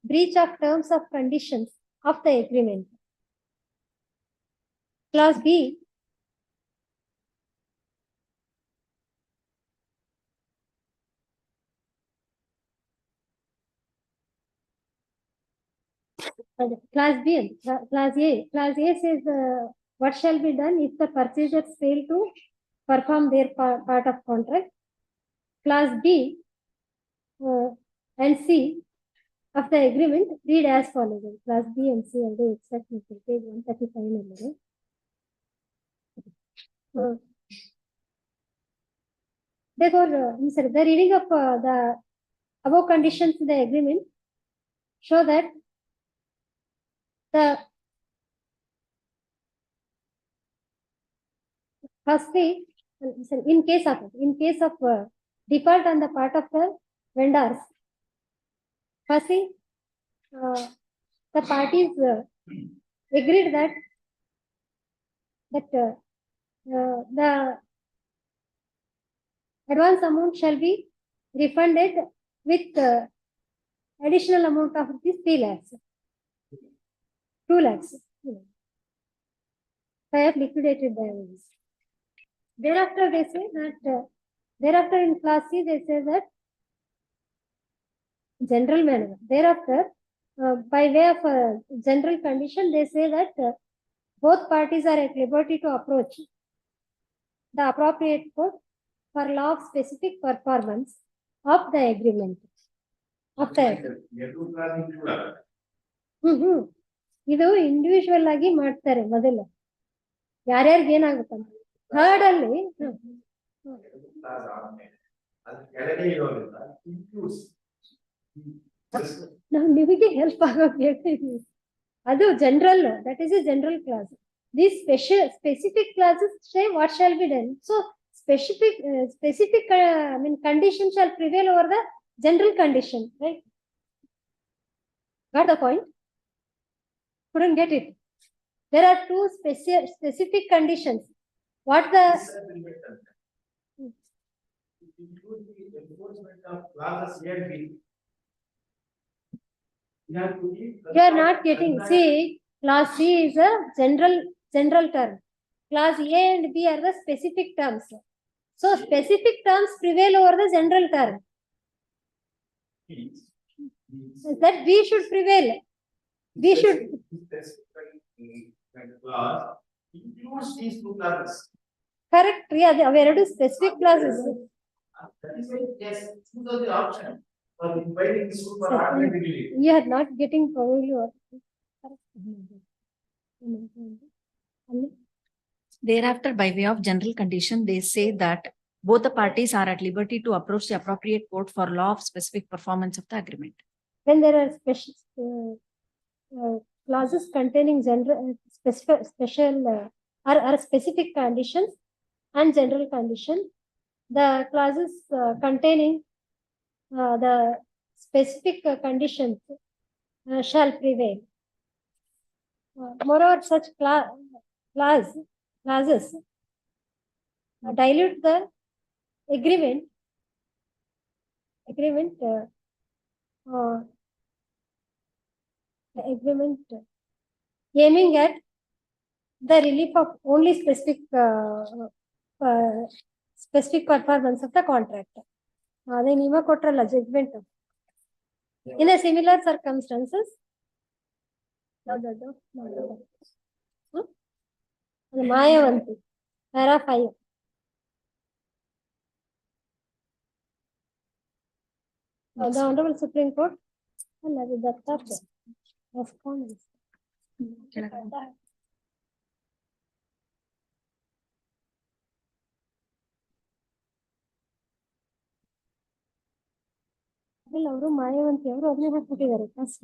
Breach of terms of conditions of the agreement. Clause B. Clause B. Clause A. Clause A says what shall be done if the purchasers fail to perform their part of contract. Clause B and C of the agreement read as follows. Clause B and C are the exact page 135. Therefore, the reading of the above conditions in the agreement show that the firstly, in case of default on the part of the vendors, firstly, the parties agreed that the advance amount shall be refunded with additional amount of rupees 3 lakhs. 2 lakhs. I have liquidated damages. Thereafter, they say that, thereafter in clause C, they say that general manner. Thereafter, by way of general condition, they say that both parties are at liberty to approach the appropriate court for law of specific performance of the agreement. Of the ಇದು individual ಆಗಿ ಮಾಡ್ತಾರೆ ಮೊದಲು ಯಾರ್ಯಾರಿಗೆ ಏನಾಗುತ್ತೆ third ಅಲ್ಲಿ ನಾವು ನಿಮಗೆ help ಆಗೋಕೆ ಅದು general that is A general class. These specific clauses say what shall be done. So specific condition shall prevail over the general condition, right? Got the point? Couldn't get it. There are two specific conditions. What the you are not getting. See, clause C is a general term. Clause A and B are the specific terms. So specific terms prevail over the general term. That we should prevail. We should. Includes these two clauses. Correct. Yeah, they are two specific clauses. That is why, yes, choose the option for inviting this group for automatically. You are not getting probably what. Thereafter, by way of general condition, they say that both the parties are at liberty to approach the appropriate court for law of specific performance of the agreement. When there are special clauses containing special or specific conditions and general condition, the clauses containing the specific conditions shall prevail. Moreover, such clauses dilute the agreement aiming at the relief of only specific performance of the contract. Then Nima Kotrala judgment. In a similar circumstances, Mayavanti, para 5. The Honorable Supreme Court, respondents. ಅವರು ಮಾಯಾವಂತಿ ಅವರು ಅದನ್ನೇ ಹಾಕ್ಬಿಟ್ಟಿದ್ದಾರೆ first.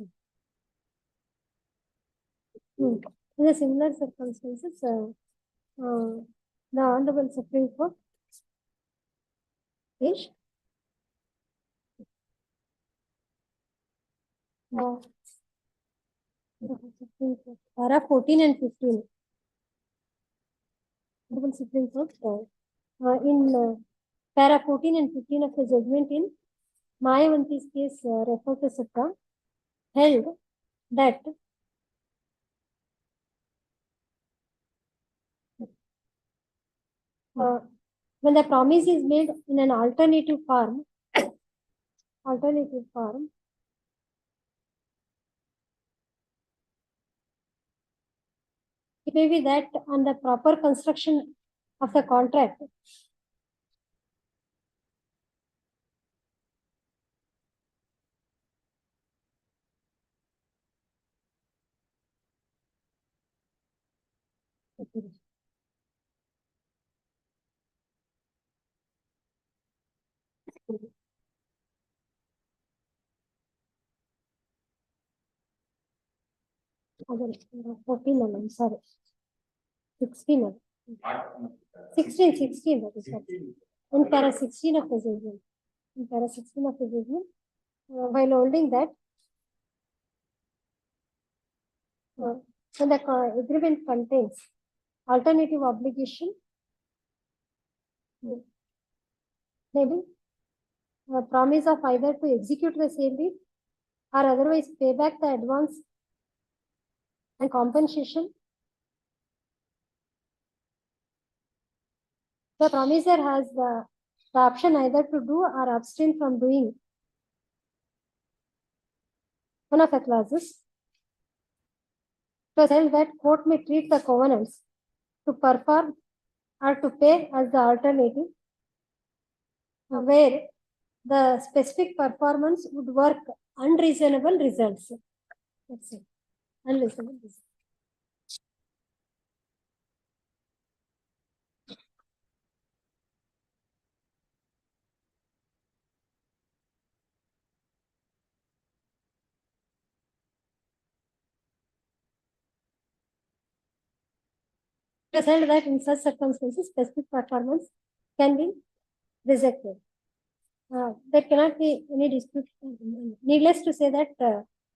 In the similar circumstances, the Honorable Supreme Court is Para 14 and 15. Honorable Supreme Court, in para 14 and 15 of the judgment in Mayavanti's case, referred to Supreme, held that when the promise is made in an alternative form, it may be that on the proper construction of the contract, again, 14, I'm sorry, 16, 16, that is what. In para 16 of the judgment, while holding that, when the agreement contains alternative obligation, maybe a promise of either to execute the sale deed or otherwise pay back the advance and compensation. The promisor has the option either to do or abstain from doing one of the clauses. To tell that court may treat the covenants to perform or to pay as the alternative, where the specific performance would work unreasonable results. That's it. Unreasonable results. Result that in such circumstances, specific performance can be rejected. There cannot be any dispute. Needless to say that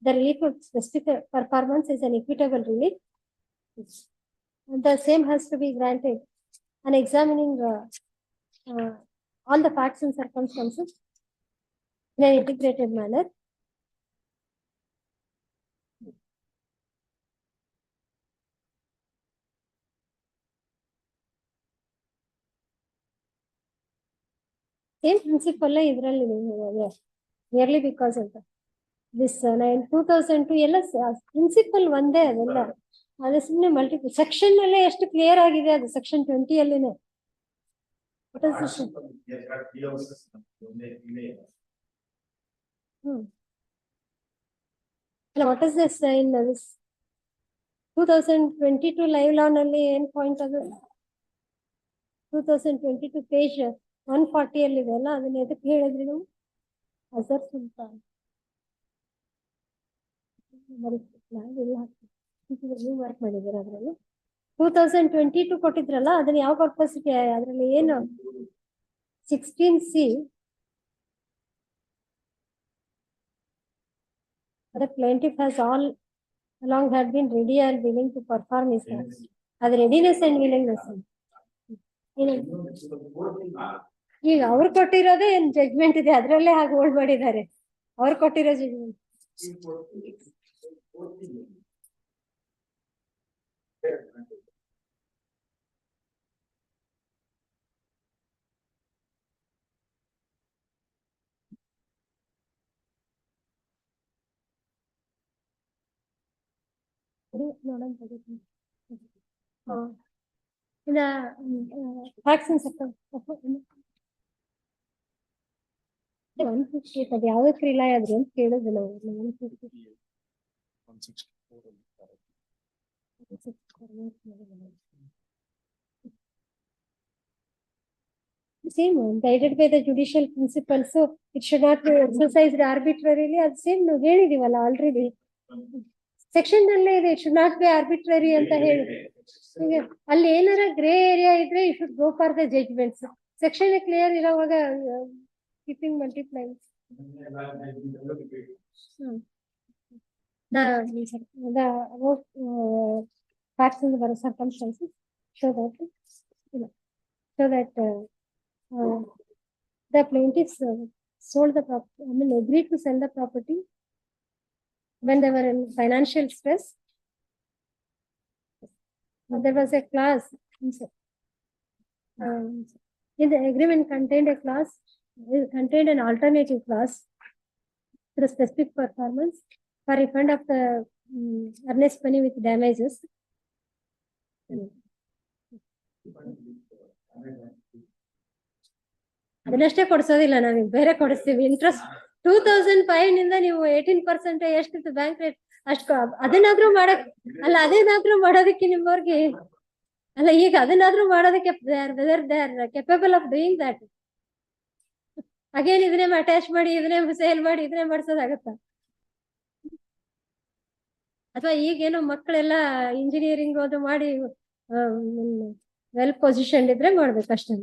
the relief of specific performance is an equitable relief. The same has to be granted and examining all the facts and circumstances in an integrated manner. Same principle ಇದರಲ್ಲಿ merely because of this 2002 ಎಲ್ಲ principal ಒಂದೇ ಅದೆಲ್ಲ ಅದು ಸುಮ್ಮನೆ multiple section ಅಲ್ಲೇ ಎಷ್ಟು clear ಆಗಿದೆ ಅದು ಸೆಕ್ಷನ್ 20 ಅಲ್ಲಿನೇ what is this in this 2022 live law ಅಲ್ಲಿ ಏನ್ ಪಾಯಿಂಟ್ ಅದು 2022 ಪೇಜ್ 140 ಅಲ್ಲಿ ಇದೆ ಅಲ್ಲ ಅದನ್ನ ಎದಕ್ಕೆ ಹೇಳಿದ್ರಿ ನಾವು ಅಜರ್ ಸುಲ್ತಾನ್ ವರ್ಕ್ ಮಾಡಿದ್ದೀರಾ ಅದ್ರಲ್ಲಿ 2022 ಕೊಟ್ಟಿದ್ರಲ್ಲ ಅದನ್ನ ಯಾವ ಪರ್ಪಸ್ ಅದ್ರಲ್ಲಿ ಏನು 16C the plaintiff has all along had been ready and willing to perform his task. ಅದು readiness and willingness. ಈಗ ಅವ್ರು ಕೊಟ್ಟಿರೋದೇ ಏನ್ ಜಡ್ಜ್ಮೆಂಟ್ ಇದೆ ಅದ್ರಲ್ಲೇ ಹಾಗೆ ಹೋಲ್ಡ್ ಮಾಡಿದ್ದಾರೆ ಅವ್ರು ಕೊಟ್ಟಿರೋ ಜಡ್ಜ್ಮೆಂಟ್ ಫ್ಯಾಕ್ಸ್ ಅದು ಯಾವ್ದಕ್ಕೆ ರಿಲೈ ಆದ್ರಿ ಅಂತ ಕೇಳಿದ್ವಿ ನಾವು same guided by the judicial principles, so it should not be exercised arbitrarily. ಅದು ಸೇಮ್ ನಾವು ಹೇಳಿದೀವಲ್ಲ ಆಲ್ರೆಡಿ ಸೆಕ್ಷನ್ ನಲ್ಲೇ ಇದೆ it should not be arbitrary ಅಂತ ಹೇಳಿ ಅಲ್ಲಿ ಏನಾರ ಗ್ರೇ ಏರಿಯಾ ಇದ್ರೆ you should go for the judgments section clear ಇರೋವಾಗ keeping multiplies the facts in the circumstances show that the plaintiffs sold the property, agreed to sell the property when they were in financial stress. There was a clause in the agreement contained an alternative clause to the specific performance for refund of the earnest money with damages. ಅದನ್ನಷ್ಟೇ ಕೊಡಿಸೋದಿಲ್ಲ, ನಾವೀಗ ಬೇರೆ ಕೊಡಿಸ್ತೀವಿ. Interest 2005 ನಿಂದ ನೀವು 18% ಎಷ್ಟಿತ್ತು bank rate, ಅಷ್ಟು ಅದನ್ನಾದ್ರೂ ಮಾಡಕ್ ಅಲ್ಲ, ಅದೇನಾದ್ರೂ ಮಾಡೋದಕ್ಕೆ ನಿಮ್ಮವ್ರಿಗೆ ಅಲ್ಲ, ಈಗ ಅದನ್ನಾದ್ರೂ ಮಾಡೋದಕ್ಕೆ they are capable of doing that. Again ಇದನ್ನೇ ಅಟ್ಯಾಚ್ ಮಾಡಿ, ಇದನ್ನೇ ಸೇಲ್ ಮಾಡಿ, ಇದನ್ನೇ ಮಾಡಿಸೋದಾಗತ್ತ? ಅಥವಾ ಈಗೇನೋ ಮಕ್ಕಳೆಲ್ಲ ಇಂಜಿನಿಯರಿಂಗ್ ಅದು ಮಾಡಿ ವೆಲ್ ಪೊಸಿಷನ್ ಇದ್ರೆ ಮಾಡ್ಬೇಕಷ್ಟೇ.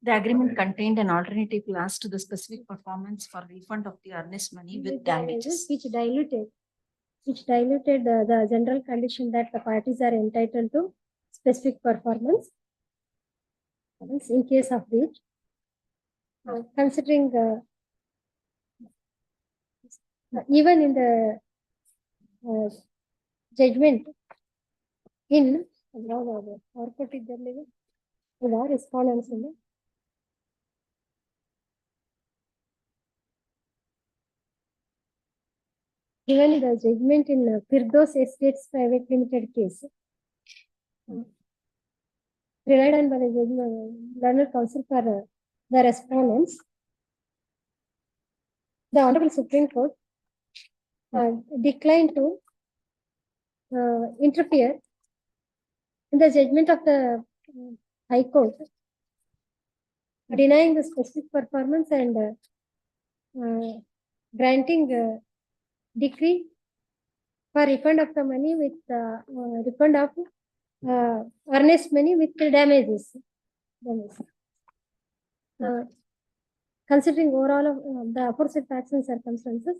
The agreement contained an alternative clause to the specific performance for refund of the earnest money with damages, which diluted the general condition that the parties are entitled to specific performance in case of which, considering even in the judgment in respondents in even the judgment in Firdos Estates Private Limited case, relied on by the learned counsel for the respondents, the Honorable Supreme Court declined to interfere in the judgment of the High Court, denying the specific performance and granting decree for refund of the money with refund of earnest money with damages. Considering overall of the aforesaid facts and circumstances,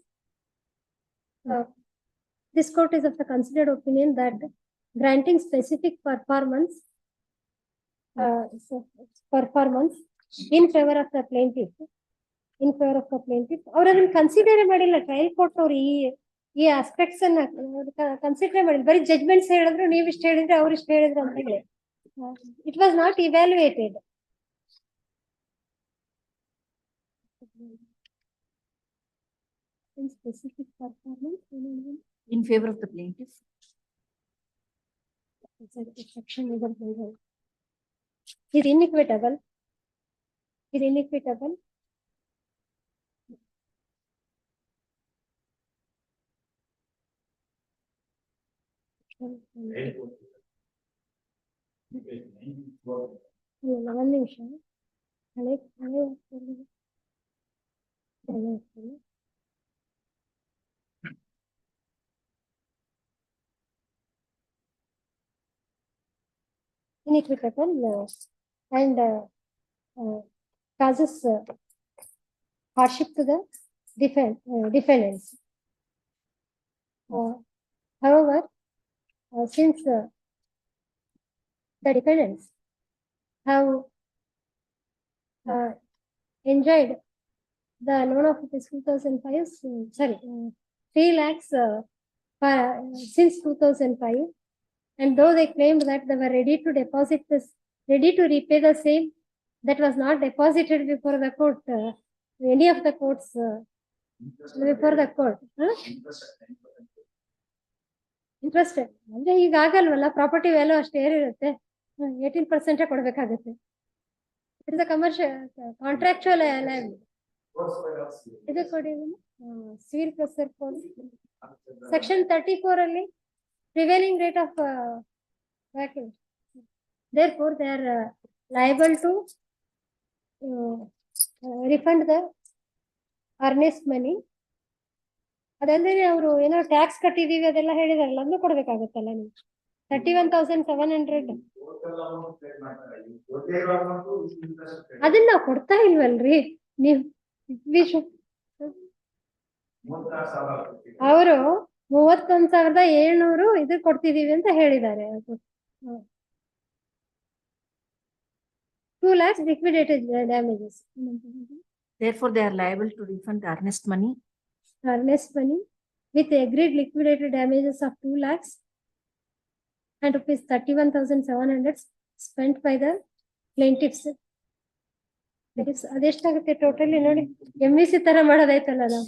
this court is of the considered opinion that granting specific performance in favor of the plaintiff, ಅವ್ರು ಅದನ್ನ ಕನ್ಸಿಡರೇ ಮಾಡಿಲ್ಲ. Trial court ಅವ್ರು ಈ aspects ಅನ್ನ consider ಮಾಡಿಲ್ಲ. ಬರೀ judgements ಹೇಳಿದ್ರು, ನೀವು ಇಷ್ಟ ಹೇಳಿದ್ರೆ ಅವ್ರು ಇಷ್ಟ ಹೇಳಿದ್ರು ಅಂತ ಹೇಳಿ, it was not evaluated. Specific performance in favor of the plaintiff. Section is inequitable. ಒಂದು ನಿಮಿಷ. Inequitable and causes hardship to the defendants. However, since the defendants have enjoyed the loan of 2005, 3 lakhs since 2005, and though they claimed that they were ready to deposit this, ready to repay the same, that was not deposited before the court, any of the courts before the court. Interested ಅಂದ್ರೆ ಈಗ ಆಗಲ್ವಲ್ಲ, property value ಅಷ್ಟು ಏರಿರುತ್ತೆ, 18% ಕೊಡ್ಬೇಕಾಗುತ್ತೆ. It's commercial contractual ಇದು ಕೊಡಿ. Civil processor code section 34 ಅಲ್ಲಿ prevailing rate of vacant. Therefore, they are liable to refund the earnest money. ಅದಲ್ಲದೆ ಅವರು ಏನೋ tax ಕಟ್ಟಿದೀವಿ ಅದೆಲ್ಲ ಹೇಳಿದಾರಲ್ಲ, ಅದನ್ನು ಕೊಡ್ಬೇಕಾಗತ್ತಲ್ಲ ನೀವು. 31,700 ಅದನ್ನ ನಾವು ಕೊಡ್ತಾ ಇಲ್ವಲ್ರಿ. We should. ಅವರು 31,700 ಇದು ಕೊಡ್ತಿದೀವಿ ಅಂತ ಹೇಳಿದ್ದಾರೆ. 2 lakhs liquidated damages. Therefore, they are liable to refund the earnest money with agreed liquidated damages of 2 lakhs and rupees 31,700 spent by the plaintiffs. ಅದೆಷ್ಟಾಗುತ್ತೆ ಟೋಟಲಿ ನೋಡಿ, MVC ತರ ಮಾಡೋದಾಯ್ತಲ್ಲ ನಾವು.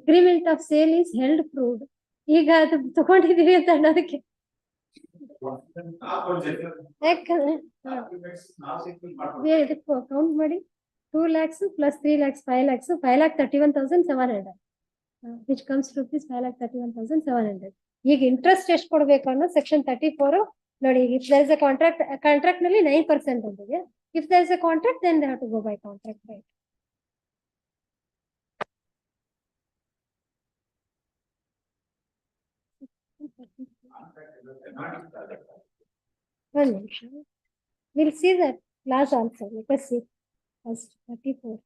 Agreement of sale is held proved. ಈಗ ಅದು ತಗೊಂಡಿದೀವಿ ಅಂತ ಅನ್ನೋದಕ್ಕೆ count ಮಾಡಿ 2 lakhs plus 3 lakhs 5 lakhs 5,31,700 which comes to rupees 5,31,700. ಈಗ ಇಂಟ್ರೆಸ್ಟ್ ಎಷ್ಟು ಕೊಡ್ಬೇಕು ಅನ್ನೋ ಸೆಕ್ಷನ್ 34 ನೋಡಿ. if there is a contract ನಲ್ಲಿ 9% ಅಂತಿದೆ. if there is a contract then they have to go by contract, right? One minute. We'll see that class also. Let us see. First 34.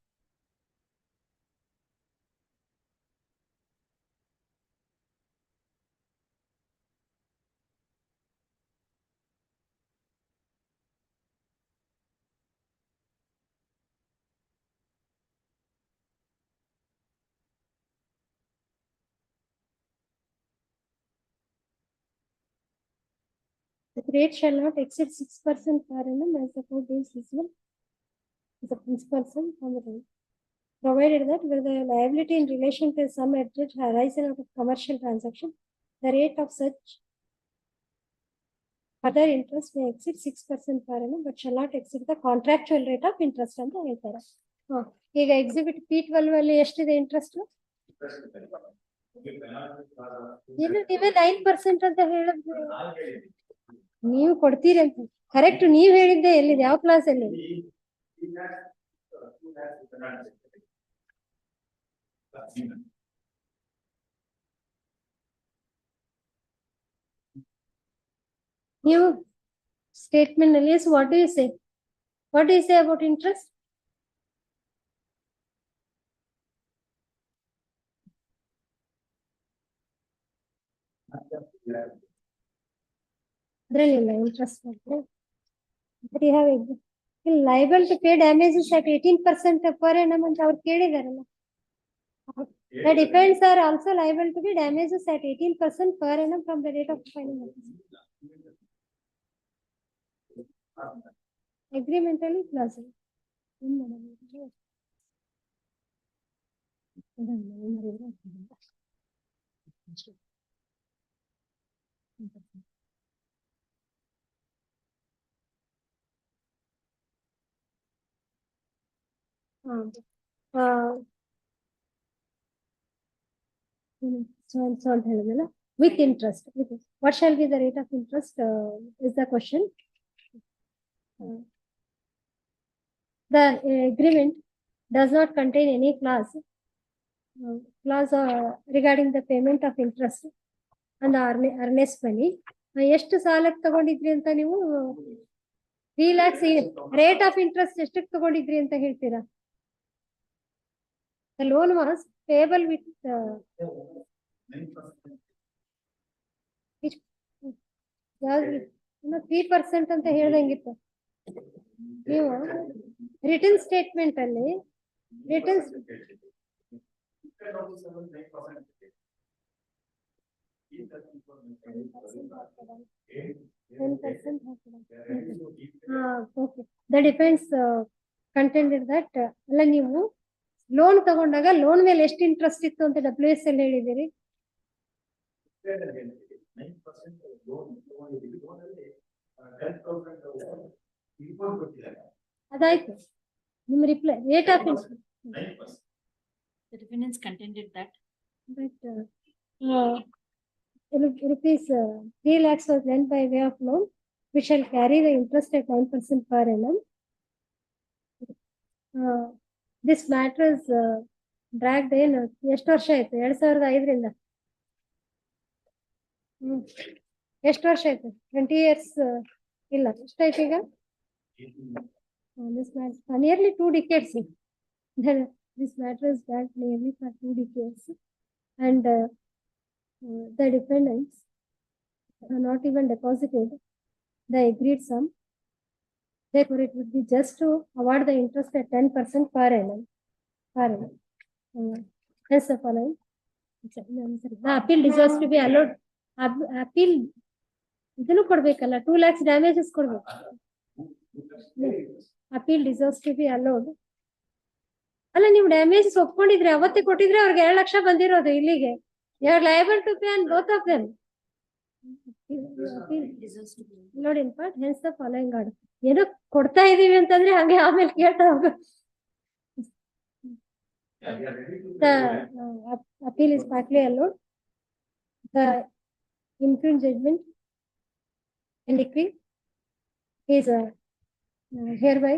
The rate shall not exceed 6% per annum as the court deems feasible. The principal sum on the rate, provided that where the liability in relation to some adjust arising out of commercial transaction, the rate of such other interest may exceed 6% per annum, but shall not exceed the contractual rate of interest ಅಂತ ಹೇಳ್ತಾರೆ. ಈಗ exhibit P12 ಅಲ್ಲಿ ಎಷ್ಟಿದೆ interest? ನೀವೇ 9% ಅಂತ ಹೇಳಿದ್ರೆ ನೀವು ಕೊಡ್ತೀರಿ ಅಂತ. ಕರೆಕ್ಟ್ ನೀವ್ ಹೇಳಿದ್ದೆ ಎಲ್ಲಿದೆ, ಯಾವ ಕ್ಲಾಸ್ ಅಲ್ಲಿ? ನೀವು ಸ್ಟೇಟ್ಮೆಂಟ್ ನಲ್ಲಿ what do you say about interest? ಅದ್ರಲ್ಲಿಲ್ಲ ಇಂಟ್ರೆಸ್ಟ್ ಬಗ್ಗೆ. But you have liable to pay damages at 18% per annum ಅಂತ ಅವ್ರು ಕೇಳಿದಾರಲ್ಲ. The defendants are also liable to be damages at 18% per annum from the date of filing notice. Agreement ಅಲ್ಲಿ clause. So ಅಂತ ಹೇಳಿದ್ನಲ್ಲ, with interest. What shall be the rate of interest is the question. The agreement does not contain any clause regarding the payment of interest and the earnest money. ಎಷ್ಟು ಸಾಲಕ್ಕೆ ತಗೊಂಡಿದ್ರಿ ಅಂತ ನೀವು 3 lakhs rate of interest ಎಷ್ಟಕ್ಕೆ ತಗೊಂಡಿದ್ರಿ ಅಂತ ಹೇಳ್ತೀರಾ? The loan was payable with 3% ಅಂತ ಹೇಳ್ದಂಗಿತ್ತು. ನೀವು return statement ಅಲ್ಲಿ The defense contended that ಅಲ್ಲ ನೀವು ಲೋನ್ ತಗೊಂಡಾಗ ಲೋನ್ ಮೇಲೆ ಎಷ್ಟು ಇಂಟ್ರೆಸ್ಟ್ ಇತ್ತು ಅಂತ WS ಅಲ್ಲಿ ಹೇಳಿದಿರಿ. ಅದಾಯ್ತು ನಿಮ್ಮ reply. Rate of The defendants contended that rupees 3 lakhs was lent by way of loan, which shall carry the interest at 9% per annum. This matter is dragged in. ಎಷ್ಟು ವರ್ಷ ಆಯ್ತು? 2005ರಿಂದ ಎಷ್ಟು ವರ್ಷ ಆಯ್ತು? 20 years ಇಲ್ಲ, ಎಷ್ಟಾಯ್ತು ಈಗ? This matter for nearly 2 decades. This matter is dragged nearly for 2 decades. And the defendants have not even deposited the agreed sum. Therefore, it would be just to award the interest at 10% per annum. Hence, the following. The appeal deserves to be allowed. Appeal ಇದನ್ನು ಕೊಡ್ಬೇಕಲ್ಲ 2 lakhs damages ಕೊಡ್ಬೇಕು. Appeal deserves to be allowed. ಅಲ್ಲ ನೀವು damages ಒಪ್ಕೊಂಡಿದ್ರೆ ಅವತ್ತೇ ಕೊಟ್ಟಿದ್ರೆ ಅವ್ರಿಗೆ 2 ಲಕ್ಷ ಬಂದಿರೋದು ಇಲ್ಲಿಗೆ. You are liable to pay on both of them. ನೋಡಿ in part, hence the following order. ಏನೋ ಕೊಡ್ತಾ ಇದೀವಿ ಅಂತಂದ್ರೆ ಹಂಗೆ ಆಮೇಲೆ ಕೇಳ್ತಾ ಹೋಗು. The appeal is partly allowed. The impugned judgment and decree is hereby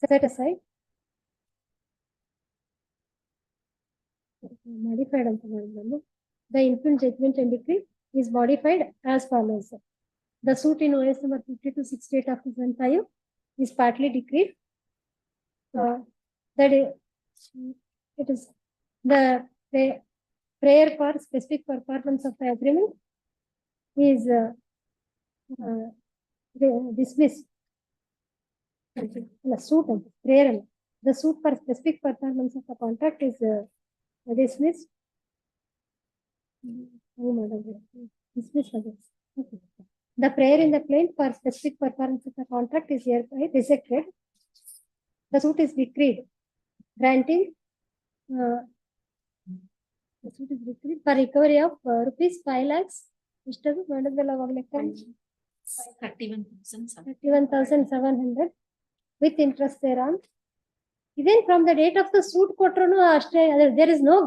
set aside. Modified ಅಂತ ಮಾಡಿದ್ರು. The impugned judgment and decree is modified as follows. The suit in OS number 5268 of 2005 is partly decreed. That it is the prayer for specific performance of the agreement is dismissed. The suit prayer, the suit for specific performance of the contract is dismissed. Dismissed. Okay. The prayer in the plaint for specific performance of the contract is hereby rejected. The suit is decreed, granting the suit is decreed for recovery of rupees 5 lakhs. 31,700 with interest thereon. Even from the date of the suit kotrunu ashte, there is no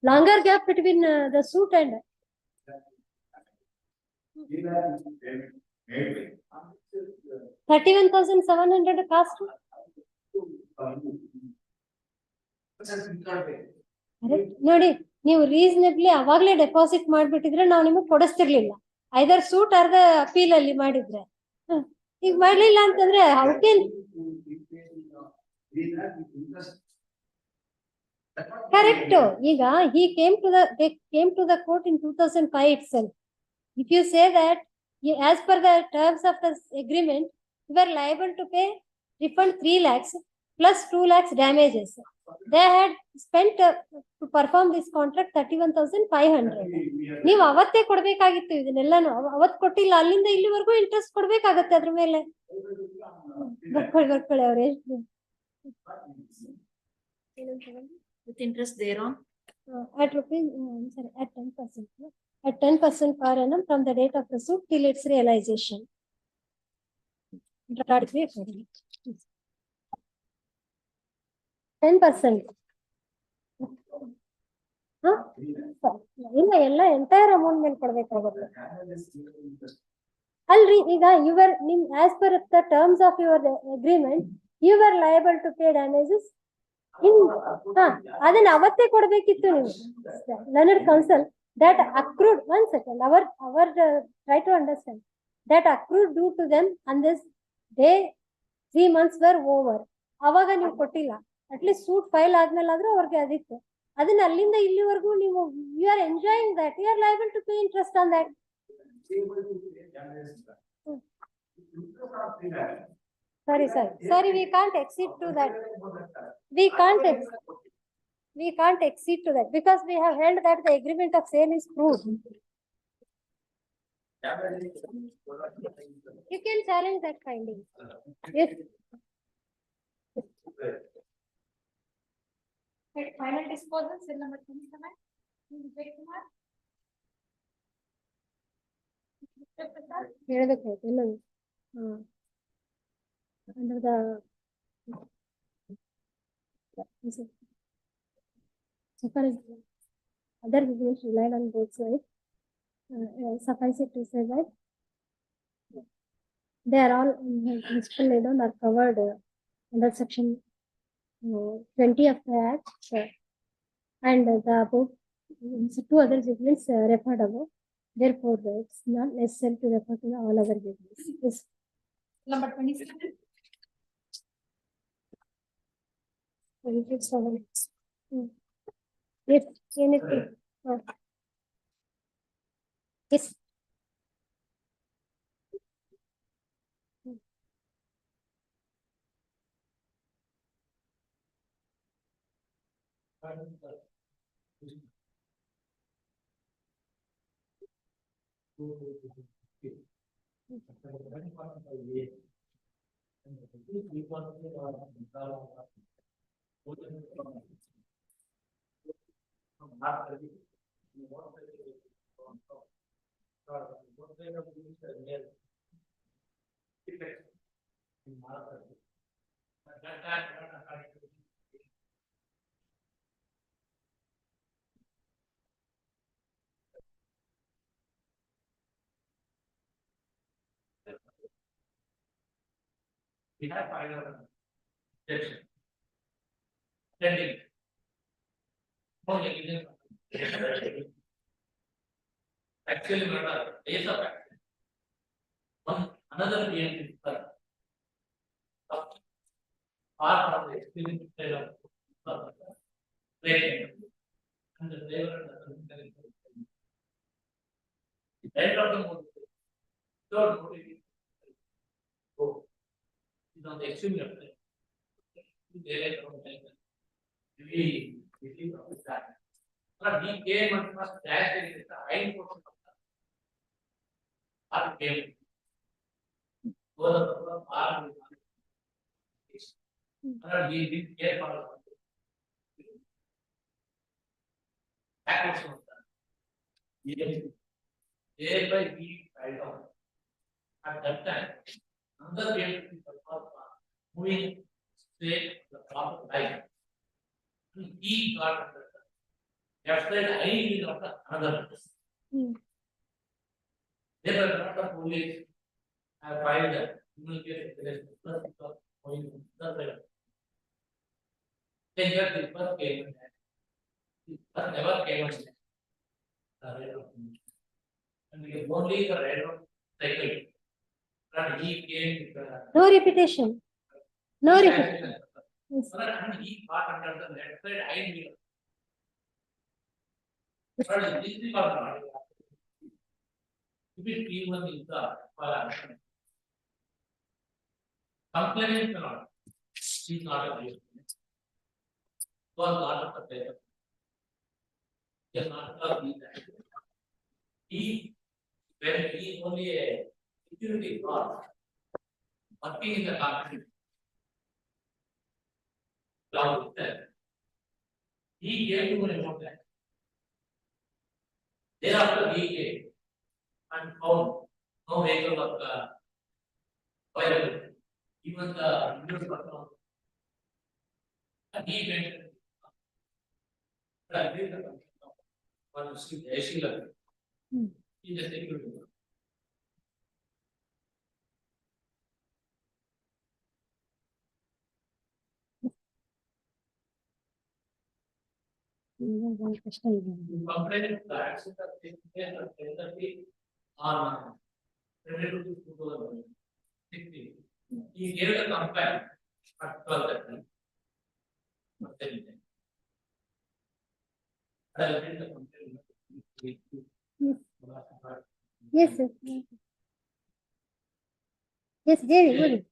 longer gap between the suit and 31,700 cost. ನೋಡಿ ನೀವು reasonably ಅವಾಗ್ಲೇ deposit ಮಾಡ್ಬಿಟ್ಟಿದ್ರೆ ನಾವು ನಿಮಗೆ ಕೊಡಿಸ್ತಿರ್ಲಿಲ್ಲ. ಐದರ್ suit are the appeal ಅಲ್ಲಿ ಮಾಡಿದ್ರೆ. ಈಗ ಮಾಡ್ಲಿಲ್ಲ ಅಂತಂದ್ರೆ ಅವಕ್ಕೆ ಕರೆಕ್ಟ್. ಈಗ he came to the court in 2005 itself. If you say that as per the terms of the agreement, you are liable to pay refund 3 lakhs plus 2 lakhs damages. They had spent to perform this contract 31,500. ನೀವು ಅವತ್ತೇ ಕೊಡ್ಬೇಕಾಗಿತ್ತು ಇದನ್ನೆಲ್ಲಾನು. ಅವತ್ ಕೊಟ್ಟಿಲ್ಲ, ಅಲ್ಲಿಂದ ಇಲ್ಲಿವರೆಗೂ interest ಕೊಡ್ಬೇಕಾಗತ್ತೆ ಅದ್ರ ಮೇಲೆ. ಬರ್ಕೊಳ್ಳಿ ಅವ್ರು ಎಷ್ಟು with interest thereon at rupees at 10%. At 10% per annum from the date of the suit till its realization. 10%. ಇಲ್ಲ, ಎಲ್ಲ ಎಂಟೈರ್ ಅಮೌಂಟ್ ಮೇಲೆ ಕೊಡ್ಬೇಕಾಗುತ್ತೆ ಅಲ್ರಿ. ಈಗ ಯುವರ್ ನಿಮ್ as per the terms of your agreement you are liable to pay damages. ಅದನ್ನ ಅವತ್ತೇ ಕೊಡ್ಬೇಕಿತ್ತು ನೀವು. Learned counsel that accrued, 1 second, our try to understand that accrued due to them on this day 3 months were over. ಅವಾಗ ನೀವು ಕೊಟ್ಟಿಲ್ಲ, at least suit file ಆದ್ಮೇಲೆ ಆದ್ರೂ ಅವ್ರಿಗೆ ಅದಿತ್ತು. ಅದನ್ನ ಅಲ್ಲಿಂದ ಇಲ್ಲಿವರೆಗೂ ನೀವು you are enjoying that, you are liable to pay interest on that. Sorry, we can't exceed to that. We can't exceed to that because we have held that the agreement of sale is proved. You can challenge that finding. Yes. Final disposal, cell number 27. Vijay Kumar. Under the so far as other business relied on both sides, suffice it to say that they are all principal laid on are covered under section 20 of the Act, and the above two other judgments referred above. Therefore, it's not necessary to refer to all other judgments. Number 27. 27. Yes, anything. Yes. We have final objection. Pending. Actually, murder is a fact. One another game is part of the experience of patient and the driver and the end of the movie. Third movie. Oh, is on the extreme left. We that. But he came and first dash in the high portion of the art game. Both are we did care for backwards of that. Thereby we tried out. At that time, another game moving straight the proper line. He got left side I will of the another. There were a lot of movies. I find that you will get plus going the side. Then you have the first game. But never came on the railroad. And we have only the railroad cycle. But he came with No repetition. No repetition. Yes. and he got under the left side I will. But this is not. If it even is the complainant cannot. She is not a real. Was not a player. He is not a leader. He, when he is only a security guard, working in the company, he gave to me about that. Thereafter, he came and found no vehicle was available. Even the English person, and he mentioned. But I did the one Mr. Jayashila. He just security. One question. Complainant the accident of taking place on 22/2016. He gave the complaint at 12:30. I will read the complaint. Yes, sir. Yes, Jerry, go ahead.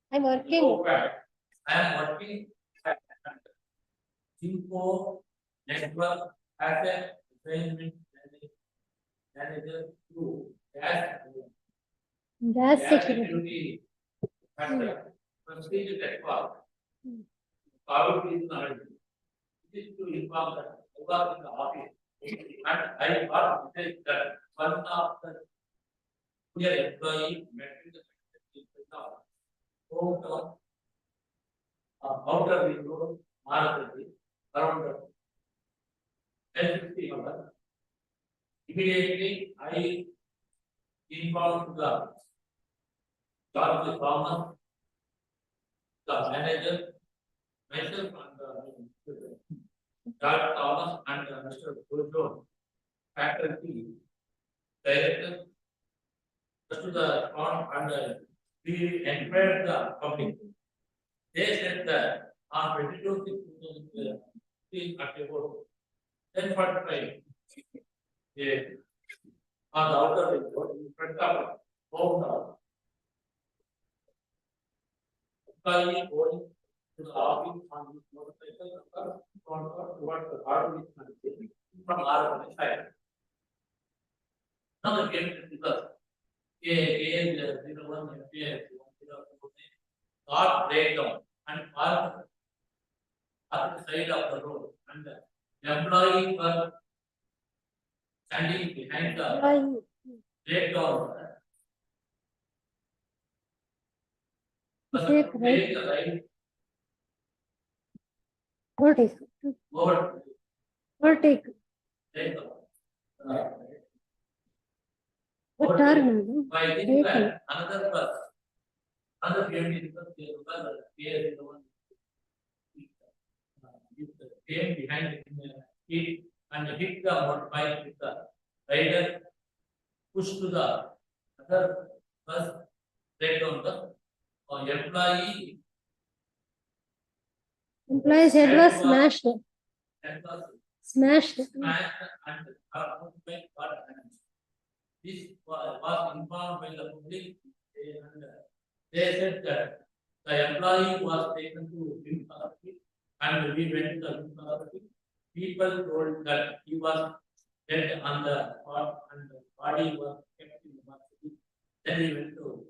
I'm working. I am working at Info Network as a arrangement manager to Gas security. Procedure that power is not. It is to inform that I was in the office and I got that one of the employee met with the hometown outer ring road, Maharashtra, around 10:50 hours. Immediately, I informed the George Thomas, the manager, myself and George Thomas and Mr. Gojo, faculty, director, to the spot and we enquired the public. They said that on 22/6/2003 at about 10:45, yeah, on the outer ring road in front of home, going to the office on this motorcycle towards the hardware from our side. Now the game is because A01 FPS got breakdown and parked at the side of the road, and the employee was standing behind the breakdown. Take right. The right Overtake. over Overtake. What turn? by this plan, another bus, another BMT bus is the one came behind it and hit the motorbike with the rider, pushed to the other bus, breakdown bus. Employee Employee's head was smashed. and was Smashed. smashed and motorbike got damaged. This was informed by the public and they said that the employee was taken to Vim hospital and we went to the Vim hospital. People told that he was dead on the spot and the body was kept in the hospital. Then we went to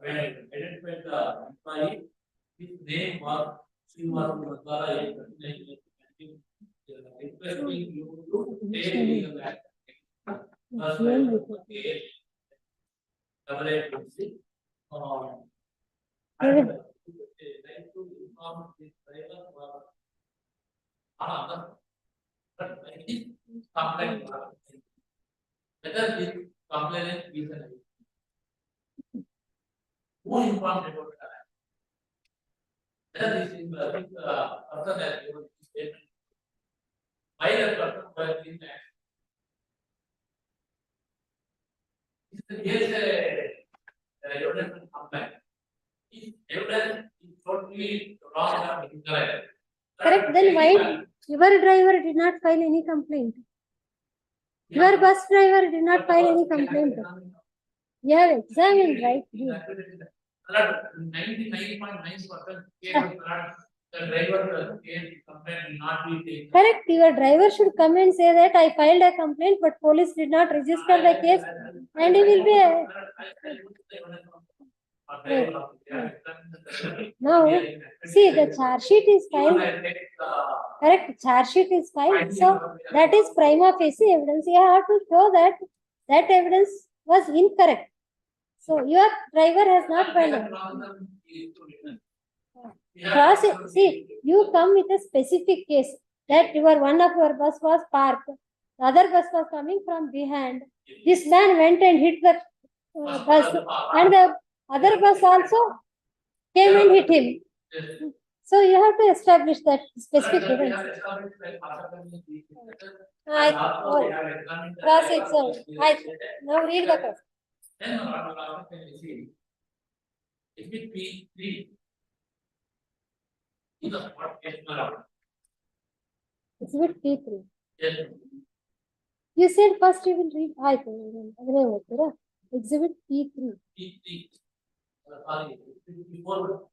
identify the employee. His name was Srinivas Requesting you to take legal action. Double agency. And like to inform this driver was but this complaint whether this complainant is an who informed about that? Whether this is person that given statement by the person who has been asked. Here's a evidence complaint. If evidence is totally wrong or incorrect. Correct. Then why your driver did not file any complaint? Your bus driver did not file any complaint. You have examined, right? 99.9% the driver complaint will not be taken. Correct. Your driver should come and say that I filed a complaint, but police did not register the case, and he will be. Now, see, the charge sheet is filed. Correct. Charge sheet is filed. So that is prima facie evidence. You have to show that that evidence was incorrect. So your driver has not filed. Cross it. See, you come with a specific case that one of your bus was parked. The other bus was coming from behind. This man went and hit the bus, and the other bus also came and hit him. So you have to establish that specific evidence. Cross it. Now read the question. Then after if it be 3 in the spot case Exhibit P3. yes, You said first you will read. Exhibit P3. P3 sorry before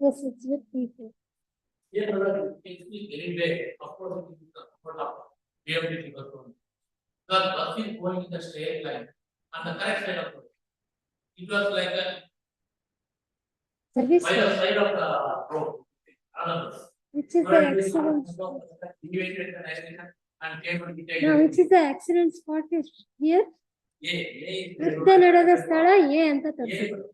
Yes, exhibit P3. here anyway, of course it is the support of BMT person. The bus is going in the straight line on the correct side of the road. It was like a Service. by the side of the road. Which is the accident? No, which is the accident spot is here? Then it is the ಸ್ಥಳ A ಅಂತ ತೋರಿಸುತ್ತೆ.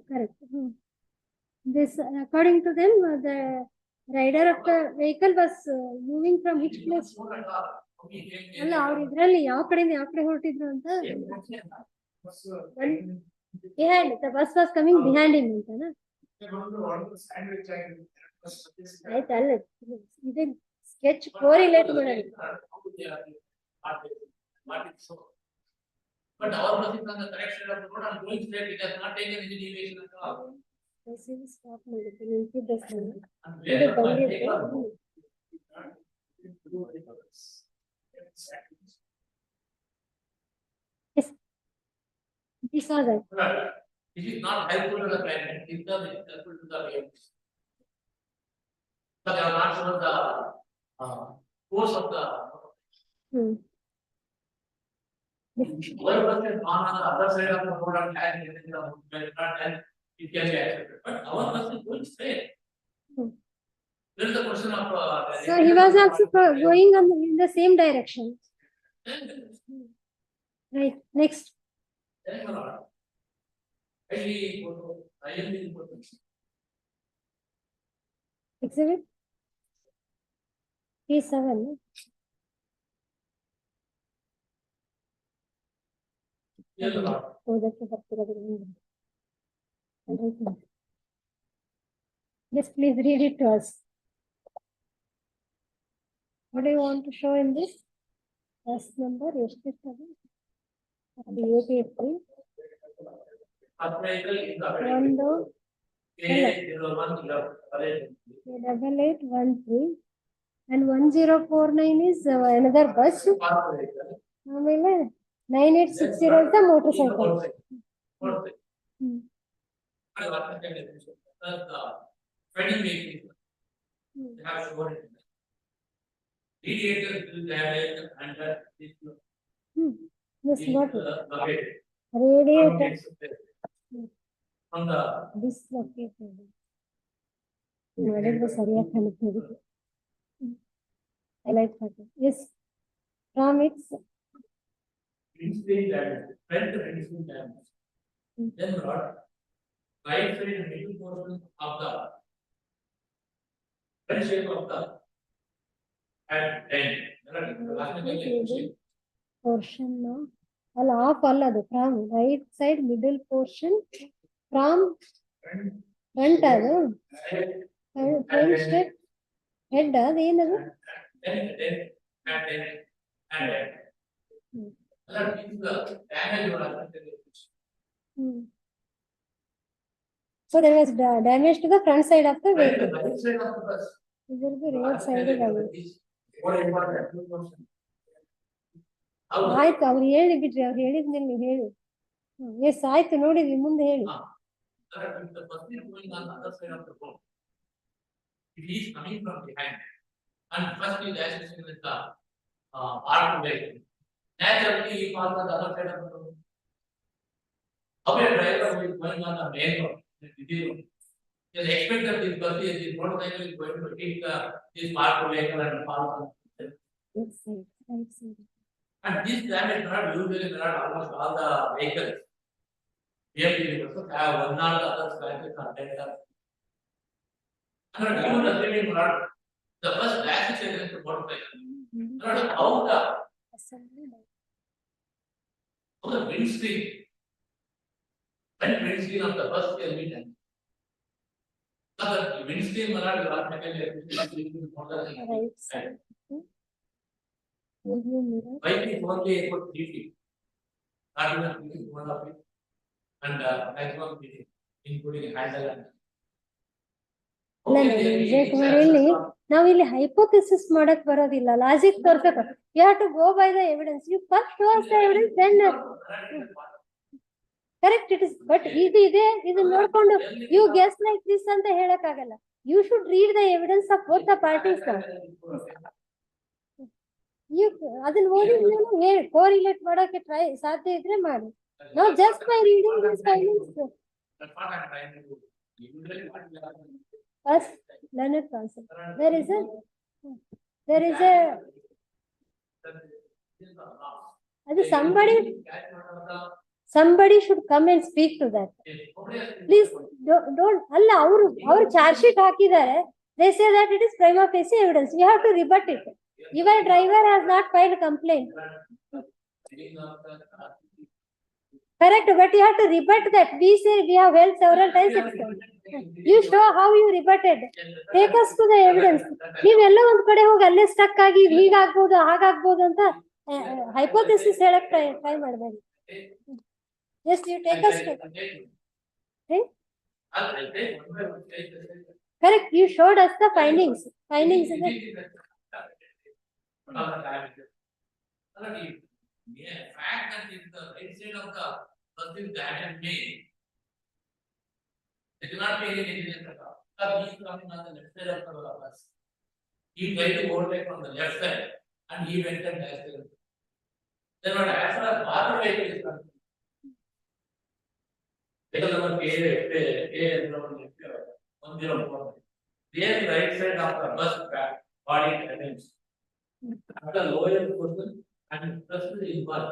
Correct. This, according to them, the rider of the vehicle was moving from which place? ಅಲ್ಲ ಅವ್ರು ಇದ್ರಲ್ಲಿ ಯಾವ ಕಡೆಯಿಂದ ಯಾವ ಕಡೆ ಹೊರಟಿದ್ರು ಅಂತ behind, the bus was coming behind him ಅಂತನಾ? ಆಯ್ತಲ್ಲ, ಇದು ಸ್ಕೆಚ್ ಕೋರಿಲೇಟ್ ಮಾಡೋದು. But our bus is on the correct side of the road and going straight, it has not taken any deviation at all. Stop ಮಾಡಿದ್ದು ನಿಂತಿದ್ದ sir. And ಇದು where the ಬಂದಿದೆ. Yes. We saw that. It is not helpful to the client, it is helpful to the client. But they are not sure the force of the. One person on the other side of the road and carrying it in the not and it can be accepted. But our person is going straight. There is a question of. So he was also going in the same direction. Right. Next. Exhibit P7. Just please read it to us. What do you want to show in this? First number, ಎಷ್ಟು? 883. ಒಂದು 8813 and 1049 is another bus. ಆಮೇಲೆ 9860 is the motorcycle. Yes, got it. Radiator dislocated. ಮಾಡಿದ್ರೆ ಸರಿಯಾಗಿ ಕಾಣುತ್ತದೆ. Highlight ಮಾಡಿ. Yes, from its Windscreen damage, front windscreen damage. Then what? Right side middle portion of the front shape of the and portion ಅಲ್ಲ of ಅಲ್ಲ ಅದು from right side middle portion from front ಅದು front step head ಅದೇನದು So there was damage to the front side of the vehicle. ಇದರದ್ದು rate side ಆಯ್ತು, ಅವ್ರು ಹೇಳಿ ಬಿಟ್ರಿ, ಅವ್ರು ಹೇಳಿದ್ಮೇಲೆ ನೀವು ಹೇಳಿ. ಎಸ್ ಆಯ್ತು, ನೋಡಿದ್ವಿ, ಮುಂದೆ ಹೇಳಿ. Naturally, he falls on the other side of the road. How a driver who is going on the main road, the busy road, he expect that this bus is this motorcycle is going to hit this parked vehicle and fall on. And this damage not usually not almost all the vehicles. Here we also have one or the other scratches on that. And even assuming not the bus dashes against the motorcycle. Not how the windscreen. When windscreen of the bus can be done. So the windscreen will not automatically Right side. bike is only about 3 feet. Not even 3 feet, 1 feet. And maximum feet, including handle and. ನಾವು ಇಲ್ಲಿ hypothesis ಮಾಡಕ್ ಬರೋದಿಲ್ಲ, logic ತೋರ್ಸಕ್. You have to go by the evidence. You first show us the evidence, then correct it is. But ಇದು ಇದೆ, ಇದನ್ನ ನೋಡ್ಕೊಂಡು you guess like this ಅಂತ ಹೇಳಕ್ ಆಗಲ್ಲ. You should read the evidence of both the parties. ಅದನ್ನ ಓದಿದ್ಮೇಲೆ ಹೇಳಿ, ಕೋರಿಲೇಟ್ ಮಾಡಕ್ಕೆ ಟ್ರೈ ಸಾಧ್ಯ ಇದ್ರೆ ಮಾಡಿ. ನಾವು just by reading this filings. First, learned concept. There is a Somebody should come and speak to that. Please don't alla our charge sheet hakidare. They say that it is prima facie evidence. You have to rebut it. Your driver has not filed a complaint. Correct, but you have to rebut that. We say we have held several times. You show how you rebutted. Take us to the evidence. ನೀವೆಲ್ಲ ಒಂದ್ ಕಡೆ ಹೋಗಿ ಅಲ್ಲೇ stuck ಆಗಿ ಹೀಗಾಗ್ಬೋದು ಹಾಗಾಗ್ಬೋದು ಅಂತ hypothesis ಹೇಳಕ್ try ಮಾಡಬೇಡಿ. Just you take us to. Correct, you showed us the findings. Findings is it? Fact that if the right side of the person that and me, it will not be any negligence at all. He is coming on the left side of the bus. He tried to overtake from the left side and he went and dashed it. Then what as far as water vehicle is concerned, because of the there right side of the bus body damage. At the lower person and first is one.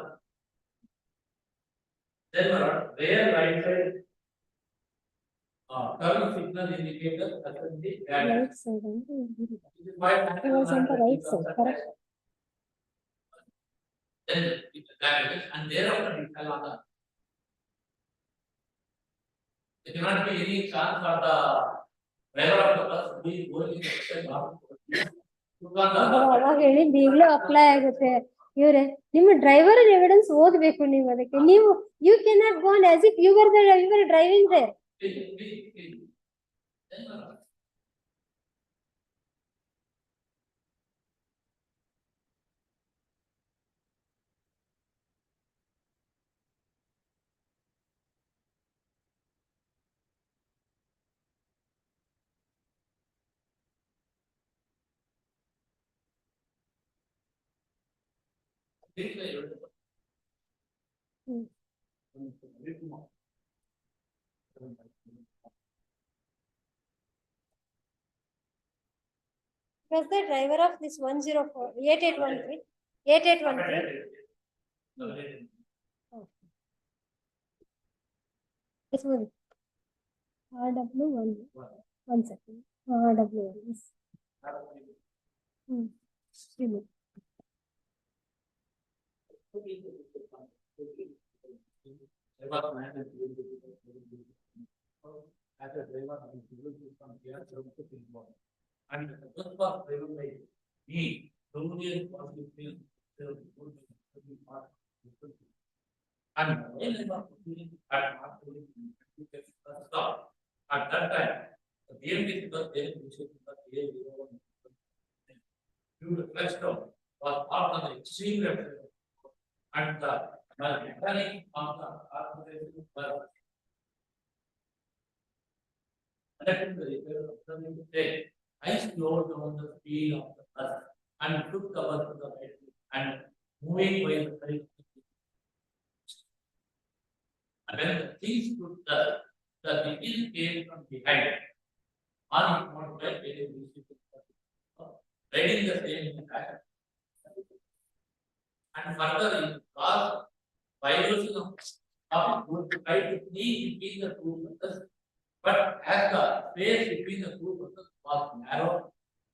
Then where right side turn signal indicator has been the Right side. It was on the right side, correct? Then it damages and thereafter it fell on the. There cannot be any chance for the driver of the bus to be going in the extent of. ಅವಾಗ ಹೇಳಿದ್ದು ಈಗಲೂ apply ಆಗುತ್ತೆ. ಇವ್ರೆ ನಿಮ್ಮ driver evidence ಓದ್ಬೇಕು ನೀವು ಅದಕ್ಕೆ. ನೀವು you can not go on as if you were driving there. Was the driver of this 104 8813 8813? This one. RW1. 1 second. RW1. Yes. As a driver, from here and the first was driven by me. And at that time, the BMT was there, was part of the extreme left and the mechanic of the I slowed down the speed of the bus and took cover to the right and moving by the side. And when the things took the vehicle came from behind. On it, not right, riding the same pattern. And further, in cross violation of would try to sneak between the two buses. But as the space between the two buses was narrow,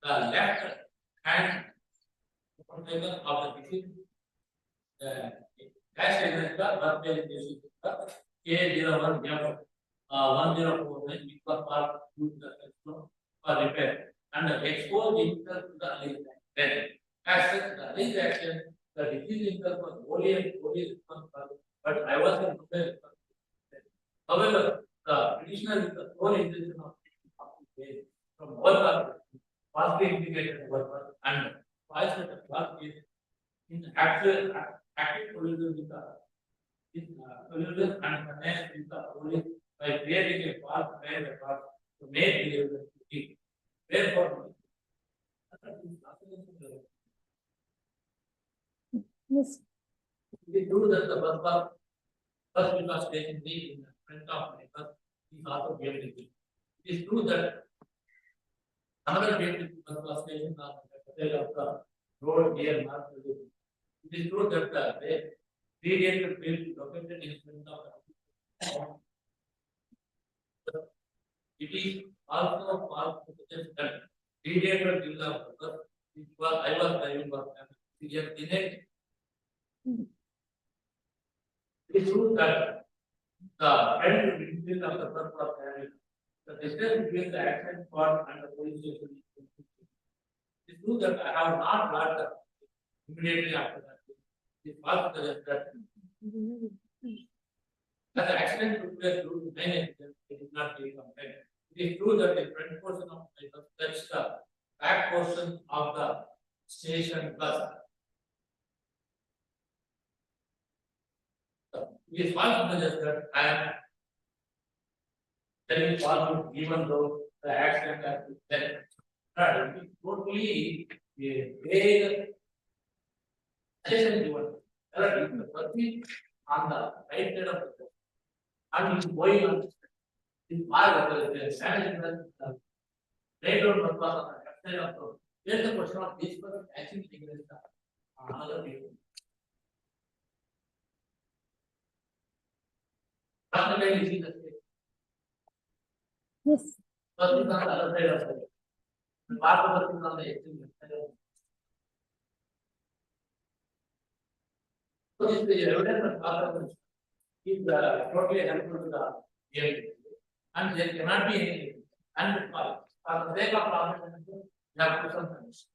the left hand of the machine dash against the bus K01 1049 which was parked for repair and exposed himself to the alleged then. As such, the alleged action, the disease himself was wholly responsible, but I was in prepared. However, the petitioner with the sole intention of from all parties, falsely indicated workers and false at the class case in actual active collusion with the collusion and finance with the police by creating a false claim record to make the evidence. Therefore, yes. We do that the bus was first because station B in the front of my bus is also built. It is true that another built bus was station on the of the road near North. It is true that the radiator field located in front of it is also part of the that radiator field of it was I was driving was here in it. It is true that the front windshield of the front was carried. The distance between the accident spot and the police station is it is true that I have not got the immediately after that. It was that the accident took place due to main accident, it did not take complaint. It is true that the front portion of the vehicle touched the back portion of the station bus. It is false that I am telling falsehood even though the accident has been there. It is totally a vague suggestion given. The person on the right side of the road and he is going on this mark the management right road was on the left side of the road. There is the question of this person actually taking the another vehicle. After that, you see the state. Yes. First is on the other side of the road. The part of the thing on the extreme left side of the road. So this is the evidence of part of the is totally helpful to the game. And there cannot be any and for the sake of problem, you have to some condition.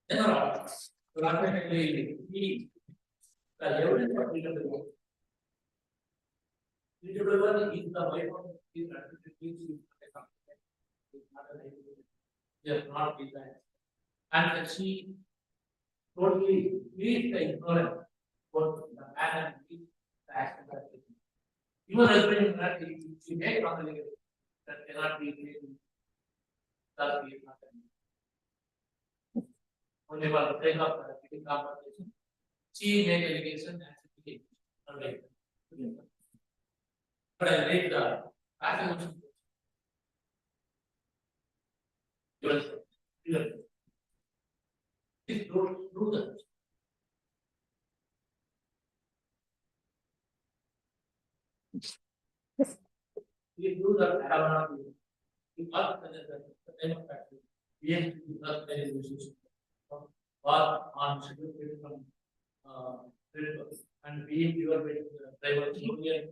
Then ultimately the evidence of freedom to work. Freedom to work is the way of is not designed. And she totally leaves the ignorance both the man and the action that they do. Even husband that she make on the that cannot be created. That is not only for the sake of getting compensation. She made allegation and she alright. But I read the passage. This do that. We do that I have not do. We must suggest that the time of practice. We have to discuss the negotiation. Was on schedule from and we your way driver union.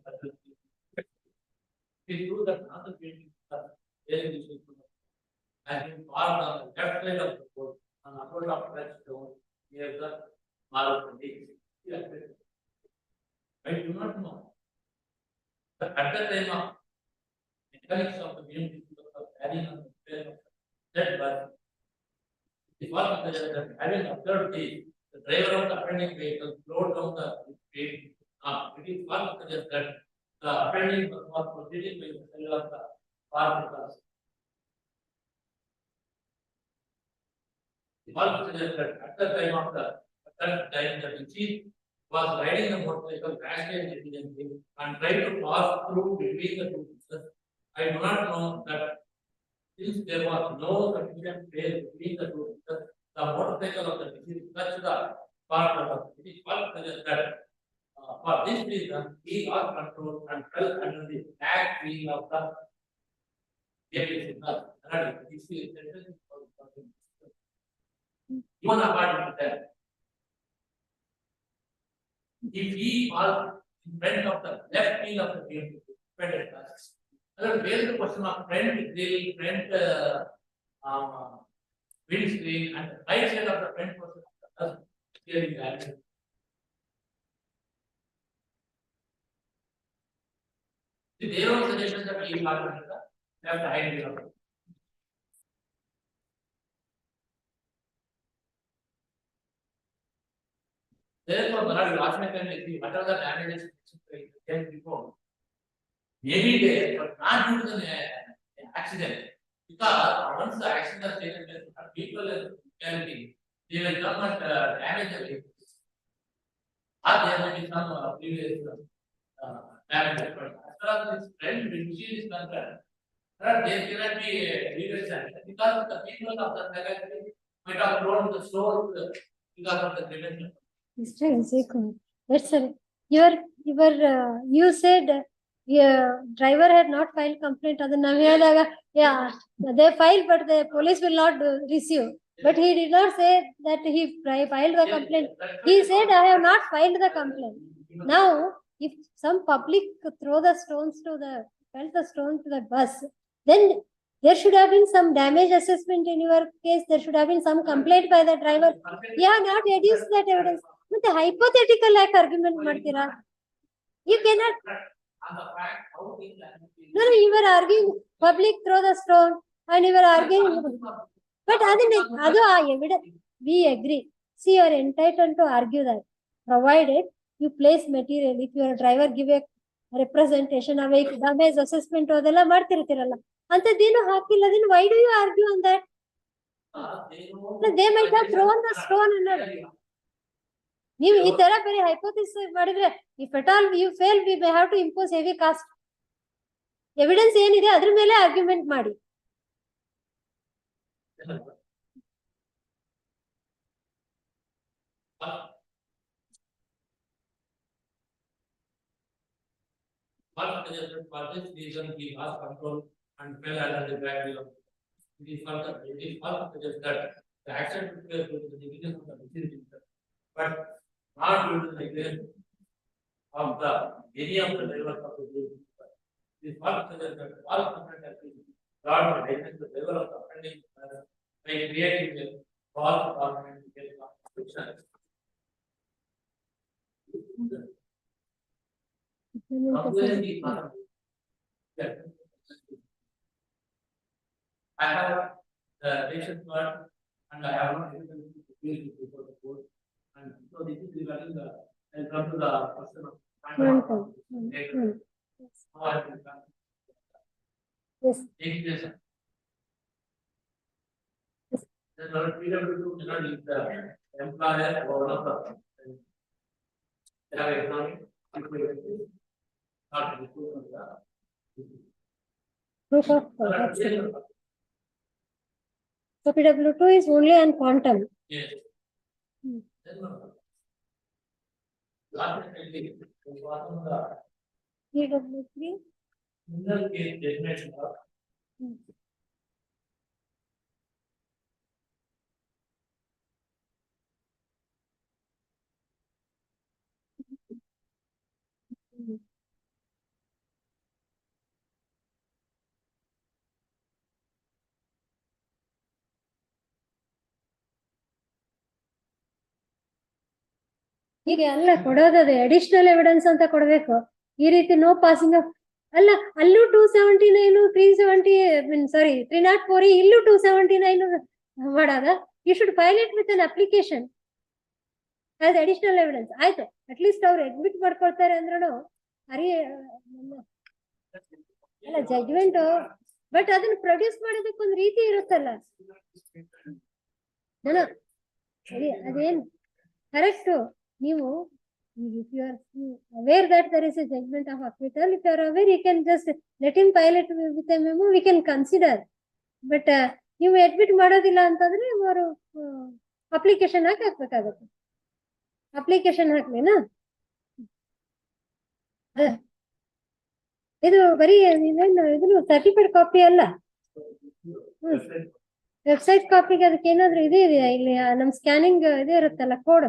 We do that another painting and in part on the left side of the board on the upper of that stone near the marble contains. I do not know. But at the time of mechanics of the beam of carrying on the trail of that bus, it was that having observed the driver of the offending vehicle slowed down the speed. It is one suggests that the offending was proceeding by the cell of the car class. It also suggests that at the time of the time that the chief was riding the motorcycle crashed incidentally and tried to pass through between the two pieces. I do not know that since there was no sufficient space between the two pieces, the motorcycle of the deceased touched the part of it is what suggests that for this reason he lost control and fell under the back wheel of the vehicle. Even apart from that, if he was in front of the left wheel of the vehicle, where is the question of front grill, front windscreen, and the right side of the front person of the bus steering valve. Their own suggestion that we have the left hand wheel. Therefore, Malad last time see what are the damages came before. Maybe there, but not due to the accident. Because once the accident has taken place, people in reality, they will come and damage the vehicles. Or there may be some previous damage. But as far as this front windshield is concerned, there cannot be previous damage. Because the people of the might have thrown the store because of the prevention. Mr. Ezekiel, that's you said driver had not filed complaint. Yeah, they filed, but the police will not receive. But he did not say that he filed the complaint. He said, I have not filed the complaint. Now, if some public fell the stone to the bus, then there should have been some damage assessment in your case. There should have been some complaint by the driver. Yeah, not reduce that evidence. ಮತ್ತೆ hypothetical ಯಾಕೆ argument ಮಾಡ್ತೀರಾ? You cannot. No, you were arguing public throw the stone and you were arguing. But ಅದು ಆ evidence. We agree. See, you are entitled to argue that, provided you place material. If your driver give a representation of a damage assessment ಅದೆಲ್ಲ ಮಾಡ್ತಿರ್ತೀರಲ್ಲ ಅಂತದೇನು ಹಾಕಿಲ್ಲ, then why do you argue on that? They might have thrown the stone ಅನ್ನೋದು. ನೀವು ಈ ತರ ಬರೀ hypothesis ಮಾಡಿದ್ರೆ, if at all you fail, we may have to impose heavy cost. Evidence ಏನಿದೆ ಅದ್ರ ಮೇಲೆ ಆರ್ಗ್ಯುಮೆಂಟ್ ಮಾಡಿ. For this reason, he lost control and fell under the gravity of. It is further suggests that the accident took place due to the negligence of the deceased, but not due to the negligence of any of the drivers of the vehicle. It is further suggests that all complaint has been brought against the driver of the offending by creating a false document to get conviction. I have the patient card and I have not able to appeal before the court. And so this is regarding the, I'll come to the person of. Yes. Then our PWD cannot leave the employer or one of the. They have economic. Not the proof of the. Proof of so PW2 is only on quantum. Yes. Then PW3 criminal case judgment. ಈಗ ಅಲ್ಲ ಕೊಡೋದದು additional evidence ಅಂತ ಕೊಡ್ಬೇಕು. ಈ ರೀತಿ no passing off ಅಲ್ಲ, ಅಲ್ಲೂ 279 304 ಇಲ್ಲೂ 279 ಮಾಡೋದ. You should file it with an application as additional evidence. ಆಯ್ತು, ಅಟ್ಲೀಸ್ಟ್ ಅವ್ರು ಅಡ್ಮಿಟ್ ಮಾಡ್ಕೊಳ್ತಾರೆ ಅಂದ್ರೂ ಅಲ್ಲ ಜಡ್ಜ್ಮೆಂಟ್, ಬಟ್ ಅದನ್ನ ಪ್ರೊಡ್ಯೂಸ್ ಮಾಡೋದಕ್ಕೆ ಒಂದು ರೀತಿ ಇರುತ್ತಲ್ಲ. ಸರಿ, ಅದೇನ್ ಕರೆಕ್ಟ್. ನೀವು if you are aware that there is a judgment of acquittal, if you are aware, you can just let him file it with a memo, we can consider. But ನೀವು admit ಮಾಡೋದಿಲ್ಲ ಅಂತಂದ್ರೆ ಅವರು application ಹಾಕ್ಬೇಕಾಗುತ್ತೆ. Application ಹಾಕ್ಲೇನಾ? ಇದು ಬರೀ ಇದನ್ನು certified copy ಅಲ್ಲ, website ಕಾಪಿಗೆ ಅದಕ್ಕೆ ಏನಾದ್ರು ಇದೆ ಇದೆಯಾ? ಇಲ್ಲಿ ನಮ್ ಸ್ಕ್ಯಾನಿಂಗ್ ಇದೇ ಇರುತ್ತಲ್ಲ, ಕೋಡ್,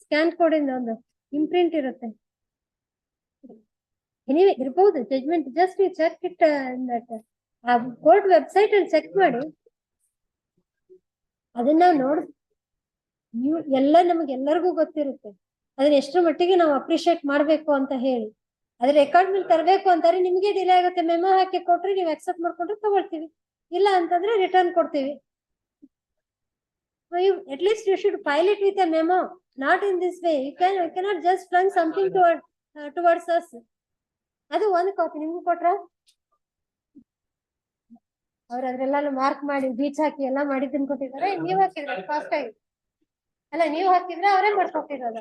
ಸ್ಕ್ಯಾನ್ ಕೋಡ್ ಇಂದ ಒಂದು ಇಂಪ್ರಿಂಟ್ ಇರುತ್ತೆ. ಎನಿವೆ ಇರ್ಬಹುದು judgment. Just you check it that ಆ ಕೋರ್ಟ್ ವೆಬ್ಸೈಟ್ ಅಲ್ಲಿ ಚೆಕ್ ಮಾಡಿ. ಅದನ್ನ ನೋಡ್, ನೀವು ಎಲ್ಲ ನಮಗೆಲ್ಲರಿಗೂ ಗೊತ್ತಿರುತ್ತೆ ಅದನ್ನ ಎಷ್ಟರ ಮಟ್ಟಿಗೆ ನಾವು ಅಪ್ರಿಶಿಯೇಟ್ ಮಾಡ್ಬೇಕು ಅಂತ ಹೇಳಿ. ಅದ್ರ ರೆಕಾರ್ಡ್ ಮೇಲೆ ತರಬೇಕು ಅಂತಾರೆ, ನಿಮ್ಗೆ ಡಿಲೇ ಆಗುತ್ತೆ. ಮೆಮೊ ಹಾಕಿ ಕೊಟ್ರೆ ನೀವು ಅಕ್ಸೆಪ್ಟ್ ಮಾಡ್ಕೊಂಡ್ರೆ ತಗೊಳ್ತೀವಿ, ಇಲ್ಲ ಅಂತಂದ್ರೆ ರಿಟರ್ನ್ ಕೊಡ್ತೀವಿ. At least you should file it with a memo, not in this way. You cannot just flung something towards us. ಅದು ಒಂದು ಕಾಪಿ ನಿಮ್ಗೆ ಕೊಟ್ರ, ಅವ್ರು ಅದ್ರೆಲ್ಲ ಮಾರ್ಕ್ ಮಾಡಿ ಬೀಚ್ ಹಾಕಿ ಎಲ್ಲ ಮಾಡಿದ್ದನ್ ಕೊಟ್ಟಿದ್ದಾರೆ. ನೀವ್ ಹಾಕಿದ್ರೆ ಫಾಸ್ಟ್ ಆಗಿ ಅಲ್ಲ, ನೀವ್ ಹಾಕಿದ್ರೆ ಅವರೇ ಮಾಡ್ಕೊಟ್ಟಿರೋದ.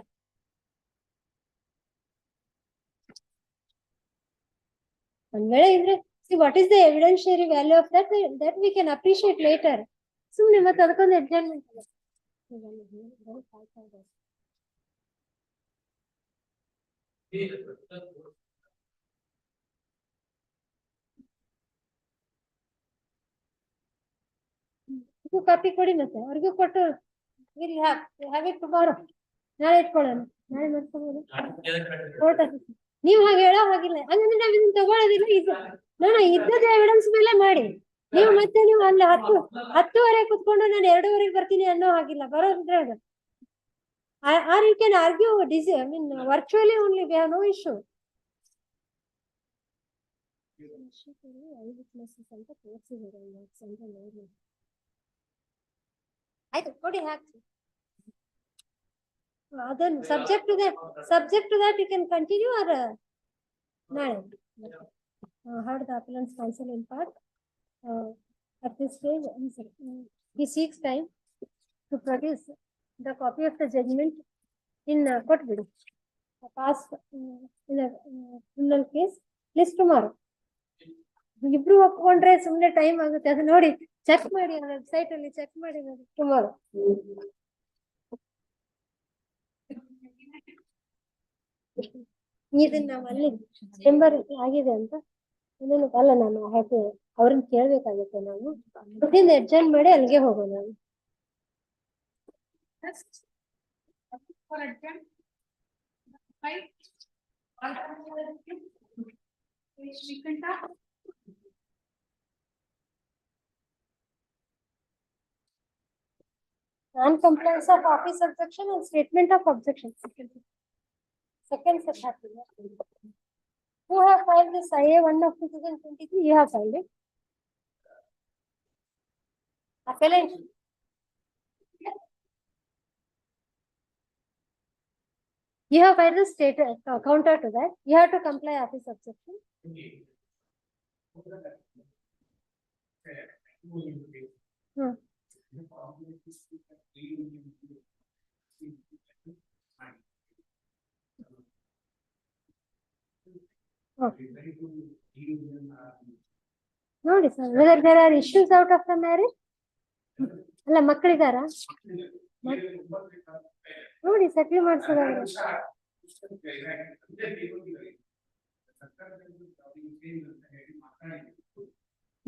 ಒಂದ್ ವೇಳೆ ಇದ್ರೆ see what is the evidentiary value of that we can appreciate later. ಸುಮ್ನೆ ಮತ್ತೆ ಅದಕ್ಕೊಂದು ಎಕ್ಸಾಮ್ಮೆಂಟ್ ಇದು ಕಾಪಿ ಕೊಡಿ ಮತ್ತೆ ಅವ್ರಿಗೂ ಕೊಟ್ಟು ವಿಲ್ ಹ್ಯಾವ್ ಇಟ್ ಟುಮಾರೋ. ನಾಳೆ ಇಟ್ಕೊಳ್ಳೋಣ. ನಾಳೆ ಮಾಡ್ಕೋಬಹುದು. ಕೋರ್ಟ್ ನೀವು ಹಾಗೆ ಹೇಳೋ ಹಾಗಿಲ್ಲ. ಹಂಗಂದ್ರೆ ನಾವ್ ಇದನ್ನ ತಗೊಳ್ಳೋದಿಲ್ಲ. ಇದು ನಾನು ಇದ್ದದ ಎವಿಡೆನ್ಸ್ ಮೇಲೆ ಮಾಡಿ. ನೀವು ಮತ್ತೆ ನೀವು ಅಲ್ಲಿ 10:30 ಕುತ್ಕೊಂಡು ನಾನು 2:30 ಬರ್ತೀನಿ ಅನ್ನೋ ಹಾಗಿಲ್ಲ. ಬರೋದಿದ್ರೆ or you can argue I mean virtually only, we have no issue. ಆಯ್ತು ಕೊಡಿ ಹಾಕಿ. ಅದನ್ನು subject to that you can continue or ನಾಳೆ heard the appellant's counsel in part. At this stage he seeks time to produce the copy of the judgment in ಕೊಟ್ಬಿಡು past in a criminal case. List tomorrow. ಇಬ್ರು ಒಪ್ಕೊಂಡ್ರೆ ಸುಮ್ನೆ time ಆಗುತ್ತೆ. ಅದು ನೋಡಿ check ಮಾಡಿ website ಅಲ್ಲಿ check ಮಾಡಿ ನೋಡಿ ಟುಮಾರೋ. ಇದನ್ನ ನಾವು ಅಲ್ಲಿ ಚೇಂಬರ್ ಆಗಿದೆ ಅಂತ ಇನ್ನೊಂದು ಅಲ್ಲ, ನಾನು ಹಾಗೆ ಅವ್ರನ್ನ ಕೇಳ್ಬೇಕಾಗುತ್ತೆ. ನಾವು ದುಡ್ಡಿಂದ ಅಡ್ಜಸ್ಟ್ ಮಾಡಿ ಅಲ್ಲಿಗೆ ಹೋಗೋಣ. Non-compliance of office objection and statement of objection. Second set happened. Who have filed this IA 1 of 2023? You have filed it. Appellant. You have filed the state counter to that. You have to comply office objection. Okay. ನೋಡಿ sir, whether there are issues out of the marriage. ಅಲ್ಲ ಮಕ್ಕಳಿದಾರ ನೋಡಿ settle ಮಾಡ್ಸೋದಾದ್ರೆ.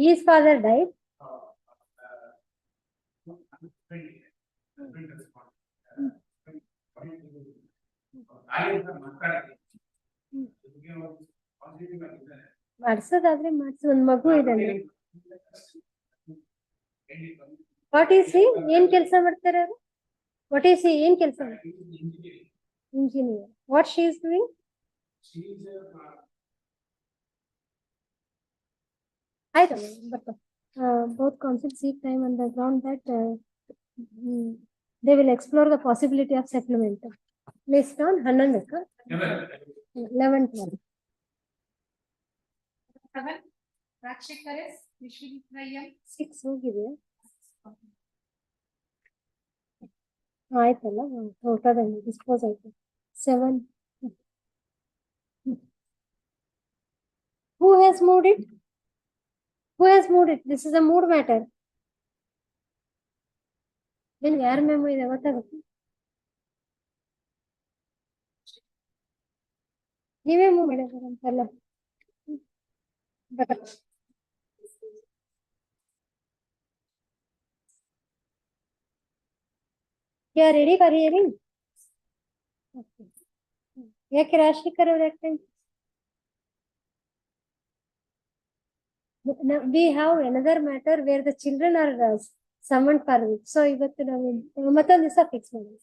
His father died. ಮಾಡ್ಸೋದಾದ್ರೆ ಮಾಡ್ಸೋ, ಒಂದ್ ಮಗು ಇದೆ. What is he? ಏನ್ ಕೆಲಸ ಮಾಡ್ತಾರೆ ಅವರು? What is he? ಏನ್ ಕೆಲಸ ಮಾಡ್ತಾರೆ? Engineer. What she is doing? ಆಯ್ತು ಬರ್ತಾ. both counsel seek time on the ground that they will explore the possibility of settlement. List on 11 11. 7 ರಾಜಶೇಖರಸ್ ವಿಶ್ವವಿದ್ಯಾಲಯ 6 ಹೋಗಿದೆ. ಆಯ್ತಲ್ಲ, ಹೊರಟೋದಂಗೆ ಡಿಸ್ಪೋಸ್ ಆಯ್ತು. 7. Who has moved it? Who has moved it? This is a mood matter. ನಿನ್ಗೆ ಯಾರ memo ಇದೆ ಗೊತ್ತಾಗುತ್ತೆ? ನೀವೇ move ಮಾಡಿದಾರಂತಲ್ಲ. You are ready for hearing? ಯಾಕೆ ರಾಜಶೇಖರ್ ಅವ್ರು ಯಾಕೆ? We have another matter where the children are summoned for it. So ಇವತ್ತು ನಾವು ಮತ್ತೊಂದು ದಿವಸ ಫಿಕ್ಸ್ ಮಾಡಿ.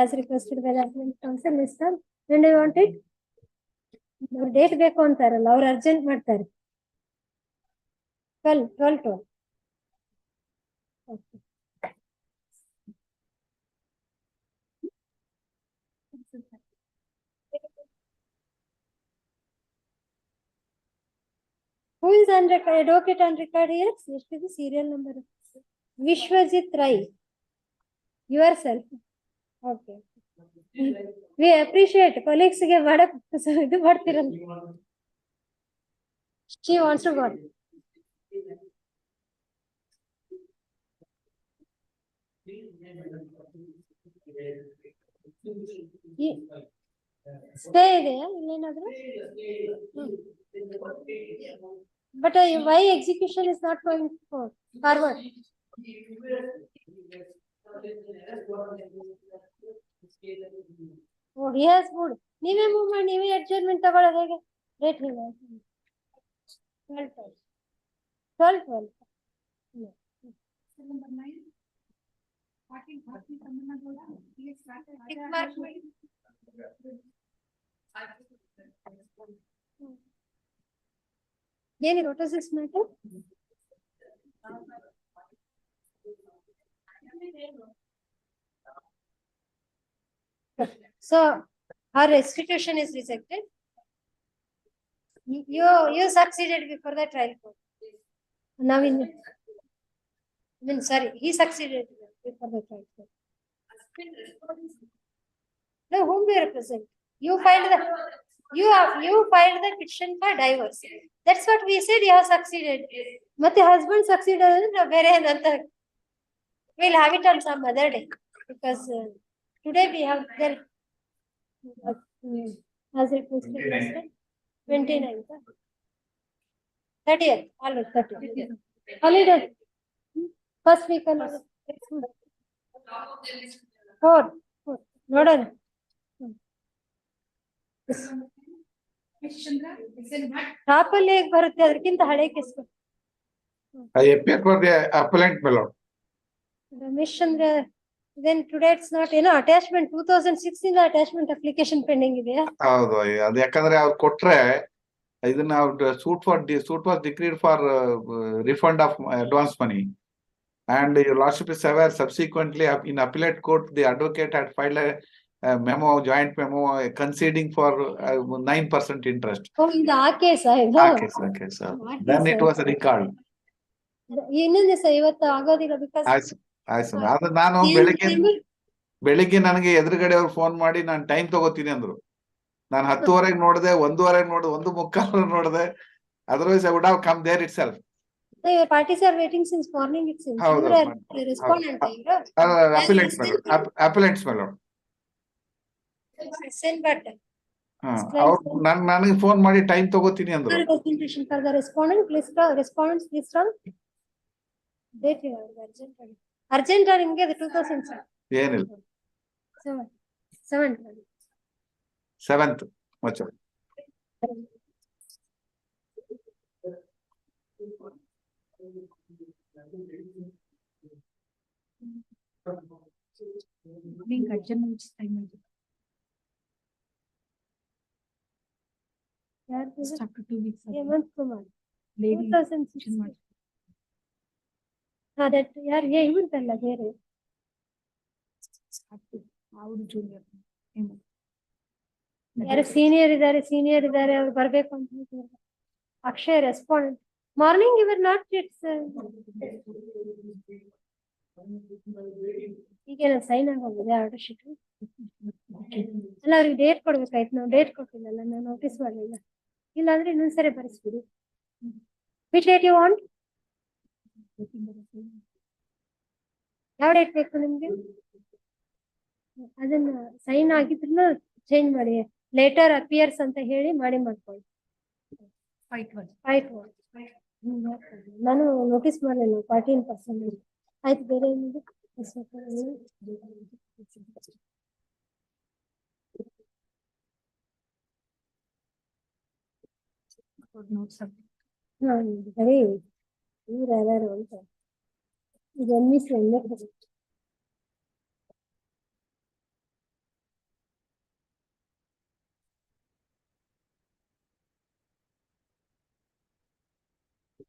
As requested by the appellant counsel, list on when do you want it? Date ಬೇಕು ಅಂತಾರಲ್ಲ, ಅವ್ರು ಅರ್ಜೆಂಟ್ ಮಾಡ್ತಾರೆ. 12. Who is on record? Advocate on record here. This is the serial number. Vishwajit Rai. Yourself. Okay. We appreciate colleagues ಗೆ ಮಾಡಕ್ ಇದು ಮಾಡ್ತಿರಲ್ಲ. She wants to go. Stay ಇದೆಯಾ ಇಲ್ಲೇನಾದ್ರು? But why execution is not going forward? Oh, he has moved. ನೀವೇ move ಮಾಡಿ ನೀವೇ adjustment ತಗೊಳ್ಳೋದು ಹೇಗೆ? ರೇಟ್ ಹೇಗೆ? 12. Number 9. 14 ಸಂಬಂಧಗಳ Tick mark ಮಾಡಿ. ಏನಿದೆ what is this matter? So her restitution is rejected. You succeeded before the trial court. Now sorry, he succeeded before the trial court. No, whom do you represent? You filed the petition for divorce. That's what we said. You have succeeded. But the husband succeeded. We'll have it on some other day because today we have there as requested 29th, 30th, always 30th. Holiday. First week holiday. 4. Noted. Top leg ಬರುತ್ತೆ ಅದಕ್ಕಿಂತ ಹಳೆ case. I appear for the appellant, my lord. Ramesh Chandra, then today it's not, attachment 2016 attachment application pending ಇದೆಯಾ? ಹೌದು, ಅದು ಯಾಕಂದ್ರೆ ಅವ್ರು ಕೊಟ್ರೆ ಇದನ್ನ suit was decreed for refund of advance money. And your lordship is aware, subsequently in appellate court, the advocate had filed a joint memo conceding for 9% interest. Oh, in the case, Okay, sir. Then it was recalled. ಇನ್ನೊಂದು ದಿವಸ ಇವತ್ತು ಆಗೋದಿಲ್ಲ because ಆಯ್ತು sir. ಅದು ನಾನು ಬೆಳಿಗ್ಗೆ ನನಗೆ ಎದುರುಗಡೆ ಅವ್ರು ಫೋನ್ ಮಾಡಿ ನಾನು ಟೈಮ್ ತಗೋತೀನಿ ಅಂದ್ರು. ನಾನು 10:30 ನೋಡಿದೆ, 1:15 ನೋಡಿದೆ, 1:45 ನೋಡಿದೆ. Otherwise I would have come there itself. Your parties are waiting since morning it seems. ಹೌದು. Respondent appellants my lord. Send but ಅವ್ರು ನನಗೆ ಫೋನ್ ಮಾಡಿ ಟೈಮ್ ತಗೋತೀನಿ ಅಂದ್ರು. documentation for the respondent, respondents list on date urgent or ನಿಮಗೆ 2007. ಏನಿಲ್ಲ. 7th ಮಚ್ಚ. After 2 weeks. Hemant Kumar. Lady. 2006. That ಇವತ್ತಲ್ಲ ಬೇರೆ. ಯಾರು ಸೀನಿಯರ್ ಇದ್ದಾರೆ ಅವ್ರು ಬರ್ಬೇಕು ಅಂತ ಹೇಳ್ತಾರೆ. ಅಕ್ಷಯ್ ರೆಸ್ಪಾಂಡೆಂಟ್ ಮಾರ್ನಿಂಗ್ ಇವರ್ ನಾಟ್ ಈಗ ಸೈನ್ ಆಗೋಗಿದೆ ಆರ್ಡರ್ ಶೀಟ್. ಅಲ್ಲ ಅವ್ರಿಗೆ ಡೇಟ್ ಕೊಡ್ಬೇಕಾಯ್ತು, ನಾವು ಡೇಟ್ ಕೊಟ್ಟಿಲ್ಲಲ್ಲ, ನಾವು ನೋಟಿಸ್ ಮಾಡಲಿಲ್ಲ. ಇಲ್ಲಾಂದ್ರೆ ಇನ್ನೊಂದ್ಸರಿ ಬರೆಸ್ಬಿಡಿ. Which date you want? ಯಾವ ಡೇಟ್ ಬೇಕು ನಿಮ್ಗೆ? ಅದನ್ನ ಸೈನ್ ಆಗಿದ್ರನ್ನ ಚೇಂಜ್ ಮಾಡಿ, ಲೇಟರ್ ಅಪಿಯರ್ಸ್ ಅಂತ ಹೇಳಿ ಮಾಡ್ಕೊಳ್ಳಿ. ನಾನು ನೋಟಿಸ್ ಮಾಡಲಿಲ್ಲ 14%. ಆಯ್ತು, ಬೇರೆ ಏನಿದೆ? ಬರೀ ಇವ್ರು ಯಾರು ಅಂತ ಇದು